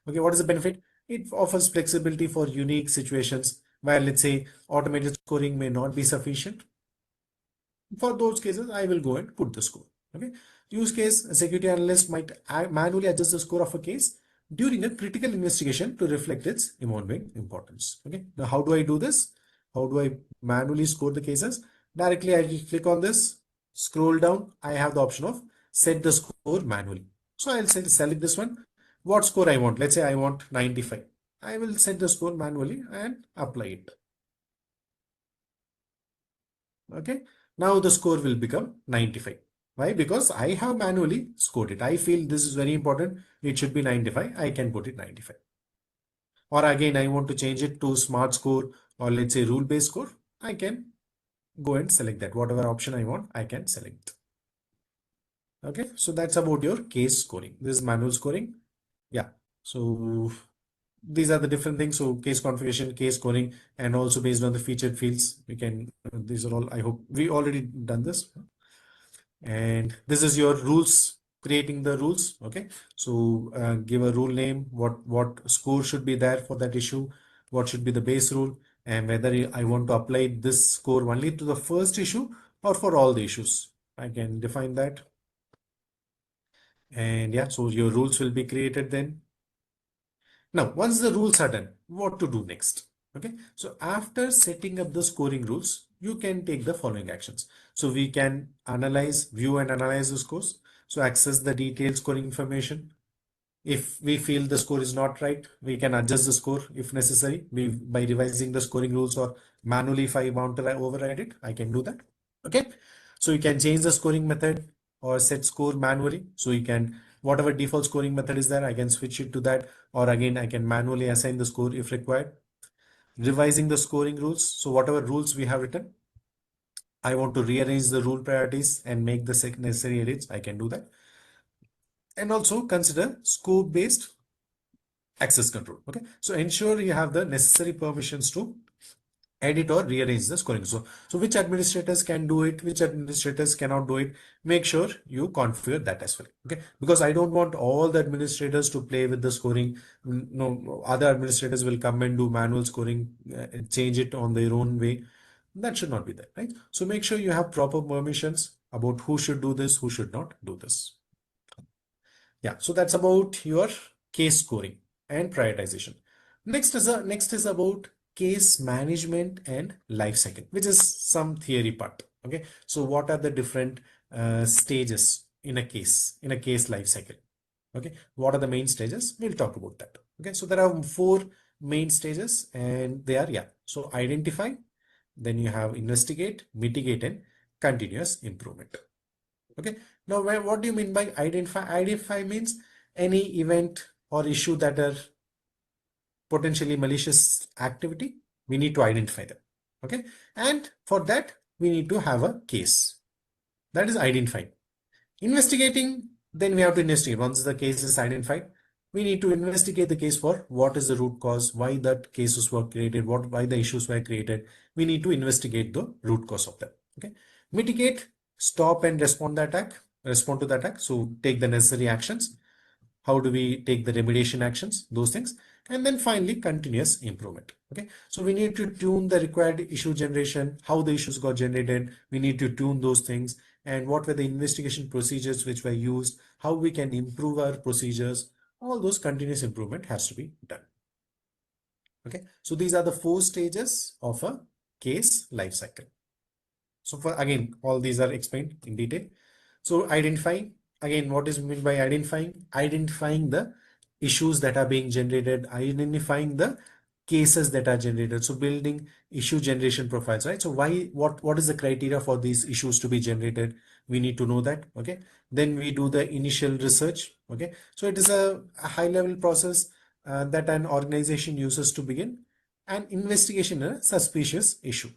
Okay, what is the benefit? It offers flexibility for unique situations where, let's say, automated scoring may not be sufficient. For those cases, I will go and put the score. Okay, use case, a security analyst might manually adjust the score of a case during a critical investigation to reflect its evolving importance. Okay, now how do I do this? How do I manually score the cases? Directly, I will click on this, scroll down. I have the option of set the score manually. So I'll select this one. What score I want? Let's say I want 95. I will set the score manually and apply it. Okay, now the score will become 95. Why? Because I have manually scored it. I feel this is very important. It should be 95. I can put it 95. Or again, I want to change it to smart score, or let's say rule-based score. I can go and select that. Whatever option I want, I can select. Okay, so that's about your case scoring. This is manual scoring. Yeah, so these are the different things. So case configuration, case scoring, and also based on the featured fields, we can, these are all, I hope we already done this. And this is your rules, creating the rules. Okay, so give a rule name, what score should be there for that issue, what should be the base rule, and whether I want to apply this score only to the first issue or for all the issues. I can define that. And yeah, so your rules will be created then. Now, once the rules are done, what to do next? Okay, so after setting up the scoring rules, you can take the following actions. So we can analyze, view and analyze the scores. So access the detailed scoring information. If we feel the score is not right, we can adjust the score if necessary by revising the scoring rules, or manually if I want to override it, I can do that. Okay, so you can change the scoring method or set score manually. So you can, whatever default scoring method is there, I can switch it to that, or again, I can manually assign the score if required. Revising the scoring rules. So whatever rules we have written, I want to rearrange the rule priorities and make the necessary edits, I can do that. And also consider scope based access control. Okay, so ensure you have the necessary permissions to edit or rearrange the scoring. So which administrators can do it, which administrators cannot do it, make sure you configure that as well. Okay, because I don't want all the administrators to play with the scoring. No, other administrators will come and do manual scoring, change it on their own way. That should not be there, right? So make sure you have proper permissions about who should do this, who should not do this. Yeah, so that's about your case scoring and prioritization. Next is about case management and life cycle, which is some theory part. Okay, so what are the different stages in a case life cycle? Okay, what are the main stages? We'll talk about that. Okay, so there are four main stages, and they are, yeah, so identify, then you have investigate, mitigate, and continuous improvement. Okay. Now, what do you mean by identify? Identify means any event or issue that are potentially malicious activity. We need to identify them. Okay. And for that, we need to have a case. That is identified. Investigating, then we have to investigate. Once the case is identified, we need to investigate the case for what is the root cause, why that cases were created, why the issues were created. We need to investigate the root cause of them. Okay. Mitigate, stop and respond to the attack. So take the necessary actions. How do we take the remediation actions, those things. And then finally, continuous improvement. Okay, so we need to tune the required issue generation, how the issues got generated. We need to tune those things, and what were the investigation procedures which were used, how we can improve our procedures. All those continuous improvement has to be done. Okay, so these are the four stages of a case life cycle. So for again, all these are explained in detail. So identifying, again, what is meant by identifying? Identifying the issues that are being generated, identifying the cases that are generated. So building issue generation profiles, right? So what is the criteria for these issues to be generated? We need to know that. Okay. Then we do the initial research. Okay. So it is a high level process that an organization uses to begin an investigation in a suspicious issue.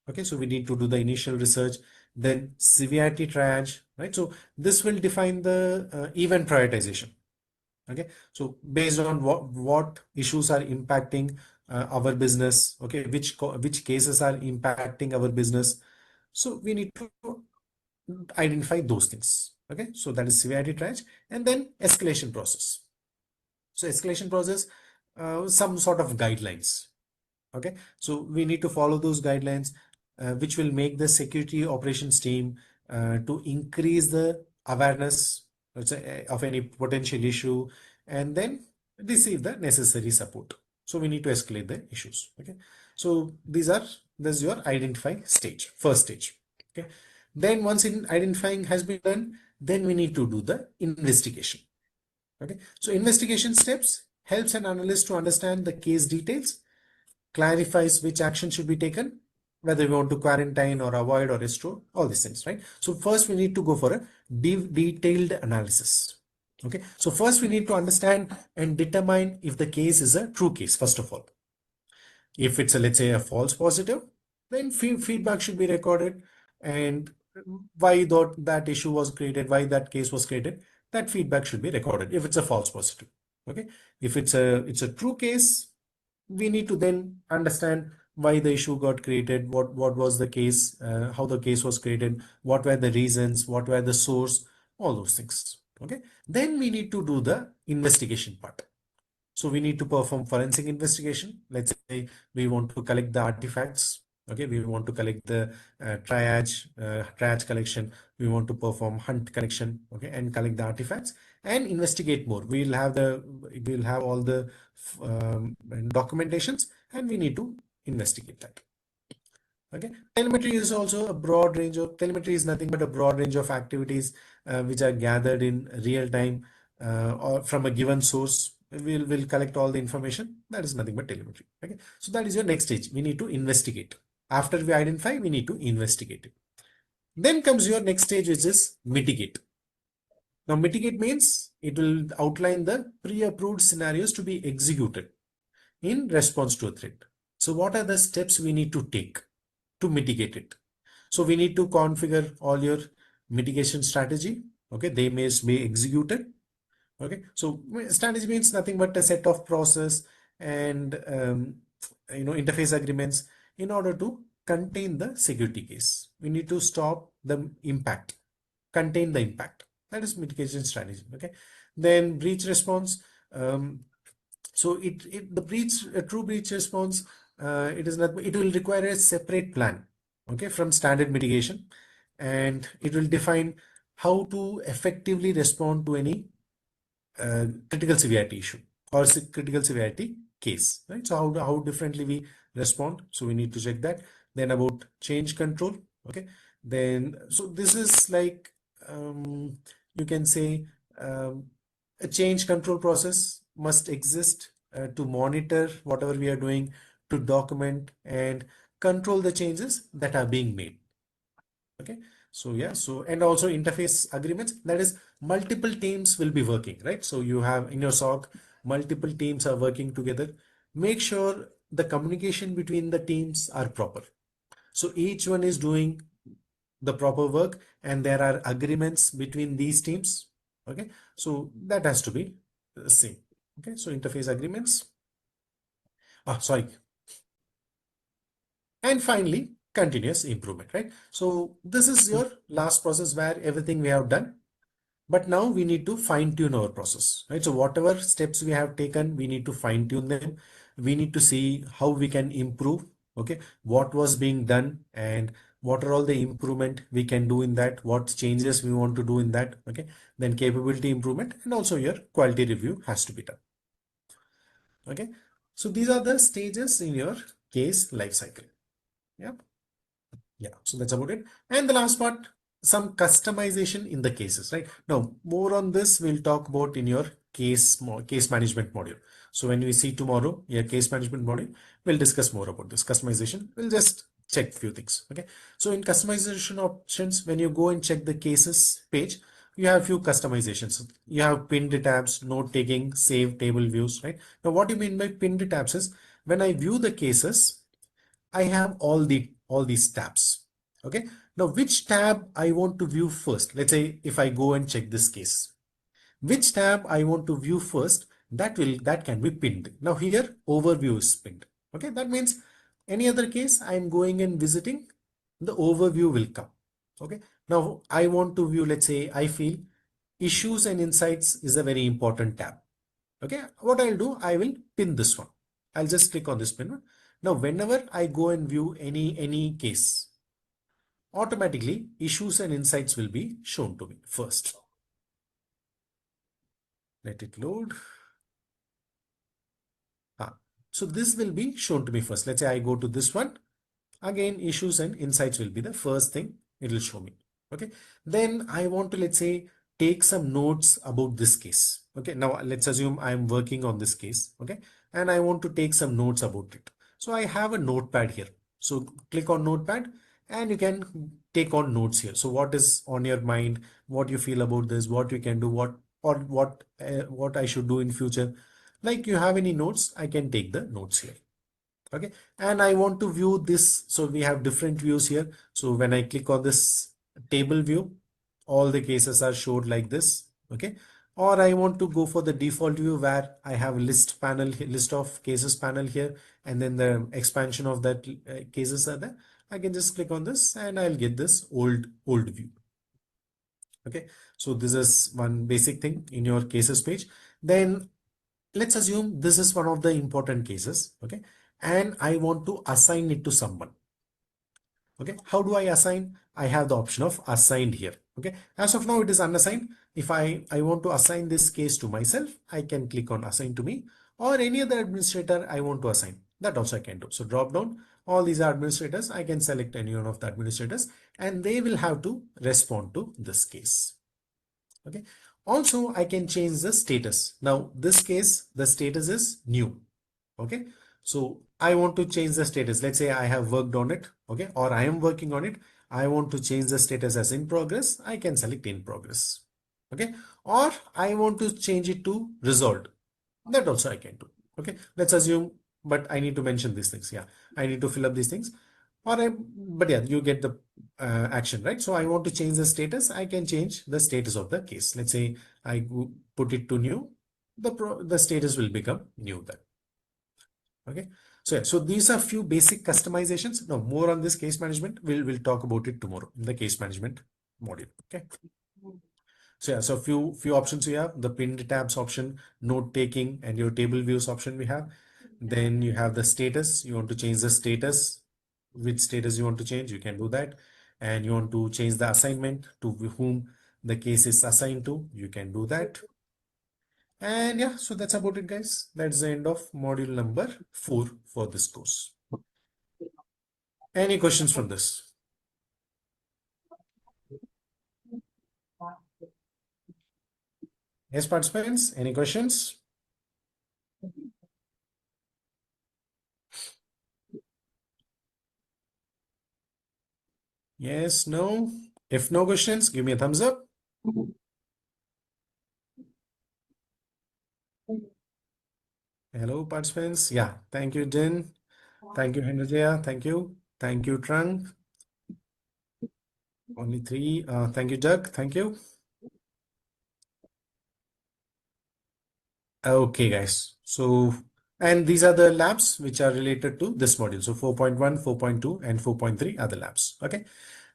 Okay, so we need to do the initial research, then severity triage, right? So this will define the event prioritization. Okay, so based on what issues are impacting our business, okay, which cases are impacting our business. So we need to identify those things. Okay, so that is severity triage, and then escalation process. So escalation process, some sort of guidelines. Okay, so we need to follow those guidelines, which will make the security operations team to increase the awareness, let's say, of any potential issue, and then receive the necessary support. So we need to escalate the issues. Okay, so this is your identify stage, first stage. Okay, then once in identifying has been done, then we need to do the investigation. Okay, so investigation steps helps an analyst to understand the case details, clarifies which action should be taken, whether we want to quarantine or avoid or restore, all these things, right? So first we need to go for a detailed analysis. Okay, so first we need to understand and determine if the case is a true case, first of all. If it's a, let's say, a false positive, then feedback should be recorded, and why that issue was created, why that case was created, that feedback should be recorded if it's a false positive. Okay, if it's a true case, we need to then understand why the issue got created, what was the case, how the case was created, what were the reasons, what were the source, all those things. Okay, then we need to do the investigation part. So we need to perform forensic investigation. Let's say we want to collect the artifacts. Okay, we want to collect the triage collection. We want to perform hunt collection. Okay, and collect the artifacts. and investigate more. We'll have all the documentations, and we need to investigate that. Okay, telemetry is also a broad range of telemetry is nothing but a broad range of activities which are gathered in real time or from a given source. We'll collect all the information. That is nothing but telemetry. Okay, so that is your next stage. We need to investigate. After we identify, we need to investigate it. Then comes your next stage, which is mitigate. Now, mitigate means it will outline the pre-approved scenarios to be executed in response to a threat. So what are the steps we need to take to mitigate it? So we need to configure all your mitigation strategy. Okay, they may be executed. Okay, so strategy means nothing but a set of process and interface agreements in order to contain the security case. We need to stop the impact, contain the impact. That is mitigation strategy. Okay, then breach response. So the breach, a true breach response, it is not, it will require a separate plan, okay, from standard mitigation, and it will define how to effectively respond to any critical severity issue or critical severity case, right? So how differently we respond. So we need to check that. Then about change control. Okay. Then, so this is like, you can say, a change control process must exist to monitor whatever we are doing, to document and control the changes that are being made. Okay, so yeah, so and also interface agreements, that is multiple teams will be working, right? So you have in your SOC multiple teams are working together. Make sure the communication between the teams are proper, so each one is doing the proper work and there are agreements between these teams. Okay, so that has to be the same. Okay, so interface agreements, sorry, and finally continuous improvement, right? So this is your last process where everything we have done, but now we need to fine tune our process, right? So whatever steps we have taken, we need to fine tune them. We need to see how we can improve, okay, what was being done and what are all the improvement we can do in that, what changes we want to do in that. Okay, then capability improvement and also your quality review has to be done. Okay, so these are the stages in your case life cycle. Yeah. Yeah, so that's about it. And the last part, some customization in the cases, right? Now, more on this we'll talk about in your case management module. So when we see tomorrow your case management module, we'll discuss more about this customization. We'll just check few things. Okay. So in customization options, when you go and check the cases page, you have few customizations. You have pinned tabs, note taking, save table views, right? Now, what do you mean by pinned tabs is when I view the cases, I have all these tabs. Okay. Now, which tab I want to view first? Let's say if I go and check this case, which tab I want to view first, that can be pinned. Now here overview is pinned. Okay. That means any other case I'm going and visiting, the overview will come. Okay. Now I want to view, let's say I feel issues and insights is a very important tab. Okay, what I'll do, I will pin this one. I'll just click on this pin one. Now, whenever I go and view any case, automatically issues and insights will be shown to me first. Let it load. So this will be shown to me first. Let's say I go to this one. Again, issues and insights will be the first thing it will show me. Okay. Then I want to, let's say, take some notes about this case. Okay. Now let's assume I'm working on this case. Okay. And I want to take some notes about it. So I have a notepad here. So click on notepad and you can take on notes here. So what is on your mind, what you feel about this, what you can do, what I should do in future. Like you have any notes, I can take the notes here. Okay, and I want to view this. So we have different views here. So when I click on this table view, all the cases are showed like this. Okay, or I want to go for the default view where I have list of cases panel here, and then the expansion of that cases are there. I can just click on this and I'll get this old view. Okay, so this is one basic thing in your cases page. Then let's assume this is one of the important cases. Okay, and I want to assign it to someone. Okay, how do I assign? I have the option of assigned here. Okay, as of now it is unassigned. If I want to assign this case to myself, I can click on assign to me, or any other administrator I want to assign. That also I can do. So drop down, all these are administrators. I can select any one of the administrators and they will have to respond to this case. Okay. Also, I can change the status. Now, this case, the status is new. Okay. So I want to change the status. Let's say I have worked on it. Okay. Or I am working on it. I want to change the status as in progress. I can select in progress. Okay. Or I want to change it to resolved. That also I can do. Okay. Let's assume, but I need to mention these things. Yeah. I need to fill up these things. But yeah, you get the action, right? So I want to change the status. I can change the status of the case. Let's say I put it to new. The status will become new then. Okay. So yeah, so these are few basic customizations. Now more on this case management. We'll talk about it tomorrow in the case management module. Okay. So yeah, so few options we have: the pinned tabs option, note taking, and your table views option we have. Then you have the status. You want to change the status, which status you want to change, you can do that. And you want to change the assignment to whom the case is assigned to, you can do that. And yeah, so that's about it, guys. That's the end of module number 4 for this course. Any questions from this? Yes, participants, any questions? Yes, no? If no questions, give me a thumbs up. Hello, participants. Yeah, thank you, Jen. Thank you, Henrietta. Thank you. Thank you, Trung. Only 3. Thank you, Doug. Thank you. Okay, guys. So, and these are the labs which are related to this module. So 4.1, 4.2, and 4.3 are the labs. Okay.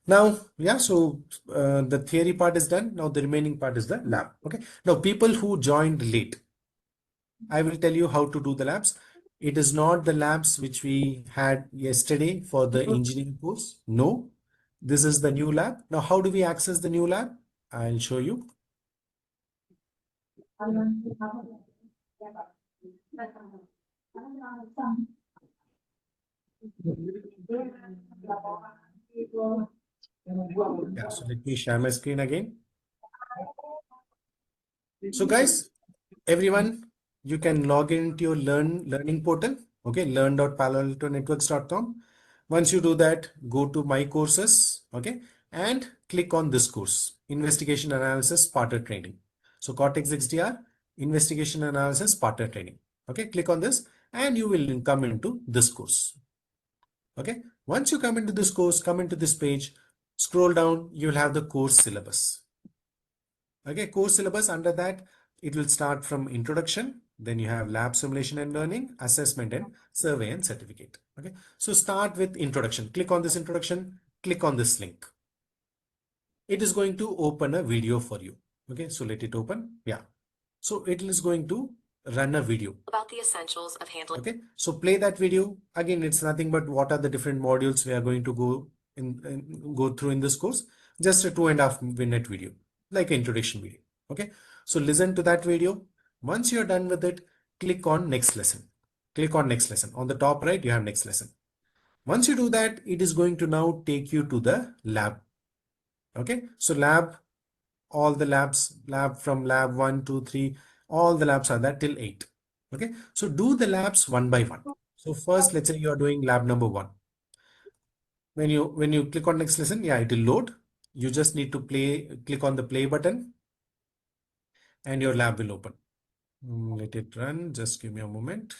Now, yeah, so the theory part is done. Now the remaining part is the lab. Okay. Now, people who joined late, I will tell you how to do the labs. It is not the labs which we had yesterday for the engineering course. No, this is the new lab. Now, how do we access the new lab? I'll show you. Yeah, so let me share my screen again. So guys, everyone, you can log into your learning portal. Okay, learn.paloaltonetworks.com. Once you do that, go to my courses. Okay, and click on this course, Investigation Analysis Partner Training. So Cortex XDR, Investigation Analysis Partner Training. Okay, click on this and you will come into this course. Okay, once you come into this course, come into this page, scroll down, you will have the course syllabus. Okay, course syllabus, under that, it will start from introduction. Then you have lab simulation and learning, assessment and survey and certificate. Okay, so start with introduction. Click on this introduction, click on this link. It is going to open a video for you. Okay, so let it open. Yeah. So it is going to run a video About the essentials of handling. Okay, so play that video. Again, it's nothing but what are the different modules we are going to go through in this course. Just a 2.5 minute video, like an introduction video. Okay, so listen to that video. Once you're done with it, click on next lesson. Click on next lesson. On the top right, you have next lesson. Once you do that, it is going to now take you to the lab. Okay, so lab, all the labs, lab from lab 1, 2, 3, all the labs are there till 8. Okay, so do the labs one by one. So first, let's say you are doing lab number 1. When you click on next lesson, yeah, it will load. You just need to click on the play button and your lab will open. Let it run. Just give me a moment.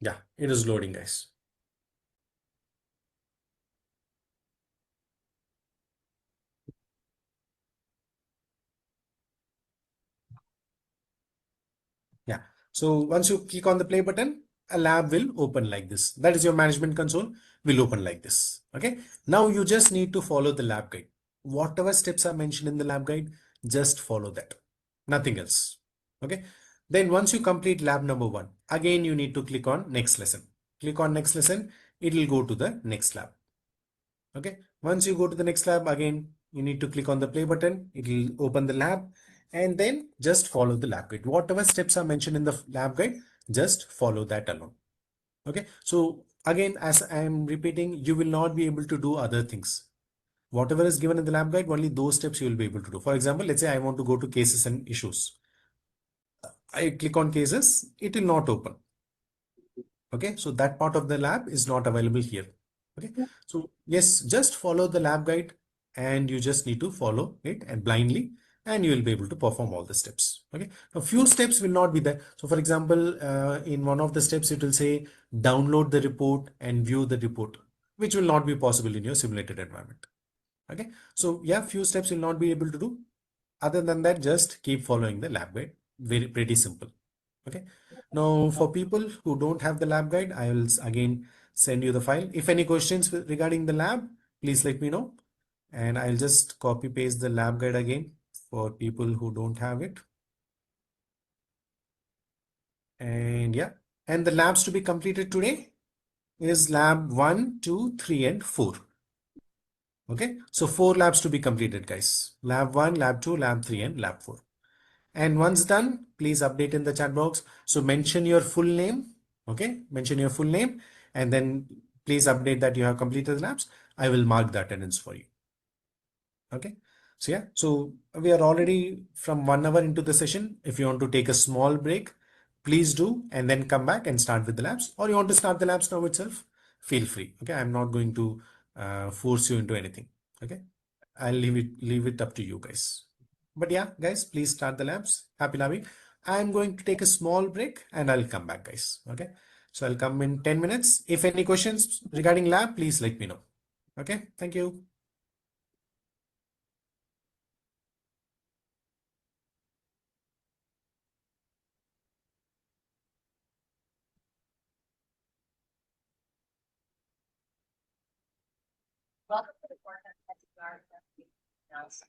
Yeah, it is loading, guys. Yeah. So once you click on the play button, a lab will open like this. That is your management console will open like this. Okay. Now you just need to follow the lab guide. Whatever steps are mentioned in the lab guide, just follow that. Nothing else. Okay. Then once you complete lab number 1, again you need to click on next lesson. Click on next lesson, it will go to the next lab. Okay. Once you go to the next lab, again you need to click on the play button. It will open the lab and then just follow the lab guide. Whatever steps are mentioned in the lab guide, just follow that alone. Okay. So again, as I am repeating, you will not be able to do other things. Whatever is given in the lab guide, only those steps you will be able to do. For example, let's say I want to go to cases and issues. I click on cases, it will not open. Okay, so that part of the lab is not available here. Okay, so yes, just follow the lab guide and you just need to follow it and blindly and you will be able to perform all the steps. Okay, a few steps will not be there. So for example, in one of the steps, it will say download the report and view the report, which will not be possible in your simulated environment. Okay, so yeah, few steps you'll not be able to do. Other than that, just keep following the lab guide. Very pretty simple. Okay. Now for people who don't have the lab guide, I will again send you the file. If any questions regarding the lab, please let me know. And I'll just copy paste the lab guide again for people who don't have it. And yeah, and the labs to be completed today is lab 1, 2, 3, and 4. Okay, so 4 labs to be completed, guys. Lab 1, lab 2, lab 3, and lab 4. And once done, please update in the chat box. So mention your full name. Okay, mention your full name and then please update that you have completed the labs. I will mark the attendance for you. Okay, so yeah, so we are already from 1 hour into the session. If you want to take a small break, please do and then come back and start with the labs, or you want to start the labs now itself, feel free. Okay, I'm not going to force you into anything. Okay, I'll leave it up to you guys. But yeah, guys, please start the labs. Happy labbing. I'm going to take a small break and I'll come back, guys. Okay, so I'll come in 10 minutes. If any questions regarding lab, please let me know. Okay, thank you. Welcome to the Cortex XDR Analyst.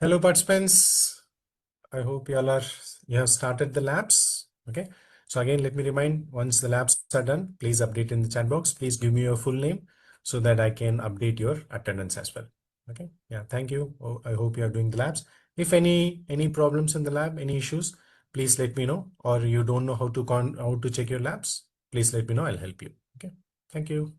Hello, participants. I hope you have started the labs. Okay. So again, let me remind, once the labs are done, please update in the chat box. Please give me your full name so that I can update your attendance as well. Okay. Yeah. Thank you. Oh, I hope you are doing the labs. If any problems in the lab, any issues, please let me know. Or you don't know how to check your labs, please let me know. I'll help you. Okay. Thank you.